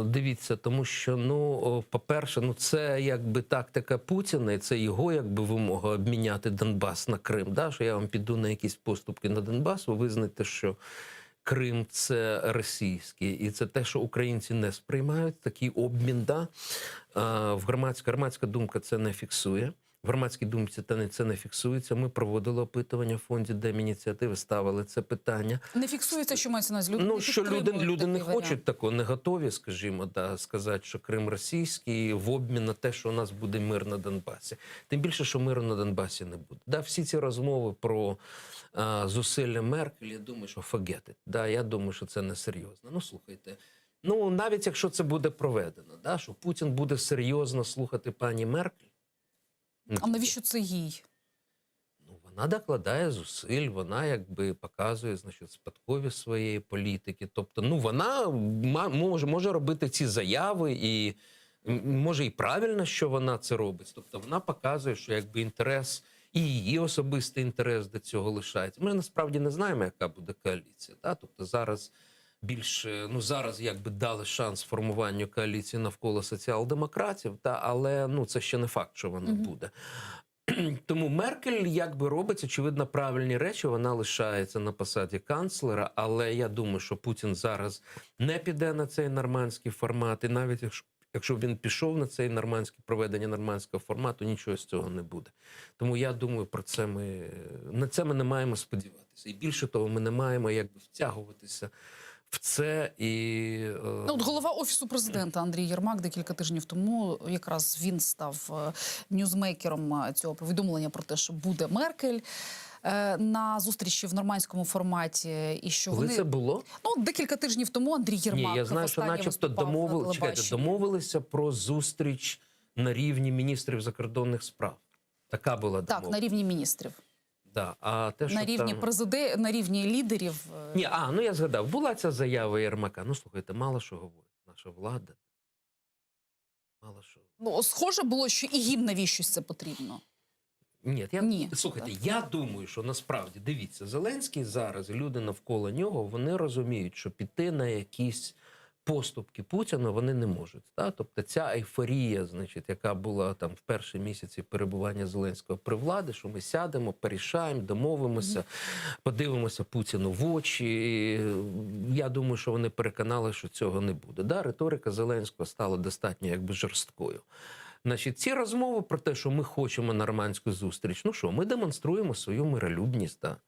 Дивіться, тому що, по-перше, це якби тактика Путіна, і це його якби вимога обміняти Донбас на Крим. Да? Що я вам піду на якісь поступки на Донбас, ви визнаєте, що Крим – це російський. І це те, що українці не сприймають, такий обмін. Да? Громадська думка це не фіксує. В громадській думці це не фіксується. Ми проводили опитування в фонді Демініціативи, ставили це питання. Не фіксується, що мається на увазі? Що люди не хочуть такого, не готові, скажімо, сказати, що Крим російський в обмін на те, що у нас буде мир на Донбасі. Тим більше, що миру на Донбасі не буде. Да, всі ці розмови про зусилля Меркель, я думаю, що forget it. Да, я думаю, що це несерйозно. Слухайте, навіть якщо це буде проведено, да, що Путін буде серйозно слухати пані Меркель. А навіщо це їй? Вона докладає зусиль, вона якби показує, спадковість своєї політики. Тобто, вона може робити ці заяви і може і правильно, що вона це робить. Тобто вона показує, що якби інтерес і її особистий інтерес до цього лишається. Ми насправді не знаємо, яка буде коаліція. Да? Тобто зараз більше, зараз якби дали шанс формуванню коаліції навколо соціал-демократів, але це ще не факт, що вона буде. Тому Меркель якби робить, очевидно, правильні речі, вона лишається на посаді канцлера, але я думаю, що Путін зараз не піде на цей нормандський формат, і навіть якщо він пішов на цей проведення нормандського формату, нічого з цього не буде. Тому я думаю, на це ми не маємо сподіватися. І більше того, ми не маємо якби втягуватися в це. Голова Офісу президента Андрій Єрмак декілька тижнів тому, якраз він став ньюзмейкером цього повідомлення про те, що буде Меркель. на зустрічі в нормандському форматі. І що Коли вони... це було? Ну, декілька тижнів тому Андрій Єрмак Ні, я знаю, що востаннє начебто виступав на телебаченні. домовилися про зустріч на рівні міністрів закордонних справ. Така була Так, домова. на рівні міністрів. Да. А те, що На рівні там... на рівні лідерів. Ні, ну я згадав, була ця заява Єрмака. Ну, слухайте, мало що говорить наша влада. Мало що. Ну, схоже було, що і їм навіщось це потрібно. Ні, слухайте, я думаю, що насправді, дивіться, Зеленський зараз, і люди навколо нього, вони розуміють, що піти на якісь поступки Путіна вони не можуть. Так? Тобто ця ейфорія, значить, яка була там в перші місяці перебування Зеленського при владі, що ми сядемо, порішаємо, домовимося, подивимося Путіну в очі. Я думаю, що вони переконали, що цього не буде. Да? Риторика Зеленського стала достатньо якби жорсткою. Значить, ці розмови про те, що ми хочемо нормандську зустріч, ну що, ми демонструємо свою миролюбність, так.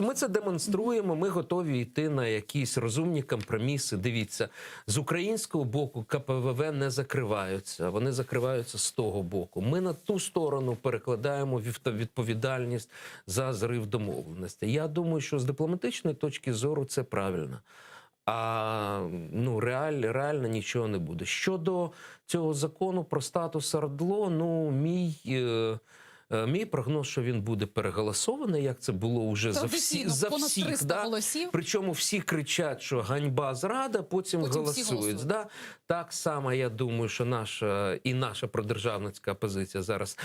Ми це демонструємо, ми готові йти на якісь розумні компроміси. Дивіться, з українського боку КПВВ не закриваються, вони закриваються з того боку. Ми на ту сторону перекладаємо відповідальність за зрив домовленості. Я думаю, що з дипломатичної точки зору це правильно. А ну, реально нічого не буде. Щодо цього закону про статус ОРДЛО, ну, мій прогноз, що він буде переголосований, як це було вже за всіх. Да? Причому всі кричать, що ганьба, зрада, потім голосують. Да? Так само, я думаю, що наша продержавницька опозиція зараз...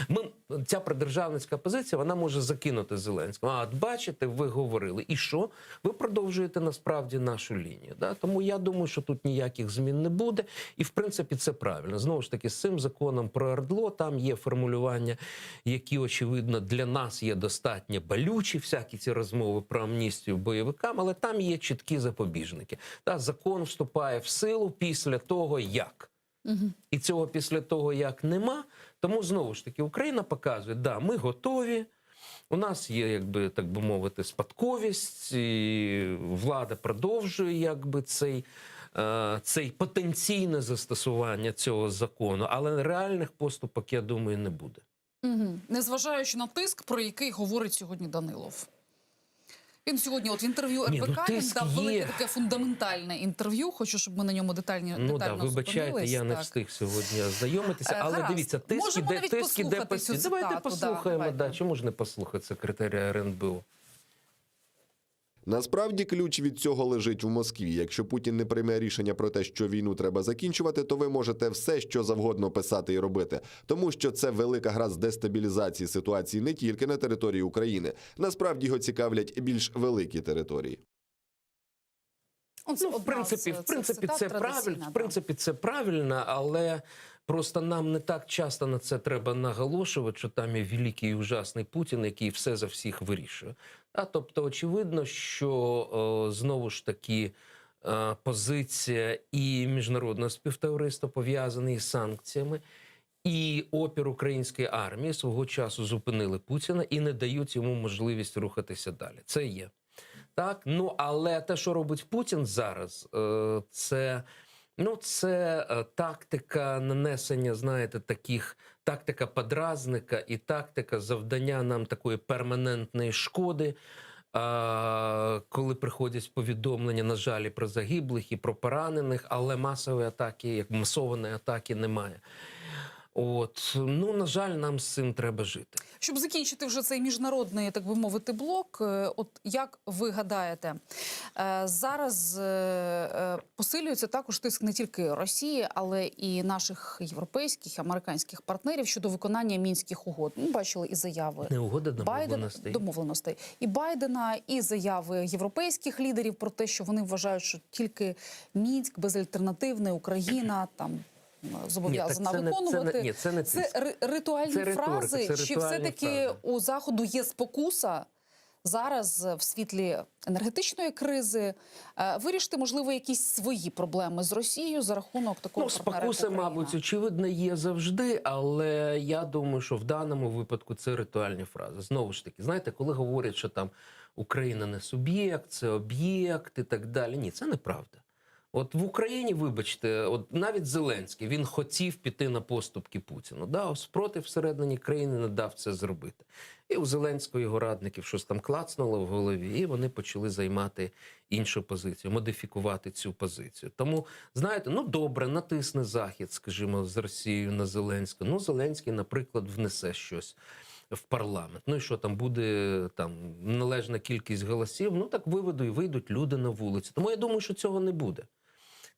Ця продержавницька опозиція, вона може закинути Зеленського. От бачите, ви говорили. І що? Ви продовжуєте насправді нашу лінію. Да? Тому я думаю, що тут ніяких змін не буде. І, в принципі, це правильно. Знову ж таки, з цим законом про ОРДЛО там є формулювання, які, очевидно, для нас є достатньо болючі, всякі ці розмови про амністію бойовикам, але там є чіткі запобіжники. Та, закон вступає в силу після того, як. І цього після того, як нема. Тому, знову ж таки, Україна показує, да, ми готові, у нас є, якби, так би мовити, спадковість, і влада продовжує, якби, цей потенційне застосування цього закону, але реальних поступок, я думаю, не буде. Незважаючи на тиск, про який говорить сьогодні Данилов. Він сьогодні от в інтерв'ю РБК він дав велике таке фундаментальне інтерв'ю. Хочу, щоб ми на ньому детально вибачайте, я не встиг сьогодні ознайомитися. Але дивіться, тиск іде постійно. Давайте послухаємо, чому ж не послухати секретаря РНБО? Насправді ключ від цього лежить в Москві. Якщо Путін не прийме рішення про те, що війну треба закінчувати, то ви можете все, що завгодно писати і робити. Тому що це велика гра з дестабілізації ситуації не тільки на території України. Насправді його цікавлять більш великі території. В принципі, це правильно, але просто нам не так часто на це треба наголошувати, що там є великий і ужасний Путін, який все за всіх вирішує. Тобто, очевидно, що, знову ж таки, позиція і міжнародного співтовариства пов'язані із санкціями, і опір української армії свого часу зупинили Путіна і не дають йому можливість рухатися далі. Це є. Так? Ну, але те, що робить Путін зараз, це тактика нанесення, знаєте, тактика подразника і тактика завдання нам такої перманентної шкоди, коли приходять повідомлення, на жаль, про загиблих і про поранених, але масової атаки немає. На жаль, нам з цим треба жити. Щоб закінчити вже цей міжнародний, так би мовити, блок, от як ви гадаєте, зараз посилюється також тиск не тільки Росії, але і наших європейських, американських партнерів щодо виконання Мінських угод. Ми бачили і заяви домовленостей. І Байдена, і заяви європейських лідерів про те, що вони вважають, що тільки Мінськ, безальтернативний, Україна, там, зобов'язана виконувати. Це ритуальні фрази? Чи все-таки у Заходу є спокуса зараз в світлі енергетичної кризи вирішити, можливо, якісь свої проблеми з Росією за рахунок такого партнера, як Україна? Спокуса, мабуть, очевидно, є завжди, але я думаю, що в даному випадку це ритуальні фрази. Знову ж таки, знаєте, коли говорять, що там Україна не суб'єкт, це об'єкт і так далі. Ні, це неправда. От в Україні, вибачте, от навіть Зеленський, він хотів піти на поступки Путіну. Да, спротив всередині країни не дав це зробити. І у Зеленського його радників щось там клацнуло в голові, і вони почали займати іншу позицію, модифікувати цю позицію. Тому, знаєте, ну добре, натисне Захід, скажімо, з Росією на Зеленського. Ну, Зеленський, наприклад, внесе щось в парламент. Ну і що там буде там належна кількість голосів, ну так виведу і вийдуть люди на вулиці. Тому я думаю, що цього не буде.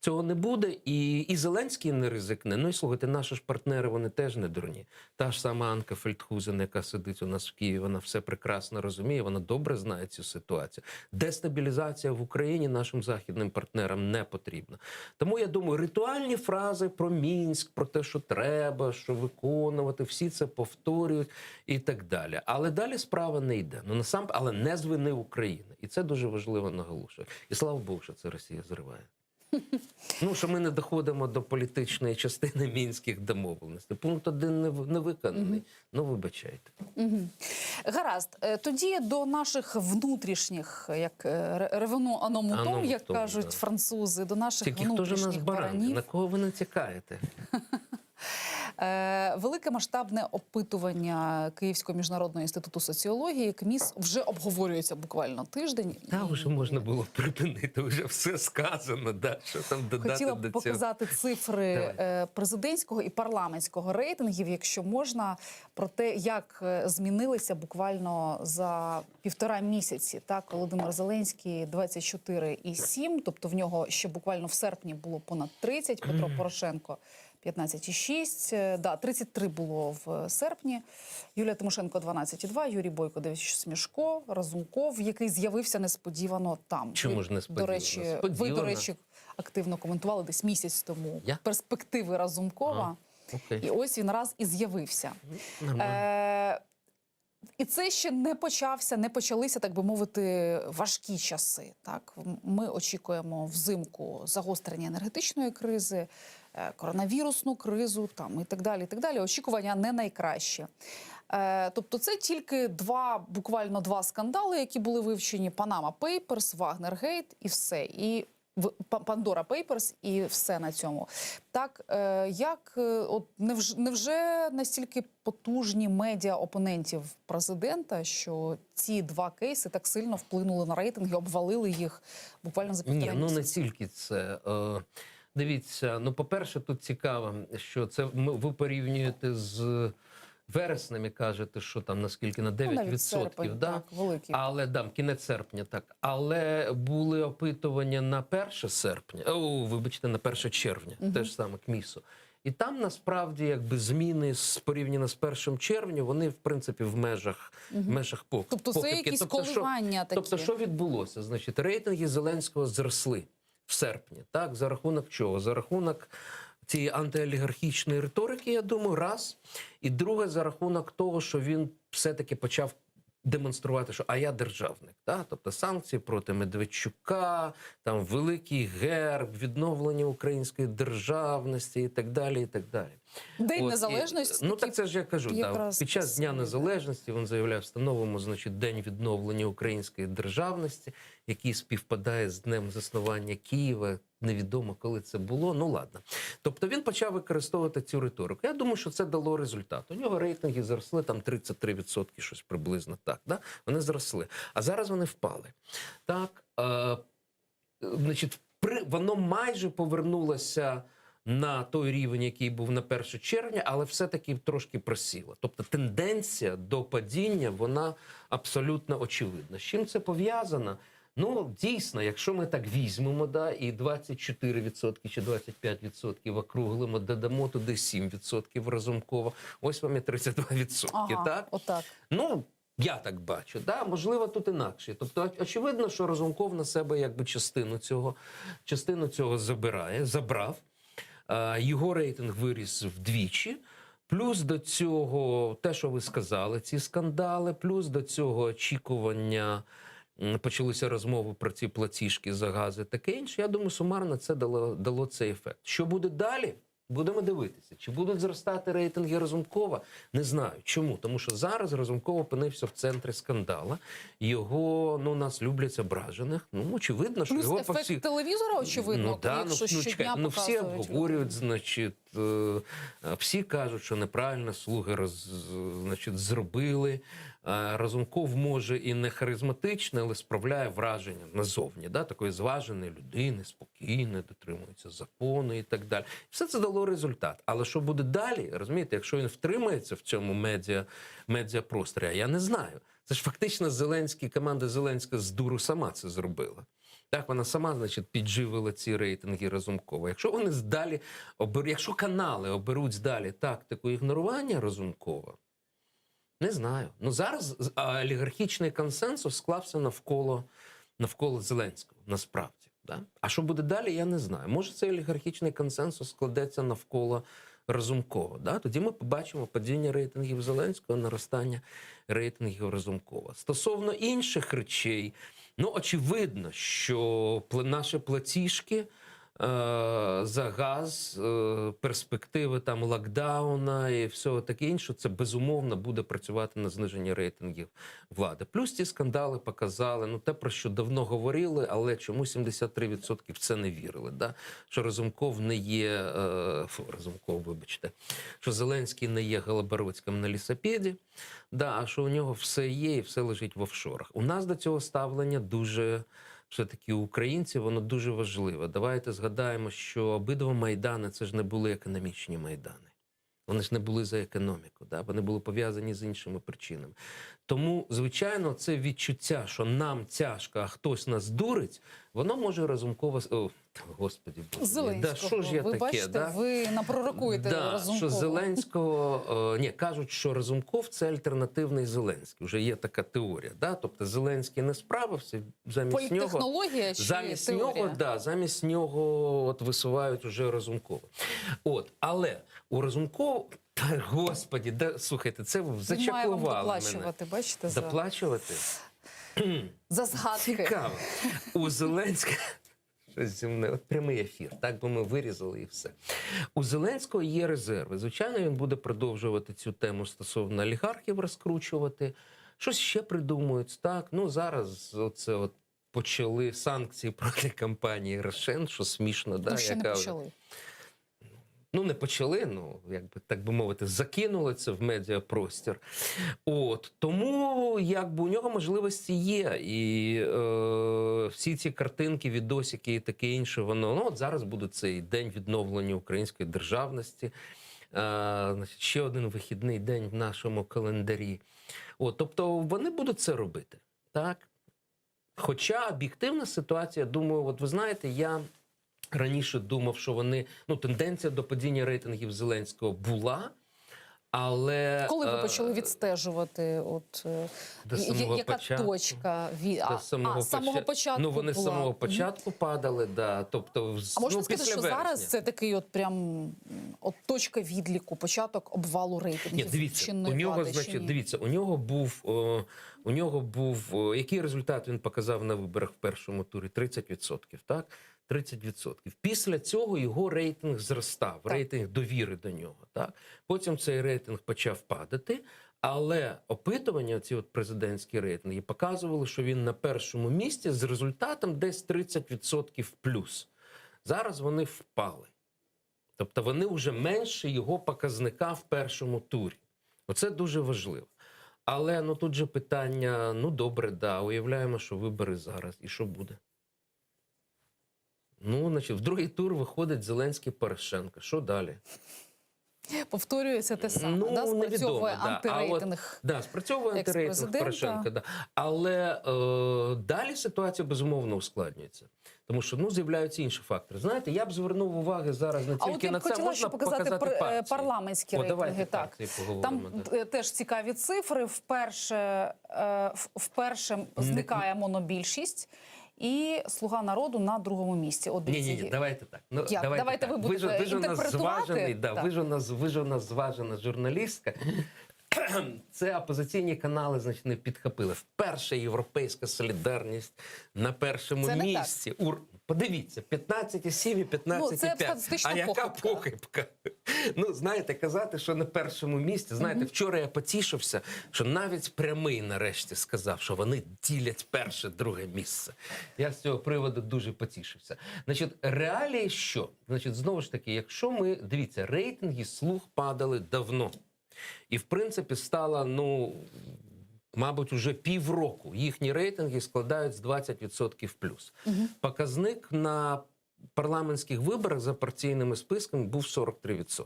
Цього не буде, і Зеленський не ризикне. Ну і слухайте, наші ж партнери, вони теж не дурні. Та ж сама Анка Фельдхузен, яка сидить у нас в Києві, вона все прекрасно розуміє, вона добре знає цю ситуацію. Дестабілізація в Україні нашим західним партнерам не потрібна. Тому я думаю, ритуальні фрази про Мінськ, про те, що треба, що виконувати, всі це повторюють і так далі. Але далі справа не йде. Ну насамперед, але не з вини України. І це дуже важливо наголошувати. І слава Богу, що це Росія зриває. Ну, що ми не доходимо до політичної частини мінських домовленостей. Пункт 1 не виконаний. Ну, вибачайте. Гаразд. Тоді до наших внутрішніх, як ревену аномутом, як кажуть французи, до наших Тільки хто ж у нас внутрішніх баран? баранів. На кого ви натякаєте? Велике масштабне опитування Київського міжнародного інституту соціології КМІС вже обговорюється буквально тиждень. Та вже можна було припинити, вже все сказано. Да? Що там додати Хотіла до б цього? показати цифри президентського і парламентського рейтингів, якщо можна, про те, як змінилися буквально за 1,5 місяці. Так, Володимир Зеленський 24,7, тобто в нього ще буквально в серпні було понад 30, Петро Порошенко 15,6, да, 33 було в серпні, Юлія Тимошенко 12,2, Юрій Бойко 9,6, Смішко, Разумков, який з'явився несподівано там. Чому ж несподівано? До речі, ви, Сподівано. до речі, активно коментували десь місяць тому Я? перспективи Разумкова. Окей. І ось він раз і з'явився. І це ще не почалися, так би мовити, важкі часи. Так? Ми очікуємо взимку загострення енергетичної кризи, коронавірусну кризу там, і так далі, і так далі. Очікування не найкращі. Тобто це тільки буквально два скандали, які були вивчені. Panama Papers, Вагнергейт і все. І Pandora Papers і все на цьому. Так, невже настільки потужні медіа опонентів президента, що ці два кейси так сильно вплинули на рейтинги, обвалили їх буквально за 1,5 місяця? Ні, ну не тільки це. Дивіться, ну по-перше, тут цікаво, що це ви порівнюєте з вереснем і кажете, що там наскільки на 9%, серпень, да? так, великий. Але кінець серпня, так. Але були опитування на 1 серпня, вибачте, на 1 червня, теж саме КМІСу. І там насправді якби зміни порівняно з 1 червня, вони в принципі в межах Тобто це якісь коливання такі? Тобто що відбулося? Значить, рейтинги Зеленського зросли в серпні. Так, за рахунок чого? За рахунок цієї антиолігархічної риторики, я думаю, раз. І друге, за рахунок того, що він все-таки почав демонструвати, що я державник. Так? Тобто санкції проти Медведчука, там великий герб, відновлення української державності і так далі, і так далі. День Незалежності. Ну так це ж я кажу. Да. Під час Дня Незалежності він заявляв, встановимо, значить, День відновлення української державності, який співпадає з днем заснування Києва. Невідомо, коли це було. Ну, ладно. Тобто він почав використовувати цю риторику. Я думаю, що це дало результат. У нього рейтинги зросли, там 33%, щось приблизно так. Да? Вони зросли. А зараз вони впали. Так, значить, воно майже повернулося на той рівень, який був на 1 червня, але все-таки трошки просіла. Тобто тенденція до падіння, вона абсолютно очевидна. З чим це пов'язано? Ну, дійсно, якщо ми так візьмемо, да, і 24% чи 25% округлимо, додамо туди 7% Разумкова, ось вам і 32%, Ага, так? Отак. Ну, я так бачу, да? Можливо, тут інакше. Тобто, очевидно, що Разумков на себе якби частину цього забрав. Його рейтинг виріс вдвічі. Плюс до цього, те, що ви сказали, ці скандали, плюс до цього очікування, почалися розмови про ці платіжки за гази, таке інше. Я думаю, сумарно це дало цей ефект. Що буде далі? Будемо дивитися, чи будуть зростати рейтинги Разумкова. Не знаю. Чому? Тому що зараз Разумков опинився в центрі скандала. Його, нас люблять ображених. Очевидно, що Плюс його ефект по всіх... телевізора, очевидно, якщо щодня чекай, всі показують. обговорюють, всі кажуть, що неправильно слуги зробили. Разумков може і не харизматичний, але справляє враження назовні, такої зваженої людини, спокійної, дотримується закону і так далі. Все це дало результат. Але що буде далі, розумієте, якщо він втримається в цьому медіапросторі, а я не знаю. Це ж фактично команда Зеленського з дуру сама це зробила. Так, вона сама, підживила ці рейтинги Разумкова. Якщо вони далі якщо канали оберуть далі тактику ігнорування Разумкова, не знаю. Зараз олігархічний консенсус склався навколо Зеленського, насправді. Да? А що буде далі, я не знаю. Може, цей олігархічний консенсус складеться навколо Разумкова. Да? Тоді ми побачимо падіння рейтингів Зеленського, наростання рейтингів Разумкова. Стосовно інших речей, очевидно, що наші платіжки за газ, перспективи локдауна і всього таке інше, це безумовно буде працювати на зниження рейтингів влади. Плюс ці скандали показали, те, про що давно говорили, але чому 73% в це не вірили. Да? Що Разумков не є, що Зеленський не є Голобородським на лісопеді, а що у нього все є і все лежить в офшорах. У нас до цього ставлення дуже... Все-таки українці, воно дуже важливе. Давайте згадаємо, що обидва Майдани – це ж не були економічні Майдани. Вони ж не були за економіку, вони були пов'язані з іншими причинами. Тому, звичайно, це відчуття, що нам тяжко, а хтось нас дурить, воно може Разумкова... Господи, Зеленського. Що ж я ви таке? Бачите, ви напророкуєте Разумкова. Що Зеленського... кажуть, що Разумков – це альтернативний Зеленський. Вже є така теорія. Тобто Зеленський не справився, замість нього... Політтехнологія чи теорія? Замість нього висувають уже Разумкова. Але у Разумкова... Господи, слухайте, це зачаклували мене. Бачите? Доплачувати? За згадки. Цікаво. У Зеленського... Прямий ефір, так би ми вирізали і все. У Зеленського є резерви. Звичайно, він буде продовжувати цю тему стосовно олігархів розкручувати. Щось ще придумують. Зараз почали санкції проти компанії Рошен, що смішно. Ще не почали. Не почали, так би мовити, закинули це в медіапростір. Тому, у нього можливості є. І всі ці картинки, відосики і таке інше, воно, зараз буде цей день відновлення української державності. Ще один вихідний день в нашому календарі. Тобто, вони будуть це робити. Так? Хоча об'єктивна ситуація, думаю, ви знаєте, я... Раніше думав, що тенденція до падіння рейтингів Зеленського була, але... Коли ви почали відстежувати, яка точка? З самого початку вони була. з самого початку падали, тобто А можна сказати, після що вересня. зараз це такий точка відліку, початок обвалу рейтингів? Дивіться, у нього був, який результат він показав на виборах в першому турі? 30%, так? 30%. Після цього його рейтинг зростав, рейтинг довіри до нього. Так? Потім цей рейтинг почав падати, але опитування, ці президентські рейтинги, показували, що він на першому місці з результатом десь 30% плюс. Зараз вони впали. Тобто вони вже менше його показника в першому турі. Оце дуже важливо. Але тут же питання, добре, уявляємо, що вибори зараз. І що буде? В другий тур виходить Зеленський-Порошенко. Що далі? Повторюється те саме, спрацьовує антирейтинг. Спрацьовує антирейтинг Порошенка. Але далі ситуація безумовно ускладнюється. Тому що з'являються інші фактори. Знаєте, я б звернув увагу зараз не тільки на це. Можна Можна показати партії. Парламентські рейтинги. Так. Там теж цікаві цифри. Вперше зникає монобільшість. І «Слуга народу» на другому місці. Ні, давайте так. Давайте ви будете інтерпретувати. Ви ж у нас зважена журналістка. це опозиційні канали, значить, не підхопили. Вперше Європейська солідарність на першому Це не місці. Подивіться, 15,7 і 15,5. це статистична А яка похибка. похибка? Ну, знаєте, казати, що на першому місці. Знаєте, вчора я потішився, що навіть прямий нарешті сказав, що вони ділять перше, друге місце. Я з цього приводу дуже потішився. Значить, реалії що? Значить, знову ж таки, якщо ми, дивіться, рейтинги «Слуг» падали давно. І, в принципі, стало, ну, мабуть, уже півроку. Їхні рейтинги складають з 20% плюс. Показник на парламентських виборах за партійними списками був 43%.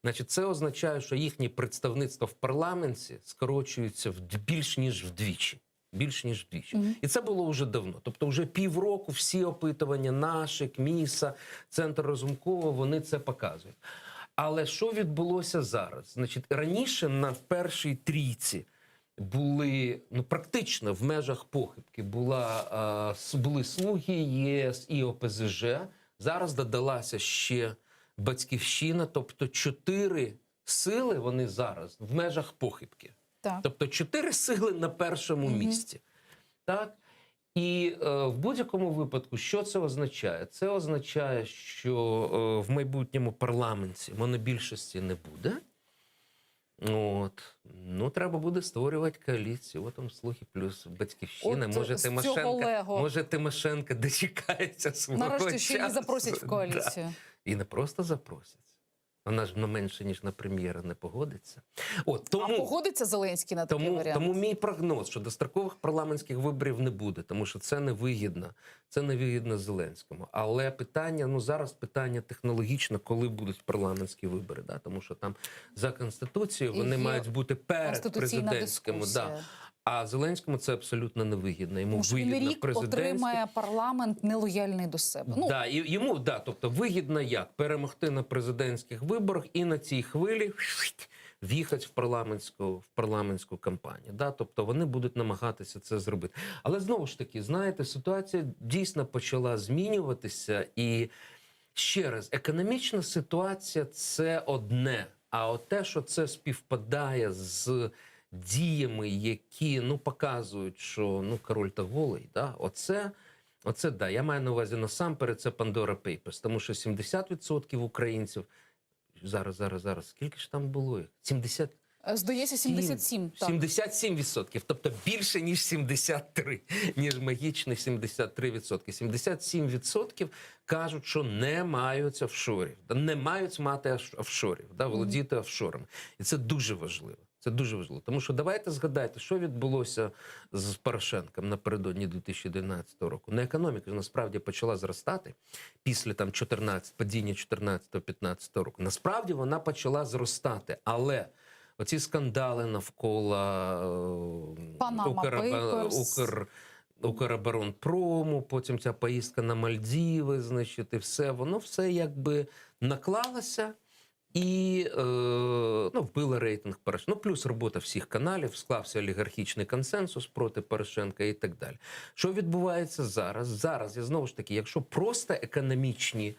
Значить, це означає, що їхнє представництво в парламенті скорочується більш ніж вдвічі. Більш ніж вдвічі. І це було вже давно. Тобто вже півроку всі опитування наші, КМІСа, Центр Разумкова, вони це показують. Але що відбулося зараз? Значить, раніше на першій трійці були, ну, практично в межах похибки були «Слуги», ЄС і ОПЗЖ. Зараз додалася ще «Батьківщина», тобто 4 сили вони зараз в межах похибки. Так. Тобто 4 сили на першому місці. Так? І в будь-якому випадку, що це означає? Це означає, що в майбутньому парламенті монобільшості не буде. От. Ну, треба буде створювати коаліцію. От там «Слуги» плюс «Батьківщина». Може, Тимошенко дочекається свого Нарешті часу. ще її запросять в коаліцію. Да. І не просто запросять. Вона ж на менше, ніж на прем'єра не погодиться. От, тому, А погодиться Зеленський на такий варіант? Тому мій прогноз, що дострокових парламентських виборів не буде, тому що це невигідно. Це невигідно Зеленському. Але питання, ну зараз питання технологічно, коли будуть парламентські вибори. Да? Тому що там за Конституцією вони мають бути перед президентськими. Да. А Зеленському це абсолютно невигідно. Йому вигідно рік президентське. отримає парламент нелояльний до себе. Ну, Да, і йому, да, тобто вигідно як? Перемогти на президентських виборах і на цій хвилі в'їхати в парламентську кампанію. Да? Тобто вони будуть намагатися це зробити. Але знову ж таки, знаєте, ситуація дійсно почала змінюватися. І ще раз, економічна ситуація – це одне. А от те, що це співпадає з діями, які, ну, показують, що, ну, король та голий, да? Оце, да, я маю на увазі насамперед, це Pandora Papers, тому що 70% українців, зараз, скільки ж там було їх? 70? Здається, 77. Так. 77%, тобто більше, ніж 73, ніж магічних 73%. 77% кажуть, що не мають офшорів, не мають мати офшорів, да, володіти офшорами. І це дуже важливо. Це дуже важливо. Тому що давайте згадайте, що відбулося з Порошенком напередодні 2011 року. Ну, економіка ж насправді почала зростати після там падіння 14-15 року. Насправді вона почала зростати, але оці скандали навколо Укроборонпрому, потім ця поїздка на Мальдіви, значить, і все, воно все якби наклалося. І вбила рейтинг Порошенка. Ну, плюс робота всіх каналів, склався олігархічний консенсус проти Порошенка і так далі. Що відбувається зараз? Зараз, я знову ж таки, якщо просто економічні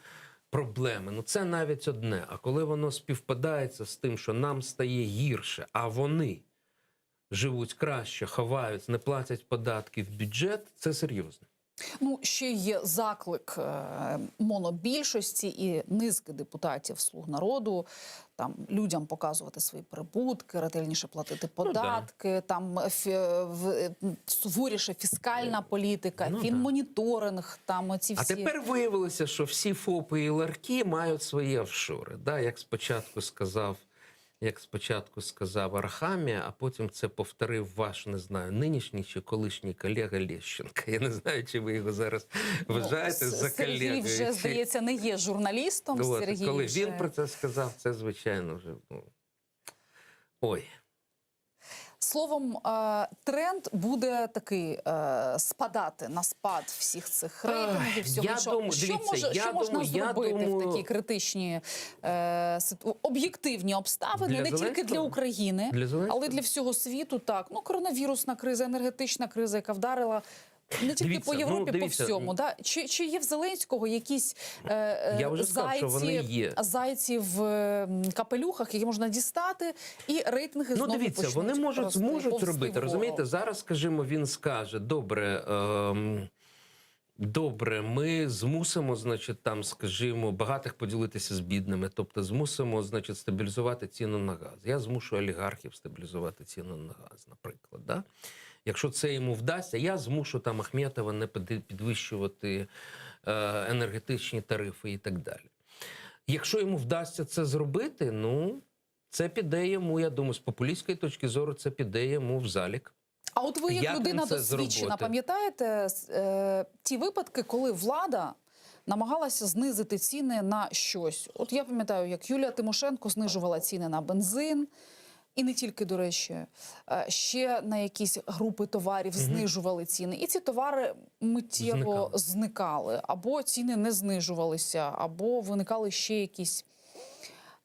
проблеми, ну це навіть одне. А коли воно співпадається з тим, що нам стає гірше, а вони живуть краще, ховають, не платять податки в бюджет, це серйозно. Ну, ще є заклик монобільшості і низки депутатів «Слуг народу» там людям показувати свої прибутки, ретельніше платити податки, там суворіше фіскальна політика, фінмоніторинг, там оці всі. А тепер виявилося, що всі ФОПи і ларки мають свої офшори. Да? Як спочатку сказав Арахамія, а потім це повторив ваш, не знаю, нинішній чи колишній колега Лещенко. Я не знаю, чи ви його зараз вважаєте за колегу. Сергій вже, здається, не є журналістом. Сергій коли вже... він про це сказав, це, звичайно, вже... Ой. Словом, тренд буде такий спадати на спад всіх цих рейтингів, всього іншого. Що можна зробити в такі критичні об'єктивні обставини, не тільки для України, але й для всього світу? Так, ну, коронавірусна криза, енергетична криза, яка вдарила Не тільки Дивіться, по Європі, дивіться, по всьому. Да? Чи є в Зеленського якісь Я вже сказав, що вони є. зайці в капелюхах, які можна дістати, і рейтинги знову дивіться, почнуть вони можуть рости, зможуть повзти робити. вгору. Розумієте, зараз, скажімо, він скаже: добре, ми змусимо, значить, там, скажімо, багатих поділитися з бідними, тобто змусимо, значить, стабілізувати ціну на газ. Я змушу олігархів стабілізувати ціну на газ, наприклад. Да? Якщо це йому вдасться, я змушу там Ахметова не підвищувати енергетичні тарифи і так далі. Якщо йому вдасться це зробити, ну, це піде йому, я думаю, з популістської точки зору, це піде йому в залік. А от ви, як людина досвідчена, пам'ятаєте ті випадки, коли влада намагалася знизити ціни на щось? От я пам'ятаю, як Юлія Тимошенко знижувала ціни на бензин, і не тільки, до речі, ще на якісь групи товарів знижували ціни. І ці товари миттєво зникали. Або ціни не знижувалися, або виникали ще якісь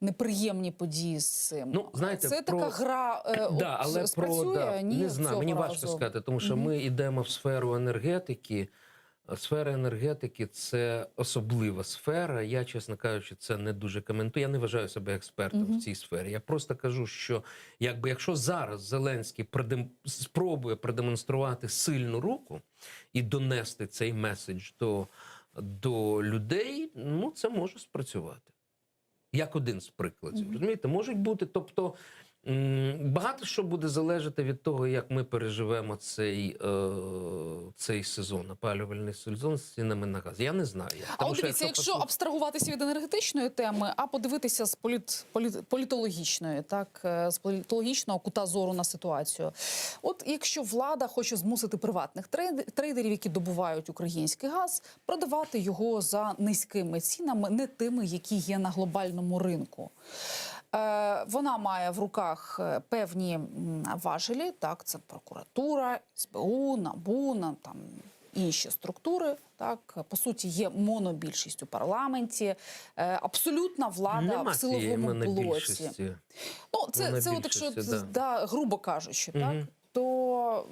неприємні події з цим. Ну, знаєте, це така гра але спрацює? Ні, не знаю, мені важко сказати, тому що ми йдемо в сферу енергетики. Сфера енергетики – це особлива сфера. Я, чесно кажучи, це не дуже коментую. Я не вважаю себе експертом в цій сфері. Я просто кажу, що якщо зараз Зеленський спробує продемонструвати сильну руку і донести цей меседж до людей, ну, це може спрацювати. Як один з прикладів. Розумієте, можуть бути, тобто, багато що буде залежати від того, як ми переживемо цей сезон, опалювальний сезон з цінами на газ. Я не знаю. А от дивіться, якщо абстрагуватися від енергетичної теми, а подивитися з політологічної, так, з політологічного кута зору на ситуацію. От якщо влада хоче змусити приватних трейдерів, які добувають український газ, продавати його за низькими цінами, не тими, які є на глобальному ринку. Вона має в руках певні важелі, так, це прокуратура, СБУ, НАБУ, там інші структури, так, по суті, є монобільшість у парламенті, абсолютна влада в силовому блоці. Ну, це от, якщо, грубо кажучи, так, то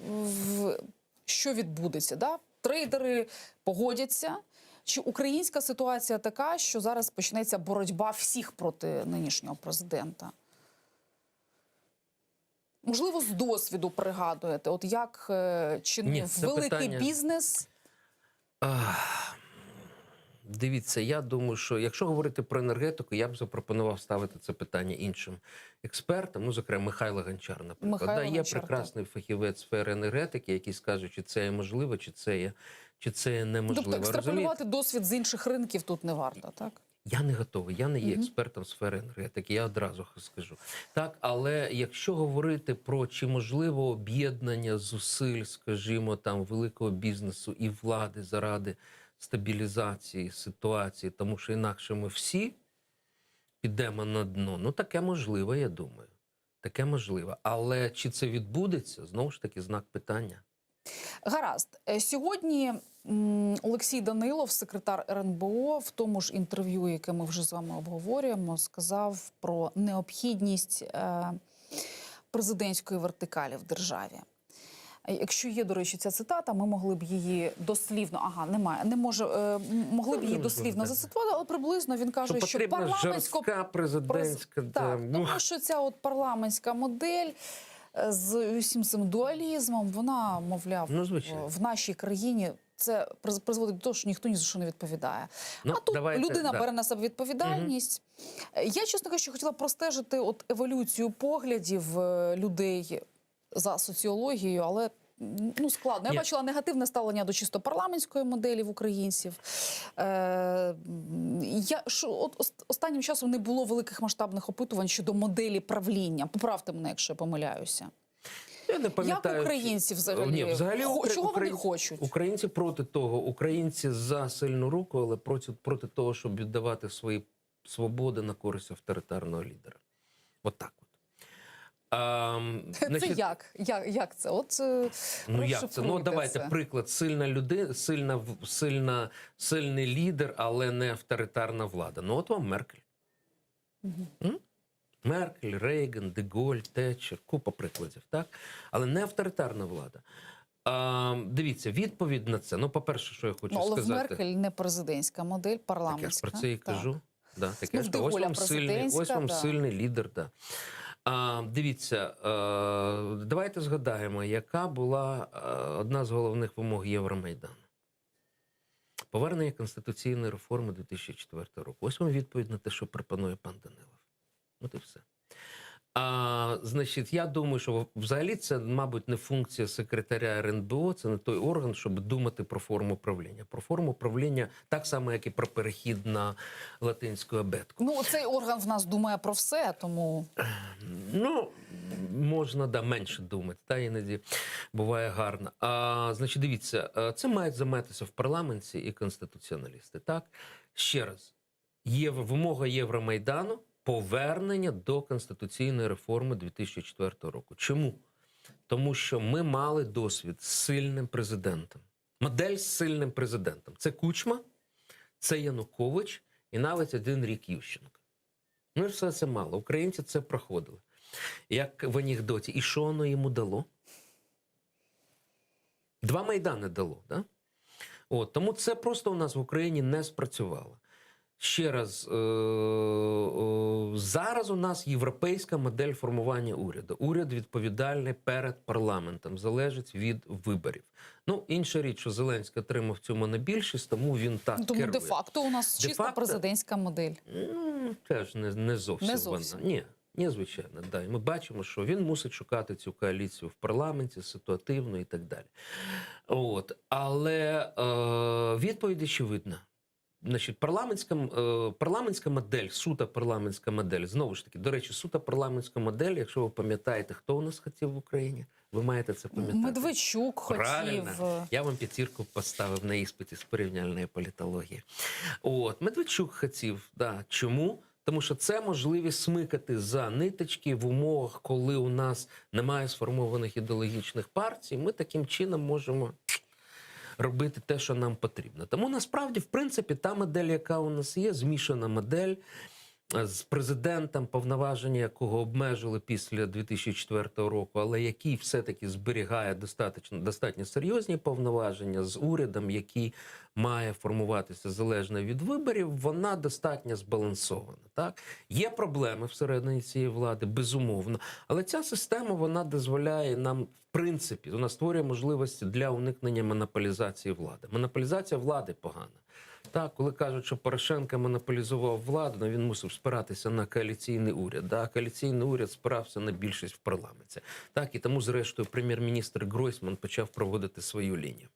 що відбудеться, да? Трейдери погодяться. Чи українська ситуація така, що зараз почнеться боротьба всіх проти нинішнього президента? Можливо, з досвіду пригадуєте, от як чинив великий бізнес? Дивіться, я думаю, що якщо говорити про енергетику, я б запропонував ставити це питання іншим експертам, ну, зокрема, Михайло Гончар, наприклад. Є прекрасний фахівець сфери енергетики, який скаже, чи це є можливо, чи це є неможливо. Тобто екстраполювати досвід з інших ринків тут не варто, так? Я не готовий, я не є експертом сфери енергетики, я одразу скажу. Так, але якщо говорити про чи можливо об'єднання зусиль, скажімо, там, великого бізнесу і влади заради стабілізації ситуації, тому що інакше ми всі підемо на дно, ну таке можливо, я думаю. Таке можливо. Але чи це відбудеться, знову ж таки, знак питання. Гаразд. Сьогодні Олексій Данилов, секретар РНБО, в тому ж інтерв'ю, яке ми вже з вами обговорюємо, сказав про необхідність президентської вертикалі в державі. Якщо є, до речі, ця цитата, ми могли б її дослівно, могли б її дослівно зацитувати, але приблизно він каже, що жорстка президентська... Так, тому що ця от парламентська модель з усім цим дуалізмом, вона, мовляв, в нашій країні це призводить до того, що ніхто ні за що не відповідає. А тут людина бере на себе відповідальність. Я, чесно кажучи, хотіла простежити от еволюцію поглядів людей за соціологією, але складно. Я бачила негативне ставлення до чисто парламентської моделі в українців. Останнім часом не було великих масштабних опитувань щодо моделі правління. Поправте мене, якщо я помиляюся. Я не пам'ятаю. Як українці взагалі? Чого вони хочуть? Українці проти того. Українці за сильну руку, але проти того, щоб віддавати свої свободи на користь авторитарного лідера. От так. Це як це? Як це? Ну, давайте приклад. Сильна людина, сильний лідер, але не авторитарна влада. Ну, от вам Меркель. Меркель, Рейган, Де Голь, Тетчер, купа прикладів, так? Але не авторитарна влада. Дивіться, відповідь на це. Ну, по-перше, що я хочу Але в сказати. Меркель не президентська модель, Так парламентська. я ж про це і кажу. Да, так я ж Ну, кажу, ось Деголя вам президентська, ось вам да. сильний лідер. Да. Дивіться, давайте згадаємо, яка була одна з головних вимог Євромайдану. Повернення конституційної реформи 2004 року. Ось вам відповідь на те, що пропонує пан Данилов. От і все. Значить, я думаю, що взагалі це, мабуть, не функція секретаря РНБО, це не той орган, щоб думати про форму правління. Про форму правління так само, як і про перехід на латинську абетку. Ну, цей орган в нас думає про все, тому... Ну, можна, менше думати, та іноді буває гарно. Значить, дивіться, це мають займатися в парламенті і конституціоналісти, так? Ще раз, вимога Євромайдану – повернення до конституційної реформи 2004 року. Чому? Тому що ми мали досвід з сильним президентом. Модель з сильним президентом. Це Кучма, це Янукович і навіть один рік Ющенко. Ну і все це мало. Українці це проходили. Як в анекдоті. І що воно йому дало? 2 Майдани дало, да? Тому це просто у нас в Україні не спрацювало. Ще раз, зараз у нас європейська модель формування уряду. Уряд відповідальний перед парламентом, залежить від виборів. Ну, інша річ, що Зеленський отримав цю монобільшість, тому він так Тому керує. де-факто у нас чисто Де-факто? президентська модель. Теж не зовсім, Не зовсім. вона. Ні, звичайно, да. І ми бачимо, що він мусить шукати цю коаліцію в парламенті, ситуативно і так далі. Але відповідь очевидна. Значить, парламентська модель, суто парламентська модель, знову ж таки, до речі, суто парламентська модель, якщо ви пам'ятаєте, хто у нас хотів в Україні, ви маєте це пам'ятати. Медведчук Правильно. хотів. Я вам 5 поставив на іспиті з порівняльної політології. Медведчук хотів, да. Чому? Тому що це можливість смикати за ниточки в умовах, коли у нас немає сформованих ідеологічних партій, ми таким чином можемо робити те, що нам потрібно. Тому насправді, в принципі, та модель, яка у нас є, змішана модель з президентом, повноваження якого обмежили після 2004 року, але який все-таки зберігає достатньо серйозні повноваження, з урядом, який має формуватися залежно від виборів, вона достатньо збалансована. Так? Є проблеми всередині цієї влади, безумовно, але ця система, вона дозволяє нам, в принципі, вона створює можливості для уникнення монополізації влади. Монополізація влади погана. Так, коли кажуть, що Порошенко монополізував владу, він мусив спиратися на коаліційний уряд. А коаліційний уряд спирався на більшість в парламенті. Так, і тому, зрештою, прем'єр-міністр Гройсман почав проводити свою лінію.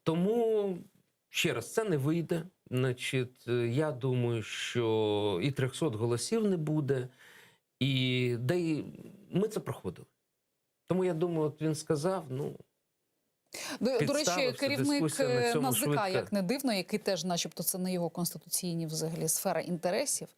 Тому, ще раз, це не вийде. Значить, я думаю, що і 300 голосів не буде, і ми це проходили. Тому, я думаю, він сказав, До речі, керівник НАЗК, швидка. як не дивно, який теж, начебто, це не його конституційні взагалі сфера інтересів,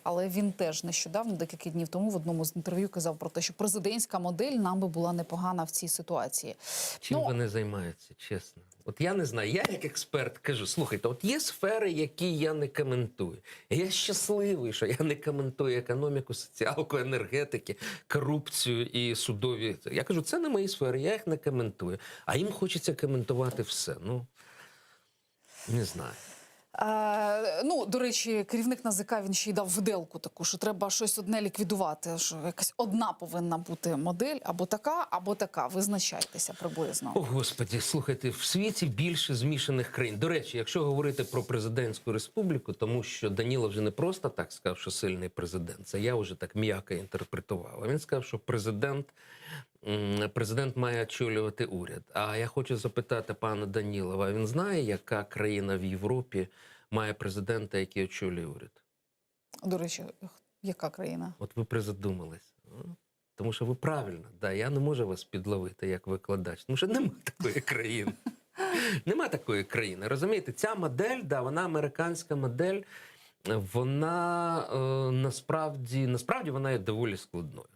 але він теж нещодавно, декілька днів тому, в одному з інтерв'ю казав про те, що президентська модель нам би була непогана в цій ситуації. Чим вони займаються, чесно? Я не знаю, я як експерт кажу, слухайте, є сфери, які я не коментую. Я щасливий, що я не коментую економіку, соціалку, енергетики, корупцію і судові. Я кажу, це не мої сфери, я їх не коментую. А їм хочеться коментувати все. Не знаю. До речі, керівник НАЗК, він ще й дав виделку таку, що треба щось одне ліквідувати, що якась одна повинна бути модель, або така, визначайтеся приблизно. О, Господи, слухайте, в світі більше змішаних країн. До речі, якщо говорити про президентську республіку, тому що Данілов вже не просто так сказав, що сильний президент, це я вже так м'яко інтерпретував. А він сказав, що президент має очолювати уряд. А я хочу запитати пана Данілова, він знає, яка країна в Європі має президента, який очолює уряд? До речі, яка країна? Ви призадумались. Тому що ви правильно, я не можу вас підловити як викладач, тому що немає такої країни. Нема такої країни, розумієте? Ця модель, вона американська модель, вона насправді вона є доволі складною.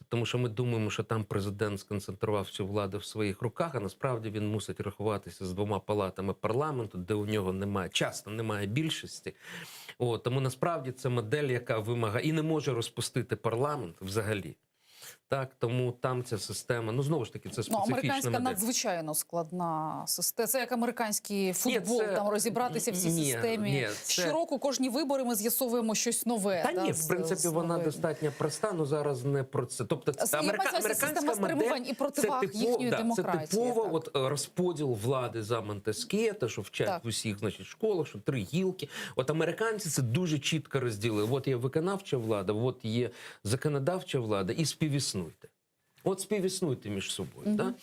Тому що ми думаємо, що там президент сконцентрував всю владу в своїх руках, а насправді він мусить рахуватися з 2 палатами парламенту, де у нього часто немає більшості. Тому насправді це модель, яка вимагає і не може розпустити парламент взагалі. Так, тому там ця система, ну знову ж таки, це Ну, специфічна американська модель. надзвичайно складна система. Це як американський футбол, це- там розібратися в цій ні, системі. ні, це- Щороку кожні вибори ми з'ясовуємо щось нове. Та ні, з в принципі, вона нової. достатньо проста, але зараз не про це. Тобто, Я маю на увазі система спрямувань і противаг їхньої демократії, Це типово так. от, розподіл влади за Монтескє, те, що вчать Так. в усіх, значить, школах, що 3 гілки. От американці це дуже чітко розділили. От є виконавча влада, от є законодавча влада, і співіснуйте. От співіснуйте між собою. Да?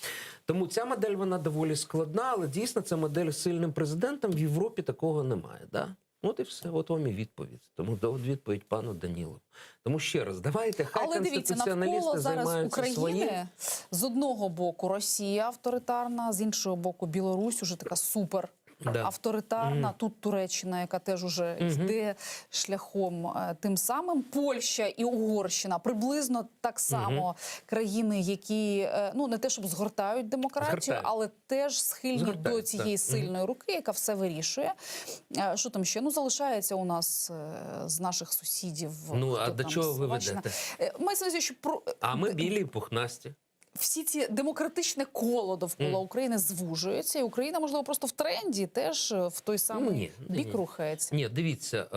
Тому ця модель, вона доволі складна, але дійсно ця модель з сильним президентом в Європі такого немає. Да? От і все, от вам і відповідь. Тому от відповідь пану Данілову. Тому ще раз, давайте, хай Але дивіться, конституціоналісти навколо зараз займаються України своїм. з одного боку Росія авторитарна, з іншого боку Білорусь уже така супер. Да. Авторитарна, тут Туреччина, яка теж уже йде шляхом тим самим. Польща і Угорщина приблизно так само країни, які ну не те, щоб згортають демократію, Згортають. але теж схильні Згортають, до цієї так. сильної руки, яка все вирішує. Що там ще? Ну залишається у нас з наших сусідів. Ну, хто а до там, чого ви Словаччина. ведете? Мається на увазі, що про А ми білі і пухнасті. всі ці демократичне коло довкола України звужується, і Україна, можливо, просто в тренді теж в той самий бік рухається. Ні, дивіться,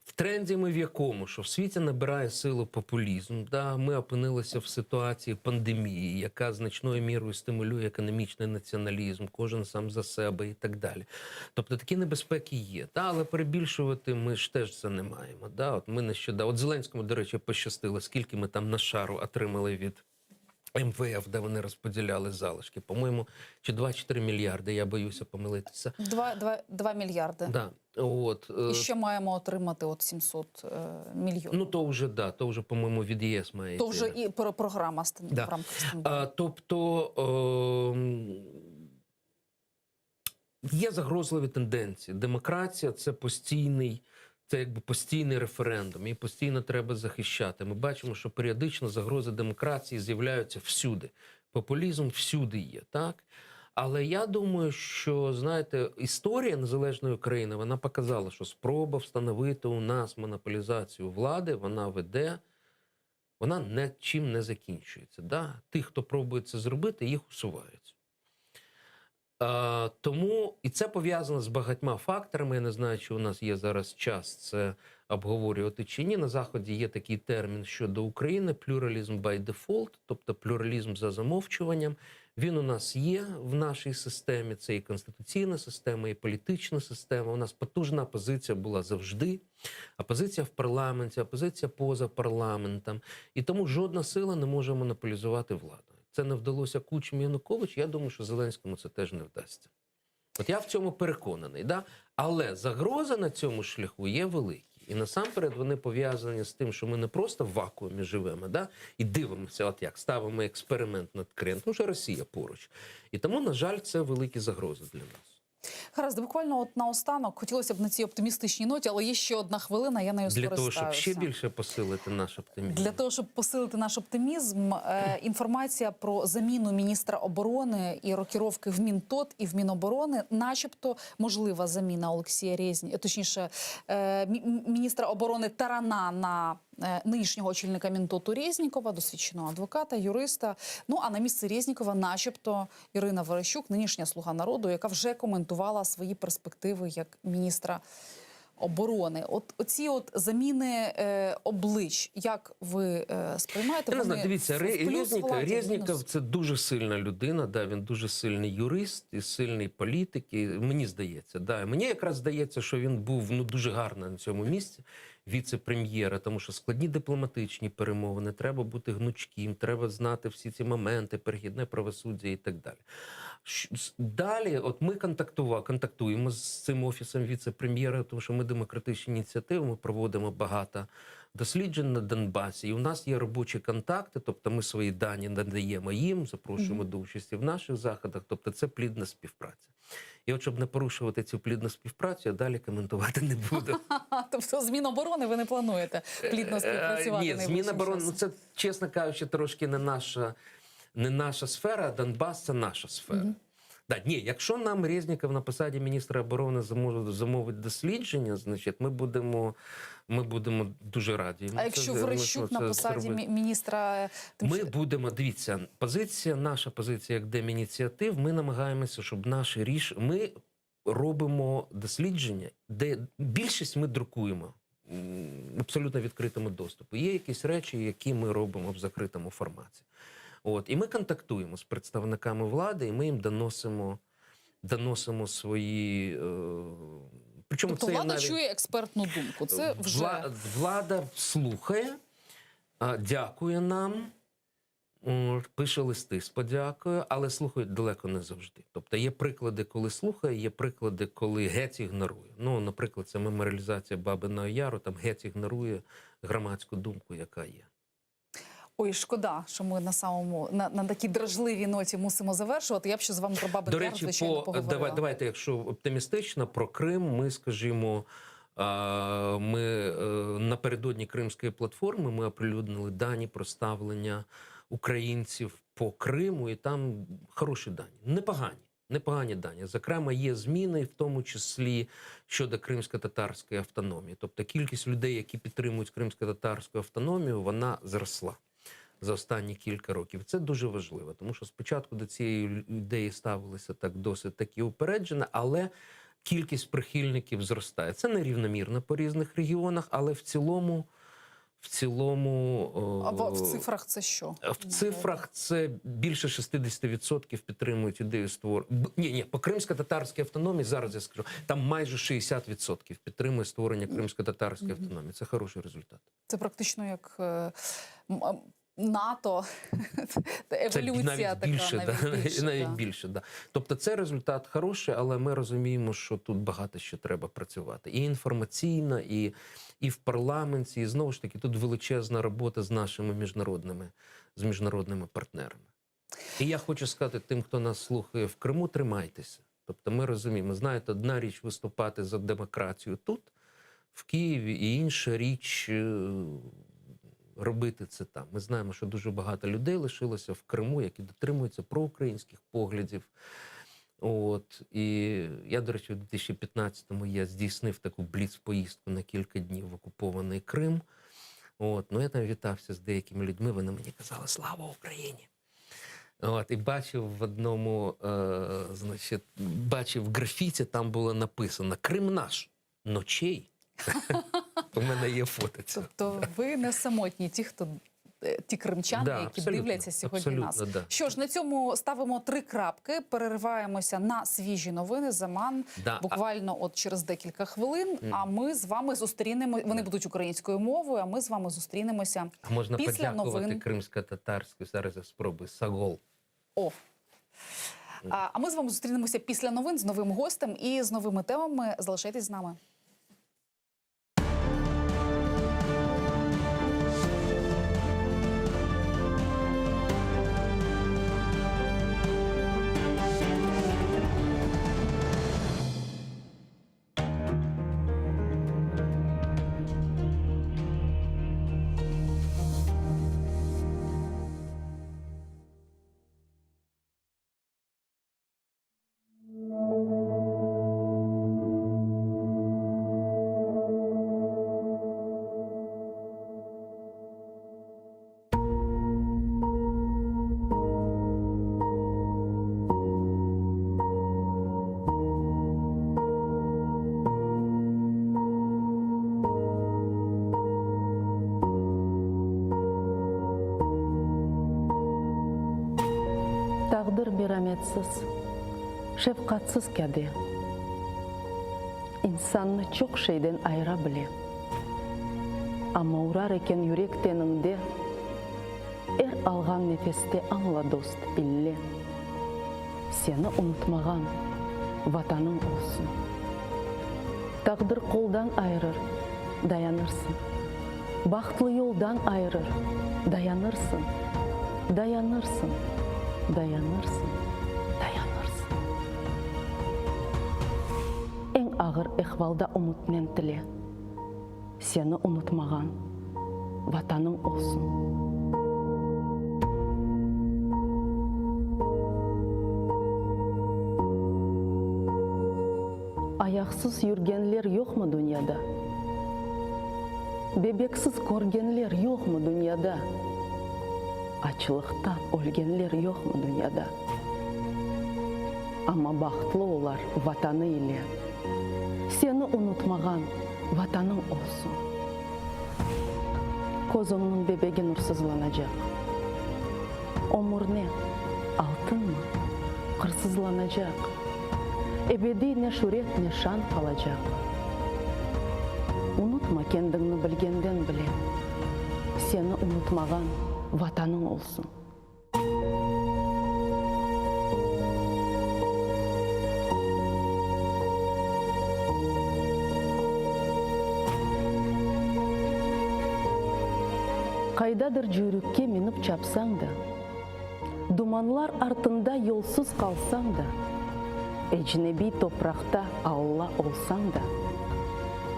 в тренді ми в якому? Що в світі набирає силу популізм. Да? Ми опинилися в ситуації пандемії, яка значною мірою стимулює економічний націоналізм, кожен сам за себе і так далі. Тобто такі небезпеки є. Да? Але перебільшувати ми ж теж це не маємо. Да? От ми нещодавно, от Зеленському, до речі, пощастило, скільки ми там на шару отримали від МВФ, де вони розподіляли залишки. По-моєму, чи 2-4 мільярди, я боюся помилитися. 2 мільярди. Да. От, І ще маємо отримати от 700 мільйонів. ну, то вже, да, то вже, по-моєму, від ЄС має То йти, вже да. і програма в рамках стендапу. Тобто є загрозливі тенденції. Демократія – це постійний, це якби постійний референдум, і постійно треба захищати. Ми бачимо, що періодично загрози демократії з'являються всюди. Популізм всюди є, так? Але я думаю, що, знаєте, історія незалежної України, вона показала, що спроба встановити у нас монополізацію влади, вона веде, вона нічим не закінчується. Да? Тих, хто пробує це зробити, їх усувають. Тому, і це пов'язано з багатьма факторами, я не знаю, чи у нас є зараз час це обговорювати чи ні. На Заході є такий термін щодо України – pluralism by default, тобто плюралізм за замовчуванням. Він у нас є в нашій системі, це і конституційна система, і політична система. У нас потужна опозиція була завжди. Опозиція в парламенті, опозиція поза парламентом. І тому жодна сила не може монополізувати владу. Це не вдалося Кучмі, Януковичу, я думаю, що Зеленському це теж не вдасться. От я в цьому переконаний. Да? Але загрози на цьому шляху є великі. І насамперед вони пов'язані з тим, що ми не просто в вакуумі живемо, да? І дивимося, от як ставимо експеримент над Кремлем, тому що Росія поруч. І тому, на жаль, це великі загрози для нас. Гаразд, буквально от наостанок, хотілося б на цій оптимістичній ноті, але є ще одна хвилина, я нею Для скористаюся. того, щоб ще більше посилити наш оптимізм. Для того, щоб посилити наш оптимізм, інформація про заміну міністра оборони і рокіровки в Мінтот і в Міноборони, начебто можлива заміна Олексія Резніка, точніше, міністра оборони Тарана на нинішнього очільника Мінтоту Резнікова, досвідченого адвоката, юриста. Ну, а на місце Резнікова начебто Ірина Верещук, нинішня «Слуга народу», яка вже коментувала свої перспективи як міністра оборони. Оці заміни облич, як ви сприймаєте? Я не знаю, дивіться, Резніков мінус? це дуже сильна людина, да, він дуже сильний юрист і сильний політик, і мені здається. Да. Мені якраз здається, що він був дуже гарно на цьому місці, віце-прем'єра, тому що складні дипломатичні перемовини, треба бути гнучким, треба знати всі ці моменти, перехідне правосуддя і так далі. Далі, от ми контактуємо з цим офісом віце-прем'єра, тому що ми демократичні ініціативи, ми проводимо багато досліджень на Донбасі, і у нас є робочі контакти, тобто ми свої дані надаємо їм, запрошуємо до участі в наших заходах, тобто це плідна співпраця. І от, щоб не порушувати цю плідну співпрацю, я далі коментувати не буду. Тобто з Міноборони ви не плануєте плідно співпрацювати? Ні, з Міноборони, це, чесно кажучи, трошки не наша сфера, а Донбас – це наша сфера. Да, ні, якщо нам Резніков на посаді міністра оборони замовить дослідження, значить ми будемо дуже раді. А якщо Верещук на посаді міністра... Ми будемо, дивіться, наша позиція як Демініціатив, ми намагаємося, щоб наші рішення... Ми робимо дослідження, де більшість ми друкуємо в абсолютно відкритому доступу. Є якісь речі, які ми робимо в закритому форматі. І ми контактуємо з представниками влади, і ми їм доносимо свої... Причому тобто це влада навіть... чує експертну думку. Це вже... Влада слухає, дякує нам, пише листи з подякою, але слухають далеко не завжди. Тобто є приклади, коли слухає, є приклади, коли геть ігнорує. Наприклад, це меморіалізація Бабиного Яру, там геть ігнорує громадську думку, яка є. Ой, шкода, що ми на такій дражливій ноті мусимо завершувати. Я б ще з вами про Бабиний Яр, звичайно, поговорила. Давайте, якщо оптимістично, про Крим ми, скажімо, напередодні Кримської платформи ми оприлюднили дані про ставлення українців по Криму, і там хороші дані, непогані дані. Зокрема, є зміни, в тому числі щодо кримсько-татарської автономії. Тобто кількість людей, які підтримують кримсько-татарську автономію, вона зросла за останні кілька років. Це дуже важливо, тому що спочатку до цієї ідеї ставилися досить таки упереджено, але кількість прихильників зростає. Це нерівномірно по різних регіонах, але в цілому... А в цифрах це що? В цифрах це більше 60% підтримують ідею створення. Ні, по кримсько-татарській автономії, зараз я скажу, там майже 60% підтримує створення кримсько-татарської автономії. Це хороший результат. Це практично як НАТО, еволюція така. Навіть більше, да. Тобто це результат хороший, але ми розуміємо, що тут багато ще треба працювати. І інформаційно, і в парламенті, і знову ж таки, тут величезна робота з нашими міжнародними партнерами. І я хочу сказати тим, хто нас слухає в Криму, тримайтеся. Тобто ми розуміємо, знаєте, одна річ виступати за демократію тут, в Києві, і інша річ робити це там. Ми знаємо, що дуже багато людей лишилося в Криму, які дотримуються проукраїнських поглядів. І я, до речі, у 2015-му я здійснив таку бліц-поїздку на кілька днів в окупований Крим. Я там вітався з деякими людьми, вони мені казали «Слава Україні!». І бачив в одному, бачив графіті, там було написано «Крим наш, ночей». У мене є фото цього. Тобто ви не самотні, ті кримчани, які дивляться сьогодні нас. Да. Що ж, на цьому ставимо 3 крапки, перериваємося на свіжі новини. Заман буквально через декілька хвилин, а ми з вами зустрінемося, вони будуть українською мовою, а ми з вами зустрінемося можна після новин. Можна кримсько-татарську, зараз я спробую, Сагол. А ми з вами зустрінемося після новин з новим гостем і з новими темами. Залишайтесь з нами. Taqdir merhametsiz, şefqatsiz kade. İnsanni çok şeyden ayıra bile. Ama urar eken yürek teninde, algan nefeste anla dost bille. Seni unutmagan vatanın olsun. Taqdir koldan ayırır, dayanırsın. Baxtlı yoldan ayırır, dayanırsın. Dayanırsın. Dayanırsın, dayanırsın. En ağır ehvalda umutmen tile. Seni unutmagan vatanın olsun. Аяқсыз жүргенлер жоқ mu dünyada? Bebeksiz көргенлер жоқ mu dünyada? Açlıqtan ölgenler yok mu dünyada? Ama бақытлы олар ватаны ile. Seni unutmağan vatanın olsun. Kozunun bebeği nursuzlanacak. Omur ne? Altın mı? Kırsızlanacak. Ebedi ne şöhret ne şan kalacak. Unutma kendini bilgenden bile. Seni unutmağan vatanın olsun. Kaydadır jürükке minip çapsan da, dumanlar артында yolsuz kalsan da, ecnebi toprakta Allah olsan da,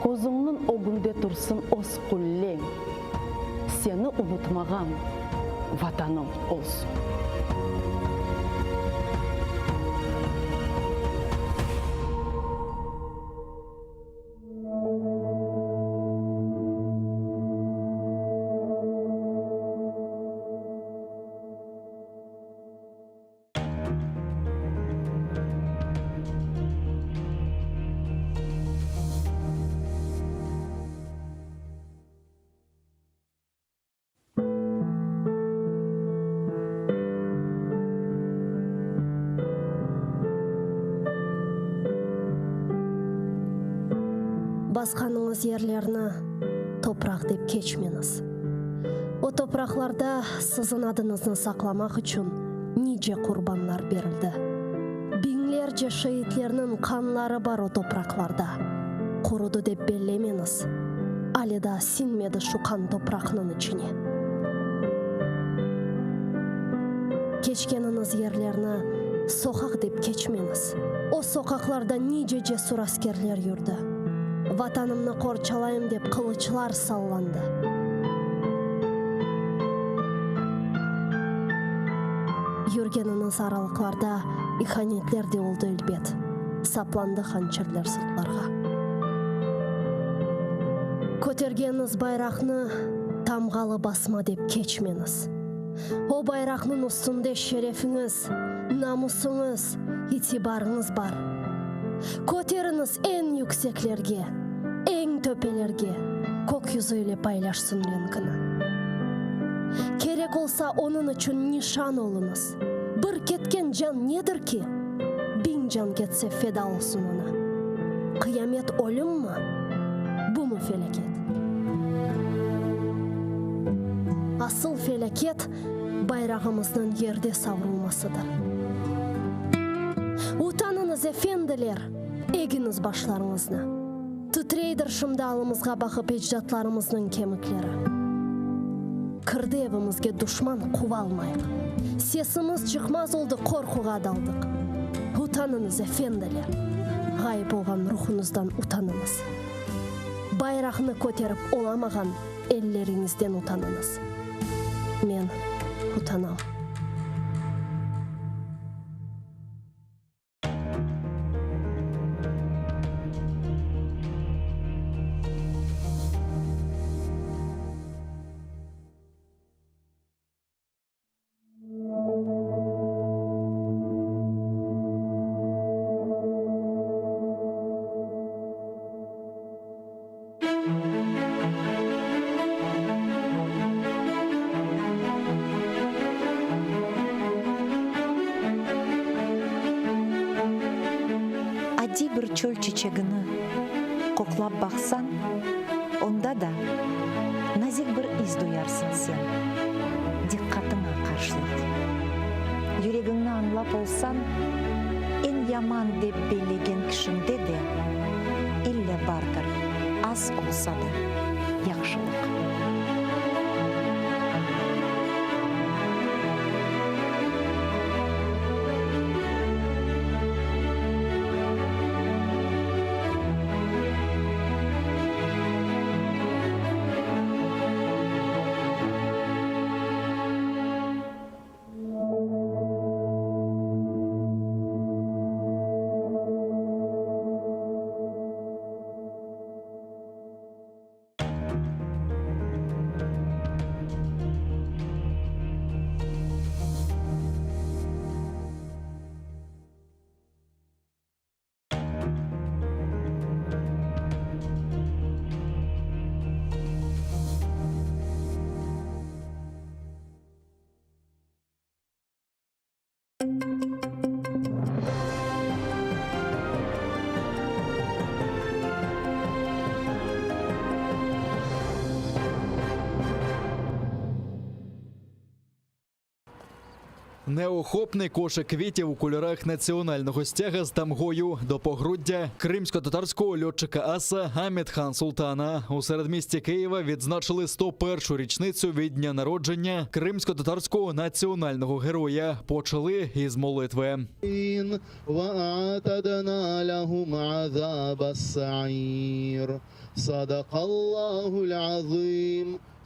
kozunun o günde tursun os kullen, seni unutmağan vatanım olsun. Басқаныңыз ерлерні топырақ деп кечмеңіз. О топырақларда сіздің адыңызды сақламақ үшін неше құрбанлар берілді. Бинлерce шейітлерінің қанлары бар о топырақларда. Құруды деп белемеңіз. Алида синмеді шуқан топырақның ішіне. Кечкеніңіз ерлерні соқақ деп кечмеңіз. О соқақларда неше жесур аскерлер жүрді. Ватанымны қорчалайым деп қылычлар салланды. Жүргеніңіз аралықларда иханетлер де олды үлбет. Сапланды ханчерлер сыртларға. Көтергеніңіз байрақны тамғалы басма деп кечмеңіз. О байрақның үстінде шерефіңіз, намысыңыз, итибарыңыз бар. Көтеріңіз ең yüksеклерге, ең төпелерге, көк yüzüyle paylaşsın ренкіні. Керек olsa onun için nişan olunuz. Bir ketken can nedir ki? 1000 can ketse feda olsun ona. Kıyamet ölüm mü? Bu mu felaket? Asıl felaket bayrağımızın yerde savrulmasıdır. Utanınız efendiler, eginiz başlarınızna. Titreydir şımdalımızga bakıp ecdatlarımızın kemikleri. Kırdı evimizge düşman kuvalmayık. Sesimiz çıkmaz oldu, korkuğa daldık. Utanınız efendiler. Gayip olgan ruhunuzdan utanınız. Bayrağını көтеріп olamağan ellerinizden utanınız. Men utanam. Әдей бір чөл чечегіні қоқлап бақсан, онда да назик бір из дуярсың сен. Диққатыңа қаршылық. Жүрегіңні аңлап олсан, ең яман деп белеген кішінде де, илле бардыр, аз олса да, яқшылық. Неохопний кошик квітів у кольорах національного стяга з тамгою до погруддя кримсько-татарського льотчика аса Амедхан Султана. У середмісті Києва відзначили 101-шу річницю від дня народження кримсько-татарського національного героя. Почали із молитви.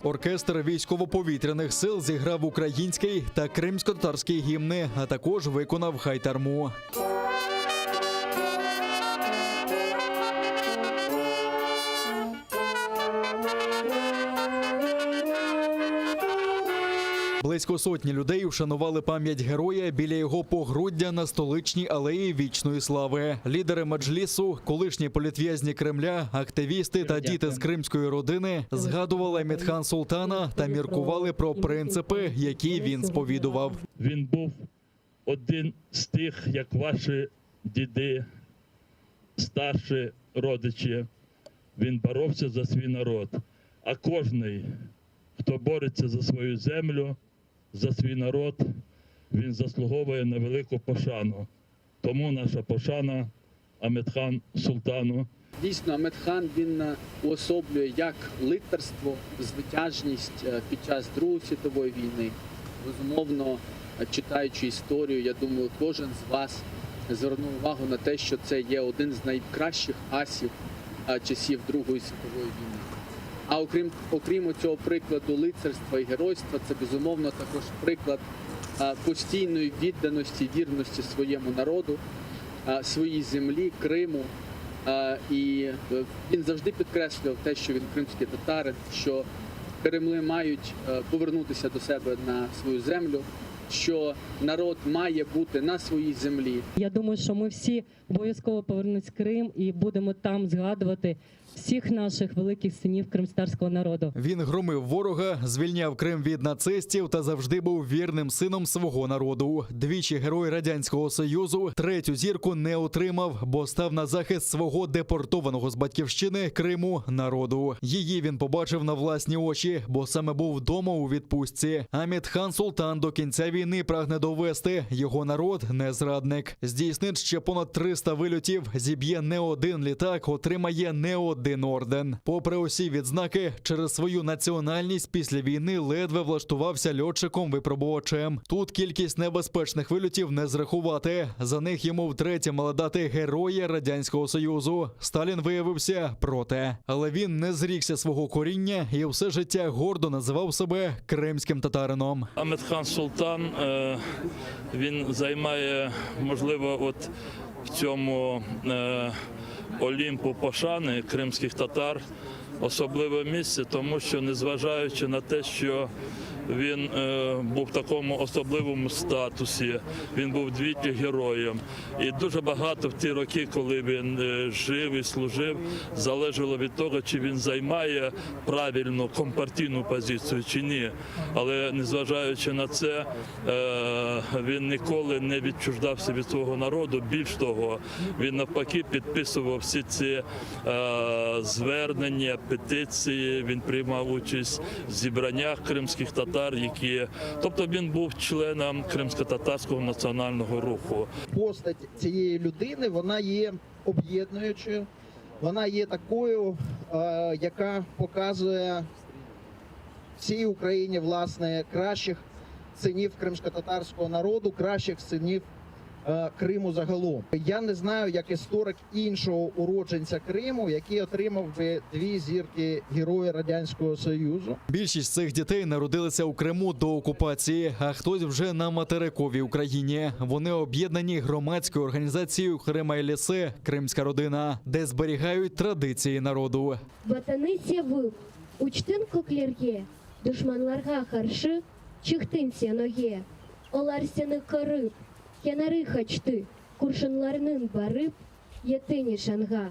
Оркестр військово-повітряних сил зіграв український та кримсько-татарський гімни, а також виконав хайтарму. Близько сотні людей вшанували пам'ять героя біля його погруддя на столичній алеї Вічної Слави. Лідери Меджлісу, колишні політв'язні Кремля, активісти та діти з кримської родини згадували Амедхан Султана та міркували про принципи, які він сповідував. Він був один з тих, як ваші діди, старші родичі. Він боровся за свій народ. А кожний, хто бореться за свою землю, за свій народ, він заслуговує на велику пошану. Тому наша пошана Амедхан Султану. Дійсно, Амедхан, він уособлює як лицарство, звитяжність під час Другої світової війни. Безумовно, читаючи історію, я думаю, кожен з вас звернув увагу на те, що це є один з найкращих асів часів Другої світової війни. А окрім цього прикладу лицарства і геройства, це безумовно також приклад постійної відданості, вірності своєму народу, своїй землі, Криму. І він завжди підкреслював те, що він кримський татарин, що Кремли мають повернутися до себе на свою землю, що народ має бути на своїй землі. Я думаю, що ми всі обов'язково повернемось в Крим і будемо там згадувати всіх наших великих синів кримськотатарського народу. Він громив ворога, звільняв Крим від нацистів та завжди був вірним сином свого народу. Двічі герой Радянського Союзу, третю зірку не отримав, бо став на захист свого депортованого з батьківщини Криму народу. Її він побачив на власні очі, бо саме був вдома у відпустці. Амедхан Султан до кінця війни прагне довести, його народ не зрадник. Здійснить ще понад 300 вильотів, зіб'є не один літак, отримає не один орден. Попри усі відзнаки, через свою національність після війни ледве влаштувався льотчиком-випробувачем. Тут кількість небезпечних вильотів не зрахувати. За них йому втретє мали дати Героя Радянського Союзу. Сталін виявився проти. Але він не зрікся свого коріння і все життя гордо називав себе кримським татарином. Амедхан Султан, він займає, можливо, от в цьому Олімпу пошани кримських татар особливе місце, тому що, незважаючи на те, що він був в такому особливому статусі, він був двічі героєм. І дуже багато в ті роки, коли він жив і служив, залежало від того, чи він займає правильну компартійну позицію, чи ні. Але незважаючи на це, він ніколи не відчуждався від свого народу. Більш того, він навпаки підписував всі ці звернення, петиції, він приймав участь в зібраннях кримських татар, тобто він був членом кримсько-татарського національного руху. Постать цієї людини, вона є об'єднуючою, вона є такою, яка показує всій Україні, власне, кращих синів кримсько-татарського народу, кращих синів Криму загалом. Я не знаю, як історик іншого уродженця Криму, який отримав би 2 зірки Героя Радянського Союзу. Більшість цих дітей народилися у Криму до окупації, а хтось вже на материковій Україні. Вони об'єднані громадською організацією Хремайлісе «Кримська родина», де зберігають традиції народу. Ватани севып, учтын көклерге, душманларға қаршы чықтын сен оге. Олар сені қырып, Янары хачты, куршынларның барып, етіні шанға.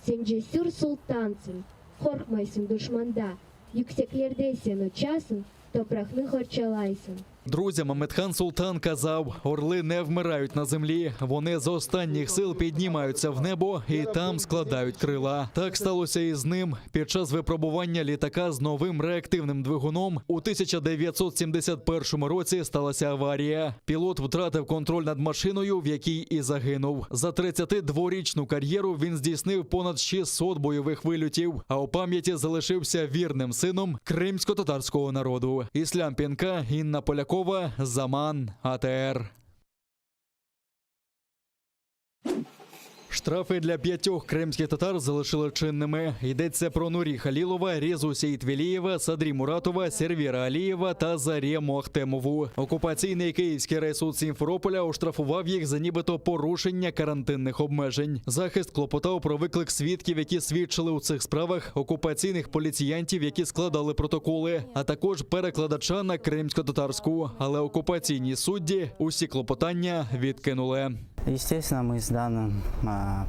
Сен жесүр сұлтансың, қорқмайсың душманда. Юксеклерде сен учасың, топрақны хорчалайсың. Друзі, Мамедхан Султан казав, орли не вмирають на землі, вони з останніх сил піднімаються в небо і там складають крила. Так сталося і з ним. Під час випробування літака з новим реактивним двигуном у 1971 році сталася аварія. Пілот втратив контроль над машиною, в якій і загинув. За 32-річну кар'єру він здійснив понад 600 бойових вильотів, а у пам'яті залишився вірним сином кримсько-татарського народу. Іслам Пінка, Інна Полякова, Заман, АТР. Штрафи для 5 кримських татар залишили чинними. Йдеться про Нурі Халілова, Резу Сейтвелієва, Садрі Муратова, Сервіра Алієва та Зарему Ахтемову. Окупаційний київський райсуд Сімферополя оштрафував їх за нібито порушення карантинних обмежень. Захист клопотав про виклик свідків, які свідчили у цих справах, окупаційних поліціянтів, які складали протоколи, а також перекладача на кримсько-татарську. Але окупаційні судді усі клопотання відкинули. Естественно, мы с данным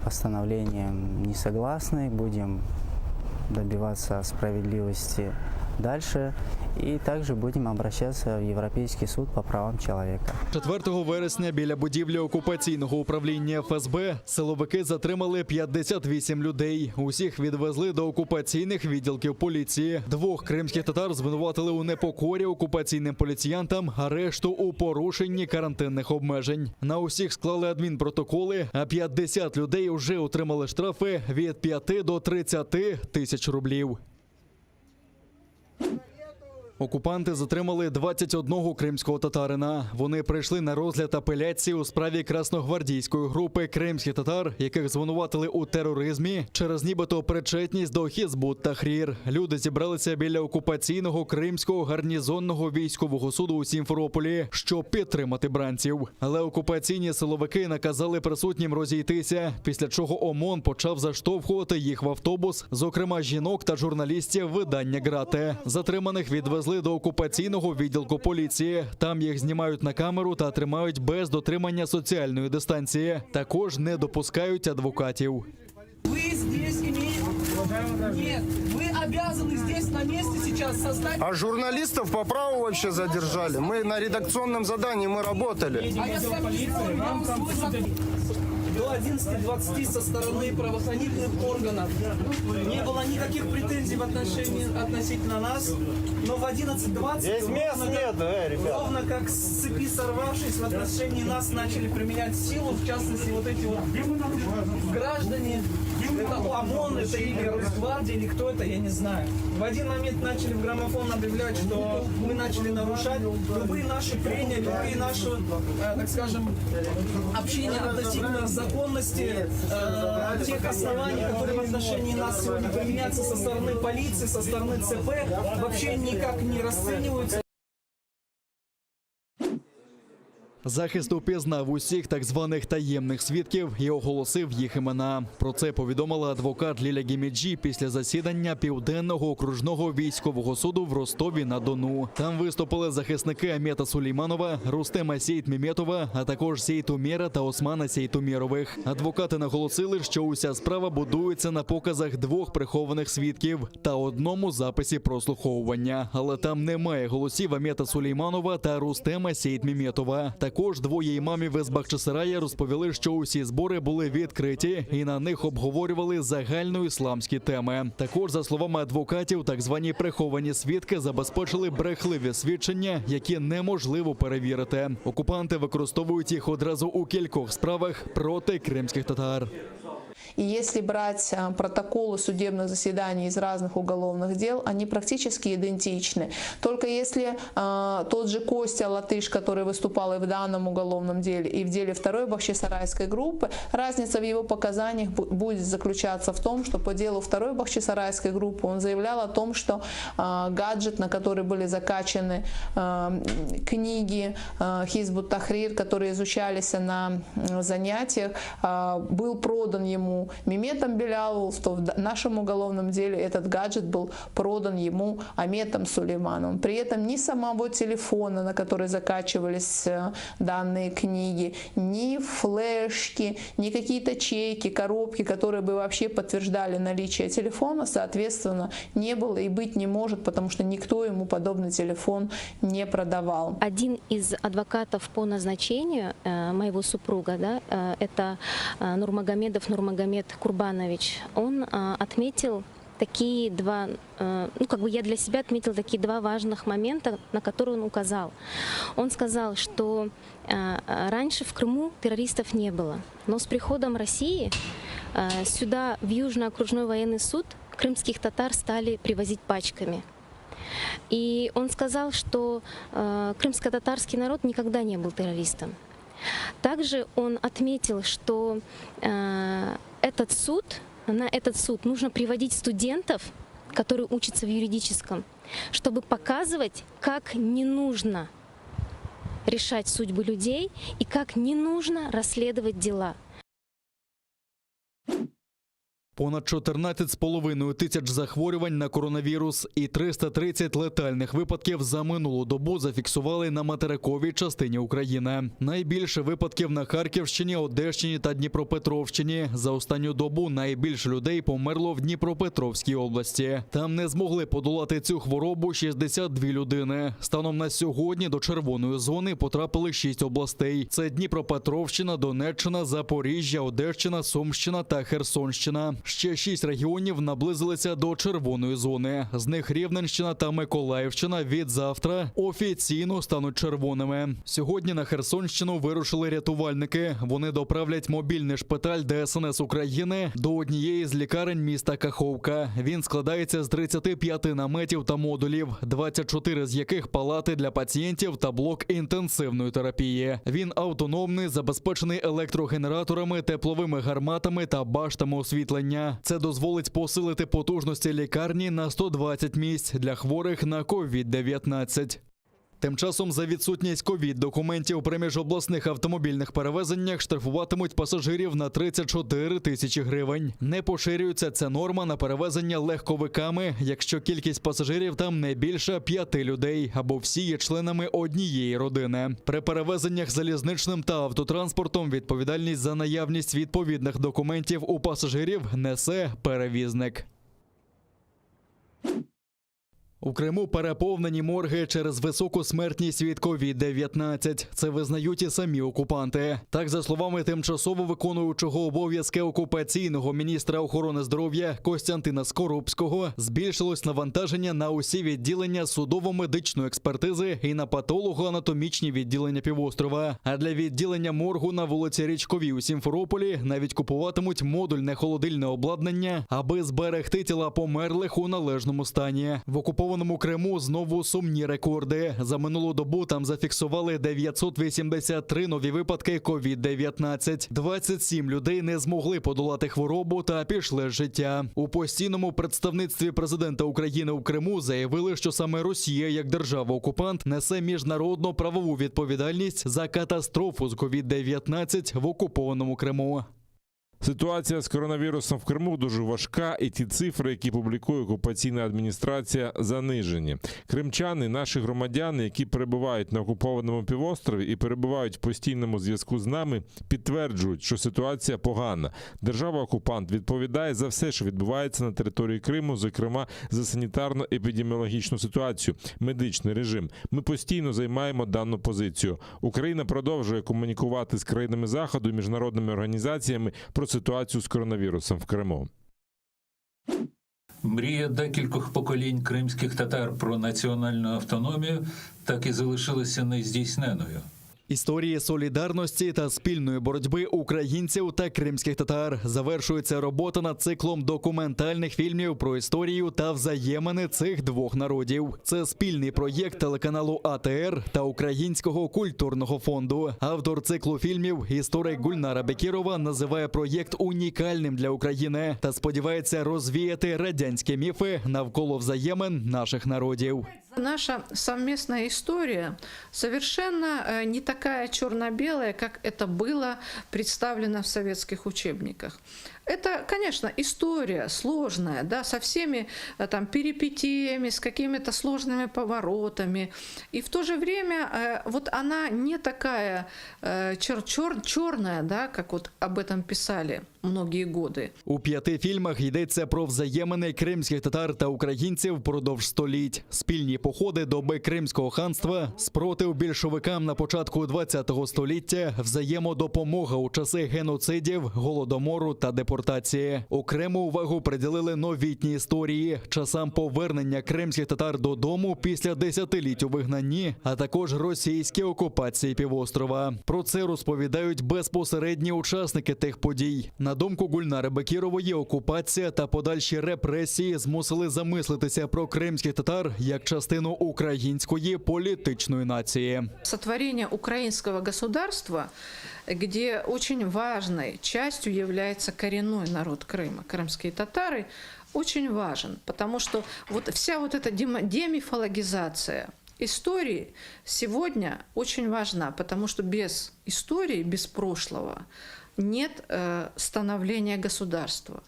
постановлением не согласны, будем добиваться справедливости дальше и также будем обращаться в Европейский суд по правам человека. 4 вересня біля будівлі окупаційного управління ФСБ силовики затримали 58 людей. Усіх відвезли до окупаційних відділків поліції. 2 кримських татар звинуватили у непокорі окупаційним поліціянтам, а решту у порушенні карантинних обмежень. На усіх склали адмінпротоколи, а 50 людей вже отримали штрафи від 5 до 30 тисяч рублів. Окупанти затримали 21 кримського татарина. Вони прийшли на розгляд апеляції у справі красногвардійської групи кримських татар, яких звинуватили у тероризмі через нібито причетність до Хізбут Тахрір. Люди зібралися біля окупаційного кримського гарнізонного військового суду у Сімферополі, щоб підтримати бранців. Але окупаційні силовики наказали присутнім розійтися, після чого ОМОН почав заштовхувати їх в автобус, зокрема жінок та журналістів видання «Грате». Затриманих відвезли до окупаційного відділку поліції. Там їх знімають на камеру та тримають без дотримання соціальної дистанції. Також не допускають адвокатів. Вы здесь имеете... Нет, вы обязаны здесь на месте сейчас создать... А журналистов по праву вообще задержали. Мы на редакционном задании, мы работали. А я сам не знаю, вам свой закон. До 11:20 со стороны правоохранительных органов не было никаких претензий относительно нас, но в 11:20 Здесь мест нет, ребята. ровно как с цепи сорвавшись, в отношении нас начали применять силу, в частности вот эти вот граждане, это ОМОН, это или Росгвардия, или кто это, я не знаю. В один момент начали в граммофон объявлять, что мы начали нарушать любые наши прения, любые наши, так скажем, общения относительно законности, тех оснований, которые в отношении нас сегодня применяются со стороны полиции, со стороны ЦП, вообще никак не расцениваются. Захист упізнав усіх так званих таємних свідків і оголосив їх імена. Про це повідомила адвокат Ліля Гіміджі після засідання Південного окружного військового суду в Ростові-на-Дону. Там виступили захисники Амета Сулейманова, Рустема Сейтмеметова, а також Сейтумєра та Османа Сейтумєрових. Адвокати наголосили, що уся справа будується на показах 2 прихованих свідків та одному записі прослуховування. Але там немає голосів Амета Сулейманова та Рустема Сейтмеметова. Також 2 імамів із Бахчисарая розповіли, що усі збори були відкриті і на них обговорювали загальноісламські теми. Також, за словами адвокатів, так звані приховані свідки забезпечили брехливі свідчення, які неможливо перевірити. Окупанти використовують їх одразу у кількох справах проти кримських татар. И если брать протоколы судебных заседаний из разных уголовных дел, они практически идентичны. Только если тот же Костя Латыш, который выступал и в данном уголовном деле, и в деле второй Бахчисарайской группы, разница в его показаниях будет заключаться в том, что по делу второй Бахчисарайской группы он заявлял о том, что гаджет, на который были закачаны книги Хизбут Тахрир, которые изучались на занятиях, был продан ему ему Меметом Белялову, то в нашем уголовном деле этот гаджет был продан ему Аметом Сулеймановым. При этом ни самого телефона, на который закачивались данные книги, ни флешки, ни какие-то чеки, коробки, которые бы вообще подтверждали наличие телефона, соответственно, не было и быть не может, потому что никто ему подобный телефон не продавал. Один из адвокатов по назначению моего супруга, да, это Нурмагомедов Нурмагомед Курбанович, он отметил такие два, я для себя отметил такие два важных момента, на которые он указал. Он сказал, что раньше в Крыму террористов не было, но с приходом России сюда, в Южный окружной военный суд, крымских татар стали привозить пачками. И он сказал, что крымско-татарский народ никогда не был террористом. Также он отметил, что на этот суд нужно приводить студентов, которые учатся в юридическом, чтобы показывать, как не нужно решать судьбы людей и как не нужно расследовать дела. Понад 14,5 тисяч захворювань на коронавірус і 330 летальних випадків за минулу добу зафіксували на материковій частині України. Найбільше випадків на Харківщині, Одещині та Дніпропетровщині. За останню добу найбільше людей померло в Дніпропетровській області. Там не змогли подолати цю хворобу 62 людини. Станом на сьогодні до червоної зони потрапили 6 областей. Це Дніпропетровщина, Донеччина, Запоріжжя, Одещина, Сумщина та Херсонщина. Ще 6 регіонів наблизилися до червоної зони. З них Рівненщина та Миколаївщина від завтра офіційно стануть червоними. Сьогодні на Херсонщину вирушили рятувальники. Вони доправлять мобільний шпиталь ДСНС України до однієї з лікарень міста Каховка. Він складається з 35 наметів та модулів, 24 з яких палати для пацієнтів та блок інтенсивної терапії. Він автономний, забезпечений електрогенераторами, тепловими гарматами та баштами освітлення. Це дозволить посилити потужності лікарні на 120 місць для хворих на COVID-19. Тим часом за відсутність ковід-документів при міжобласних автомобільних перевезеннях штрафуватимуть пасажирів на 34 тисячі гривень. Не поширюється ця норма на перевезення легковиками, якщо кількість пасажирів там не більше 5 людей або всі є членами однієї родини. При перевезеннях залізничним та автотранспортом відповідальність за наявність відповідних документів у пасажирів несе перевізник. У Криму переповнені морги через високу смертність від COVID-19. Це визнають і самі окупанти. Так, за словами тимчасово виконуючого обов'язки окупаційного міністра охорони здоров'я Костянтина Скорубського, збільшилось навантаження на усі відділення судово-медичної експертизи і на патолого-анатомічні відділення півострова. А для відділення моргу на вулиці Річковій у Сімферополі навіть купуватимуть модульне холодильне обладнання, аби зберегти тіла померлих у належному стані. В окупованому Криму знову сумні рекорди. За минулу добу там зафіксували 983 нові випадки COVID-19. 27 людей не змогли подолати хворобу та пішли з життя. У постійному представництві президента України у Криму заявили, що саме Росія, як держава-окупант, несе міжнародну правову відповідальність за катастрофу з COVID-19 в окупованому Криму. Ситуація з коронавірусом в Криму дуже важка, і ті цифри, які публікує окупаційна адміністрація, занижені. Кримчани, наші громадяни, які перебувають на окупованому півострові і перебувають в постійному зв'язку з нами, підтверджують, що ситуація погана. Держава-окупант відповідає за все, що відбувається на території Криму, зокрема за санітарно-епідеміологічну ситуацію, медичний режим. Ми постійно займаємо дану позицію. Україна продовжує комунікувати з країнами Заходу і міжнародними організаціями про ситуацію з коронавірусом в Криму. Мрія декількох поколінь кримських татар про національну автономію так і залишилася нездійсненою. Історії солідарності та спільної боротьби українців та кримських татар. Завершується робота над циклом документальних фільмів про історію та взаємини цих двох народів. Це спільний проєкт телеканалу АТР та Українського культурного фонду. Автор циклу фільмів, історик Гульнара Бекірова, називає проєкт унікальним для України та сподівається розвіяти радянські міфи навколо взаємин наших народів. Наша совместная история совершенно не такая черно-белая, как это было представлено в советских учебниках. Это, конечно, история сложная, да, со всеми там перипетиями, с какими-то сложными поворотами. И в то же время вот она не такая черная, да, как вот об этом писали многие годы. У 5 фільмах йдеться про взаємини кримських татар та українців впродовж століть, спільні походи доби Кримського ханства, спротив більшовикам на початку ХХ століття, взаємодопомога у часи геноцидів, голодомору та депортації. Окрему увагу приділили новітні історії, часам повернення кримських татар додому після десятиліть у вигнанні, а також російські окупації півострова. Про це розповідають безпосередні учасники тих подій. На думку Гульнари Бекірової, окупація та подальші репресії змусили замислитися про кримських татар як частину української політичної нації. Сотворение украинского государства, где очень важной частью является коренной народ Крыма, крымские татары, очень важен, потому что вот вся вот эта демифологизация истории сегодня очень важна, потому что без истории, без прошлого нет становления государства,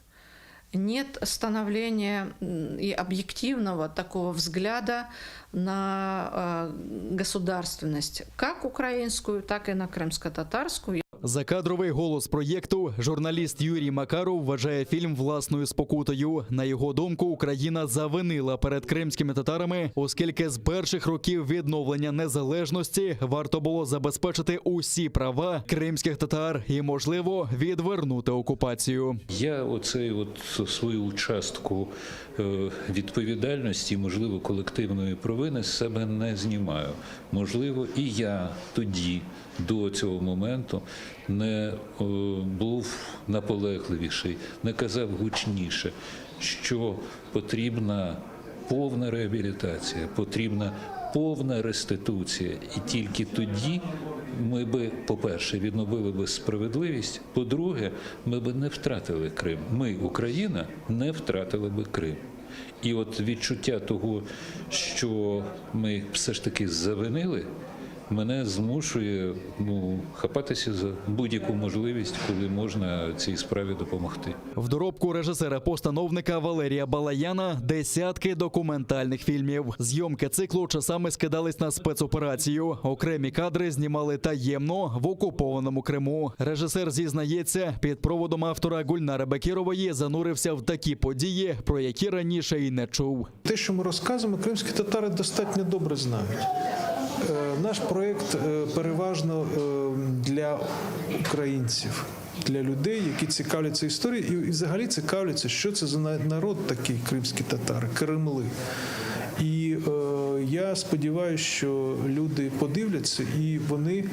нет становления и объективного такого взгляда на государственность, как украинскую, так и на крымско-татарскую. Закадровий голос проєкту, журналіст Юрій Макаров, вважає фільм власною спокутою. На його думку, Україна завинила перед кримськими татарами, оскільки з перших років відновлення незалежності варто було забезпечити усі права кримських татар і, можливо, відвернути окупацію. Я свою частку відповідальності, можливо, колективної провини з себе не знімаю. Можливо, і я тоді, до цього моменту, не був наполегливіший, не казав гучніше, що потрібна повна реабілітація, потрібна повна реституція. І тільки тоді ми би, по-перше, відновили би справедливість, по-друге, ми би не втратили Крим. Ми, Україна, не втратили би Крим. І от відчуття того, що ми все ж таки завинили, мене змушує хапатися за будь-яку можливість, коли можна цій справі допомогти. В доробку режисера-постановника Валерія Балаяна десятки документальних фільмів. Зйомки циклу часами скидались на спецоперацію. Окремі кадри знімали таємно в окупованому Криму. Режисер зізнається, під проводом автора Гульнари Бекірової занурився в такі події, про які раніше й не чув. Те, що ми розказуємо, кримські татари достатньо добре знають. Наш проєкт переважно для українців, для людей, які цікавляться історією і взагалі цікавляться, що це за народ такий кримські татари, кремли. І я сподіваюся, що люди подивляться і вони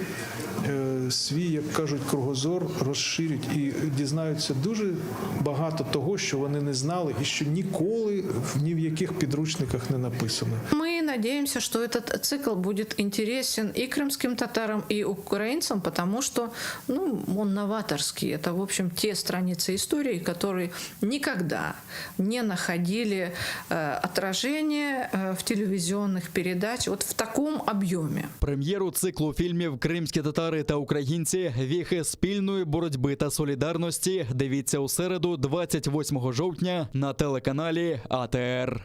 свій, як кажуть, кругозор розширять і дізнаються дуже багато того, що вони не знали і що ніколи ні в яких підручниках не написано. Мы надеемся, что этот цикл будет интересен и крымским татарам, и украинцам, потому что он новаторский. Это, в общем, те страницы истории, которые никогда не находили отражения в телевизионных передачах вот в таком объеме. Прем'єру циклу фільмів «Кримські татари та українці. Віхи спільної боротьби та солідарності» дивіться у середу, 28 жовтня на телеканалі АТР.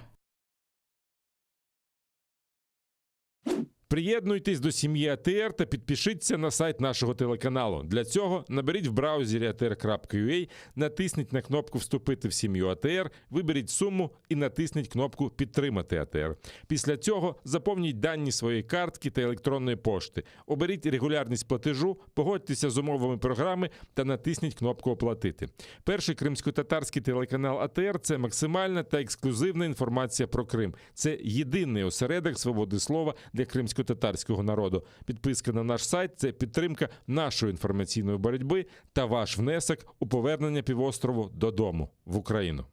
Приєднуйтесь до сім'ї АТР та підпишіться на сайт нашого телеканалу. Для цього наберіть в браузері atr.ua, натисніть на кнопку «Вступити в сім'ю АТР», виберіть суму і натисніть кнопку «Підтримати АТР». Після цього заповніть дані своєї картки та електронної пошти. Оберіть регулярність платежу, погодьтеся з умовами програми та натисніть кнопку «Оплатити». Перший кримсько-татарський телеканал АТР – це максимальна та ексклюзивна інформація про Крим. Це єдиний осередок свободи слова для кримського татарського народу. Підписка на наш сайт – це підтримка нашої інформаційної боротьби та ваш внесок у повернення півострову додому, в Україну.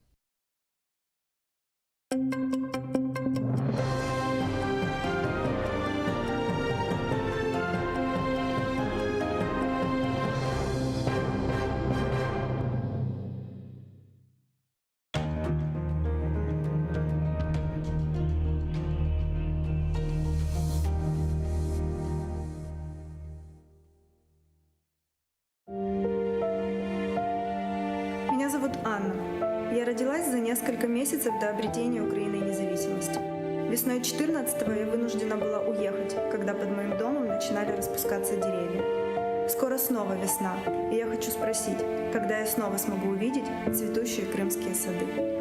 Анна. Я родилась за несколько месяцев до обретения Украиной независимости. Весной 14-го я вынуждена была уехать, когда под моим домом начинали распускаться деревья. Скоро снова весна, и я хочу спросить, когда я снова смогу увидеть цветущие крымские сады.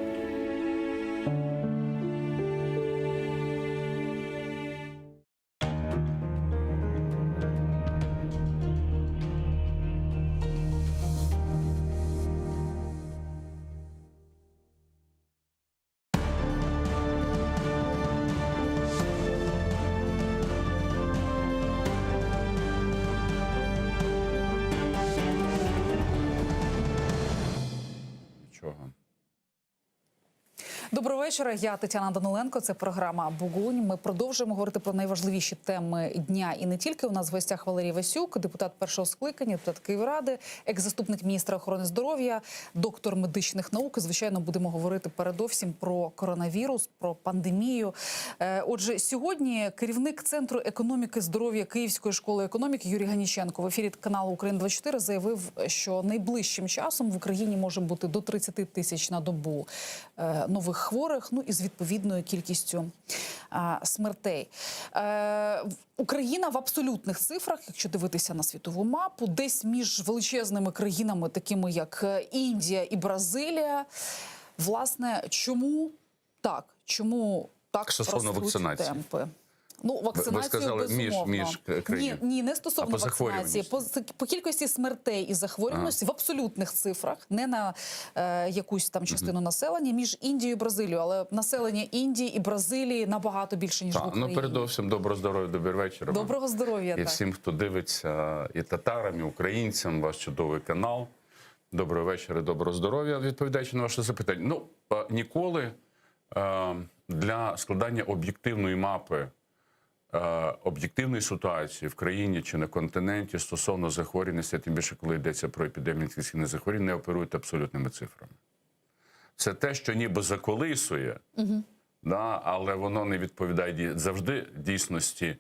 Доброго вечора. Я Тетяна Даниленко. Це програма «Бугунь». Ми продовжуємо говорити про найважливіші теми дня. І не тільки. У нас в гостях Валерій Васюк, депутат першого скликання, депутат Київради, екс-заступник міністра охорони здоров'я, доктор медичних наук. І, звичайно, будемо говорити передовсім про коронавірус, про пандемію. Отже, сьогодні керівник Центру економіки здоров'я Київської школи економіки Юрій Ганіченко в ефірі каналу «Україна-24» заявив, що найближчим часом в Україні може бути до 30 тисяч на добу нових хворих, ну і з відповідною кількістю смертей. Україна в абсолютних цифрах, якщо дивитися на світову мапу, десь між величезними країнами, такими як Індія і Бразилія. Власне, чому так? Чому так ростуть темпи? Ну, вакцинацію, ви сказали, безумовно. між країнами. Ні, не стосовно вакцинації. По кількості смертей і захворюваності в абсолютних цифрах, не на якусь там частину населення, між Індією і Бразилією. Але населення Індії і Бразилії набагато більше, ніж в Україні. Ну, передовсім, доброго здоров'я, добрий вечір. Доброго здоров'я. І всім, хто дивиться, і татарам, і українцям, ваш чудовий канал. Доброго вечора, доброго здоров'я. Відповідаючи на ваше запитання. Ну, ніколи для складання об'єктивної мапи об'єктивної ситуації в країні чи на континенті стосовно захворюваності, тим більше, коли йдеться про епідемію інфекційних захворювань, не оперують абсолютними цифрами. Це те, що ніби заколисує, да, але воно не відповідає завжди дійсності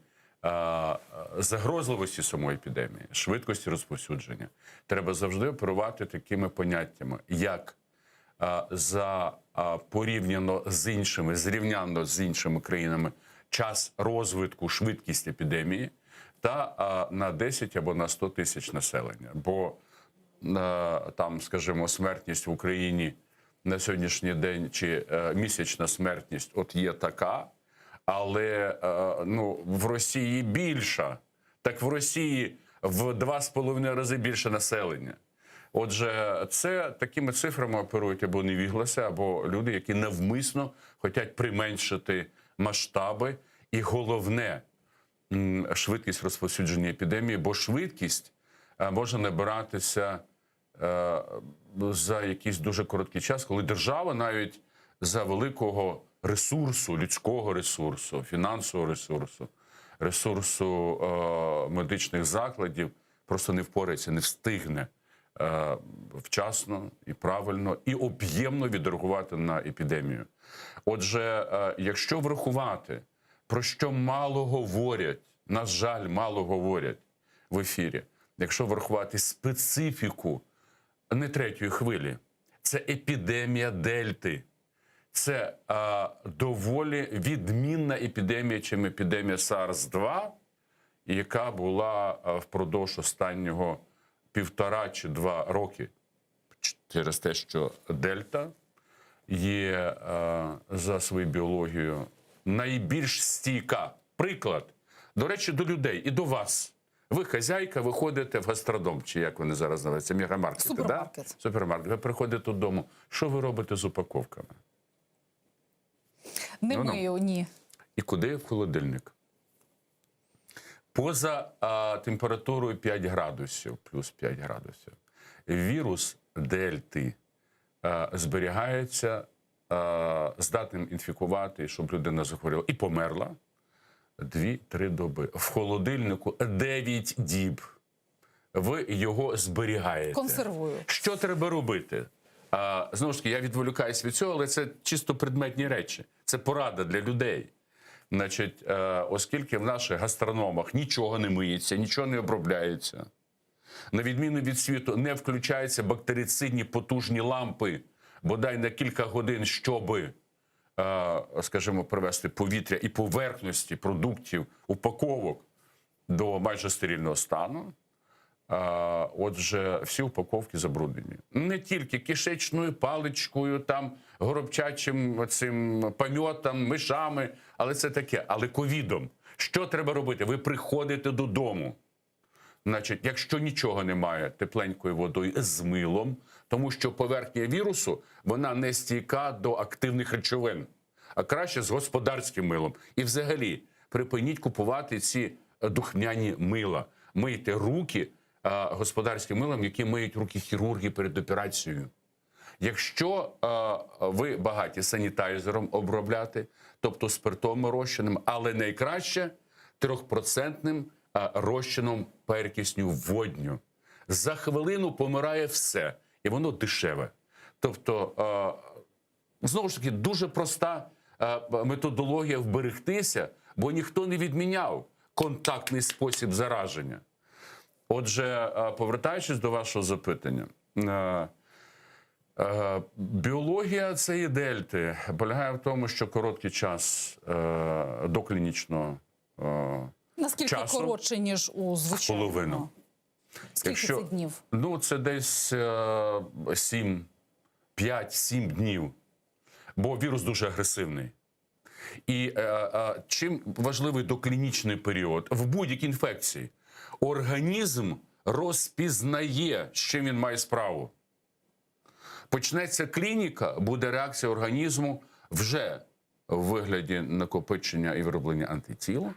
загрозливості самої епідемії, швидкості розповсюдження. Треба завжди оперувати такими поняттями, як порівняно з іншими, зрівняно з іншими країнами, час розвитку, швидкість епідемії та на 10 або на 100 тисяч населення. Бо там, скажімо, смертність в Україні на сьогоднішній день чи місячна смертність от є така, але ну, в Росії більша. Так в Росії в 2,5 рази більше населення. Отже, це такими цифрами оперують або невігласи, або люди, які навмисно хочуть применшити масштаби і, головне, швидкість розповсюдження епідемії, бо швидкість може набиратися за якийсь дуже короткий час, коли держава навіть за великого ресурсу, людського ресурсу, фінансового ресурсу медичних закладів просто не впорається, не встигне вчасно і правильно, і об'ємно відреагувати на епідемію. Отже, якщо врахувати, про що мало говорять, на жаль, мало говорять в ефірі, якщо врахувати специфіку не третьої хвилі, це епідемія Дельти. Це доволі відмінна епідемія, чим епідемія SARS-2, яка була впродовж останнього 1,5 чи 2 роки, через те, що Дельта є за своєю біологією найбільш стійка. Приклад, до речі, до людей і до вас. Ви хазяйка, ви ходите в гастродом, чи як вони зараз називаються, мегамаркети, супермаркет. Да? Супермаркет. Ви приходите додому. Що ви робите з упаковками? Не мию, ні. І куди? В холодильник. Поза температурою 5 градусів, плюс 5 градусів, вірус Дельти зберігається, здатним інфікувати, щоб людина захворіла і померла 2-3 доби. В холодильнику 9 діб. Ви його зберігаєте. Консервую. Що треба робити? Знову ж таки, я відволікаюсь від цього, але це чисто предметні речі. Це порада для людей. Значить, оскільки в наших гастрономах нічого не миється, нічого не обробляється, на відміну від світу, не включаються бактерицидні потужні лампи, бодай на кілька годин, щоби, скажімо, привести повітря і поверхності продуктів, упаковок до майже стерильного стану. Отже, всі упаковки забруднені. Не тільки кишечною паличкою, там, горобчачим цим пам'ятом, мишами, але це таке. Але ковідом. Що треба робити? Ви приходите додому. Значить, якщо нічого немає, тепленькою водою з милом, тому що поверхня вірусу, вона не стійка до активних речовин, а краще з господарським милом. І взагалі, припиніть купувати ці духмяні мила. Мийте руки господарським милом, які миють руки хірурги перед операцією. Якщо ви багаті санітайзером обробляти, тобто спиртовим розчином, але найкраще 3% розчином перекисню водню. За хвилину помирає все, і воно дешеве. Тобто, знову ж таки, дуже проста методологія вберегтися, бо ніхто не відміняв контактний спосіб зараження. Отже, повертаючись до вашого запитання, біологія цієї дельти полягає в тому, що короткий час доклінічного Наскільки часу, коротше, ніж у звичайному? половину. Скільки це днів? Ну, це десь 5-7 днів, бо вірус дуже агресивний. І чим важливий доклінічний період? В будь-якій інфекції організм розпізнає, з чим він має справу. Почнеться клініка, буде реакція організму вже в вигляді накопичення і вироблення антитіл,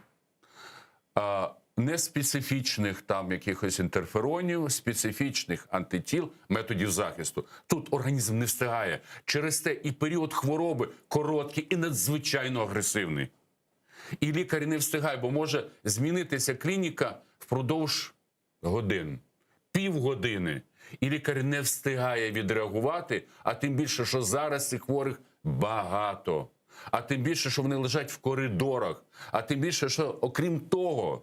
неспецифічних там якихось інтерферонів, специфічних антитіл, методів захисту. Тут організм не встигає. Через те і період хвороби короткий і надзвичайно агресивний. І лікар не встигає, бо може змінитися клініка впродовж годин, півгодини. І лікар не встигає відреагувати, а тим більше, що зараз цих хворих багато. А тим більше, що вони лежать в коридорах. А тим більше, що окрім того,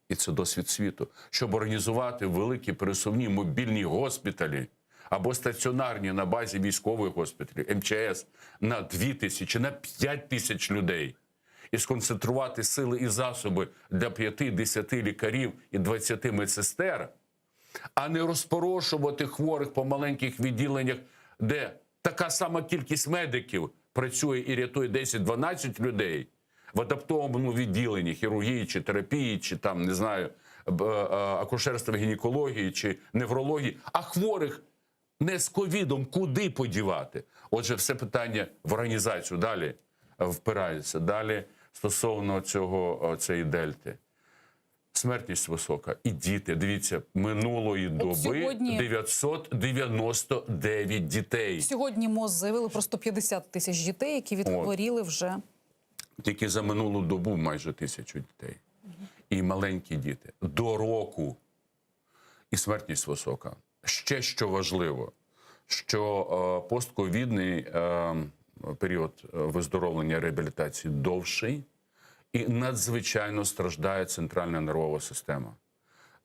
і це досвід світу, щоб організувати великі пересувні мобільні госпіталі або стаціонарні на базі військових госпіталів, МЧС, на 2000, на 5000 людей. І сконцентрувати сили і засоби для 5-10 лікарів і 20 медсестер, а не розпорошувати хворих по маленьких відділеннях, де така сама кількість медиків працює і рятує 10-12 людей в адаптованому відділенні хірургії чи терапії, чи там, не знаю, акушерства, гінекології чи неврології, а хворих не з ковідом куди подівати? Отже, все питання в організацію далі впирається. Далі стосовно цієї дельти. Смертність висока. І діти, дивіться, минулої доби сьогодні 999 дітей. Сьогодні МОЗ заявили про 150 тисяч дітей, які відхворіли вже. Тільки за минулу добу майже 1000 дітей. І маленькі діти. До року. І смертність висока. Ще що важливо, що постковідний період виздоровлення реабілітації довший, і надзвичайно страждає центральна нервова система.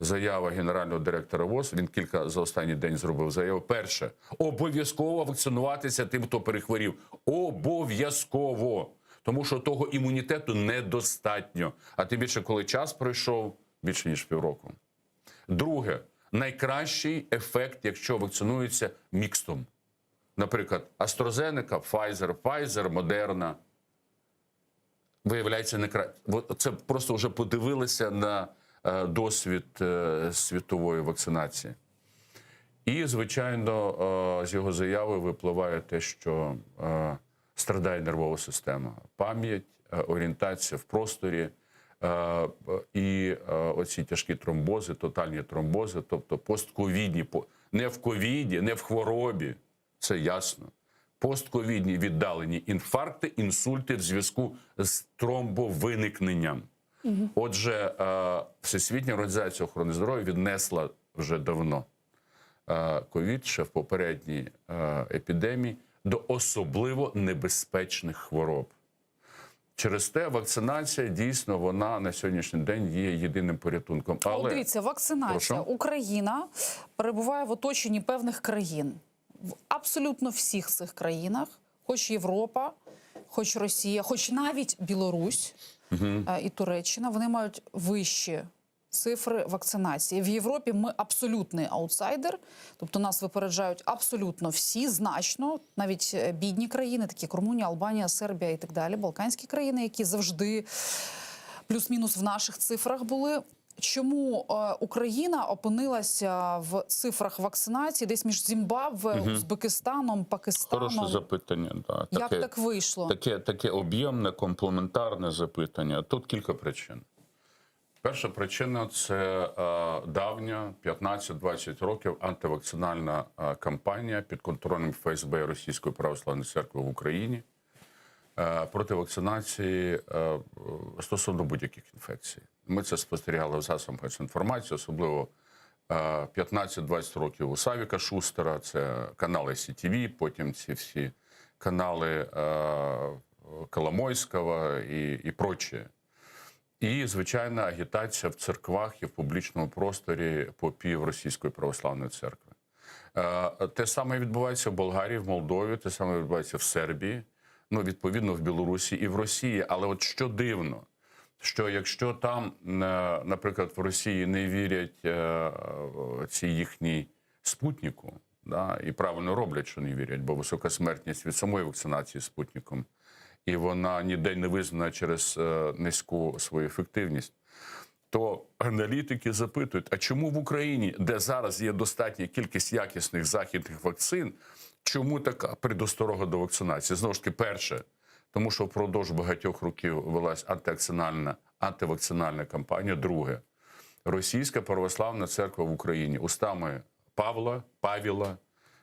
Заява генерального директора ВОЗ, він кілька за останній день зробив заяву. Перше, обов'язково вакцинуватися тим, хто перехворів. Обов'язково. Тому що того імунітету недостатньо. А тим більше, коли час пройшов, більше ніж півроку. Друге, найкращий ефект, якщо вакцинуються мікстом. Наприклад, AstraZeneca, Pfizer, Moderna. Виявляється, не краще. Це просто вже подивилися на досвід світової вакцинації. І, звичайно, з його заяви випливає те, що страдає нервова система. Пам'ять, орієнтація в просторі і оці тяжкі тромбози, тотальні тромбози, тобто постковідні, не в ковіді, не в хворобі, це ясно. Постковідні віддалені інфаркти, інсульти в зв'язку з тромбовиникненням. Отже, Всесвітня організація охорони здоров'я віднесла вже давно ковід, ще в попередній епідемії, до особливо небезпечних хвороб. Через те вакцинація, дійсно, вона на сьогоднішній день є єдиним порятунком. Але дивіться, вакцинація. Прошу? Україна перебуває в оточенні певних країн. в абсолютно всіх цих країнах, хоч Європа, хоч Росія, хоч навіть Білорусь і Туреччина, вони мають вищі цифри вакцинації. В Європі ми абсолютний аутсайдер, тобто нас випереджають абсолютно всі, значно, навіть бідні країни, такі як Румунія, Албанія, Сербія і так далі, балканські країни, які завжди плюс-мінус в наших цифрах були. Чому Україна опинилася в цифрах вакцинації десь між Зімбабве, Узбекистаном, Пакистаном? Хороше запитання. Да. Як так вийшло? Таке об'ємне, комплементарне запитання. Тут кілька причин. Перша причина – це давня, 15-20 років, антивакцинальна кампанія під контролем ФСБ і Російської православної церкви в Україні проти вакцинації стосовно будь-яких інфекцій. Ми це спостерігали в засобах інформації, особливо 15-20 років у Савіка Шустера, це канали СІТВ, потім ці всі канали Коломойського і прочее. І, звичайна, агітація в церквах і в публічному просторі попів Російської православної церкви. Те саме відбувається в Болгарії, в Молдові, те саме відбувається в Сербії, ну, відповідно, в Білорусі і в Росії. Але от що дивно, що якщо там, наприклад, в Росії не вірять цій їхній спутнику, да, і правильно роблять, що не вірять, бо висока смертність від самої вакцинації спутником, і вона ніде не визнана через низьку свою ефективність, то аналітики запитують, а чому в Україні, де зараз є достатня кількість якісних західних вакцин, чому така предосторога до вакцинації? Знову ж таки, перше, тому що впродовж багатьох років велась антивакцинальна кампанія. Друге, Російська православна церква в Україні устами Павіла,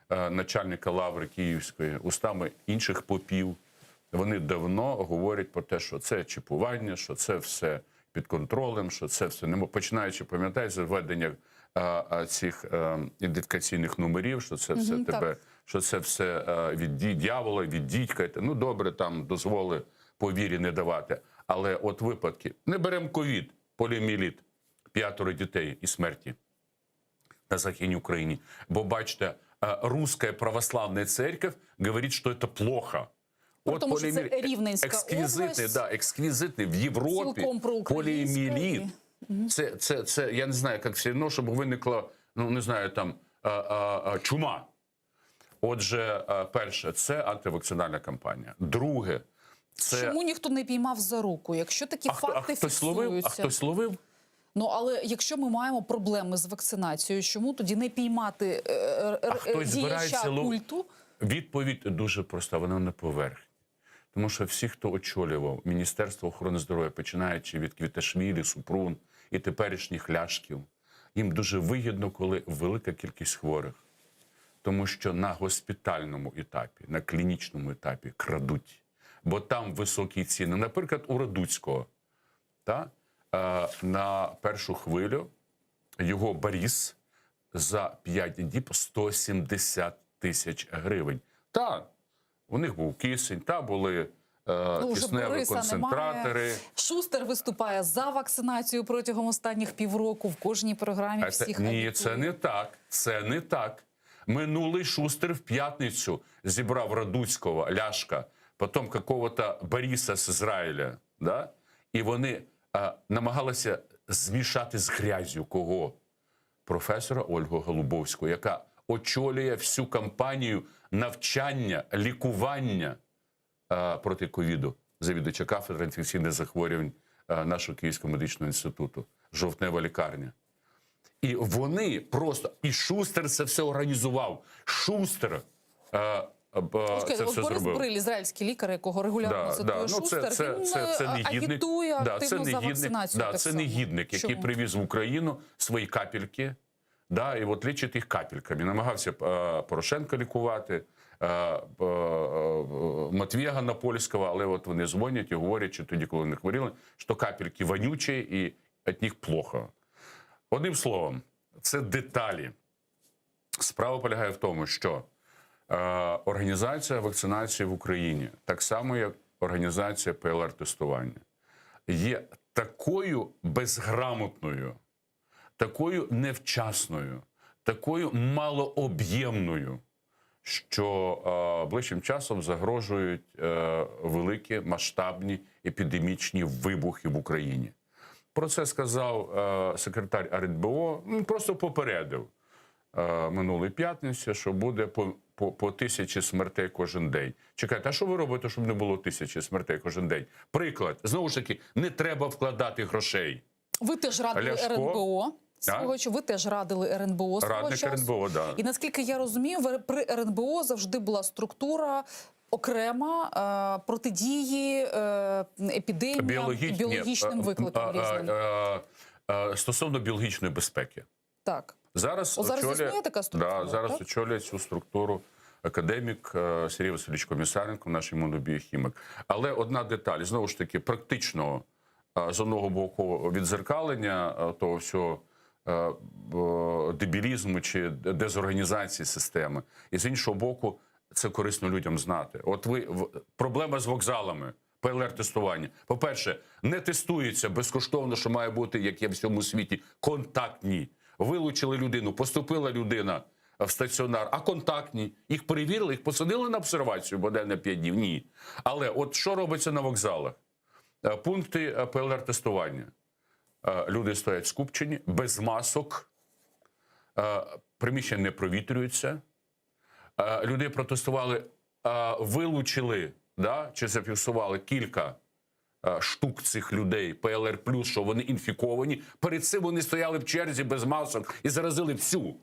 начальника лаври Київської, устами інших попів, вони давно говорять про те, що це чіпування, що це все під контролем, що це все не починаючи, пам'ятаєте, введення цих ідентифікаційних номерів, що це все тебе, що це все від дьявола, від дідька. Ну добре, там дозволи по вірі не давати. Але от випадки, не беремо ковід, поліомієліт, 5 дітей і смерті на Західній Україні. Бо бачите, Русская православная церковь говорить, що це плохо. От тому що це Рівненська область. Ексквізити в Європі, поліомієліт. Це, я не знаю, як все одно, щоб виникла, ну, не знаю, там, чума. Отже, перше, це антивакцинальна кампанія. Друге, це... Чому ніхто не піймав за руку, якщо такі факти фіксуються? А хтось ловив? Ну, але якщо ми маємо проблеми з вакцинацією, чому тоді не піймати діяча культу? Відповідь дуже проста, вона на поверхні. Тому що всі, хто очолював Міністерство охорони здоров'я, починаючи від Квіташвілі, Супрун і теперішніх Ляшків, їм дуже вигідно, коли велика кількість хворих. Тому що на госпітальному етапі, на клінічному етапі крадуть. Бо там високі ціни. Наприклад, у Радуцького на першу хвилю його Борис за 5 діб 170 тисяч гривень. У них був кисень, були кисневі концентратори. Немає. Шустер виступає за вакцинацію протягом останніх півроку в кожній програмі. Ні, це не так. Це не так. Минулий Шустер в п'ятницю зібрав Радуцького, Ляшка, потім какого-то Бориса з Ізраїля. Да? І вони намагалися змішати з грязю кого? Професора Ольгу Голубовську, яка очолює всю кампанію навчання, лікування проти ковіду, завідувача кафедри інфекційних захворювань нашого Київського медичного інституту, жовтнева лікарня. І вони просто, і Шустер це все організував. Шустер це все Борис зробив. Бриль, ізраїльський лікар, якого регулярно цитує Шустер, він агітує активно за вакцинацію. Це негідник, який привіз в Україну свої капельки, і от лічить їх капельками. Намагався Порошенка лікувати, Матвія Ганапольського, але от вони дзвонять і говорять, що тоді, коли вони хворіли, що капельки вонючі і від них плохо. Одним словом, це деталі. Справа полягає в тому, що організація вакцинації в Україні, так само як організація ПЛР-тестування, є такою безграмотною, такою невчасною, такою малооб'ємною, що ближчим часом загрожують великі масштабні епідемічні вибухи в Україні. Про це сказав секретар РНБО, просто попередив минулої п'ятниці, що буде по 1000 смертей кожен день. Чекайте, а що ви робите, щоб не було 1000 смертей кожен день? Приклад, знову ж таки, не треба вкладати грошей. Ви теж радили РНБО. Ви теж радили РНБО свого Радник часу. РНБО, да. І наскільки я розумію, при РНБО завжди була структура окрема протидії епідеміям і біологічним викликам різним. Стосовно біологічної безпеки. Так. Зараз існує така структура? Да, зараз так? очолює цю структуру академік Сергій Васильович Комісаренко, наш імунобіохімік. Але одна деталь, знову ж таки, практично з одного боку відзеркалення того всього дебілізму чи дезорганізації системи, і з іншого боку, це корисно людям знати. От проблема з вокзалами, ПЛР-тестування. По-перше, не тестується безкоштовно, що має бути, як є в всьому світі, контактні. Вилучили людину, поступила людина в стаціонар, а контактні. Їх перевірили, їх посадили на обсервацію, бодай на 5 днів. Ні. Але от що робиться на вокзалах? Пункти ПЛР-тестування. Люди стоять скупчені, без масок, приміщення не провітрюються. Людей протестували, вилучили, да, чи зафіксували кілька штук цих людей, ПЛР+, що вони інфіковані. Перед цим вони стояли в черзі без масок і заразили всю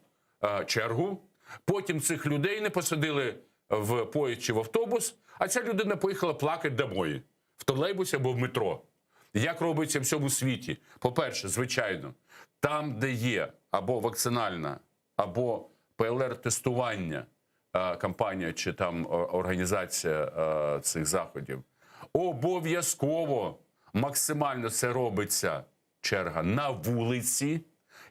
чергу. Потім цих людей не посадили в поїзд чи в автобус, а ця людина поїхала плакати домой, в тролейбусі або в метро. Як робиться в всьому світі? По-перше, звичайно, там, де є або вакцинальна, або ПЛР-тестування, кампанія чи там організація цих заходів, обов'язково максимально це робиться черга на вулиці.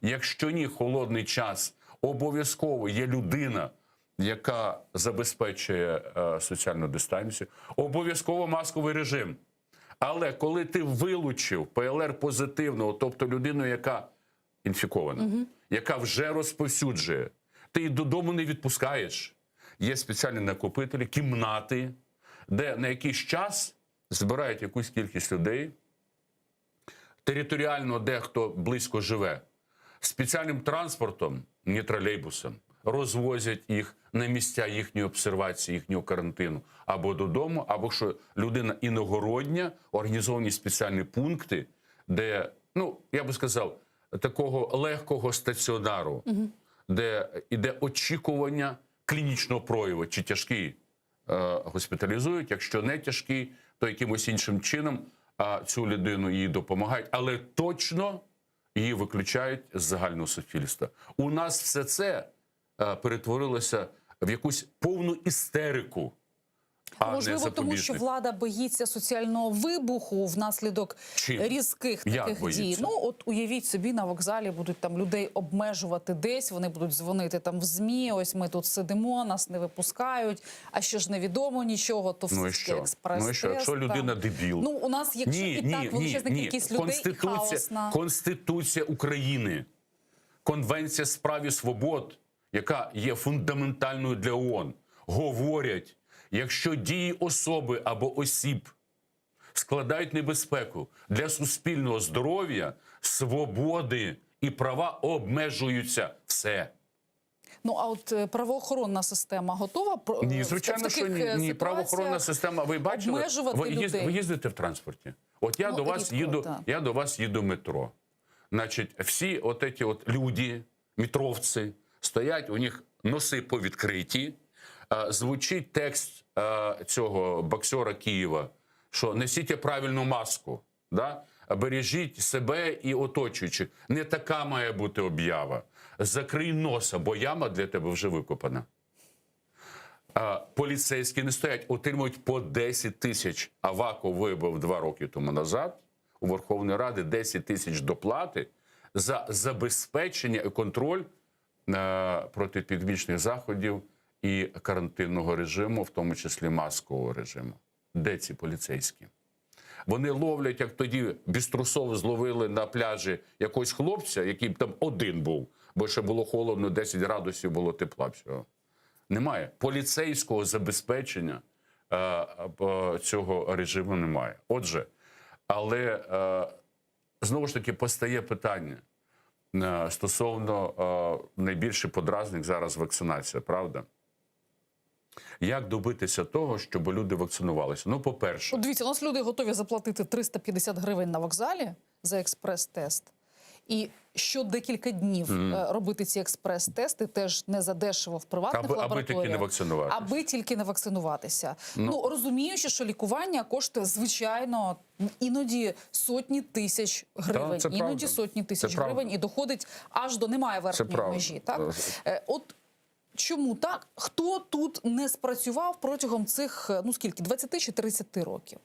Якщо ні, холодний час, обов'язково є людина, яка забезпечує соціальну дистанцію, обов'язково масковий режим. Але коли ти вилучив ПЛР-позитивного, тобто людину, яка інфікована, яка вже розповсюджує, ти її додому не відпускаєш. Є спеціальні накопителі, кімнати, де на якийсь час збирають якусь кількість людей, територіально дехто близько живе, спеціальним транспортом, не тролейбусом, розвозять їх на місця їхньої обсервації, їхнього карантину, або додому, або що людина іногородня, організовані спеціальні пункти, де, ну, я би сказав, такого легкого стаціонару, де іде очікування клінічного прояву, чи тяжкий госпіталізують, якщо не тяжкий, то якимось іншим чином цю людину їй допомагають, але точно її виключають з загального суспільства. У нас все це перетворилося в якусь повну істерику. Можливо, тому що влада боїться соціального вибуху внаслідок різких таких дій. Ну, от уявіть собі, на вокзалі будуть там людей обмежувати десь, вони будуть дзвонити там в ЗМІ, ось ми тут сидимо, нас не випускають, а що ж невідомо нічого, то все експрес-тест. Ну і що, якщо людина дебіл? Ну, у нас, якщо і так величезна кількість людей, і хаосна. Конституція України, Конвенція з прав і свобод, яка є фундаментальною для ООН, говорять, якщо дії особи або осіб складають небезпеку для суспільного здоров'я, свободи і права обмежуються. Все. Ну, а от правоохоронна система готова? Ні, звичайно, що ні. Ні, правоохоронна система, ви бачили? Ви їздите в транспорті? От я, до вас їду в метро. Значить, всі от люди, метровці, стоять, у них носи повідкриті, звучить текст цього боксера Києва, що несіть правильну маску, да? Бережіть себе і оточуючих. Не така має бути об'ява. Закрий носа, бо яма для тебе вже викопана. Поліцейські не стоять, отримують по 10 тисяч. Аваков вибив 2 роки тому назад у Верховної Ради 10 тисяч доплати за забезпечення і контроль протиепідемічних заходів і карантинного режиму, в тому числі маскового режиму. Де ці поліцейські? Вони ловлять, як тоді Біструсов зловили на пляжі якогось хлопця, який там один був, бо ще було холодно, 10 градусів було тепла всього. Немає. Поліцейського забезпечення цього режиму немає. Отже, але знову ж таки постає питання стосовно найбільший подразник зараз вакцинація, правда? Як добитися того, щоб люди вакцинувалися? Ну, по-перше... Дивіться, у нас люди готові заплатити 350 гривень на вокзалі за експрес-тест. І що декілька днів робити ці експрес-тести теж не задешево в приватних лабораторіях. Аби тільки не вакцинуватися. Аби тільки не вакцинуватися. Ну, розуміючи, що лікування коштує, звичайно, іноді сотні тисяч гривень. Так, іноді сотні тисяч гривень і доходить аж до немає верхньої межі. Так? От чому так? Хто тут не спрацював протягом цих, ну скільки, 20 чи 30 років?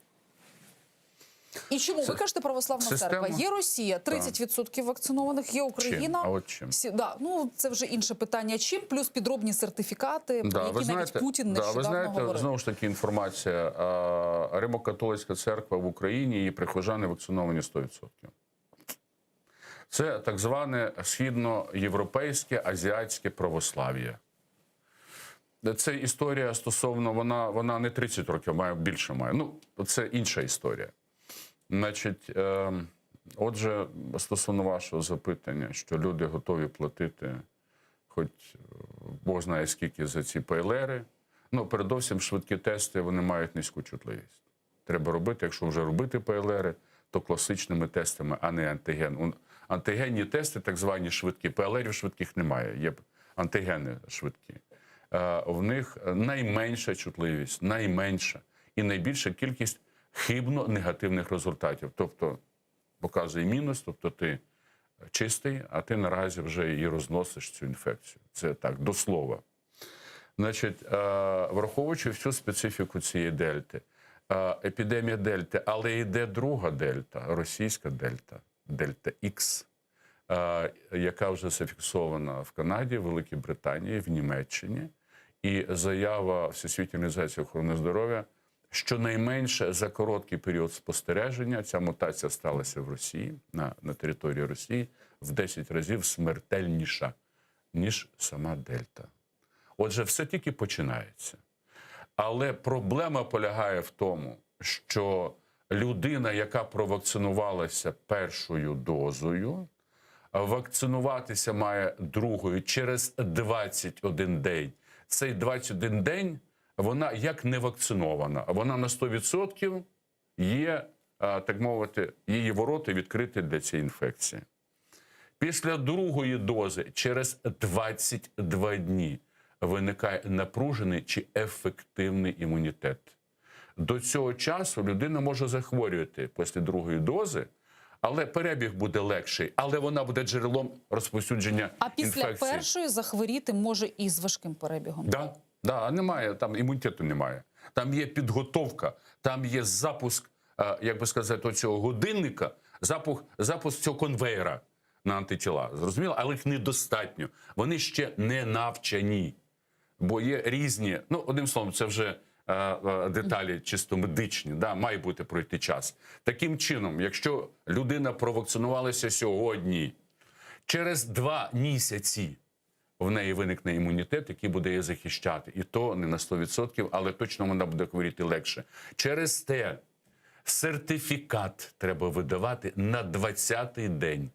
І чому? Ви кажете, православна церква. Є Росія, 30% вакцинованих, є Україна. Чим? А от чим? Да, ну, це вже інше питання. Чим? Плюс підробні сертифікати, про які навіть Путін нещодавно говорив. Знову ж таки інформація. Римо-католицька церква в Україні, її прихожани вакциновані 100%. Це так зване східноєвропейське, азіатське православ'я. Це історія стосовно, вона не 30 років, більше має. Ну, це інша історія. Значить, отже, стосовно вашого запитання, що люди готові платити хоч Бог знає скільки за ці ПЛРи, ну, передовсім швидкі тести, вони мають низьку чутливість. Треба робити, якщо вже робити ПЛРи, то класичними тестами, а не антиген. Антигенні тести, так звані швидкі, ПЛРів швидких немає, є антигени швидкі. В них найменша чутливість, найменша і найбільша кількість хибно негативних результатів. Тобто показує мінус, тобто ти чистий, а ти наразі вже і розносиш цю інфекцію. Це так, до слова. Значить, враховуючи всю специфіку цієї дельти, епідемія дельти, але йде друга дельта, російська дельта, дельта Х, яка вже зафіксована в Канаді, Великій Британії, в Німеччині. І заява Всесвітньої організації охорони здоров'я, щонайменше за короткий період спостереження ця мутація сталася в Росії, на території Росії, в 10 разів смертельніша, ніж сама дельта. Отже, все тільки починається. Але проблема полягає в тому, що людина, яка провакцинувалася першою дозою, вакцинуватися має другою через 21 день. Цей 21 день вона як не вакцинована, вона на 100% є, так мовити, її ворота відкриті для цієї інфекції. Після другої дози через 22 дні виникає напружений чи ефективний імунітет. До цього часу людина може захворювати після другої дози, але перебіг буде легший, але вона буде джерелом розповсюдження інфекції. А після першої захворіти може і з важким перебігом? Так, да, немає, там імунітету немає. Там є підготовка, там є запуск, як би сказати, цього годинника, запуск цього конвейера на антитіла. Зрозуміло? Але їх недостатньо. Вони ще не навчені. Бо є різні, ну, одним словом, це вже деталі чисто медичні, да, має бути пройти час. Таким чином, якщо людина провакцинувалася сьогодні, через 2 місяці в неї виникне імунітет, який буде її захищати. І то не на 100%, але точно вона буде хворіти легше. Через те сертифікат треба видавати на 20-й день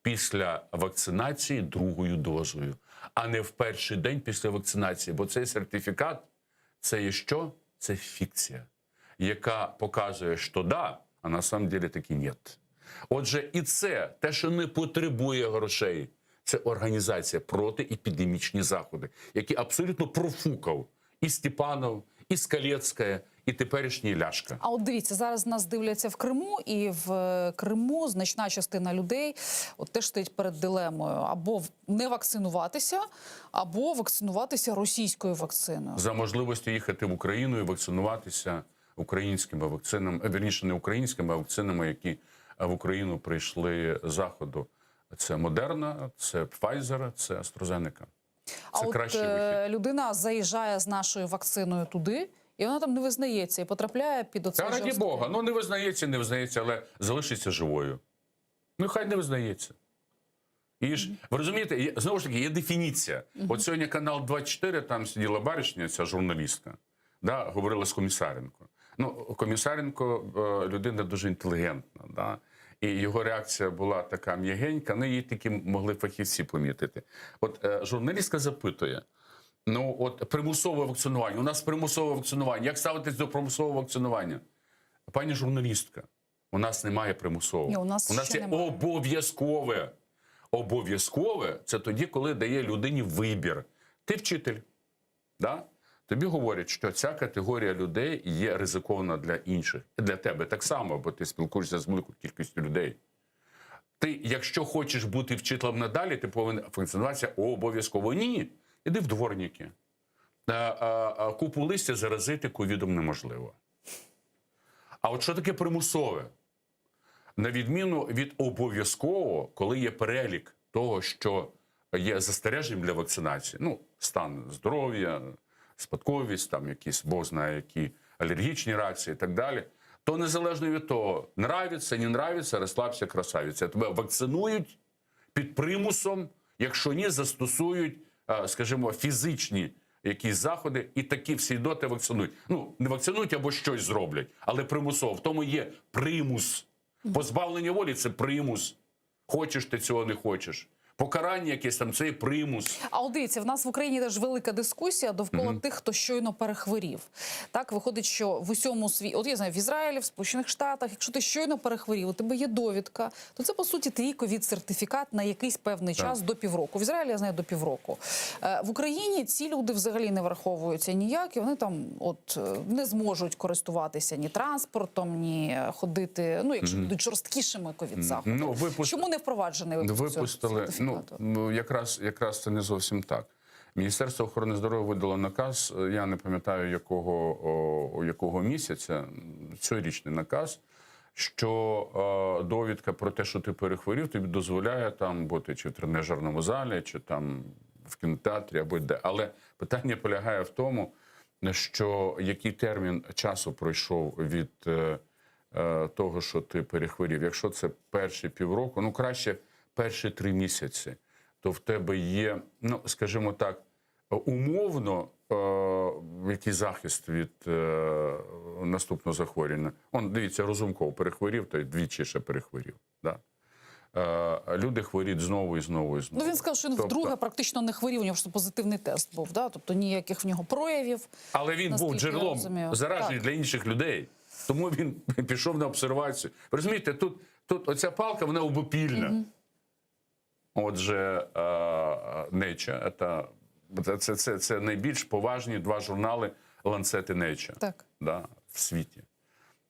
після вакцинації другою дозою, а не в перший день після вакцинації. Бо цей сертифікат – це є що? Це фікція, яка показує, що да, а на самом деле таки нет. Отже, і це, те, що не потребує грошей, це організація протиепідемічні заходи, які абсолютно профукав і Степанов, і Скалецька, і теперішній Ляшка. А от дивіться, зараз нас дивляться в Криму, і в Криму значна частина людей от теж стоїть перед дилемою. Або не вакцинуватися, або вакцинуватися російською вакциною. За можливості їхати в Україну і вакцинуватися українськими вакцинами, вірніше не українськими, а вакцинами, які в Україну прийшли з Заходу. Це Модерна, це Pfizer, це AstraZeneca. А от людина заїжджає з нашою вакциною туди, і вона там не визнається, і потрапляє під оцей Та раді Бога, ну не визнається, але залишиться живою. Ну хай не визнається. І ж, ви розумієте, знову ж таки, є дефініція. От сьогодні канал 24, там сиділа баришня, ця журналістка, да, говорила з Комісаренко. Ну, Комісаренко людина дуже інтелігентна, да, і його реакція була така м'ягенька, ну, її тільки могли фахівці помітити. От журналістка запитує, ну, от примусове вакцинування, у нас примусове вакцинування, як ставитись до примусового вакцинування? Пані журналістка, у нас немає примусового. Ні, у нас є обов'язкове. Обов'язкове – це тоді, коли дає людині вибір. Ти вчитель, да? Тобі говорять, що ця категорія людей є ризикована для інших. Для тебе так само, бо ти спілкуєшся з великою кількістю людей. Ти, якщо хочеш бути вчителем надалі, ти повинен вакцинуватися обов'язково. Ні, іди в дворники. Купу листя заразити ковідом неможливо. А от що таке примусове? На відміну від обов'язкового, коли є перелік того, що є застереженням для вакцинації, ну, стан здоров'я, спадковість, там якісь, Бог знає, які алергічні реакції і так далі, то незалежно від того, нравиться, не нравиться, розслабся, красавиця. Тебе вакцинують під примусом, якщо ні, застосують, скажімо, фізичні якісь заходи, і такі всі доти вакцинують. Ну, не вакцинують або щось зроблять, але примусово. В тому є примус. Позбавлення волі – це примус. Хочеш ти цього, не хочеш. Покарання якесь там – це примус. А от дивіться, в нас в Україні теж велика дискусія довкола тих, хто щойно перехворів. Так, виходить, що в усьому світі, от я знаю, в Ізраїлі, в Сполучених Штатах, якщо ти щойно перехворів, у тебе є довідка, то це, по суті, твій ковід-сертифікат на якийсь певний час до півроку. В Ізраїлі, я знаю, до півроку. В Україні ці люди взагалі не враховуються ніяк, і вони там от не зможуть користуватися ні транспортом, ні ходити, ну, якщо будуть жорсткішими ковід-заходами. Чому не впроваджений сертифікат? Ну, якраз це не зовсім так. Міністерство охорони здоров'я видало наказ, я не пам'ятаю якого місяця, цьогорічний наказ, що довідка про те, що ти перехворів, тобі дозволяє там бути чи в тренажерному залі, чи там в кінотеатрі, або де. Але питання полягає в тому, що який термін часу пройшов від того, що ти перехворів. Якщо це перші півроку, ну краще перші 3 місяці, то в тебе є, ну, скажімо так, умовно який захист від наступного захворювання. Дивіться, Розумков перехворів, то й двічі ще перехворів. Да? Люди хворіють знову і знову і знову. Ну, він сказав, що він вдруге практично не хворів, у нього просто позитивний тест був, да? Тобто ніяких в нього проявів. Але він був джерелом зараження для інших людей. Тому він пішов на обсервацію. Ви розумієте, тут оця палка, вона обопільна. Отже, Nature – це найбільш поважні 2 журнали Lancet і Nature в світі.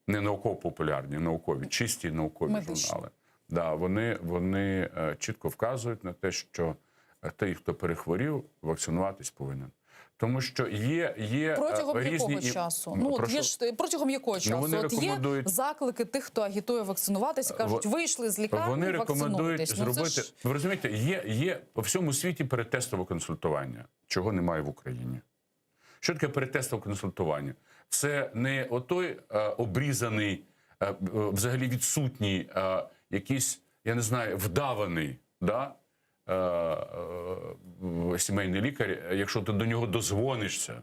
Не науково-популярні, наукові, чисті наукові журнали. Да, вони чітко вказують на те, що той, хто перехворів, вакцинуватись повинен. Тому що є протягом різні... якого часу? Ну, от є ж, протягом якого часу? От є заклики тих, хто агітує вакцинуватися, кажуть, вийшли з лікарні, вони рекомендують зробити. Ви розумієте, є по всьому світі передтестове консультування, чого немає в Україні. Що таке передтестове консультування? Це не отой обрізаний, взагалі відсутній, якийсь, я не знаю, вдаваний, да? Сімейний лікар, якщо ти до нього дозвонишся.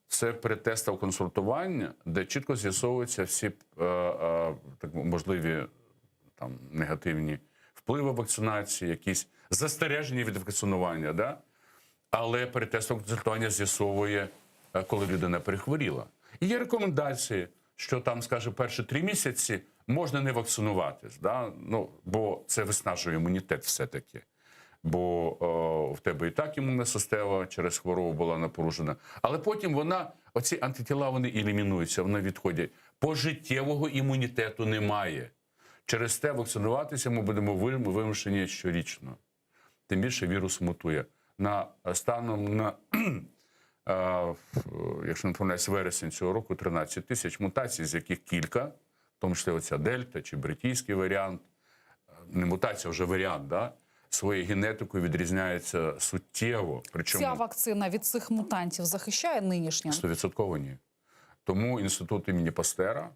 Це передтестове консультування, де чітко з'ясовуються всі можливі там, негативні впливи вакцинації, якісь застереження від вакцинування. Да? Але передтестове консультування з'ясовує, коли людина перехворіла. І є рекомендації, що там, скаже, перші 3 місяці можна не вакцинуватись, да? Ну, бо це виснажує імунітет все-таки. Бо в тебе і так імунна система через хворобу була напружена. Але потім оці антитіла, вони елімінуються, вони відходять. Пожиттєвого імунітету немає. Через те вакцинуватися ми будемо вимушені щорічно. Тим більше вірус мутує. Станом якщо не помиляюсь, вересень цього року 13 тисяч мутацій, з яких кілька, в тому числі оця дельта чи бритійський варіант, не мутація, вже варіант, да? Своєю генетикою відрізняється суттєво. Причому ця вакцина від цих мутантів захищає нинішня? 100% ні. Тому інститут імені Пастера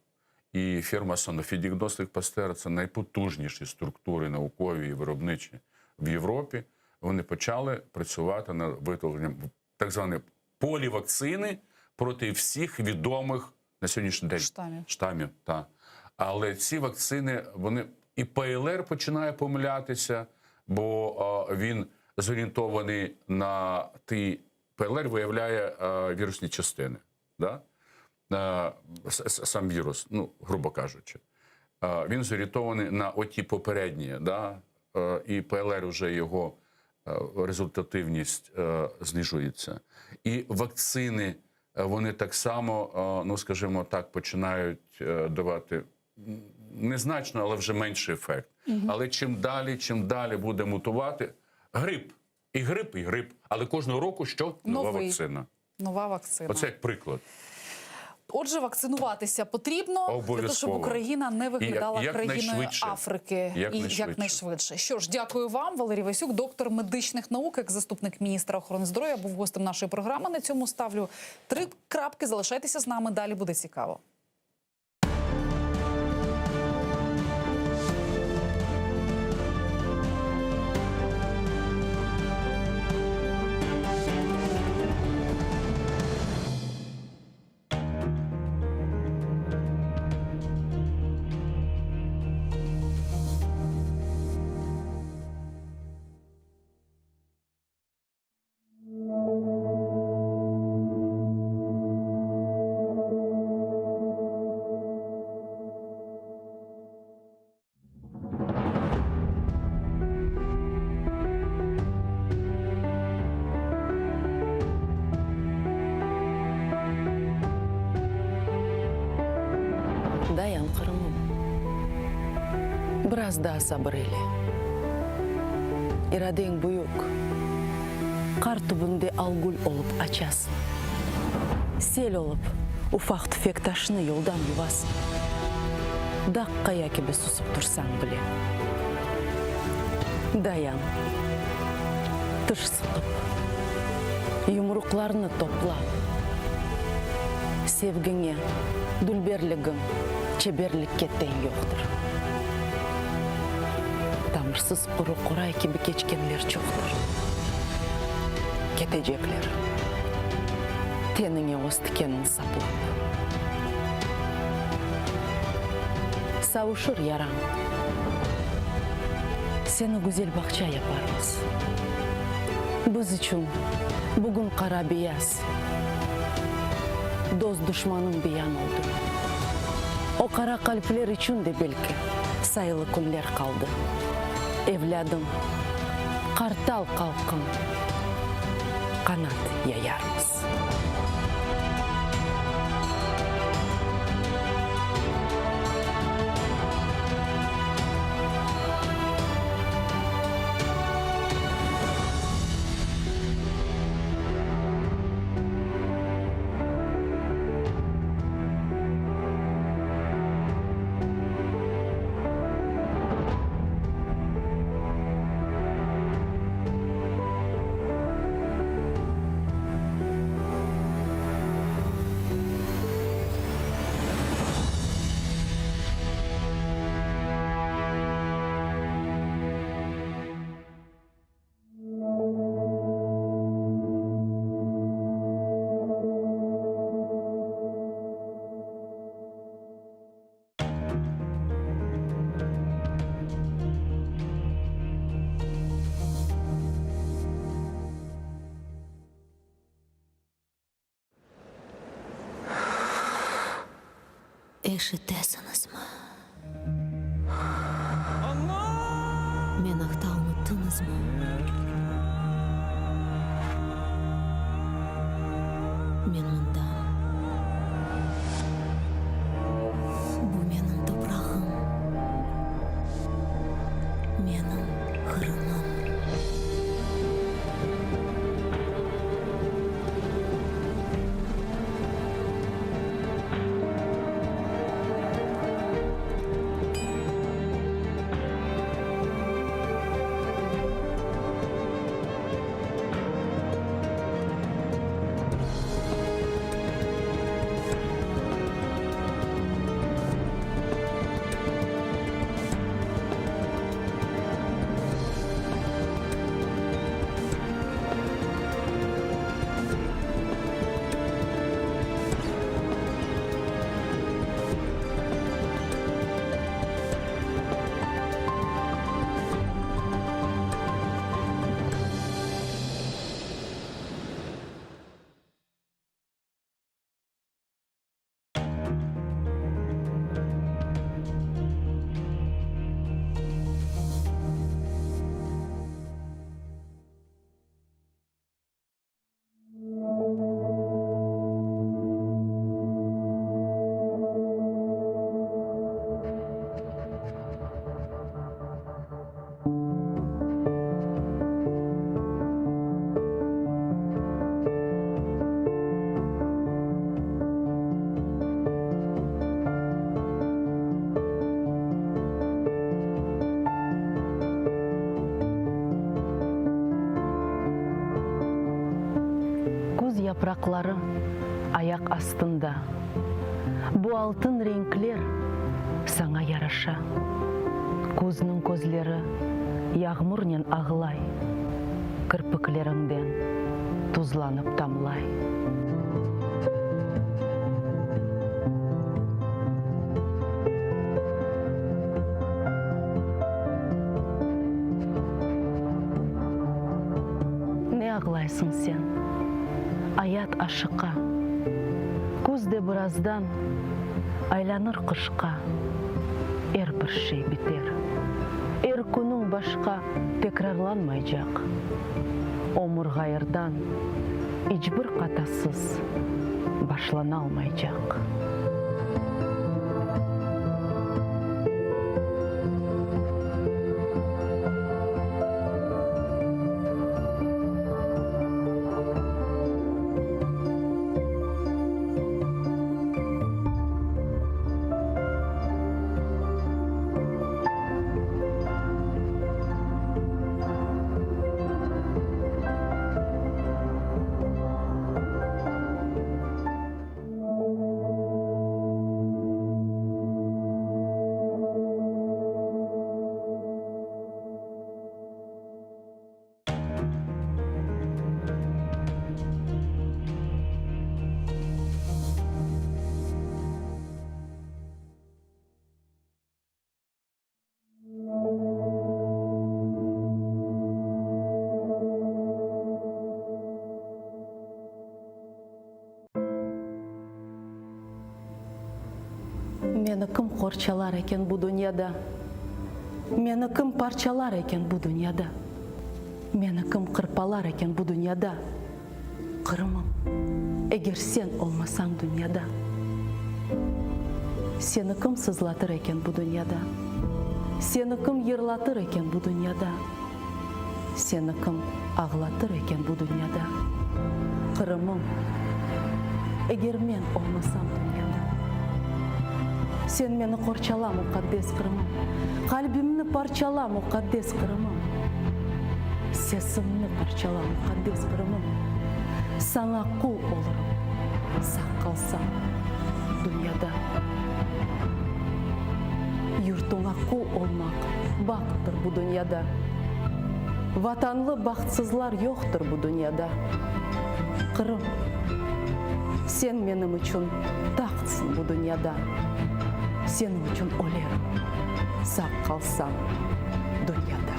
і фірма Sanofi Diagnostics Pasteur – це найпотужніші структури наукові і виробничі в Європі, вони почали працювати над виготовленням так званої полівакцини проти всіх відомих на сьогоднішній день штамів. Та. Але ці вакцини, вони і ПЛР починає помилятися, бо він зорієнтований на ті, ПЛР виявляє вірусні частини, да? Сам вірус, ну, грубо кажучи. Він зорієнтований на оті попередні, да? І ПЛР вже його результативність знижується. І вакцини, вони так само, ну, скажімо так, починають давати незначно, але вже менший ефект. Але чим далі буде мутувати грип, і грип, але кожного року що? Нова вакцина. Нова вакцина. Оце як приклад. Отже, вакцинуватися потрібно, для того, щоб Україна не виглядала країною Африки якнайшвидше. Що ж, дякую вам. Валерій Васюк, доктор медичних наук, екс-заступник міністра охорони здоров'я, був гостем нашої програми. На цьому ставлю 3 крапки. Залишайтеся з нами, далі буде цікаво. Даян Кырымым. Біраз да сабыр еле. Ирадең бұйық. Қар түбінде алгүл олып ачасын. Сел олып, уфақ түфек ташыны елдан ювасын. Даққа якебе сусып тұрсаң біле. Даян. Тыш сықып. Юмруқларыны топлап. Sevgіңе, дүлберлігің, чеберлікке тең жоқтыр. Тамырсыз құры құрай кебі кечкенлер жоқтыр. Кетежеклер. Теніңе остыкенін саплап. Сауышыр яраң. Сені güzel бақча япармыз. Біз үшін бүгін қара бияз. Дос душманың биян oldu. O kara kalpler için de belki sayılı günler kaldı. Evladım, kartal kalkın, kanat yayarmız. Ишітесіңіз ма? Мен ақта ұмыттыңыз ма? Мен мұндамын. Бұл менің топырағым. Менің қырымым. yaprakları ayak astında. Bu altın renkler sana yaraşa. Көзінің көзлері yağmurnen ağlay. Кірпіклеріңден tuzlanıp damlay. Ne ağlaysın sen? Hayat aşıqa. Көзде birazdan aylanır kışqa. Bir şey biter. Күнің başqa tekrarlanmayacak. Omur gayırdan hiçbir katasız başlanalmayacak. Meni kim qorchalar ekan bu dunyoda? Meni kim parchalar ekan bu dunyoda? Meni kim qirpalar ekan bu dunyoda? Qirmim, agar sen olmasang dunyoda. Seni kim sızlatır ekan bu dunyoda? Seni kim yig'latır ekan bu dunyoda? Seni kim ağlatır ekan bu dunyoda? Qirmim, agar men olmasam dunyoda. Sen meni qorchala muqaddas Qirmim, qalbimni parchala muqaddas Qirmim, sesimni parchala muqaddas Qirmim. Sana qul olurum, saq qalsam dunyoda. Yurtuna qul olmaq baxtdır bu dunyoda. Vatanlı baxtsızlar yo'qdir bu dunyoda. Qirm, sen menim uchun taxtsin bu dunyoda. Senin için o'lerim, saq qalsam dunyoda.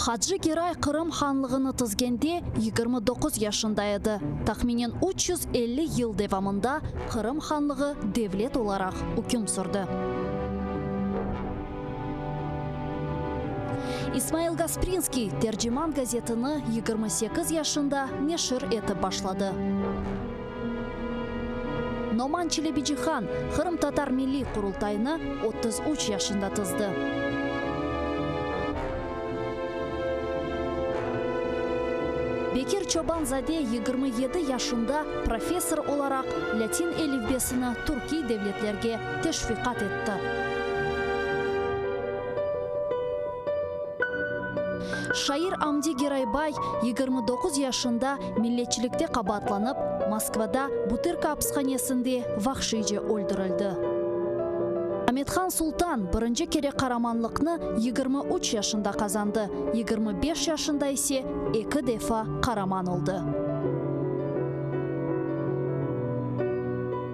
Hacı Giray Kırım Hanlığını tizgende 29 yaşındaydı. Tahminen 350 yıl devamında Kırım Hanlığı devlet olarak hüküm sürdü. İsmail Gasprinski Tercüman gazetini 28 yaşında neşir etip başladı. Noman Çelebiçihan Kırım Tatar Milli Kurultayını 33 yaşında tizdi. Bekir Çobanzade 27 yaşında profesör olarak Latin elifbesini Türkiye devletlerge teşvikat etti. Şair Amdi Giraybay 29 yaşında milletçilikte qabatlanıp Moskvada Butyrka hapishanesinde vahşice öldürüldü. Ahmetxan Sultan birinci kere qahramanlıqni 23 yaşında kazandı. 25 yaşında ise 2 defa qahraman oldu.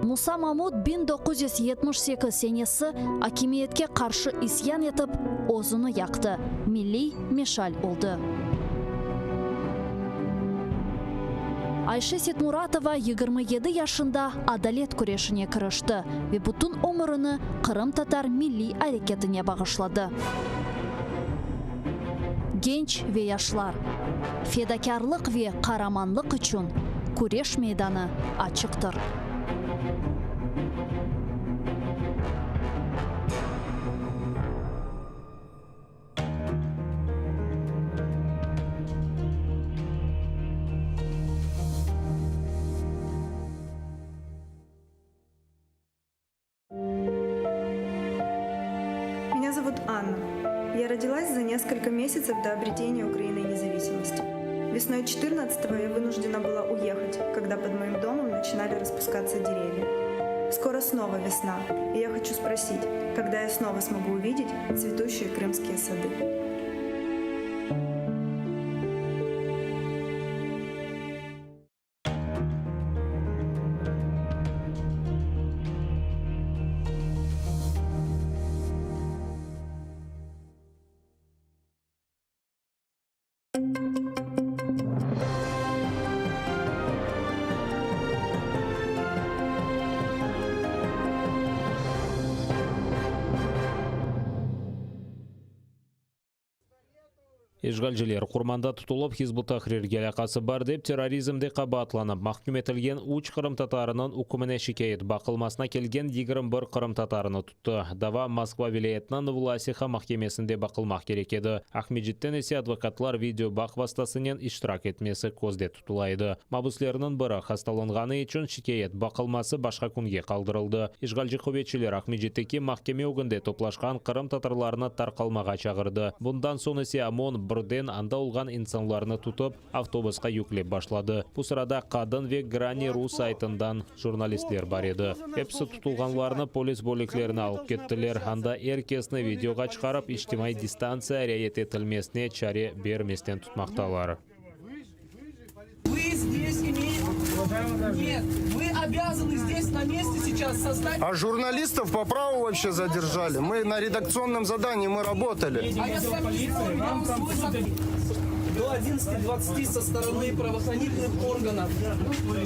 Musa Mahmud 1978 senesi hakimiyetke karşı isyan etip o'zini yaktı. Milli meşal oldu. Ayşe Setmuratova 27 yaşında adalet kureshine kirishdi ve bütün umrini Kırım Tatar milli hareketine bağışladı. Genç ve yaşlar, fedakarlık ve kahramanlık için kuresh meydanı açıktır. Анна. Я родилась за несколько месяцев до обретения Украиной независимости. Весной 14-го я вынуждена была уехать, когда под моим домом начинали распускаться деревья. Скоро снова весна, и я хочу спросить, когда я снова смогу увидеть цветущие крымские сады. Ишгалжилер Курманда тутулып Хизбут Тахрирге алакасы бар деп терроризмде кабатланып махкум этилген 3 кырым татарынын укумуна шикает бакылмасына келген 21 кырым татарыны tuttu. Дава Москва вилаятынан Власиха махкемесинде бакылмак керек еді. Ахмеджиттен есе адвокатлар видео бак вастасынен иштирак этмеси көзде тутулайды. Мабуслеринин бирі хасталанганы үчүн шикает бакылмасы башка күнге калдырылды. Ишгалжи кубетчилер Ахмеджиттеки махкеме өгүндө топлашкан кырым татарларына таркалмага чагырды. Bundan соң есе ОМОН бірден анда олған инсанларны тұтып, автобусқа yüklеп башлады. Бұл сырада Қадын ве Грани Ру сайтындан журналистлер бар еді. Эпсі тұтылғанларны полис бөліклеріне алып кеттілер. Анда әркесіні видеоға шығарып, иштимай дистанция рәйет етілмесіне чаре берместен тұтмақталар. Вы здесь имеете... Нет, вы обязаны здесь на месте сейчас создать... А журналистов по праву вообще задержали. Мы на редакционном задании, мы работали. А я с вами не спорю, я вам свой закон. До 11:20 со стороны правоохранительных органов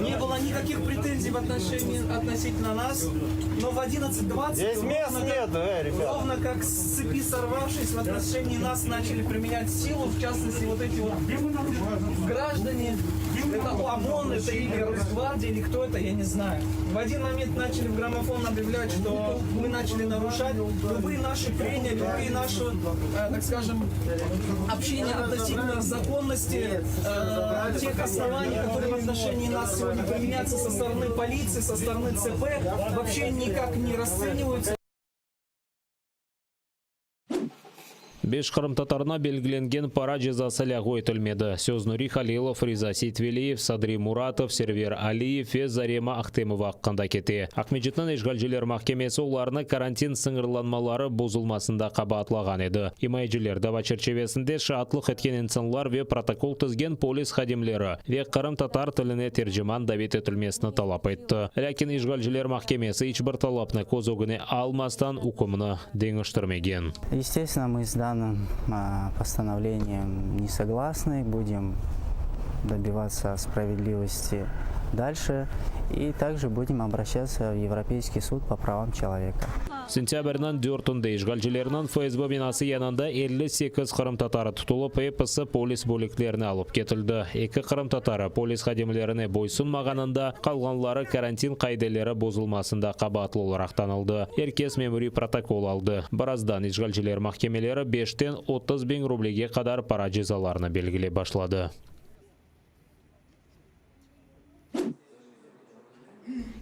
не было никаких претензий относительно нас, но в 11:20 ровно как с цепи сорвавшись, в отношении нас начали применять силу, в частности вот эти вот граждане, это ОМОН, это или Росгвардия, или кто это, я не знаю. В один момент начали в граммофон объявлять, что мы начали нарушать любые наши прения, любые наши, так скажем, общения относительно законности, тех оснований, которые в отношении нас сегодня применяются со стороны полиции, со стороны ЦП, вообще никак не расцениваются. Беш кырым татарына белгіленген пара жазасы лягу етілмеді. Сөзнури Халилов, Риза Сейтвелиев, Садри Муратов, Сервер Алиев ве Зарема Ахтемова аққанда кете. Ахмеджиттен Ишгалжилер махкемесі оларны карантин сыңғырланмалары бозылмасында қабатлаған еді. Имайжилер дава черчевесінде шаатлық еткен инсанлар ве протокол тізген полис хадимлері ве кырым татар тіліне тержиман давет етілмесіні талап етті. Ләкин Ишгалжилер махкемесі ичбір талапны көзөгіне алмастан укумны деңіштірмеген. Естественно, мы с данным постановлением не согласны, будем добиваться справедливости дальше и также будем обращаться в Европейский суд по правам человека. Сентябрьнан 4-ында Ишгалжилернан ФСБ бинасы янында 58 кырым татары tutulup епісі полис бөліклеріне алып кетілді. 2 кырым татары полис хадимлеріне бойсунмағанында қалғанлары карантин қайделері бозылмасында қабатлы оларақ танылды. Еркес мемори протокол алды. Біраздан Ишгалжилер махкемелері 5-тен 30 000 рублиге қадар пара жазаларына белгіле башлады.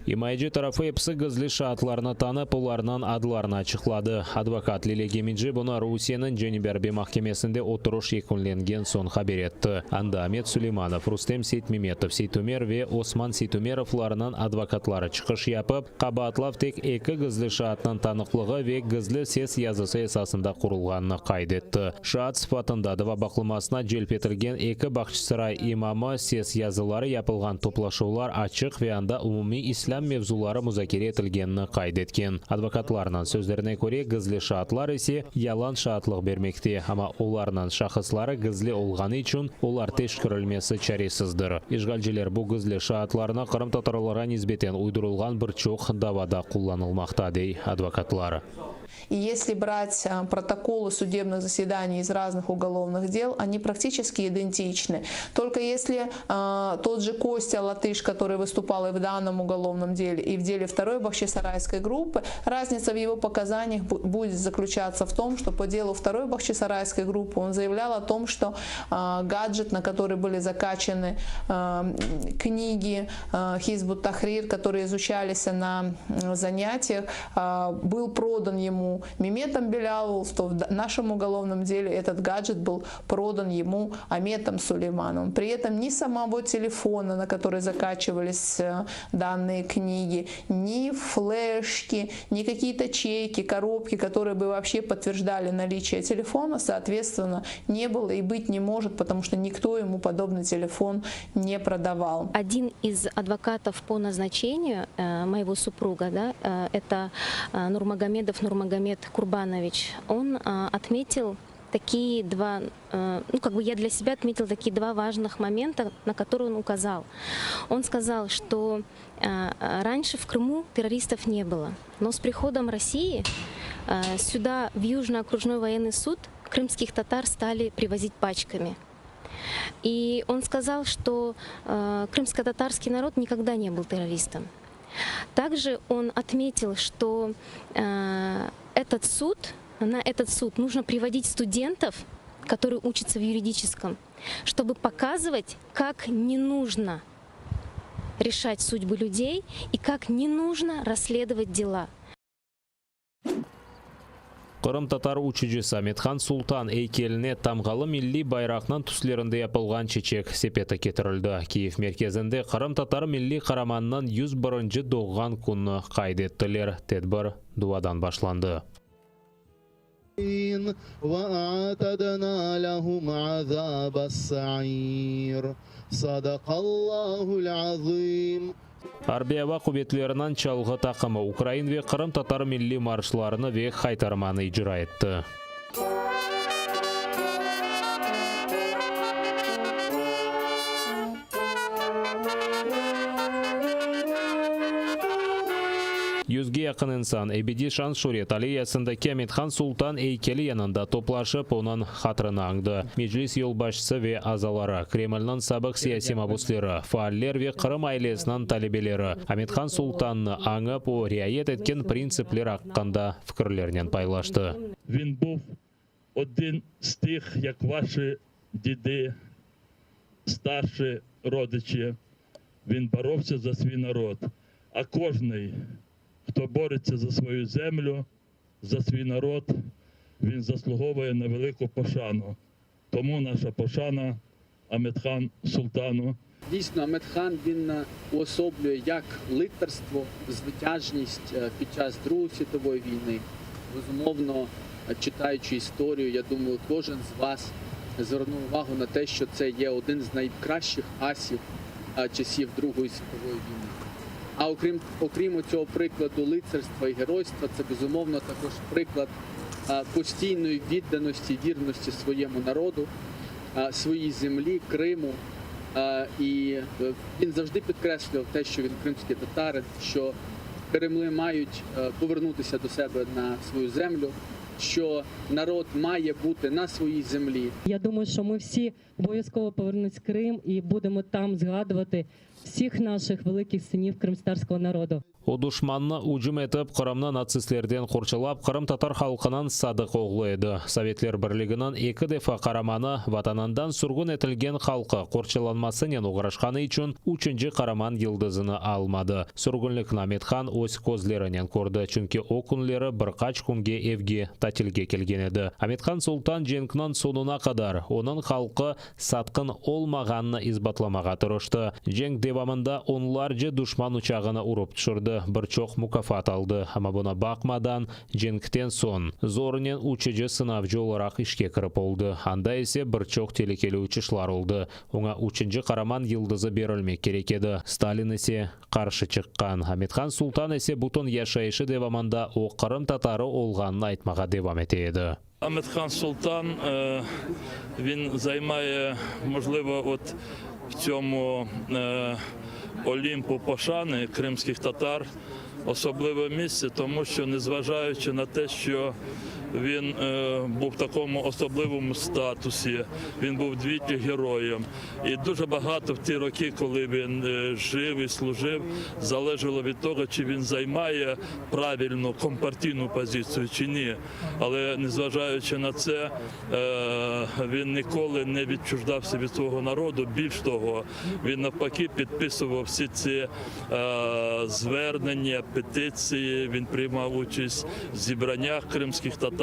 Имайджи тарафы епсі гызлы шаатларына танып, оларынан адларына чықлады. Адвокат Лилия Гемиджи бұны Русияның Женебербе махкемесінде отырыш екінленген сон хабер етті. Анда Амет Сулейманов, Рустем Сейтмеметов, Сейтумер ве Осман Сейтумеровларынан адвокатлары чықыш япып, қабатлав тек 2 гызлы шаатның танықлығы ве гызлы сес язысы есасында құрылғанны қайдетті. Шаат сыпатында дава бақылмасына желпетілген 2 бақшысырай имамы сес язылары япылған топлашулар ачық ве анда умуми ислам мевзулары музакире етілгенні қайдеткен. Адвокатларынан сөздеріне көре гызлы шаатлар есе ялан шаатлық бермекте, ама оларынан шахыслары гызлы олғаны үшін олар тешкірілмесі чаресіздір. Ишгалжилер бұл гызлы шаатларына қырым татарларға низбетен уйдырылған бір чоқ давада қолланылмақта дей адвокатлары. И если брать протоколы судебных заседаний из разных уголовных дел, они практически идентичны. Только если тот же Костя Латыш, который выступал и в данном уголовном деле, и в деле второй Бахчисарайской группы, разница в его показаниях будет заключаться в том, что по делу второй Бахчисарайской группы он заявлял о том, что гаджет, на который были закачаны книги Хизбут Тахрир, которые изучались на занятиях, был продан ему ему Меметом Белялову, то в нашем уголовном деле этот гаджет был продан ему Аметом Сулеймановым. При этом ни самого телефона, на который закачивались данные книги, ни флешки, ни какие-то чеки, коробки, которые бы вообще подтверждали наличие телефона, соответственно, не было и быть не может, потому что никто ему подобный телефон не продавал. Один из адвокатов по назначению моего супруга, да, это Нурмагомедов Нурмагомед Курбанович, он отметил такие два, я для себя отметил такие два важных момента, на которые он указал. Он сказал, что раньше в Крыму террористов не было, но с приходом России сюда, в Южный окружной военный суд, крымских татар стали привозить пачками. И он сказал, что крымско-татарский народ никогда не был террористом. Также он отметил, что на этот суд нужно приводить студентов, которые учатся в юридическом, чтобы показывать, как не нужно решать судьбы людей и как не нужно расследовать дела. Қырым татар учучысы Аметхан Султан эйкеліне тамғалы милли байрақнан түслерінде yapılған чечек сепеті кетірілді. Киев мерkezінде Қырым татар милли қараманынан 101-ші доғған күні қайд еттілер. Тедбір дуадан башланды. وأعتدنا لهم عذاب السعير صدق الله العظيم. Арбиява құбетлерінен чалғы тақымы Украин ве Қырым татар милли маршларыны ве қайтарманы ижра етті. Yüzге yakın insan Ebedi Şanşuret aleyhasındaki Amethan Sultan heykeli yanında toplaşıp onun hatırını andı. Meclis yolbaşçısı ve azaları, Kreml'nin sabık siyasi mabusları, faaller ve Kırım ailesinden talebeleri Amethan Sultan'ı anıp o riayet etken prinsipler hakkında fikirlerinden paylaştı. Він був один з тих, як ваші діди, старші родичі. Він боровся за свій народ. А кожний, хто бореться за свою землю, за свій народ, він заслуговує на велику пошану. Тому наша пошана Аметхан Султану. Дійсно, Аметхан, він уособлює як лицарство, звитяжність під час Другої світової війни. Безумовно, читаючи історію, я думаю, кожен з вас звернув увагу на те, що це є один з найкращих асів часів Другої світової війни. А окрім цього прикладу лицарства і геройства, це безумовно також приклад постійної відданості, вірності своєму народу, своїй землі, Криму. І він завжди підкреслював те, що він кримський татарин, що Кремли мають повернутися до себе на свою землю, що народ має бути на своїй землі. Я думаю, що ми всі обов'язково повернемось в Крим і будемо там згадувати всіх наших великих синів кримтатарського народу. O düşmanını ucum etip Kırım'ı natsistlerden kurçulap Kırım tatar halkının sadık oğlu edi. Sovetler Birliğinin 2 defa Karamanı vatanından sürgün etilgen halkı kurçulanmasının uğraşkanı için 3. Karaman yıldızını almadı. Sürgünlük Amethan öz közlerinden kurdu. Çünkü o günleri birkaç günge evge tatilge kelgen edi. Amethan Sultan cenkinin sonuna kadar onun halkı satkın olmağını izbatlamağa tırıştı. Cenk devamında onlarca düşman uçağını urup düşürdü. Birçok mukafat aldı. Ama buna bakmadan cenkten son zorunun uçucu sınavcı olarak işe kirip oldu. Anda ise birçok tehlikeli uçuşlar oldu. Ona 3. Karaman yıldızı verilmek gerek edi. Stalin ise karşı çıkkan. Amethan Sultan ise bütün yaşayışı devamında o Kırım tatarı olğanını айтмаға devam etedi. Аметхан Султан, він займає, можливо, от в цьому Олімпу пошани кримських татар особливе місце, тому що, незважаючи на те, що він був в такому особливому статусі, він був двічі героєм. І дуже багато в ті роки, коли він жив і служив, залежало від того, чи він займає правильну компартійну позицію чи ні. Але незважаючи на це, він ніколи не відчуждався від свого народу. Більш того, він навпаки підписував всі ці звернення, петиції, він приймав участь в зібраннях кримських татар,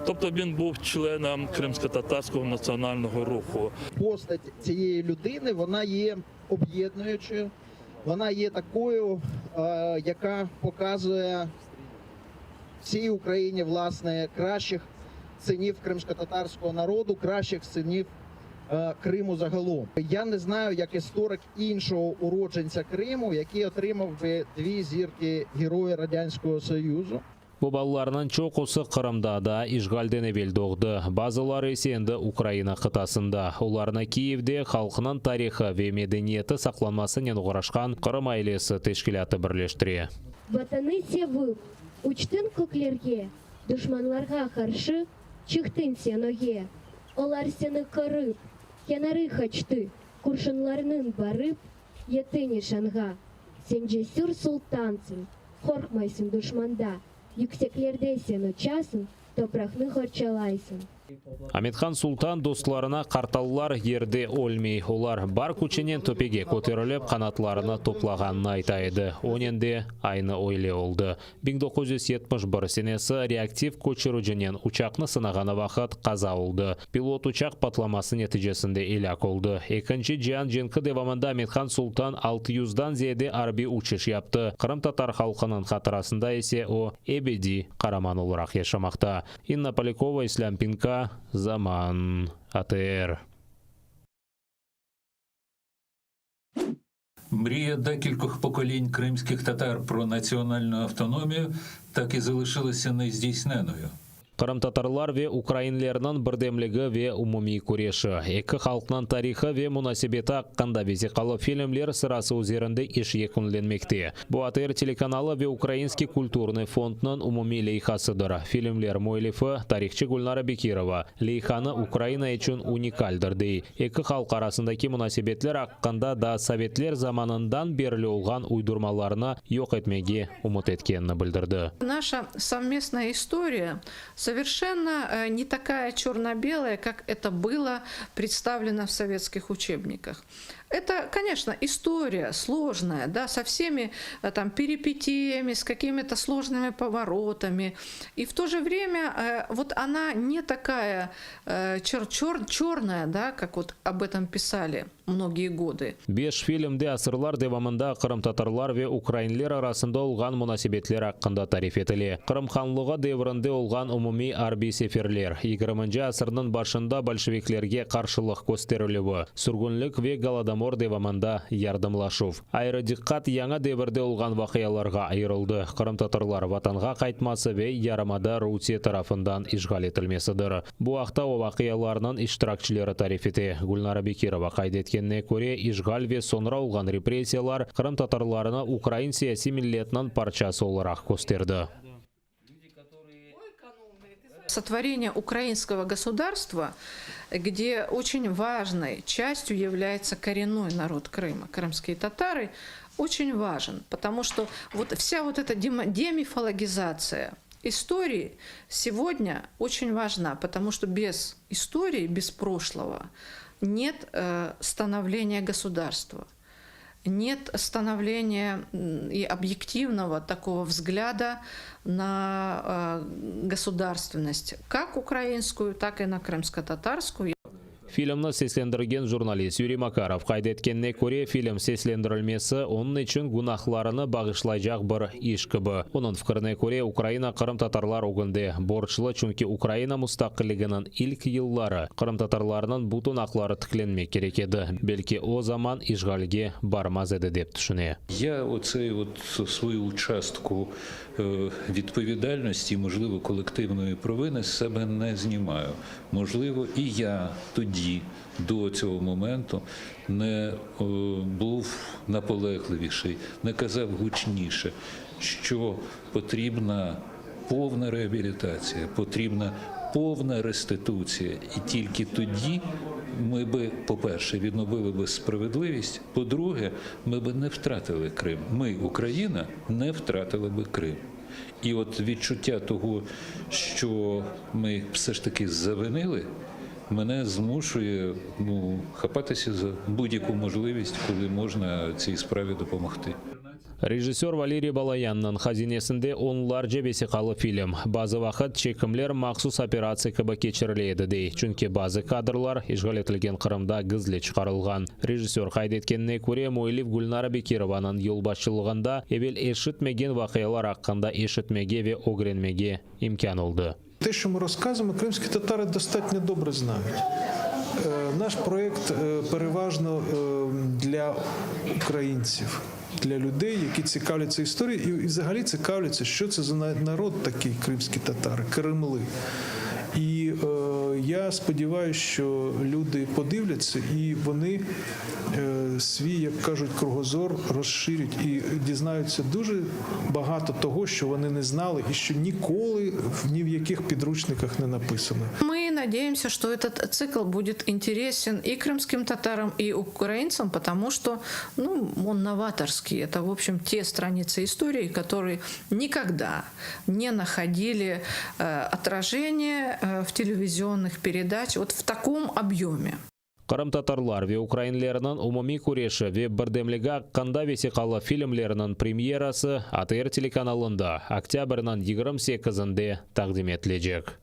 тобто він був членом кримсько-татарського національного руху. Постать цієї людини, вона є об'єднуючою, вона є такою, яка показує всій Україні, власне, кращих синів кримсько-татарського народу, кращих синів Криму загалом. Я не знаю, як історик іншого уродженця Криму, який отримав би 2 зірки Героя Радянського Союзу. Bu ballarının çoxusu Qırımda da işğalden evvel doğdu. Bazıları ise endi Ukrayna qıtasında. Ularına Kiyevde xalqının tarixi ve medeniyeti saqlanmasını uğraşqan Qırım ailesi teşkilatı birleştiriyor. Vatanı sevip, uçtun köklerge, düşmanlarga karşı çıktın sen oge. Olar seni kırıp, kenarı kaçtı, kurşunlarının barıp, yetti nişanga. Sen cesur sultansın, korkmaysın düşmanda. Yükseklerde sen uçasın, toprakını horçalaysın. Амитхан Султан достарына қарталлар ерде өлмей, олар бар күченен төпеге көтеріліп, қанатларына топлағанын айтайды. Оненде айны ойле олды. 1971 сенесі реактив көчіру женен учақны сынағаны вақыт қаза олды. Пилот учақ патламасы нәтижесінде елак олды. Екінші жан женкі девамында Амитхан Султан 600-дан зиеде арби учыш япты. Қырым татар халқының қатырасында есе о эбеди қараман олырақ яшамақта. Инна Полякова, Ислам Пинка, Zaman АТР. Мрія декількох поколінь кримських татар про національну автономію так і залишилася нездійсненою. Qırım tatarlar ve Ukrainlerinin birdemligi ve umumiy kureshi, iki xalqning tarixi ve munasibeti haqqında vesiqalı filmler sırası üzerinde iş yakunlanmakta. Bu ATR telekanalı ve Ukrainski Kulturniy fondning umumiy loyihasidir. Filmler muallifi tarixchi Gulnara Bekirova loyihani Ukraina uchun unikaldir dey. İki xalq arasındaki münasibetler haqqında da Sovetler zamanından beri olgan uydurmalarını yok etmegi umut etkenini bildirdi. Наша совместная история совершенно не такая черно-белая, как это было представлено в советских учебниках. Это, конечно, история сложная, да, со всеми там перипетиями, с какими-то сложными поворотами. И в то же время вот она не такая черная, да, как вот об этом писали многие годы. Beş filmde asırlar devamında Qırım tatarlar ve Ukrainler arasında olgan münasibetler hakkında tarif etili. Qırım xanlığı devrinde olgan umumi harbi seferler, 20. asırının başında bolşeviklerge qarşılıq gösterilübü, sürgünlük ve Galadomor devamında yardımlaşuv. Ayrı dikkat yana devirde olgan vaqiyalarga ayrıldı. Qırım tatarlar vatanға qaytması ve yaramada Rusiya tarafından işgal etilmesidir. Bu haqda o vaqiyalarının iştirakçıları tarif eti. Gulnara Bekirova qaydetkenine göre işgal ve sonra olgan repressiyalar Qırım tatarlarını Ukrain siyasi milletinin parçası olarak gösterdi. Сотворение украинского государства, где очень важной частью является коренной народ Крыма, крымские татары, очень важен, потому что вот вся вот эта демифологизация истории сегодня очень важна, потому что без истории, без прошлого нет становления государства. Нет становления и объективного такого взгляда на государственность, как украинскую, так и на крымско-татарскую. Filmni seslendirgen jurnalist Yuriy Makarov qaydetkenine göre film seslendirilmesi onun için günahlarını bağışlayacak bir iş gibi. Onun fikrine göre Ukrayna Qırım tatarlar ogunda borçlu çünkü Ukrayna mustaqilliginin ilk yılları Qırım tatarlarının bütün hakları tiklenmek gerek edi. Belki o zaman işgalge barmaz edi dep düşünüyor. Я оцей свою участку відповідальності, можливо, колективної провини з себе не знімаю. Можливо, і я тоді, до цього моменту, не був наполегливіший, не казав гучніше, що потрібна повна реабілітація, потрібна повна реституція. І тільки тоді ми би, по-перше, відновили би справедливість, по-друге, ми би не втратили Крим. Ми, Україна, не втратили би Крим. І от відчуття того, що ми все ж таки завинили, мене змушує хапатися за будь-яку можливість, коли можна цій справі допомогти. Режиссер Валерий Балаянның хазинесінде онларча бесиқалы фильм. Базы вақыт чекімлер мақсус операция кебі кечіріледі дей. Чүнке базы кадрлар ишғал етілген Қырымда гізле шығарылған. Режиссер қайдеткеніне көре Мойлив Гүлнара Бекированың ел басшылығында евел ешітмеген вақиялар аққанда ешітмеге ве огренмеге имкан олды. Те, що ми розказуємо, кримські татари достатньо добре знають. Наш проєкт переважно для українців, для людей, які цікавляться історією і взагалі цікавляться, що це за народ такий кримські татари, кремли. І я сподіваюся, що люди подивляться і вони свій, як кажуть, кругозор розширять і дізнаються дуже багато того, що вони не знали і що ніколи ні в яких підручниках не написано. Мы надеемся, что этот цикл будет интересен и крымским татарам, и украинцам, потому что он новаторский. Это, в общем, те страницы истории, которые никогда не находили отражения в телевизионных передачах вот в таком объеме. Қырым татарлар ве украинлерінің умуми күреші ве бірдемлігі аққанда весиқалы фильмлерінің премьерасы АТР телеканалында октябрьнан 28-інде тақдим етілежек.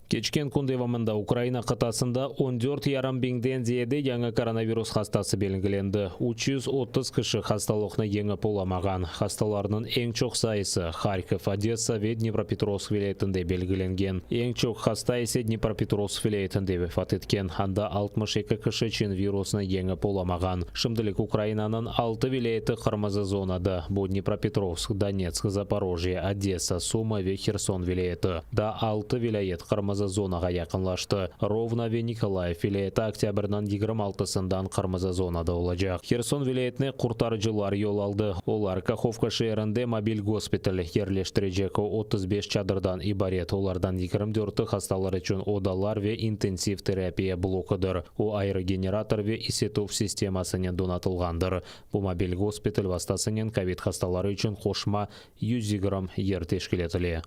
Кечкен күндевамында Украина қытасында 14,5 биңден зиеде яңа коронавирус хастасы белгіленді. 330 кіші хасталықны еңі поламаған. Хасталарының ең чоқ сайысы Харьков, Одесса ве Днепропетровск вилаетінде белгіленген. Ең чоқ хаста есе Днепропетровск вилаетінде вефат еткен. Анда 62 кіші чин вирусны еңі поламаған. Шымдылық Украинаның 6 вилаеті қырмызы зонады. Бұл Днепропетровск, Донецк, Запорожье, Одесса, Сума ве Херсон вилаеті. Да 6 вилает қырмызы зонаға яқынлашты. Ровно ве Николаев вилаеті октябрьнан 26-сындан қырмызы зонада олacak. Херсон вилаетіне құртарыжылар yol алды. Олар Каховка шерінде мобиль госпиталь ерлештірежек 35 чадырдан ибарет. Олардан 24 хасталар үшін одалар ве интенсив терапия блокыдыр. О аэрогенератор ве исетув системасының донатылғандыр. Бұл мобиль госпиталь вастасының ковид хасталары үшін қошма 100 грамм ер тешкілетілі.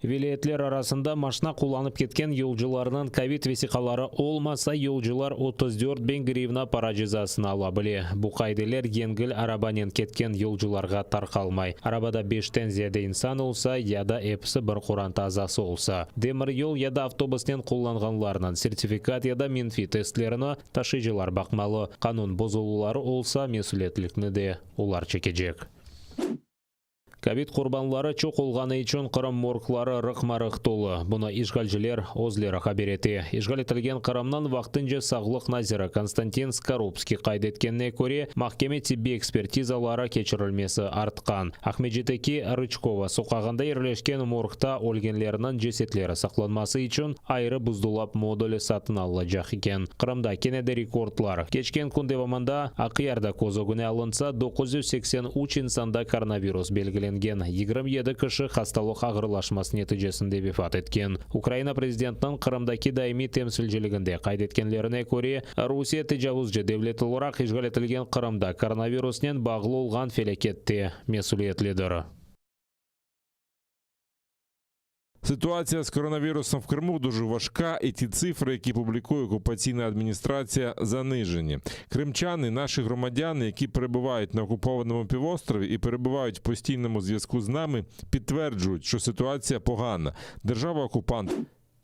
Вилаетлер арасында машина куланып кеткен yolcularının ковид весиқалары олмаса yolcular 34 bin гривна пара жазасын ала біле. Бұл қайделер еңгіл арабанен кеткен yolcularға тарқалмай. Арабада 5-тен зияде инсан олса, яда эпсі бір құранта азасы олса. Демір yol яда автобуснен қолланғанларынан сертификат яда менфи тестлеріні ташыжылар бақмалы. Қанун бозылулары олса, месулетлікні де олар чекежек. Ковид құрбанлары чоқ олғаны үшін Қырым морглары рықмарық толы. Бұны ишғалжілер өзлері қабереті. Ишғал етілген Қырымнан вақтынжы сағлық назирі Константин Скоропский қайдеткенне көре махкеме тибби экспертизалары кечірілмесі артқан. Ахмеджетеки Рычкова соқағында ерлешкен моргта өлгенлерінің жесетлері сақланмасы үшін айры бұздулап модулі сатын алынacak екен. Қырымда кенеде рекордлар. Кечкен күндеваманда Ақиярда козогуне алынса 983 инсанда коронавирус белгіленген. 27 кіші хасталық ағырлашмасы нәтижесінде вефат еткен. Украина президентінің Қырымдаки даими темсілжілігінде қайдеткенлеріне көре Русия тежавузжы девлет оларақ ишғал етілген Қырымда коронавируснен бағлы олған фелекетте месулиетледір. Ситуація з коронавірусом в Криму дуже важка, і ті цифри, які публікує окупаційна адміністрація, занижені. Кримчани – наші громадяни, які перебувають на окупованому півострові і перебувають в постійному зв'язку з нами, підтверджують, що ситуація погана. Держава-окупант.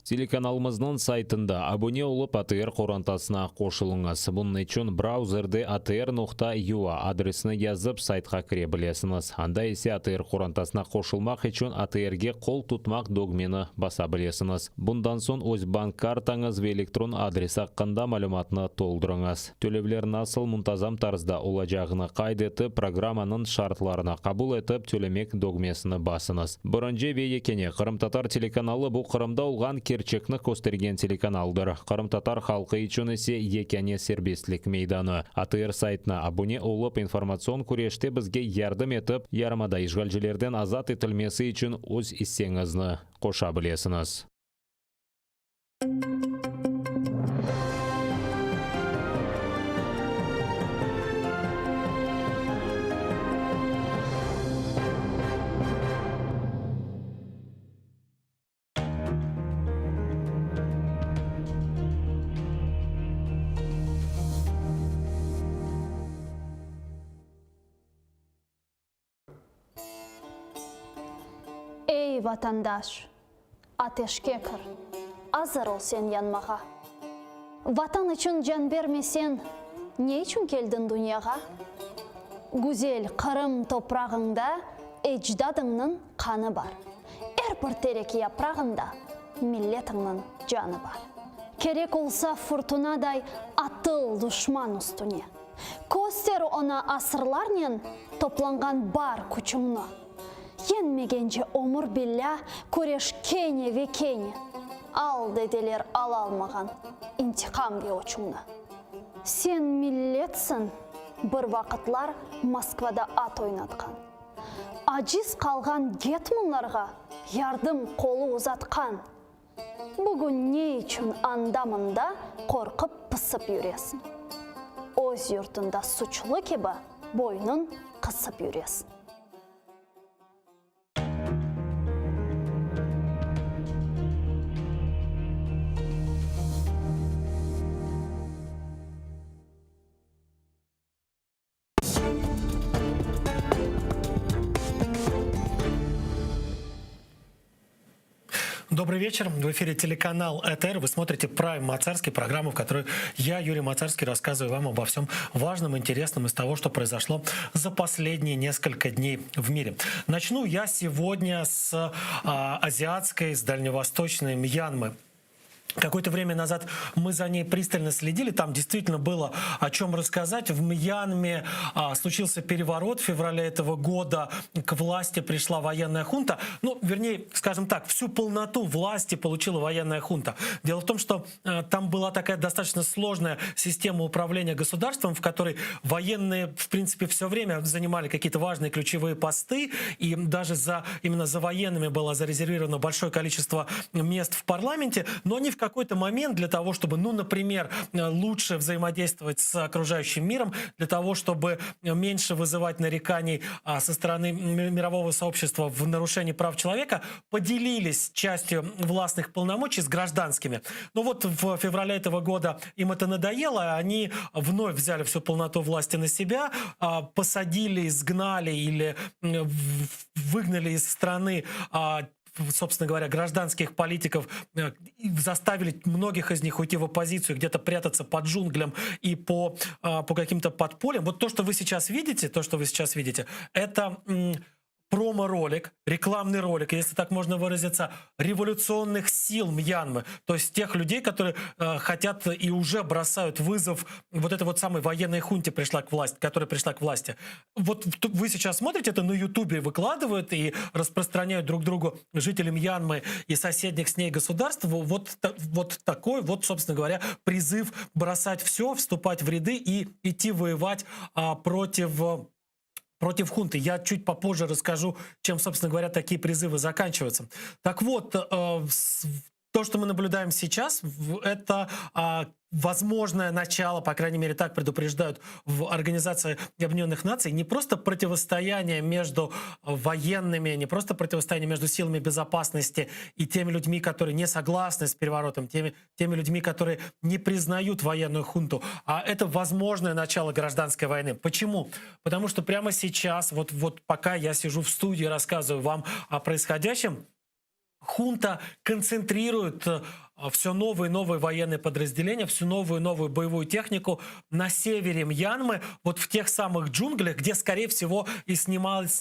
Телеканалымыздың сайтында абоне олып АТР қорантасына қошылыңыз. Бұның үшін браузерде atr.ua адресіне язып сайтқа кіре білесіңіз. Анда есе АТР қорантасына қошылмақ үшін АТРге қол тұтмақ догмені баса білесіңіз. Бұндан соң өз банк картаңыз ве электрон адрес аққанда мәліматыны толдырыңыз. Төлевлер насыл мұнтазам тарзда олacağını қайдетіп, программаның шартларына қабыл етіп, төлемек догмесіні басыңыз. Бұрынже ве екене Қырым татар телеканалы бұл Қырымда олған керчекні көстерген телеканалдар. Қырым татар халқы ичунесе екене сербестлік мейданы. АТР сайтына абуне олып информацион күреште бізге ярдым етіп, ярмада ишгалжелерден азат етілмесі үшін өз иссеңізні қоша білесіңіз. Ey vatandaş, ateşke kır, hazır ol sen yanmağa. Vatan için can vermesen, ne için geldin dünyaya? Güzel Kırım toprağında ecdadının kanı var. Her bir terek yaprağında milletinin canı var. Kerek olsa fırtınaday atıl düşman üstüne. Göster ona asırlarla toplangan бар күчіңні. Yenmegence omur billah kureş kene ve kene. Al dediler al almagan intikam ve uçunna. Sen milletsin bir vakitlar Moskvada at oynatkan. Aciz kalgan getmunlarga yardım kolu uzatkan. Bugün ne için andamında korkup pısıp yüresin. Öz yurtunda suçlu gibi boynun kısıp yüresin. Добрый вечер. В эфире телеканал ЭТР. Вы смотрите Prime Мацарский, программу, в которой я, Юрий Мацарский, рассказываю вам обо всем важном, интересном из того, что произошло за последние несколько дней в мире. Начну я сегодня с азиатской, с дальневосточной Мьянмы. Какое-то время назад мы за ней пристально следили, там действительно было о чем рассказать. В Мьянме случился переворот в феврале этого года, к власти пришла военная хунта. Ну, вернее, скажем так, всю полноту власти получила военная хунта. Дело в том, что там была такая достаточно сложная система управления государством, в которой военные, в принципе, все время занимали какие-то важные ключевые посты, и даже именно за военными было зарезервировано большое количество мест в парламенте, но они в какой-то момент для того, чтобы, ну, например, лучше взаимодействовать с окружающим миром, для того, чтобы меньше вызывать нареканий со стороны мирового сообщества в нарушении прав человека, поделились частью властных полномочий с гражданскими. Но вот в феврале этого года им это надоело, они вновь взяли всю полноту власти на себя, посадили, изгнали или выгнали из страны, собственно говоря, гражданских политиков, заставили многих из них уйти в оппозицию, где-то прятаться под джунглям и по каким-то подпольям. Вот то, что вы сейчас видите, это промо-ролик, рекламный ролик, если так можно выразиться, революционных сил Мьянмы. То есть тех людей, которые хотят и уже бросают вызов вот этой вот самой военной хунте, которая пришла к власти. Вот вы сейчас смотрите это на Ютубе, выкладывают и распространяют друг другу жители Мьянмы и соседних с ней государств. Вот такой вот, собственно говоря, призыв бросать все, вступать в ряды и идти воевать против хунты. Я чуть попозже расскажу, чем, собственно говоря, такие призывы заканчиваются. Так вот, то, что мы наблюдаем сейчас, это возможное начало, по крайней мере, так предупреждают в Организации Объединенных Наций, не просто противостояние между военными, не просто противостояние между силами безопасности и теми людьми, которые не согласны с переворотом, теми людьми, которые не признают военную хунту, а это возможное начало гражданской войны. Почему? Потому что прямо сейчас, вот пока я сижу в студии и рассказываю вам о происходящем, хунта концентрирует все новые и новые военные подразделения, всю новую и новую боевую технику на севере Мьянмы, вот в тех самых джунглях, где, скорее всего, и снималось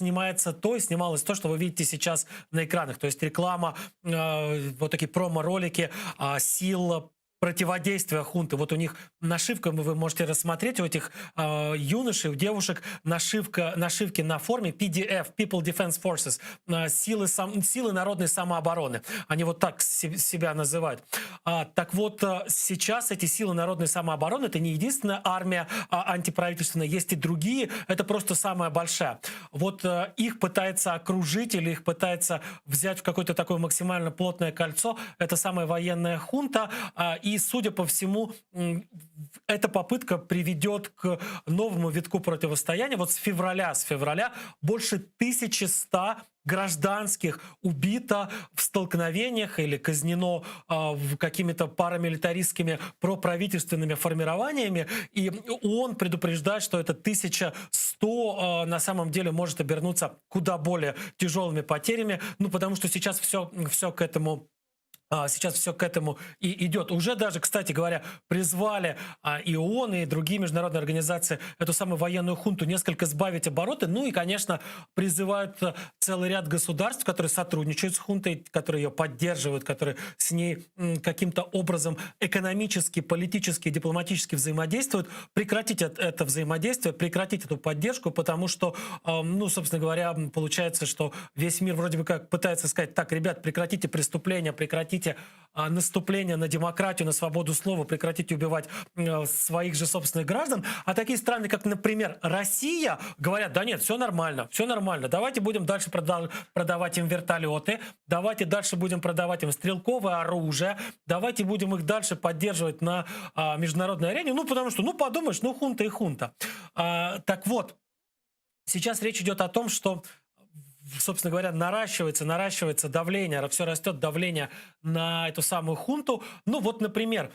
то, что вы видите сейчас на экранах. То есть реклама, вот такие промо-ролики сил противодействия хунты. Вот у них нашивка, вы можете рассмотреть, у этих юношей, у девушек нашивки на форме PDF, People Defense Forces, силы народной самообороны. Они вот так себя называют. Так вот, сейчас эти силы народной самообороны — это не единственная армия антиправительственная, есть и другие, это просто самая большая. Вот их пытается окружить или их пытается взять в какое-то такое максимально плотное кольцо, это самая военная хунта, и, судя по всему, эта попытка приведет к новому витку противостояния. Вот с февраля больше 1100 гражданских убито в столкновениях или казнено какими-то парамилитаристскими проправительственными формированиями. И ООН предупреждает, что это 1100 на самом деле может обернуться куда более тяжелыми потерями. Ну, потому что сейчас все к этому... Сейчас все к этому и идет. Уже даже, кстати говоря, призвали и ООН, и другие международные организации эту самую военную хунту несколько сбавить обороты. Ну и, конечно, призывают целый ряд государств, которые сотрудничают с хунтой, которые ее поддерживают, которые с ней каким-то образом экономически, политически, дипломатически взаимодействуют, прекратить это взаимодействие, прекратить эту поддержку, потому что, ну, собственно говоря, получается, что весь мир вроде бы как пытается сказать: так, ребят, прекратите преступления, прекратите наступление на демократию, на свободу слова, прекратите убивать своих же собственных граждан. А такие страны, как, например, Россия, говорят: да нет, все нормально, давайте будем дальше продавать им вертолеты, давайте дальше будем продавать им стрелковое оружие, давайте будем их дальше поддерживать на международной арене, ну потому что, ну подумаешь, ну хунта и хунта. Так вот, сейчас речь идет о том, что, собственно говоря, наращивается давление, все растет давление на эту самую хунту. Ну вот, например,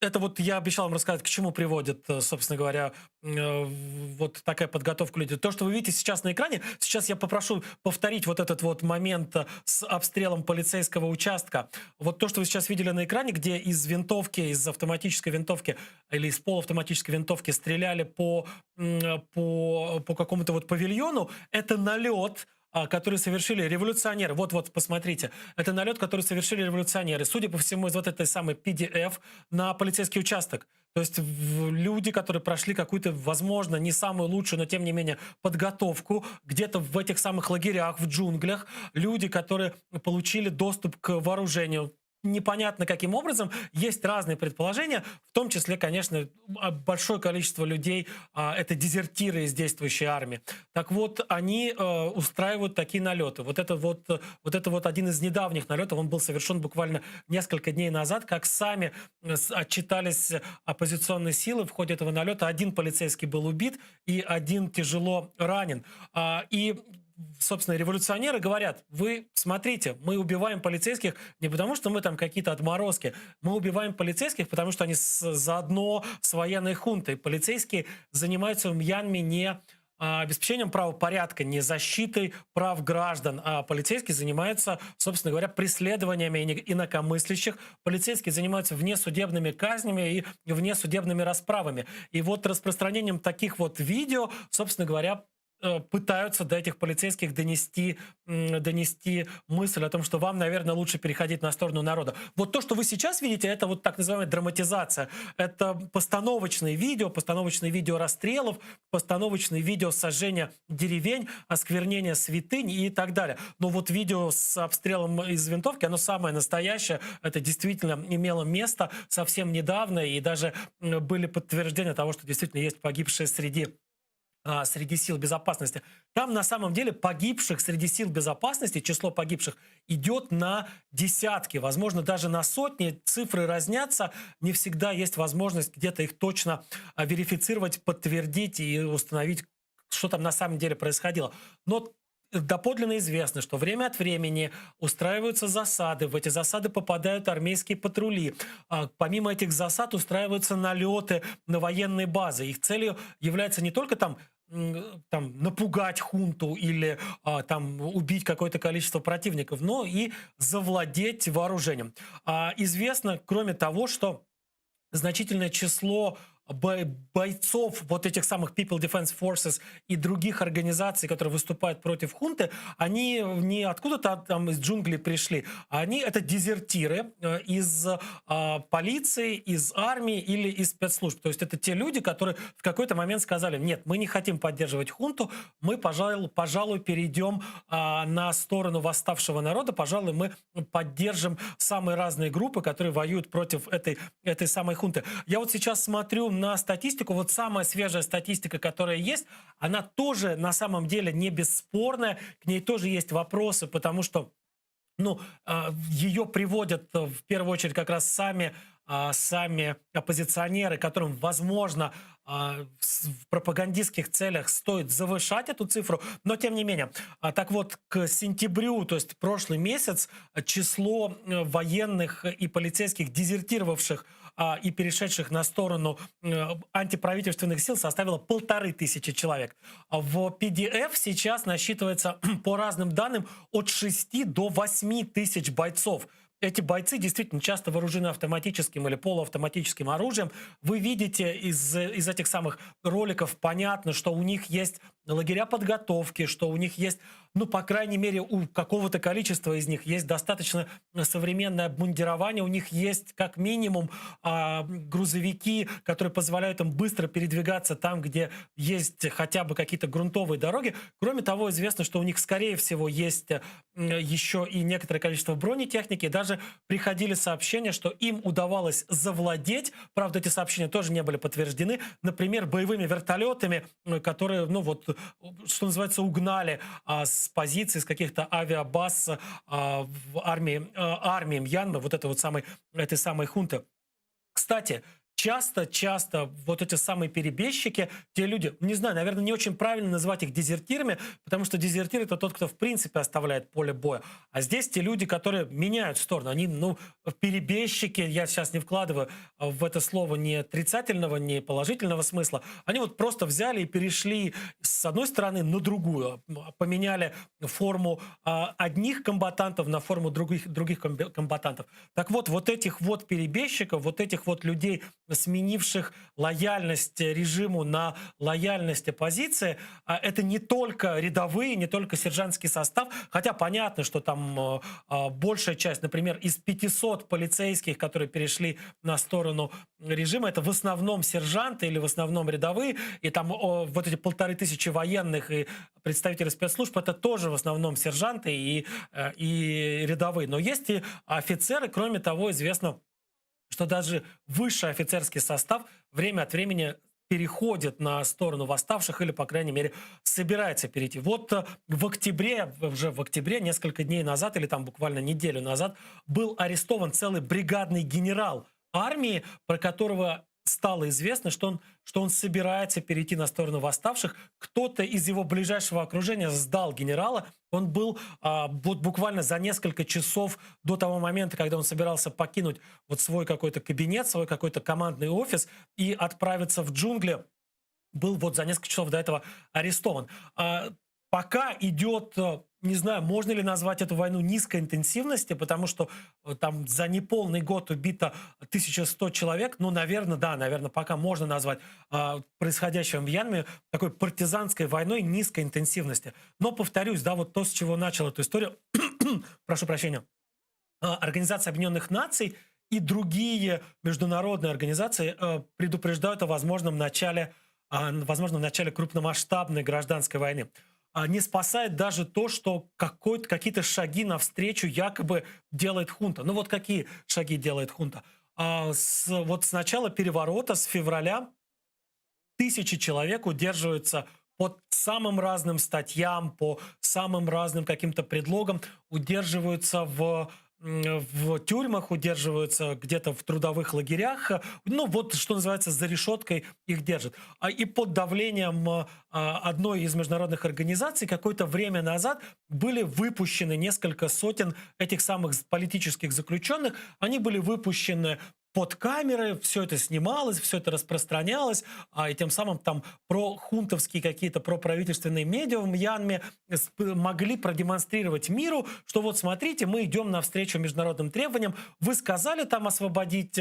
это вот я обещал вам рассказать, к чему приводит, собственно говоря, вот такая подготовка людей. То, что вы видите сейчас на экране, сейчас я попрошу повторить вот этот вот момент с обстрелом полицейского участка. Вот то, что вы сейчас видели на экране, где из винтовки, из автоматической винтовки или из полуавтоматической винтовки стреляли по какому-то вот павильону, это налет, который совершили революционеры. Вот, посмотрите. Это налет, который совершили революционеры. Судя по всему, из вот этой самой PDF на полицейский участок. То есть люди, которые прошли какую-то, возможно, не самую лучшую, но тем не менее подготовку где-то в этих самых лагерях, в джунглях. Люди, которые получили доступ к вооружению. Непонятно каким образом, есть разные предположения, в том числе, конечно, большое количество людей это дезертиры из действующей армии. Так вот, они устраивают такие налеты. Вот это вот один из недавних налетов, он был совершен буквально несколько дней назад, как сами отчитались оппозиционные силы в ходе этого налета. Один полицейский был убит и один тяжело ранен. И собственно, революционеры говорят: вы смотрите, мы убиваем полицейских не потому, что мы там какие-то отморозки, мы убиваем полицейских, потому что они заодно с военной хунтой. Полицейские занимаются в Мьянме не обеспечением правопорядка, не защитой прав граждан, а полицейские занимаются, собственно говоря, преследованиями инакомыслящих. Полицейские занимаются внесудебными казнями и внесудебными расправами. И вот распространением таких вот видео, собственно говоря, пытаются до этих полицейских донести мысль о том, что вам, наверное, лучше переходить на сторону народа. Вот то, что вы сейчас видите, это вот так называемая драматизация. Это постановочные видео расстрелов, постановочные видео сожжения деревень, осквернения святынь и так далее. Но вот видео с обстрелом из винтовки, оно самое настоящее. Это действительно имело место совсем недавно, и даже были подтверждения того, что действительно есть погибшие среди сил безопасности. Там на самом деле погибших среди сил безопасности, число погибших идет на десятки, возможно, даже на сотни. Цифры разнятся, не всегда есть возможность где-то их точно верифицировать, подтвердить и установить, что там на самом деле происходило. Но доподлинно известно, что время от времени устраиваются засады, в эти засады попадают армейские патрули. Помимо этих засад устраиваются налеты на военные базы. Их целью является не только там напугать хунту или убить какое-то количество противников, но и завладеть вооружением. Известно, кроме того, что значительное число бойцов вот этих самых People Defense Forces и других организаций, которые выступают против хунты, они не откуда-то там из джунглей пришли, они это дезертиры из полиции, из армии или из спецслужб. То есть это те люди, которые в какой-то момент сказали: нет, мы не хотим поддерживать хунту, мы, пожалуй, перейдем на сторону восставшего народа, пожалуй, мы поддержим самые разные группы, которые воюют против этой самой хунты. Я вот сейчас смотрю на статистику, вот самая свежая статистика, которая есть, она тоже на самом деле не бесспорная, к ней тоже есть вопросы, потому что ее приводят в первую очередь как раз сами оппозиционеры, которым, возможно, в пропагандистских целях стоит завышать эту цифру, но тем не менее. Так вот, к сентябрю, то есть прошлый месяц, число военных и полицейских, дезертировавших и перешедших на сторону антиправительственных сил, составило 1500 человек. В PDF сейчас насчитывается, по разным данным, от 6 до 8 тысяч бойцов. Эти бойцы действительно часто вооружены автоматическим или полуавтоматическим оружием. Вы видите из этих самых роликов, понятно, что у них есть лагеря подготовки, что у них есть, по крайней мере, у какого-то количества из них есть достаточно современное обмундирование, у них есть как минимум грузовики, которые позволяют им быстро передвигаться там, где есть хотя бы какие-то грунтовые дороги. Кроме того, известно, что у них, скорее всего, есть еще и некоторое количество бронетехники. Даже приходили сообщения, что им удавалось завладеть, правда, эти сообщения тоже не были подтверждены, например, боевыми вертолетами, которые, что называется, угнали с позиций, с каких-то авиабаз в армии Мьянмы, этой самой хунты. Кстати, часто вот эти самые перебежчики, те люди, не знаю, наверное, не очень правильно называть их дезертирами, потому что дезертир — это тот, кто в принципе оставляет поле боя. А здесь те люди, которые меняют сторону. Они, перебежчики, я сейчас не вкладываю в это слово ни отрицательного, ни положительного смысла. Они вот просто взяли и перешли с одной стороны на другую, поменяли форму одних комбатантов на форму других комбатантов. Так вот этих вот перебежчиков, вот этих вот людей, сменивших лояльность режиму на лояльность оппозиции, это не только рядовые, не только сержантский состав, хотя понятно, что там большая часть, например, из 500 полицейских, которые перешли на сторону режима, это в основном сержанты или в основном рядовые, и там вот эти 1500 военных и представители спецслужб, это тоже в основном сержанты и рядовые. Но есть и офицеры, кроме того, известно, что даже высший офицерский состав время от времени переходит на сторону восставших или, по крайней мере, собирается перейти. Вот в октябре, несколько дней назад, или там буквально неделю назад, был арестован целый бригадный генерал армии, про которого стало известно, что он собирается перейти на сторону восставших. Кто-то из его ближайшего окружения сдал генерала. Он был вот буквально за несколько часов до того момента, когда он собирался покинуть вот свой какой-то кабинет, свой какой-то командный офис и отправиться в джунгли, был вот за несколько часов до этого арестован. Пока идет, не знаю, можно ли назвать эту войну низкой интенсивности, потому что там за неполный год убито 1100 человек. Наверное, пока можно назвать происходящее в Мьянме такой партизанской войной низкой интенсивности. Но, повторюсь, вот то, с чего начал эту историю, прошу прощения, Организация Объединенных Наций и другие международные организации предупреждают о возможном начале крупномасштабной гражданской войны. Не спасает даже то, что какие-то шаги навстречу якобы делает хунта. Вот какие шаги делает хунта? Вот с начала переворота, с февраля, тысячи человек удерживаются по самым разным статьям, по самым разным каким-то предлогам, удерживаются в тюрьмах, удерживаются где-то в трудовых лагерях. Что называется, за решеткой их держат. И под давлением одной из международных организаций какое-то время назад были выпущены несколько сотен этих самых политических заключенных. Они были выпущены под камеры, все это снималось, все это распространялось, и тем самым там прохунтовские какие-то проправительственные медиа в Мьянме могли продемонстрировать миру, что вот смотрите, мы идем навстречу международным требованиям, вы сказали там освободить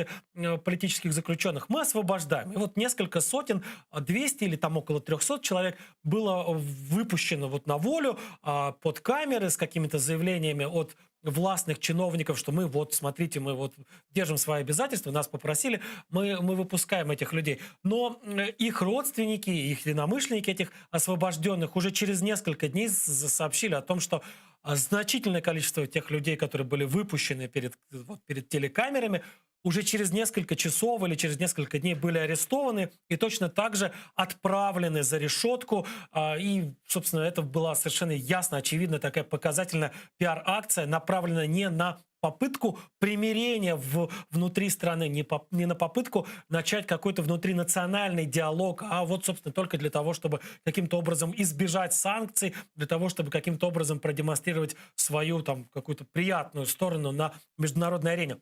политических заключенных, мы освобождаем. И вот несколько сотен, 200 или там около 300 человек было выпущено вот на волю под камеры с какими-то заявлениями от властных чиновников, что мы вот, смотрите, мы вот держим свои обязательства, нас попросили, мы выпускаем этих людей. Но их родственники, их единомышленники, этих освобожденных, уже через несколько дней сообщили о том, что значительное количество тех людей, которые были выпущены перед телекамерами, уже через несколько часов или через несколько дней были арестованы и точно так же отправлены за решетку. И, собственно, это была совершенно ясно, очевидно, такая показательная пиар-акция, направленная не на попытку примирения внутри страны, не на попытку начать какой-то внутринациональный диалог, а вот, собственно, только для того, чтобы каким-то образом избежать санкций, для того, чтобы каким-то образом продемонстрировать свою там какую-то приятную сторону на международной арене.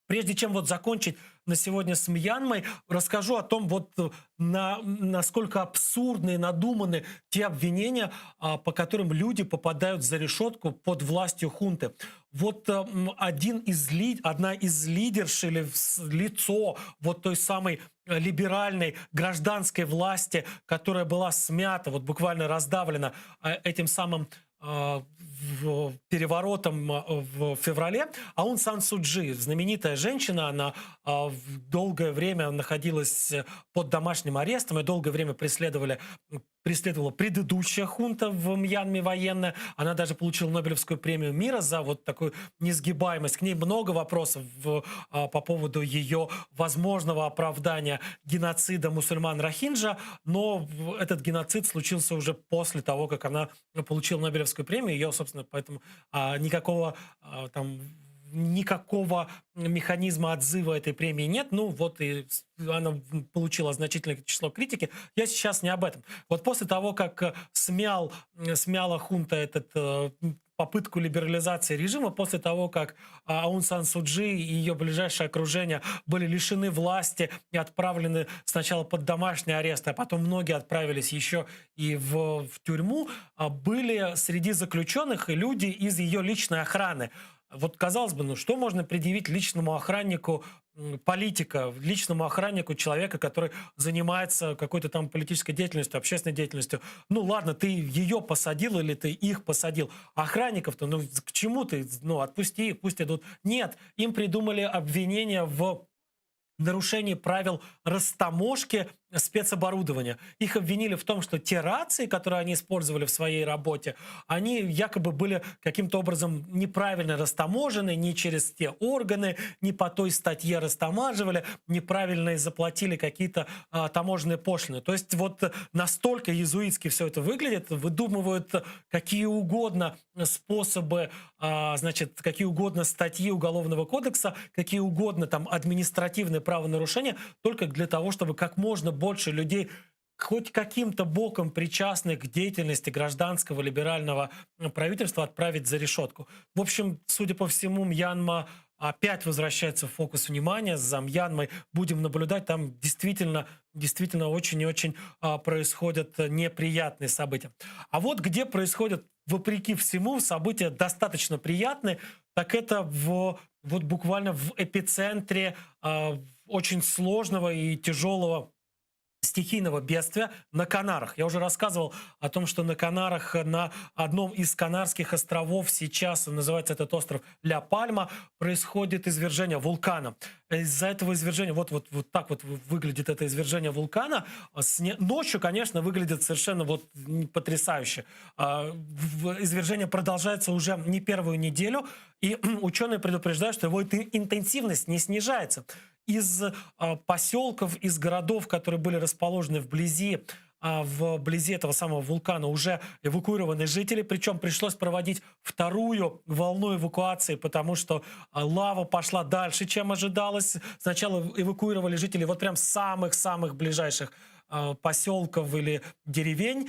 Прежде чем вот закончить на сегодня с Мьянмой, расскажу о том, вот насколько одни и надуманы те обвинения, по которым люди попадают за решетку под властью хунты. Вот одна из лидерш или лицо вот той самой либеральной гражданской власти, которая была смята, вот буквально раздавлена этим самым переворотом в феврале, Аун Сан Су Чжи, знаменитая женщина, она долгое время находилась под домашним арестом и долгое время преследовала предыдущая хунта в Мьянме военная. Она даже получила Нобелевскую премию мира за вот такую несгибаемость. К ней много вопросов по поводу ее возможного оправдания геноцида мусульман Рохинджа, но этот геноцид случился уже после того, как она получила Нобелевскую премию. Ее, собственно, поэтому никакого механизма отзыва этой премии нет. Ну вот и она получила значительное число критики. Я сейчас не об этом. Вот после того, как смяла хунта попытку либерализации режима, после того, как Аун Сан Су Чжи и ее ближайшее окружение были лишены власти и отправлены сначала под домашний арест, а потом многие отправились еще и в тюрьму, были среди заключенных и люди из ее личной охраны. Вот казалось бы, ну что можно предъявить личному охраннику политика, личному охраннику человека, который занимается какой-то там политической деятельностью, общественной деятельностью? Ну ладно, ты ее посадил или ты их посадил. Охранников-то, ну к чему ты? Ну отпусти их, пусть идут. Нет, им придумали обвинения в нарушении правил растаможки спецоборудования. Их обвинили в том, что те рации, которые они использовали в своей работе, они якобы были каким-то образом неправильно растаможены, не через те органы, не по той статье растамаживали, неправильно заплатили какие-то таможенные пошлины. То есть вот настолько иезуитски все это выглядит, выдумывают какие угодно способы, значит, какие угодно статьи Уголовного кодекса, какие угодно там административные правонарушения, только для того, чтобы как можно больше людей хоть каким-то боком причастных к деятельности гражданского либерального правительства отправить за решетку. В общем, судя по всему, Мьянма опять возвращается в фокус внимания. За Мьянмой будем наблюдать. Там действительно очень и очень происходят неприятные события. А вот где происходят, вопреки всему, события достаточно приятные, так это вот буквально в эпицентре очень сложного и тяжелого стихийного бедствия на Канарах. Я уже рассказывал о том, что на Канарах, на одном из Канарских островов сейчас, называется этот остров Ля Пальма, происходит извержение вулкана. Из-за этого извержения, вот так вот выглядит это извержение вулкана. Ночью, конечно, выглядит совершенно потрясающе. Извержение продолжается уже не первую неделю, и ученые предупреждают, что его интенсивность не снижается. Из поселков, из городов, которые были расположены вблизи этого самого вулкана, уже эвакуированы жители, причем пришлось проводить вторую волну эвакуации, потому что лава пошла дальше, чем ожидалось. Сначала эвакуировали жителей вот прям самых-самых ближайших поселков или деревень.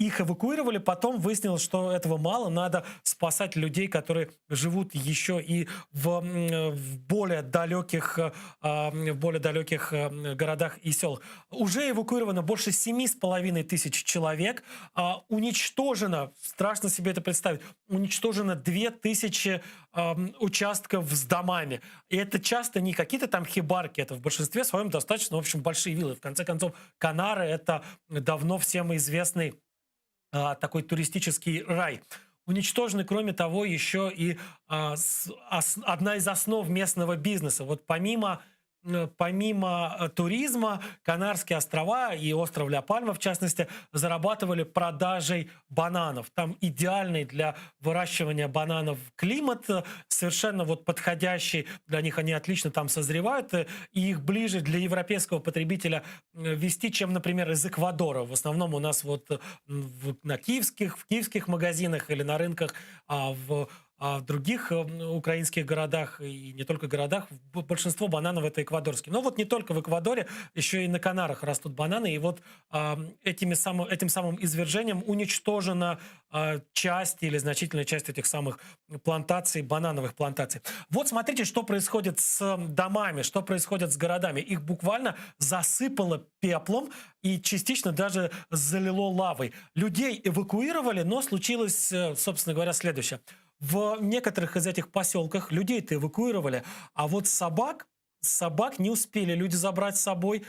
их эвакуировали, потом выяснилось, что этого мало, надо спасать людей, которые живут еще и в более далеких городах и селах. Уже эвакуировано больше 7,5 тысяч человек, уничтожено, страшно себе это представить, уничтожено 2000 участков с домами. И это часто не какие-то там хибарки, это в большинстве своем достаточно, в общем, большие виллы. В конце концов, Канары — это давно всем известный такой туристический рай. Уничтожены, кроме того, еще и одна из основ местного бизнеса. Вот помимо туризма, Канарские острова и остров Ля-Пальма, в частности, зарабатывали продажей бананов. Там идеальный для выращивания бананов климат, совершенно вот подходящий для них, они отлично там созревают, и их ближе для европейского потребителя везти, чем, например, из Эквадора. В основном у нас вот в киевских магазинах или на рынках, в других украинских городах, и не только городах, большинство бананов это эквадорские. Но вот не только в Эквадоре, еще и на Канарах растут бананы. И вот этим самым извержением уничтожена часть или значительная часть этих самых плантаций, банановых плантаций. Вот смотрите, что происходит с домами, что происходит с городами. Их буквально засыпало пеплом и частично даже залило лавой. Людей эвакуировали, но случилось, собственно говоря, следующее. В некоторых из этих поселках людей-то эвакуировали, а вот собак не успели люди забрать с собой,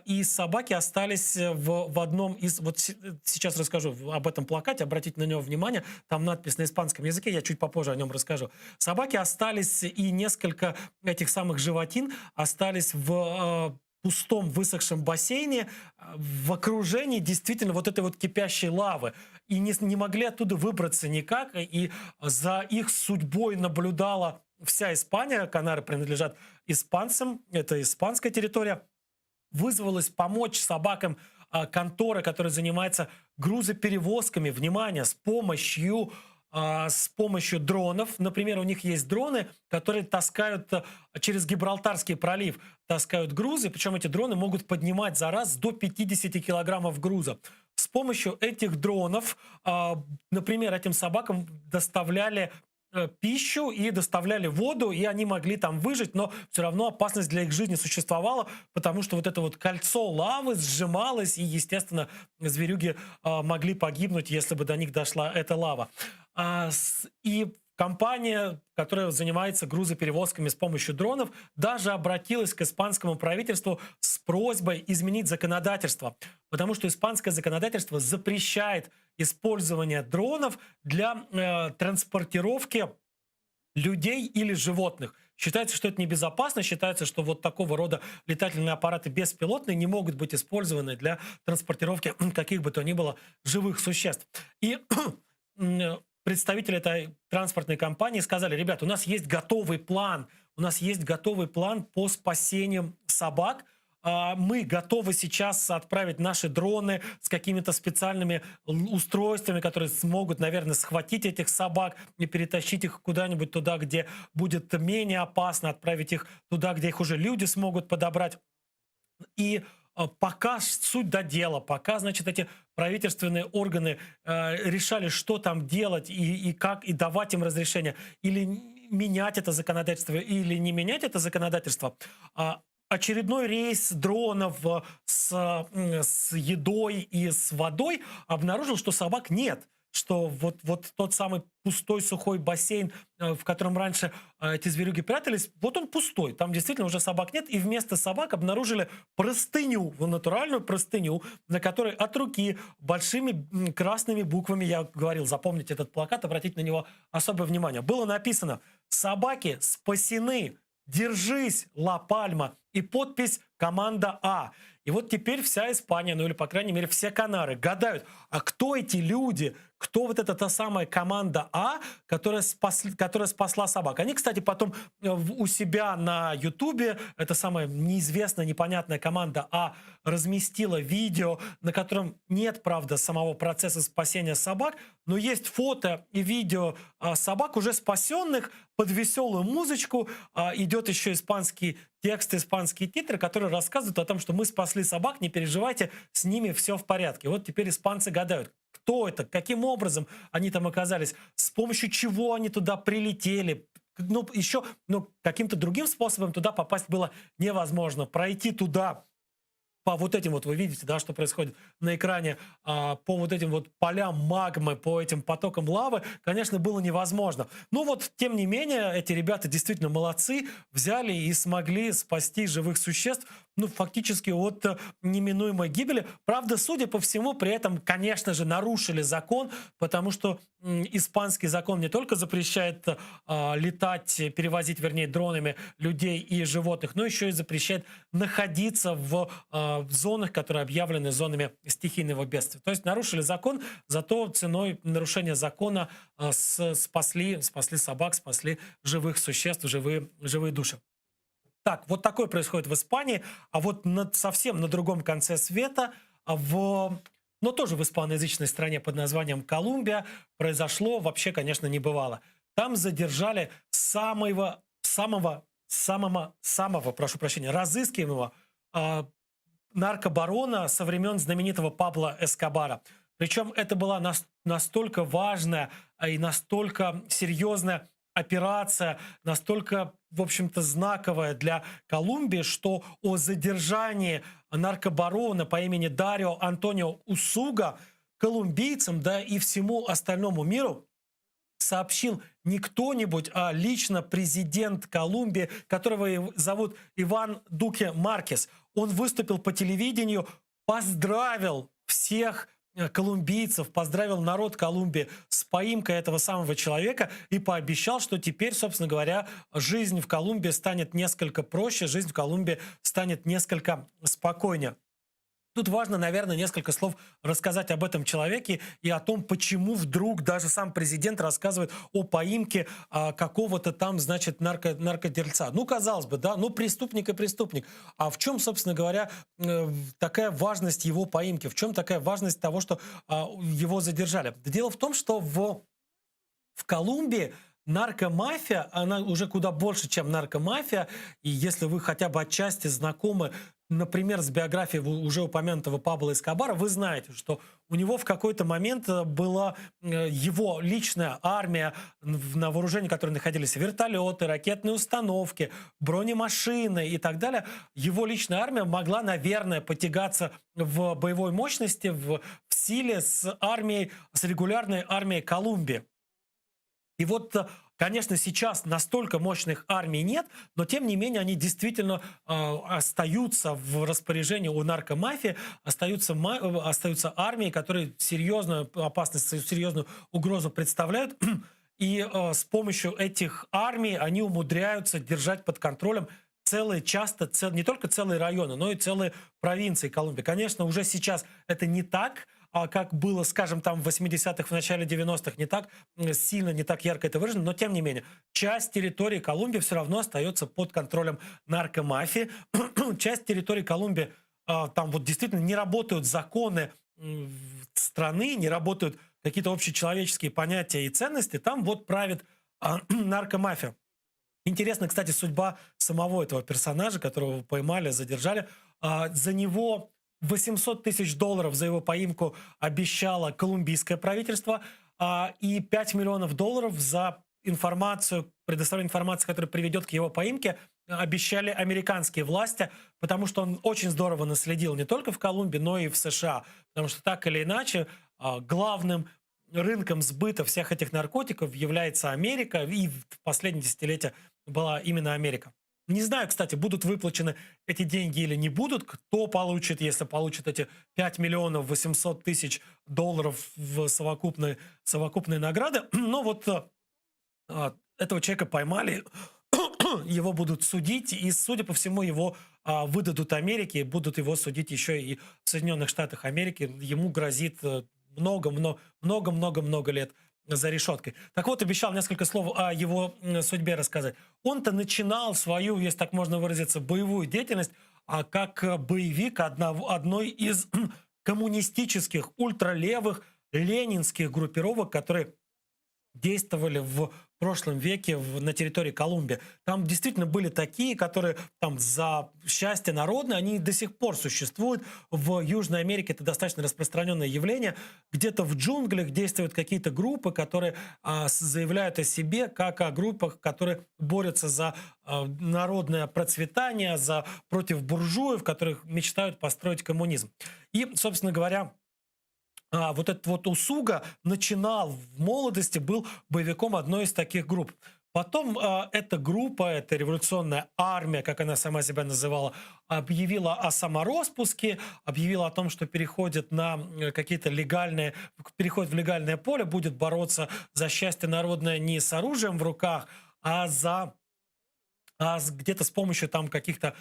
и собаки остались в одном из... Вот сейчас расскажу об этом плакате, обратите на него внимание, там надпись на испанском языке, я чуть попозже о нем расскажу. Собаки остались, и несколько этих самых животин остались в пустом высохшем бассейне в окружении действительно вот этой вот кипящей лавы. И не могли оттуда выбраться никак, и за их судьбой наблюдала вся Испания. Канары принадлежат испанцам, это испанская территория. Вызвалась помочь собакам контора, которая занимается грузоперевозками, внимание, с помощью дронов. Например, у них есть дроны, которые таскают через Гибралтарский пролив, таскают грузы, причем эти дроны могут поднимать за раз до 50 килограммов груза. С помощью этих дронов, например, этим собакам доставляли пищу и доставляли воду, и они могли там выжить, но все равно опасность для их жизни существовала, потому что вот это вот кольцо лавы сжималось, и, естественно, зверюги могли погибнуть, если бы до них дошла эта лава. И компания, которая занимается грузоперевозками с помощью дронов, даже обратилась к испанскому правительству с просьбой изменить законодательство, потому что испанское законодательство запрещает использование дронов для транспортировки людей или животных. Считается, что это небезопасно, считается, что вот такого рода летательные аппараты беспилотные не могут быть использованы для транспортировки каких бы то ни было живых существ. И представители этой транспортной компании сказали: ребят, у нас есть готовый план, по спасению собак. Мы готовы сейчас отправить наши дроны с какими-то специальными устройствами, которые смогут, наверное, схватить этих собак и перетащить их куда-нибудь туда, где будет менее опасно, отправить их туда, где их уже люди смогут подобрать. И пока суть до дела, пока, значит, эти правительственные органы решали, что там делать и как, и давать им разрешение, или менять это законодательство, или не менять это законодательство, очередной рейс дронов с едой и с водой обнаружил, что собак нет. Что вот тот самый пустой сухой бассейн, в котором раньше эти зверюги прятались, вот он пустой. Там действительно уже собак нет. И вместо собак обнаружили простыню, натуральную простыню, на которой от руки большими красными буквами, я говорил, запомните этот плакат, обратите на него особое внимание. Было написано: «Собаки спасены, держись, Ла-Пальма», и подпись «Команда А». И вот теперь вся Испания, ну или, по крайней мере, все Канары гадают, а кто эти люди, кто вот эта та самая команда А, которая спасла собак. Они, кстати, потом у себя на Ютубе, эта самая неизвестная, непонятная команда А, разместила видео, на котором нет, правда, самого процесса спасения собак, но есть фото и видео собак, уже спасенных, под веселую музычку. Идет еще испанский текст, испанские титры, которые рассказывают о том, что мы спасли собак, не переживайте, с ними все в порядке. Вот теперь испанцы гадают, кто это, каким образом они там оказались, с помощью чего они туда прилетели. Ну, еще каким-то другим способом туда попасть было невозможно. Пройти туда по вот этим вот, вы видите, да, что происходит на экране, по вот этим вот полям магмы, по этим потокам лавы, конечно, было невозможно. Ну вот, тем не менее, эти ребята действительно молодцы, взяли и смогли спасти живых существ, ну, фактически от неминуемой гибели. Правда, судя по всему, при этом, конечно же, нарушили закон, потому что испанский закон не только запрещает летать, перевозить, вернее, дронами людей и животных, но еще и запрещает находиться в зонах, которые объявлены зонами стихийного бедствия. То есть нарушили закон, зато ценой нарушения закона спасли собак, спасли живых существ, живые души. Так, вот такое происходит в Испании, а вот совсем на другом конце света, но тоже в испаноязычной стране под названием Колумбия, произошло вообще, конечно, небывало. Там задержали самого, прошу прощения, разыскиваемого наркобарона со времен знаменитого Пабло Эскобара. Причем это была настолько важная и настолько серьезная операция, настолько, в общем-то, знаковая для Колумбии, что о задержании наркобарона по имени Дарио Антонио Усуга колумбийцам, да и всему остальному миру сообщил не кто-нибудь, а лично президент Колумбии, которого зовут Иван Дуке Маркес. Он выступил по телевидению, поздравил всех колумбийцев, поздравил народ Колумбии с поимкой этого самого человека и пообещал, что теперь, собственно говоря, жизнь в Колумбии станет несколько проще, жизнь в Колумбии станет несколько спокойнее. Тут важно, наверное, несколько слов рассказать об этом человеке и о том, почему вдруг даже сам президент рассказывает о поимке какого-то там, значит, наркодельца. Ну, казалось бы, да, ну, преступник и преступник. А в чем, собственно говоря, такая важность его поимки? В чем такая важность того, что его задержали? Дело в том, что в Колумбии наркомафия, она уже куда больше, чем наркомафия. И если вы хотя бы отчасти знакомы, например, с биографией уже упомянутого Пабло Эскобара, вы знаете, что у него в какой-то момент была его личная армия, на вооружении которой находились вертолеты, ракетные установки, бронемашины и так далее. Его личная армия могла, наверное, потягаться в боевой мощности, в силе с регулярной армией Колумбии. И вот, конечно, сейчас настолько мощных армий нет, но тем не менее они действительно остаются в распоряжении у наркомафии, остаются армии, которые серьезную опасность, серьезную угрозу представляют. И с помощью этих армий они умудряются держать под контролем не только целые районы, но и целые провинции Колумбии. Конечно, уже сейчас это не так, как было, скажем, там в 80-х, в начале 90-х, не так сильно, не так ярко это выражено, но тем не менее, часть территории Колумбии все равно остается под контролем наркомафии. Часть территории Колумбии, там вот действительно не работают законы страны, не работают какие-то общечеловеческие понятия и ценности, там вот правит наркомафия. Интересна, кстати, судьба самого этого персонажа, которого поймали, задержали. За него $800 тысяч за его поимку обещало колумбийское правительство, и $5 миллионов за предоставление информации, которая приведет к его поимке, обещали американские власти, потому что он очень здорово наследил не только в Колумбии, но и в США. Потому что так или иначе главным рынком сбыта всех этих наркотиков является Америка, и в последние десятилетия была именно Америка. Не знаю, кстати, будут выплачены эти деньги или не будут. Кто получит, если получит эти $5 миллионов 800 тысяч в совокупные награды. Но вот этого человека поймали, его будут судить, и, судя по всему, его выдадут Америке, и будут его судить еще и в Соединенных Штатах Америки. Ему грозит много-много лет за решеткой. Так вот, обещал несколько слов о его судьбе рассказать. Он-то начинал свою, если так можно выразиться, боевую деятельность как боевик одной из коммунистических, ультралевых, ленинских группировок, которые действовали прошлом веке на территории Колумбии. Там действительно были такие, которые там за счастье народное, они до сих пор существуют. В Южной Америке это достаточно распространенное явление. Где-то в джунглях действуют какие-то группы, которые заявляют о себе как о группах, которые борются за народное процветание, против буржуев, которые мечтают построить коммунизм. И, собственно говоря, вот этот вот Усуга начинал в молодости, был боевиком одной из таких групп. Потом эта группа, эта революционная армия, как она сама себя называла, объявила о самороспуске, объявила о том, что переходит на какие-то переходит в легальное поле, будет бороться за счастье народное не с оружием в руках, а где-то с помощью там каких-то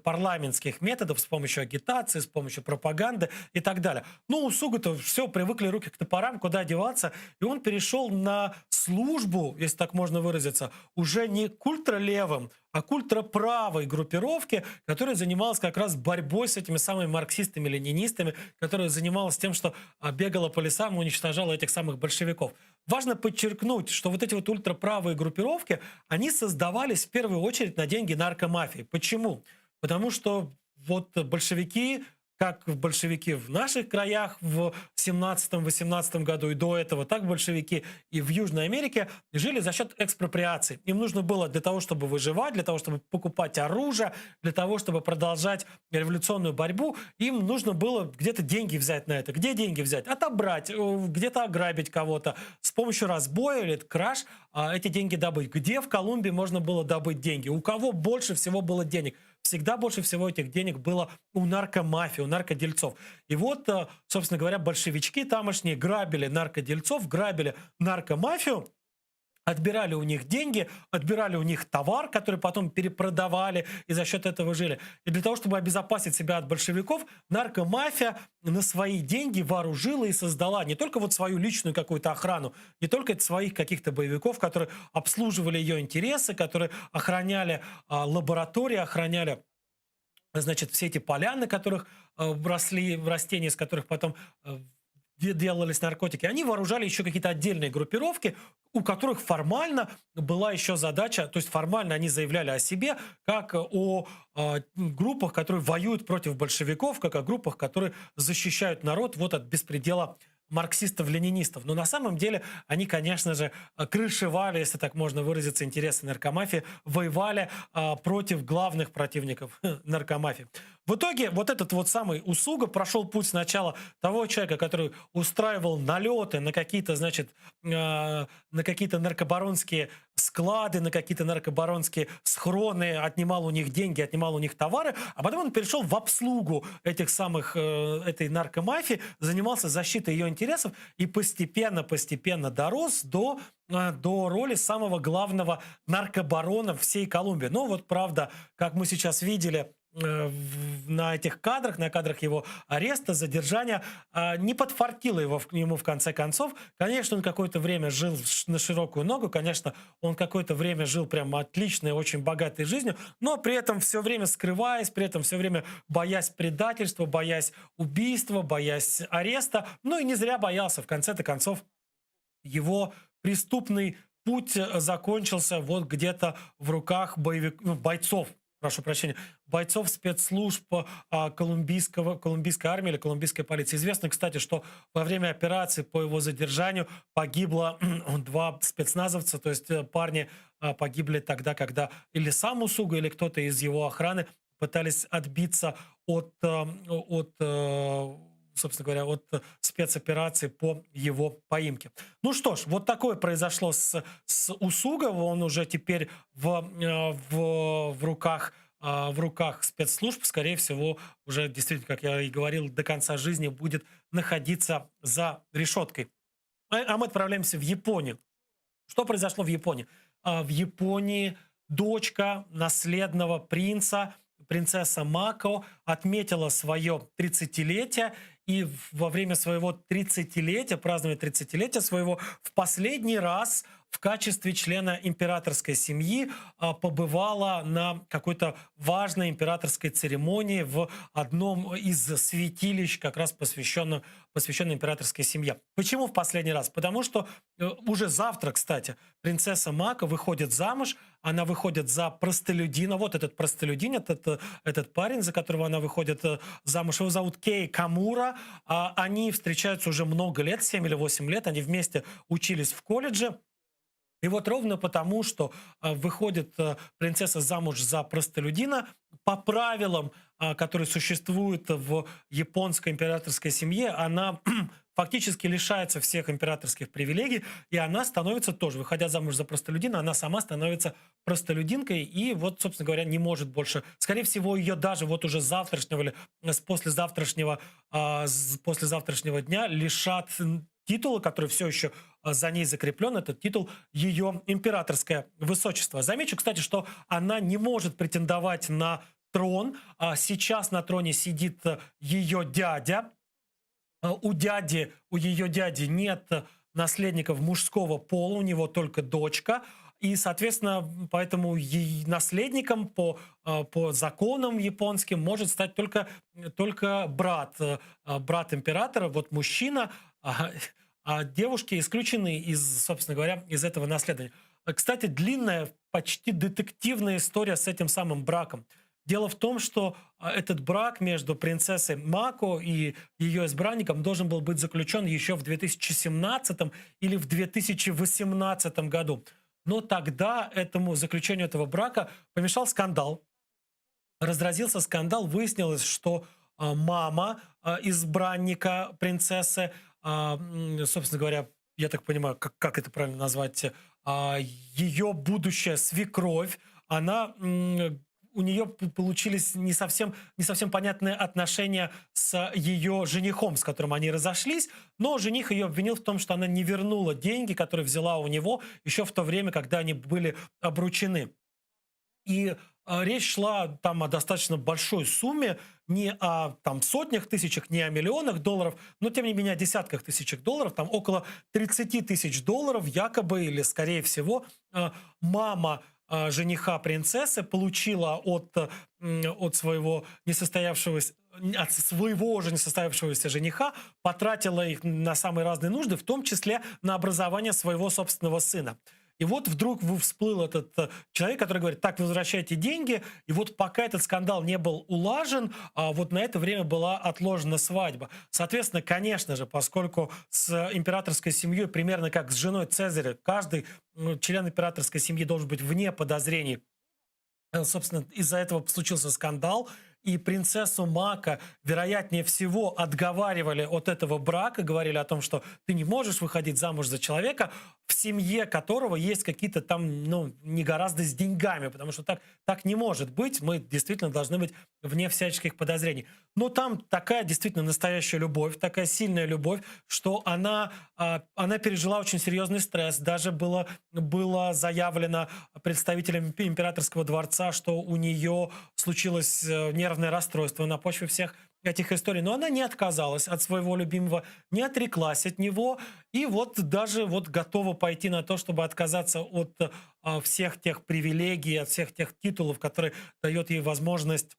парламентских методов, с помощью агитации, с помощью пропаганды и так далее. Ну, у Усуга-то все, привыкли руки к топорам, куда деваться, и он перешел на службу, если так можно выразиться, уже не к ультралевым, а к ультраправой группировке, которая занималась как раз борьбой с этими самыми марксистами-ленинистами, которая занималась тем, что бегала по лесам и уничтожала этих самых большевиков. Важно подчеркнуть, что вот эти вот ультраправые группировки, они создавались в первую очередь на деньги наркомафии. Почему? Потому что вот большевики, как большевики в наших краях в 17-18 году и до этого, так большевики и в Южной Америке жили за счет экспроприации. Им нужно было для того, чтобы выживать, для того, чтобы покупать оружие, для того, чтобы продолжать революционную борьбу, им нужно было где-то деньги взять на это. Где деньги взять? Отобрать, где-то ограбить кого-то. С помощью разбоя или краж эти деньги добыть. Где в Колумбии можно было добыть деньги? У кого больше всего было денег? Всегда больше всего этих денег было у наркомафии, у наркодельцов. И вот, собственно говоря, большевички тамошние грабили наркодельцов, грабили наркомафию, отбирали у них деньги, отбирали у них товар, который потом перепродавали и за счет этого жили. И для того, чтобы обезопасить себя от большевиков, наркомафия на свои деньги вооружила и создала не только вот свою личную какую-то охрану, не только своих каких-то боевиков, которые обслуживали ее интересы, которые охраняли лаборатории, охраняли, значит, все эти поля, на которых росли растения, из которых потом делались наркотики, они вооружали еще какие-то отдельные группировки, у которых формально была еще задача, то есть формально они заявляли о себе как о группах, которые воюют против большевиков, как о группах, которые защищают народ вот от беспредела марксистов-ленинистов. Но на самом деле они, конечно же, крышевали, если так можно выразиться, интересы наркомафии, воевали против главных противников наркомафии. В итоге вот этот вот самый Усуга прошел путь сначала того человека, который устраивал налеты на какие-то, значит, на какие-то наркобаронские склады, на какие-то наркобаронские схроны, отнимал у них деньги, отнимал у них товары, а потом он перешел в обслугу этих самых, этой наркомафии, занимался защитой ее интересов и постепенно дорос до роли самого главного наркобарона всей Колумбии. Но вот правда, как мы сейчас видели, на этих кадрах, на кадрах его ареста, задержания, не подфартило ему в конце концов. Конечно, он какое-то время жил на широкую ногу, конечно, он какое-то время жил прям отличной, очень богатой жизнью, но при этом все время скрываясь, при этом все время боясь предательства, боясь убийства, боясь ареста. Ну и не зря боялся. В конце-то концов, его преступный путь закончился вот где-то в руках бойцов, прошу прощения, бойцов спецслужб колумбийской армии или колумбийской полиции. Известно, кстати, что во время операции по его задержанию погибло 2 спецназовца, то есть парни погибли тогда, когда или сам Усуга, или кто-то из его охраны пытались отбиться от собственно говоря, от спецоперации по его поимке. Ну что ж, вот такое произошло с Усуга. Он уже теперь в руках спецслужб, скорее всего, уже действительно, как я и говорил, до конца жизни будет находиться за решеткой. А мы отправляемся в Японию. Что произошло в Японии? В Японии дочка наследного принца, принцесса Мако, отметила свое 30-летие, и во время своего 30-летия, празднования 30-летия своего, в последний раз в качестве члена императорской семьи побывала на какой-то важной императорской церемонии в одном из святилищ, как раз посвященном императорской семье. Почему в последний раз? Потому что уже завтра, кстати, принцесса Мако выходит замуж, она выходит за простолюдина. Вот этот простолюдин, этот парень, за которого она выходит замуж, его зовут Кей Камура. Они встречаются уже много лет, 7 или 8 лет, они вместе учились в колледже. И вот ровно потому, что выходит принцесса замуж за простолюдина, по правилам, которые существуют в японской императорской семье, она фактически лишается всех императорских привилегий, и она становится тоже, выходя замуж за простолюдина, она сама становится простолюдинкой, и вот, собственно говоря, не может больше. Скорее всего, ее даже вот уже с завтрашнего или с послезавтрашнего дня лишат титула, который все еще за ней закреплен, этот титул ее императорское высочество. Замечу, кстати, что она не может претендовать на трон. Сейчас на троне сидит ее дядя. У ее дяди нет наследников мужского пола, у него только дочка. И, соответственно, поэтому наследником по законам японским может стать только брат императора, вот мужчина, а девушки исключены собственно говоря, из этого наследования. Кстати, длинная, почти детективная история с этим самым браком. Дело в том, что этот брак между принцессой Мако и ее избранником должен был быть заключен еще в 2017 или в 2018 году. Но тогда заключению этого брака помешал скандал. Разразился скандал, выяснилось, что мама избранника принцессы, собственно говоря, я так понимаю, как это правильно назвать, ее будущая свекровь, у нее получились не совсем понятные отношения с ее женихом, с которым они разошлись, но жених ее обвинил в том, что она не вернула деньги, которые взяла у него еще в то время, когда они были обручены. И речь шла там о достаточно большой сумме, не о сотнях тысячах, не о миллионах долларов, но тем не менее о десятках тысяч долларов, там около 30 тысяч долларов якобы, или скорее всего, мама жениха принцессы получила от своего уже несостоявшегося жениха, потратила их на самые разные нужды, в том числе на образование своего собственного сына. И вот вдруг всплыл этот человек, который говорит: так, возвращайте деньги. И вот пока этот скандал не был улажен, вот на это время была отложена свадьба. Соответственно, конечно же, поскольку с императорской семьей примерно как с женой Цезаря, каждый член императорской семьи должен быть вне подозрений. Собственно, из-за этого случился скандал, и принцессу Мако, вероятнее всего, отговаривали от этого брака, говорили о том, что ты не можешь выходить замуж за человека, в семье которого есть какие-то там, не гораздо с деньгами, потому что так не может быть, мы действительно должны быть вне всяческих подозрений. Но там такая действительно настоящая любовь, такая сильная любовь, что она пережила очень серьезный стресс. Даже было заявлено представителям императорского дворца, что у нее случилось нервное расстройство на почве всех этих историй. Но она не отказалась от своего любимого, не отреклась от него. И вот даже готова пойти на то, чтобы отказаться от всех тех привилегий, от всех тех титулов, которые дает ей возможность,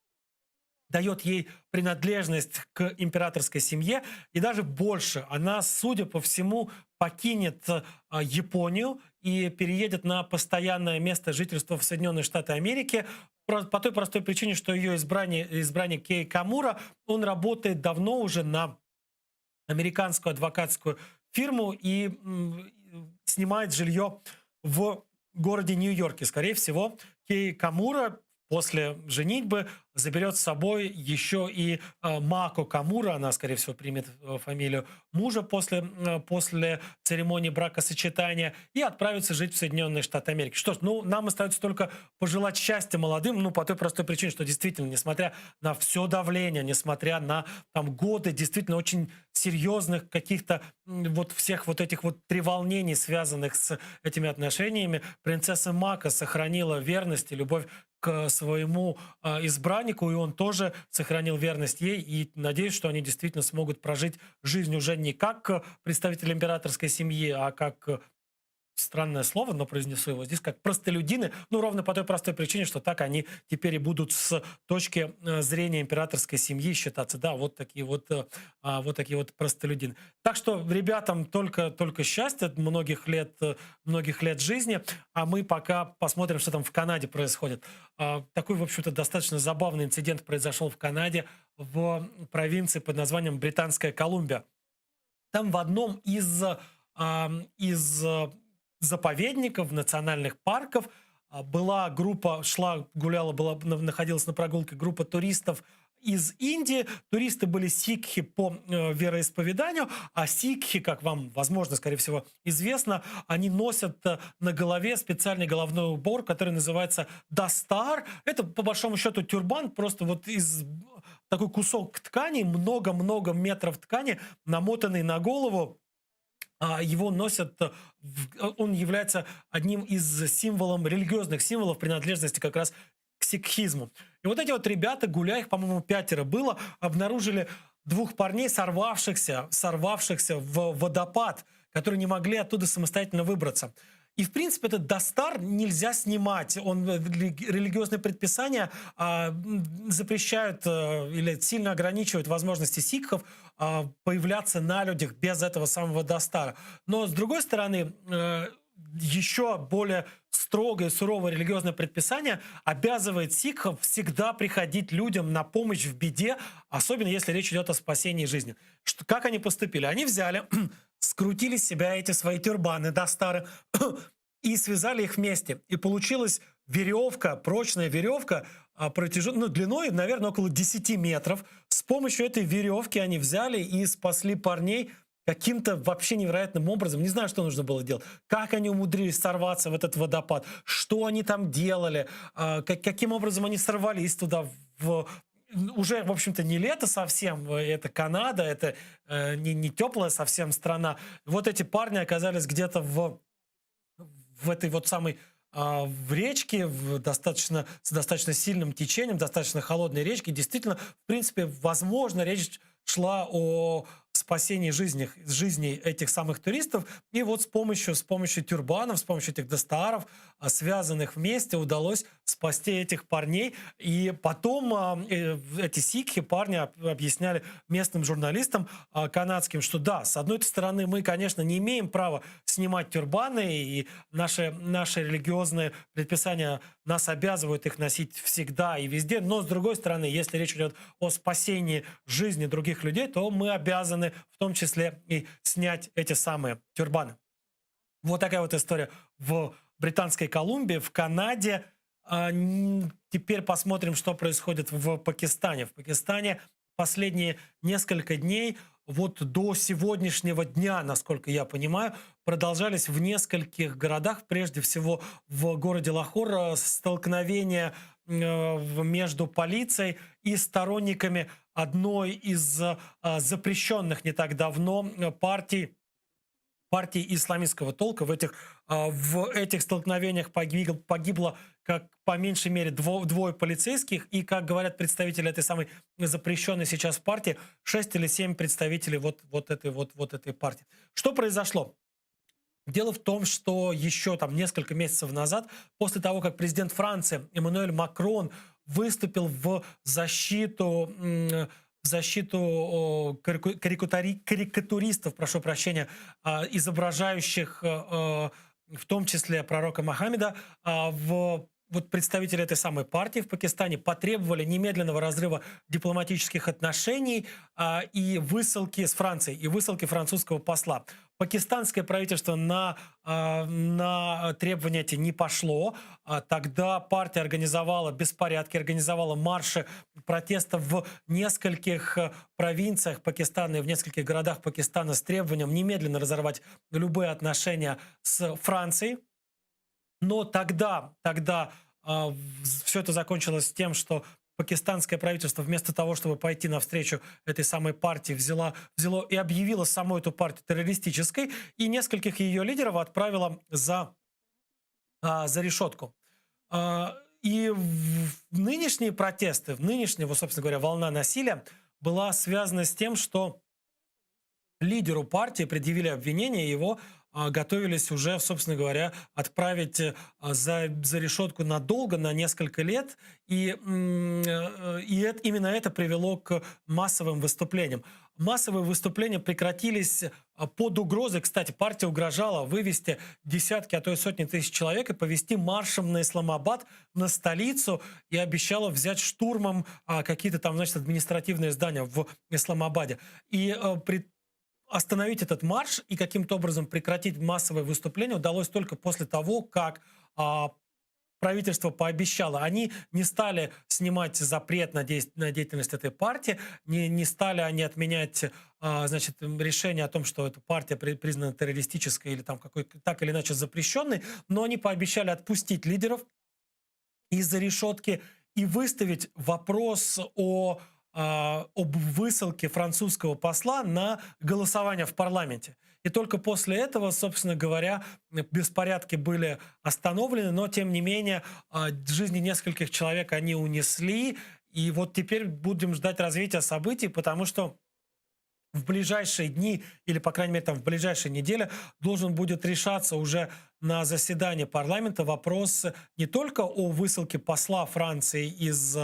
дает ей принадлежность к императорской семье. И даже больше. Она, судя по всему, покинет Японию и переедет на постоянное место жительства в Соединенные Штаты Америки по той простой причине, что ее избранник Кей Камура, он работает давно уже на американскую адвокатскую фирму и снимает жилье в городе Нью-Йорке. Скорее всего, Кей Камура после женитьбы заберет с собой еще и Мако Камура. Она, скорее всего, примет фамилию мужа после церемонии бракосочетания и отправится жить в Соединенные Штаты Америки. Что ж, нам остается только пожелать счастья молодым, по той простой причине, что действительно, несмотря на все давление, несмотря на годы действительно очень серьезных каких-то всех этих треволнений, связанных с этими отношениями, принцесса Мако сохранила верность и любовь к своему избраннику, и он тоже сохранил верность ей, и надеюсь, что они действительно смогут прожить жизнь уже не как представители императорской семьи, а как странное слово, но произнесу его здесь, как простолюдины, ну, ровно по той простой причине, что так они теперь и будут с точки зрения императорской семьи считаться, да, вот такие вот простолюдины. Так что ребятам только счастья, многих лет жизни, а мы пока посмотрим, что там в Канаде происходит. Такой, в общем-то, достаточно забавный инцидент произошел в Канаде, в провинции под названием Британская Колумбия. Там в одном из заповедников, национальных парков была группа, находилась на прогулке группа туристов из Индии. Туристы были сикхи по вероисповеданию, а сикхи, как вам, возможно, скорее всего, известно, они носят на голове специальный головной убор, который называется дастар. Это, по большому счету, тюрбан, просто вот из такой кусок ткани, много-много метров ткани, намотанный на голову. Его носят, он является одним из религиозных символов принадлежности как раз к сикхизму. И вот эти вот ребята, гуляя, их, по-моему, 5 было, обнаружили 2 парней, сорвавшихся в водопад, которые не могли оттуда самостоятельно выбраться. И, в принципе, этот дастар нельзя снимать. Религиозные предписания запрещают или сильно ограничивают возможности сикхов появляться на людях без этого самого дастара. Но, с другой стороны, еще более строгое, суровое религиозное предписание обязывает сикхов всегда приходить людям на помощь в беде, особенно если речь идет о спасении жизни. Как они поступили? Они взяли, скрутили с себя эти свои тюрбаны дастары и связали их вместе. И получилась веревка, прочная веревка, длиной, наверное, около 10 метров. С помощью этой веревки они взяли и спасли парней каким-то вообще невероятным образом. Не знаю, что нужно было делать. Как они умудрились сорваться в этот водопад, что они там делали, каким образом они сорвались туда уже, в общем-то, не лето совсем, это Канада, это не теплая совсем страна. Вот эти парни оказались где-то в этой вот самой в речке, с достаточно сильным течением, достаточно холодной речке. Действительно, в принципе, возможно, речь шла о спасении жизней этих самых туристов. И вот с помощью тюрбанов, с помощью этих дастаров, связанных вместе, удалось спасти этих парней. И потом эти сикхи, парни, объясняли местным журналистам канадским, что да, с одной стороны, мы, конечно, не имеем права снимать тюрбаны, и наши религиозные предписания нас обязывают их носить всегда и везде. Но, с другой стороны, если речь идет о спасении жизни других людей, то мы обязаны в том числе и снять эти самые тюрбаны. Вот такая вот история в Британской Колумбии, в Канаде. Теперь посмотрим, что происходит в Пакистане. В Пакистане последние несколько дней, вот до сегодняшнего дня, насколько я понимаю, продолжались в нескольких городах, прежде всего в городе Лахор, столкновения между полицией и сторонниками одной из запрещенных не так давно партий исламистского толка. В этих столкновениях погибло как по меньшей мере двое полицейских, и, как говорят представители этой самой запрещенной сейчас партии, 6 или 7 представителей вот этой партии. Что произошло? Дело в том, что еще там несколько месяцев назад, после того, как президент Франции Эммануэль Макрон выступил в защиту карикатуристов, прошу прощения, изображающих в том числе пророка Мохаммеда, вот представители этой самой партии в Пакистане потребовали немедленного разрыва дипломатических отношений и высылки с Францией, и высылки французского посла. Пакистанское правительство на требования эти не пошло. Тогда партия организовала беспорядки, организовала марши протеста в нескольких провинциях Пакистана и в нескольких городах Пакистана с требованием немедленно разорвать любые отношения с Францией. Но тогда все это закончилось тем, что пакистанское правительство вместо того, чтобы пойти навстречу этой самой партии, взяло и объявило саму эту партию террористической, и нескольких ее лидеров отправило за решетку. И нынешние протесты, собственно говоря, волна насилия была связана с тем, что лидеру партии предъявили обвинение, его готовились уже, собственно говоря, отправить за решетку надолго, на несколько лет. И именно это привело к массовым выступлениям. Массовые выступления прекратились под угрозой. Кстати, партия угрожала вывести десятки, а то и сотни тысяч человек и повести маршем на Исламабад, на столицу, и обещала взять штурмом какие-то там, значит, административные здания в Исламабаде. И остановить этот марш и каким-то образом прекратить массовые выступления удалось только после того, как правительство пообещало. Они не стали снимать запрет на деятельность этой партии, не стали они отменять значит, решение о том, что эта партия признана террористической или там так или иначе запрещенной, но они пообещали отпустить лидеров из-за решетки и выставить вопрос об высылке французского посла на голосование в парламенте. И только после этого, собственно говоря, беспорядки были остановлены, но, тем не менее, жизни нескольких человек они унесли. И вот теперь будем ждать развития событий, потому что в ближайшие дни, или, по крайней мере, там, в ближайшие недели, должен будет решаться уже на заседании парламента вопрос не только о высылке посла Франции из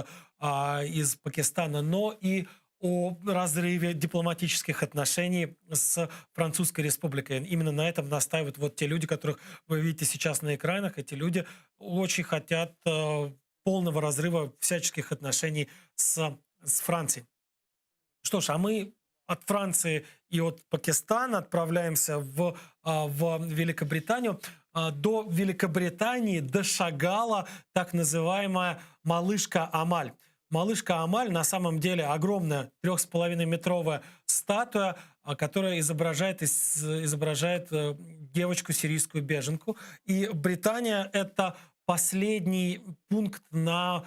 Пакистана, но и о разрыве дипломатических отношений с Французской Республикой. Именно на этом настаивают вот те люди, которых вы видите сейчас на экранах. Эти люди очень хотят полного разрыва всяческих отношений с Францией. Что ж, а мы от Франции и от Пакистана отправляемся в Великобританию. До Великобритании дошагала так называемая малышка Амаль. Малышка Амаль на самом деле огромная 3,5-метровая статуя, которая изображает девочку сирийскую беженку. И Британия — это последний пункт на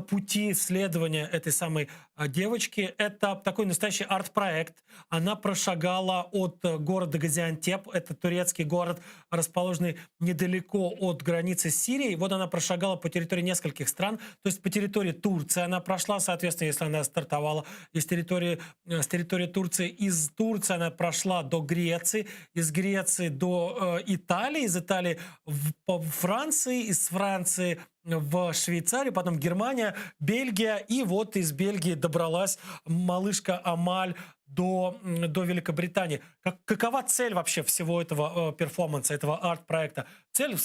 пути исследования этой самой девочки. Это такой настоящий арт-проект. Она прошагала от города Газиантеп, это турецкий город, расположенный недалеко от границы с Сирией. Вот она прошагала по территории нескольких стран, то есть по территории Турции она прошла, соответственно, если она стартовала с территории Турции. Из Турции она прошла до Греции, из Греции до Италии, из Италии в Франции, из Франции в Швейцарию, потом Германия, Бельгия, и вот из Бельгии добралась малышка Амаль до Великобритании. Какова цель вообще всего этого перформанса, этого арт-проекта? Цель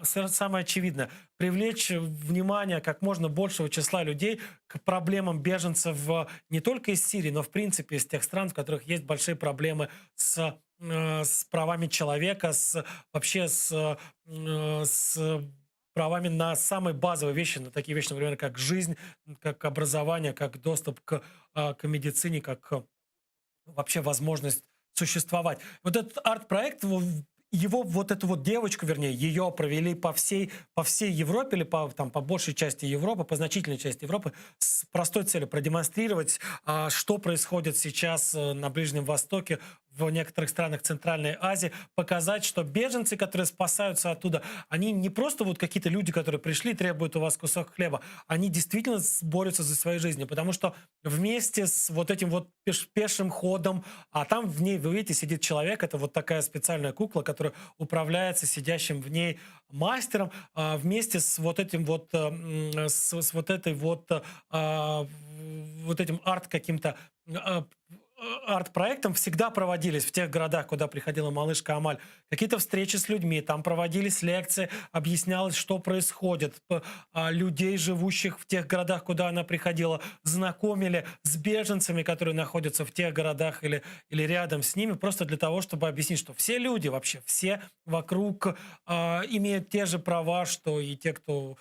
самая очевидная — привлечь внимание как можно большего числа людей к проблемам беженцев не только из Сирии, но в принципе из тех стран, в которых есть большие проблемы с правами человека, вообще с правами на самые базовые вещи, на такие вещи, например, как жизнь, как образование, как доступ к медицине, как вообще возможность существовать. Вот этот арт-проект, его вот эту вот девочку, вернее, ее провели по всей Европе или по большей части Европы, по значительной части Европы, с простой целью продемонстрировать, что происходит сейчас на Ближнем Востоке, в некоторых странах Центральной Азии, показать, что беженцы, которые спасаются оттуда, они не просто вот какие-то люди, которые пришли, требуют у вас кусок хлеба, они действительно борются за свои жизни, потому что вместе с вот этим вот пешим ходом, а там в ней, вы видите, сидит человек, это вот такая специальная кукла, которая управляется сидящим в ней мастером, вместе с вот этим вот, вот этим каким-то арт-проектом всегда проводились в тех городах, куда приходила малышка Амаль, какие-то встречи с людьми, там проводились лекции, объяснялось, что происходит. Людей, живущих в тех городах, куда она приходила, знакомили с беженцами, которые находятся в тех городах или рядом с ними, просто для того, чтобы объяснить, что все люди вообще, все вокруг имеют те же права, что и те, кто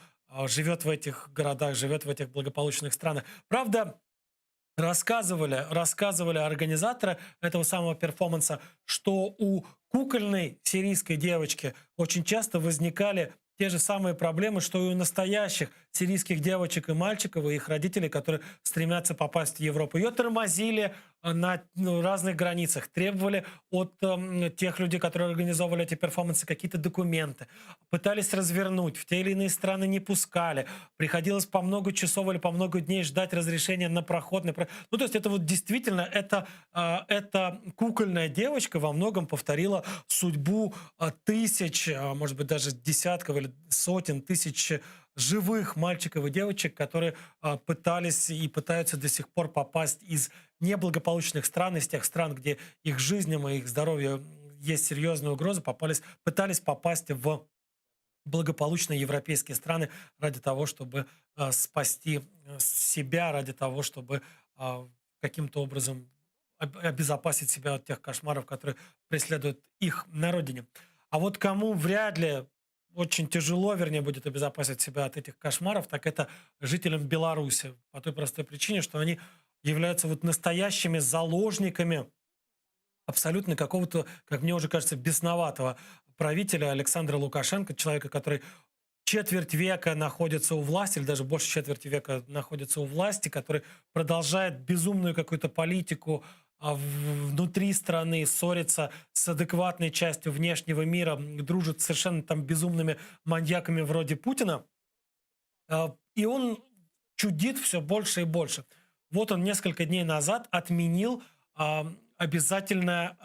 живет в этих городах, живет в этих благополучных странах. Правда, рассказывали организаторы этого самого перформанса, что у кукольной сирийской девочки очень часто возникали те же самые проблемы, что и у настоящих сирийских девочек и мальчиков, и их родителей, которые стремятся попасть в Европу. Ее тормозили на разных границах, требовали от тех людей, которые организовывали эти перформансы, какие-то документы, пытались развернуть, в те или иные страны не пускали, приходилось по много часов или по много дней ждать разрешения на проход. Ну, то есть это вот действительно, эта кукольная девочка во многом повторила судьбу тысяч, может быть, даже десятков или сотен тысяч живых мальчиков и девочек, которые пытались и пытаются до сих пор попасть из неблагополучных стран, из тех стран, где их жизням и их здоровью есть серьезная угроза, пытались попасть в благополучные европейские страны ради того, чтобы спасти себя, ради того, чтобы каким-то образом обезопасить себя от тех кошмаров, которые преследуют их на родине. А вот кому вряд ли очень тяжело, вернее, будет обезопасить себя от этих кошмаров, так это жителям Беларуси. По той простой причине, что они являются вот настоящими заложниками абсолютно какого-то, как мне уже кажется, бесноватого правителя Александра Лукашенко, человека, который четверть века находится у власти, или даже больше четверти века находится у власти, который продолжает безумную какую-то политику внутри страны, ссорится с адекватной частью внешнего мира, дружит с совершенно там безумными маньяками вроде Путина. И он чудит все больше и больше. Вот он несколько дней назад отменил обязательное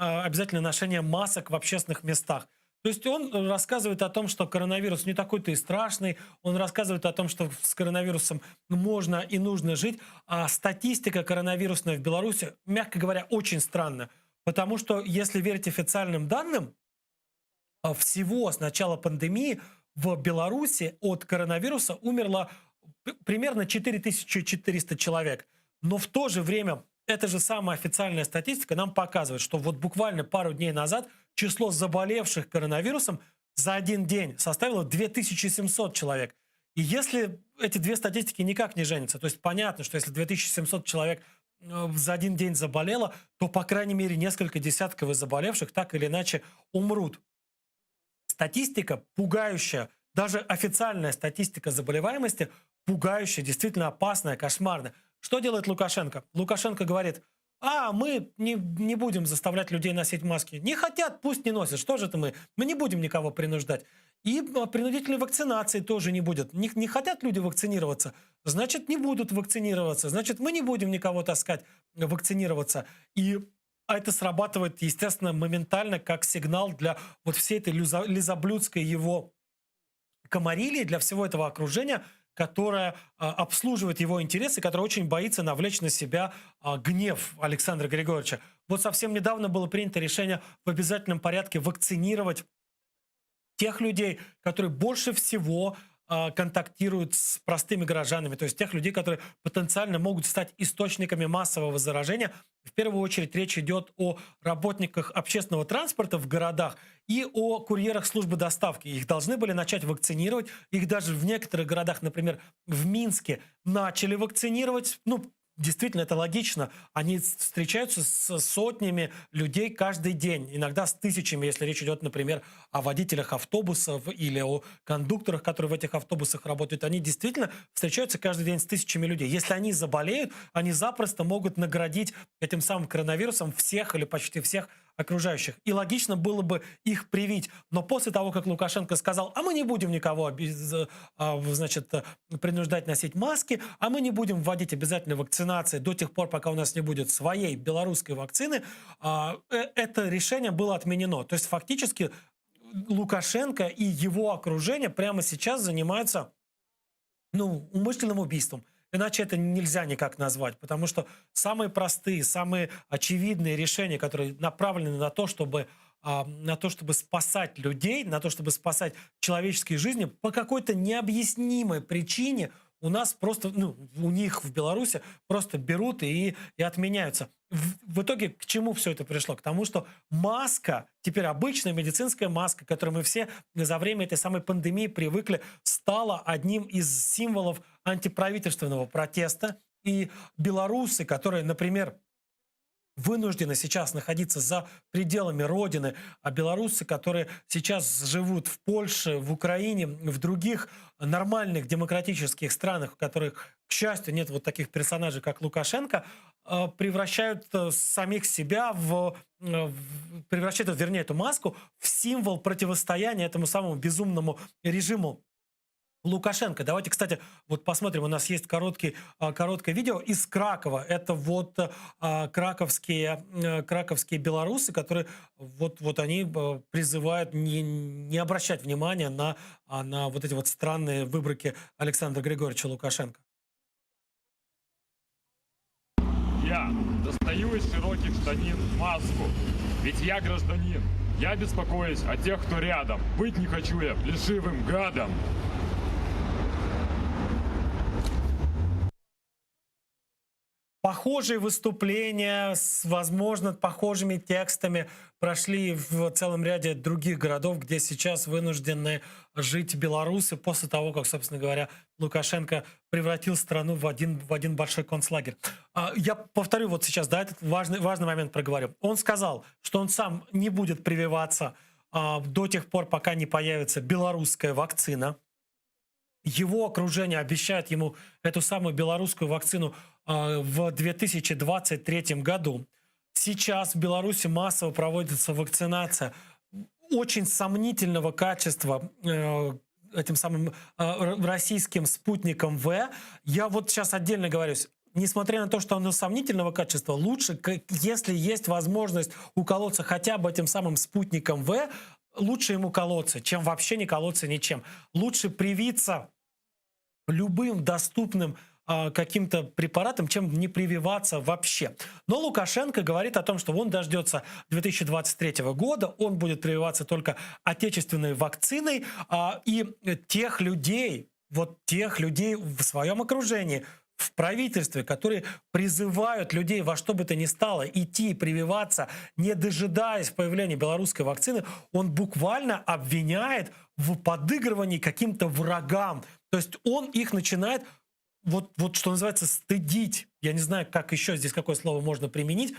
ношение масок в общественных местах. То есть он рассказывает о том, что коронавирус не такой-то и страшный, он рассказывает о том, что с коронавирусом можно и нужно жить, а статистика коронавирусная в Беларуси, мягко говоря, очень странная, потому что, если верить официальным данным, всего с начала пандемии в Беларуси от коронавируса умерло примерно 4400 человек, но в то же время эта же самая официальная статистика нам показывает, что вот буквально пару дней назад число заболевших коронавирусом за один день составило 2700 человек. И если эти две статистики никак не женятся, то есть понятно, что если 2700 человек за один день заболело, то, по крайней мере, несколько десятков из заболевших так или иначе умрут. Статистика пугающая, даже официальная статистика заболеваемости пугающая, действительно опасная, кошмарная. Что делает Лукашенко? Лукашенко говорит: мы не будем заставлять людей носить маски. Не хотят, пусть не носят. Что же это мы? Мы не будем никого принуждать. И принудительной вакцинации тоже не будет. Не хотят люди вакцинироваться, значит, не будут вакцинироваться. Значит, мы не будем никого таскать вакцинироваться. И это срабатывает, естественно, моментально как сигнал для вот всей этой лизоблюдской его комарилии, для всего этого окружения, которая обслуживает его интересы, которая очень боится навлечь на себя гнев Александра Григорьевича. Вот совсем недавно было принято решение в обязательном порядке вакцинировать тех людей, которые больше всего контактируют с простыми горожанами, то есть тех людей, которые потенциально могут стать источниками массового заражения. В первую очередь речь идет о работниках общественного транспорта в городах и о курьерах службы доставки. Их должны были начать вакцинировать. Их даже в некоторых городах, например, в Минске, начали вакцинировать. Действительно, это логично. Они встречаются с сотнями людей каждый день, иногда с тысячами, если речь идет, например, о водителях автобусов или о кондукторах, которые в этих автобусах работают. Они действительно встречаются каждый день с тысячами людей. Если они заболеют, они запросто могут наградить этим самым коронавирусом всех или почти всех окружающих. И логично было бы их привить. Но после того, как Лукашенко сказал: мы не будем никого принуждать носить маски, мы не будем вводить обязательной вакцинации до тех пор, пока у нас не будет своей белорусской вакцины, это решение было отменено. То есть фактически Лукашенко и его окружение прямо сейчас занимаются умышленным убийством. Иначе это нельзя никак назвать, потому что самые простые, самые очевидные решения, которые направлены на то, чтобы спасать людей, на то, чтобы спасать человеческие жизни, по какой-то необъяснимой причине у нас просто, у них в Беларуси просто берут и отменяются. В итоге к чему все это пришло? К тому, что маска, теперь обычная медицинская маска, к которой мы все за время этой самой пандемии привыкли, стала одним из символов антиправительственного протеста. И белорусы, которые, например, вынуждены сейчас находиться за пределами родины, а белорусы, которые сейчас живут в Польше, в Украине, в других нормальных демократических странах, в которых, к счастью, нет вот таких персонажей, как Лукашенко, превращают самих себя превращают, вернее, эту маску в символ противостояния этому самому безумному режиму Лукашенко. Давайте, кстати, вот посмотрим, у нас есть короткое видео из Кракова. Это вот краковские белорусы, которые вот они призывают не обращать внимания на вот эти вот странные выборки Александра Григорьевича Лукашенко. Я достаю из широких штанин маску, ведь я гражданин. Я беспокоюсь о тех, кто рядом. Быть не хочу я плешивым гадом. Похожие выступления с, возможно, похожими текстами прошли в целом ряде других городов, где сейчас вынуждены жить белорусы после того, как, собственно говоря, Лукашенко превратил страну в один большой концлагерь. Я повторю вот сейчас, да, этот важный момент проговорю. Он сказал, что он сам не будет прививаться до тех пор, пока не появится белорусская вакцина. Его окружение обещает ему эту самую белорусскую вакцину в 2023 году. Сейчас в Беларуси массово проводится вакцинация очень сомнительного качества этим самым российским спутником В. Я вот сейчас отдельно говорю, несмотря на то, что оно сомнительного качества, лучше, если есть возможность уколоться хотя бы этим самым спутником В, лучше ему колоться, чем вообще не колоться ничем. Лучше привиться любым доступным каким-то препаратом, чем не прививаться вообще. Но Лукашенко говорит о том, что он дождется 2023 года, он будет прививаться только отечественной вакциной, и тех людей в своем окружении, в правительстве, которые призывают людей во что бы то ни стало идти прививаться, не дожидаясь появления белорусской вакцины, он буквально обвиняет в подыгрывании каким-то врагам. То есть он их начинает вот что называется стыдить. Я не знаю, как еще здесь какое слово можно применить.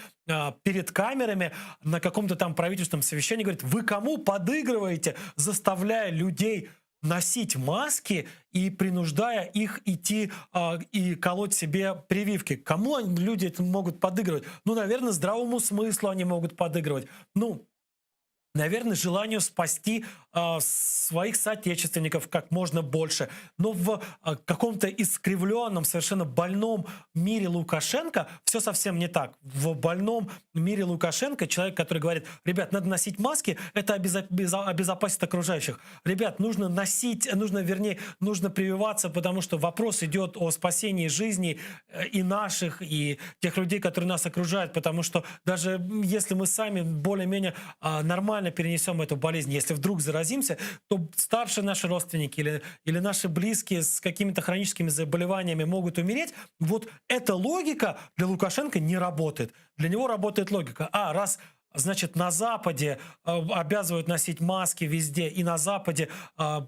Перед камерами на каком-то там правительственном совещании говорит: вы кому подыгрываете, заставляя людей носить маски и принуждая их идти и колоть себе прививки. Кому люди это могут подыгрывать? Ну, наверное, здравому смыслу они могут подыгрывать. Ну, наверное, желанию спасти своих соотечественников как можно больше. Но в каком-то искривленном, совершенно больном мире Лукашенко все совсем не так. В больном мире Лукашенко человек, который говорит: ребят, надо носить маски, это обезопасит окружающих. Ребят, нужно прививаться, потому что вопрос идет о спасении жизни и наших, и тех людей, которые нас окружают, потому что даже если мы сами более-менее нормально перенесем эту болезнь, если вдруг заразимся, то старшие наши родственники или наши близкие с какими-то хроническими заболеваниями могут умереть. Вот эта логика для Лукашенко не работает. Для него работает логика: раз, значит, на Западе обязывают носить маски везде, и на Западе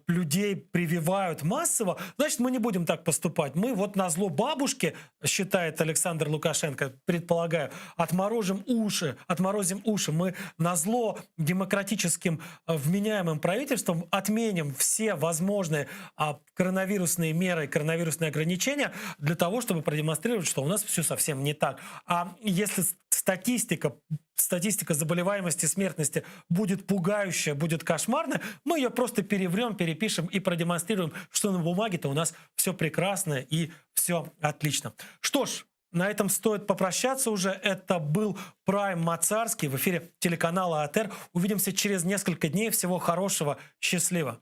людей прививают массово, значит, мы не будем так поступать. Мы вот назло бабушке, считает Александр Лукашенко, предполагаю, отморозим уши. Мы назло демократическим вменяемым правительством отменим все возможные коронавирусные меры, коронавирусные ограничения для того, чтобы продемонстрировать, что у нас все совсем не так. А если статистика заболеваемости, смертности будет пугающая, будет кошмарная, мы ее просто переврем, перепишем и продемонстрируем, что на бумаге-то у нас все прекрасно и все отлично. Что ж, на этом стоит попрощаться уже. Это был Прайм Мацарский в эфире телеканала АТР. Увидимся через несколько дней. Всего хорошего, счастливо.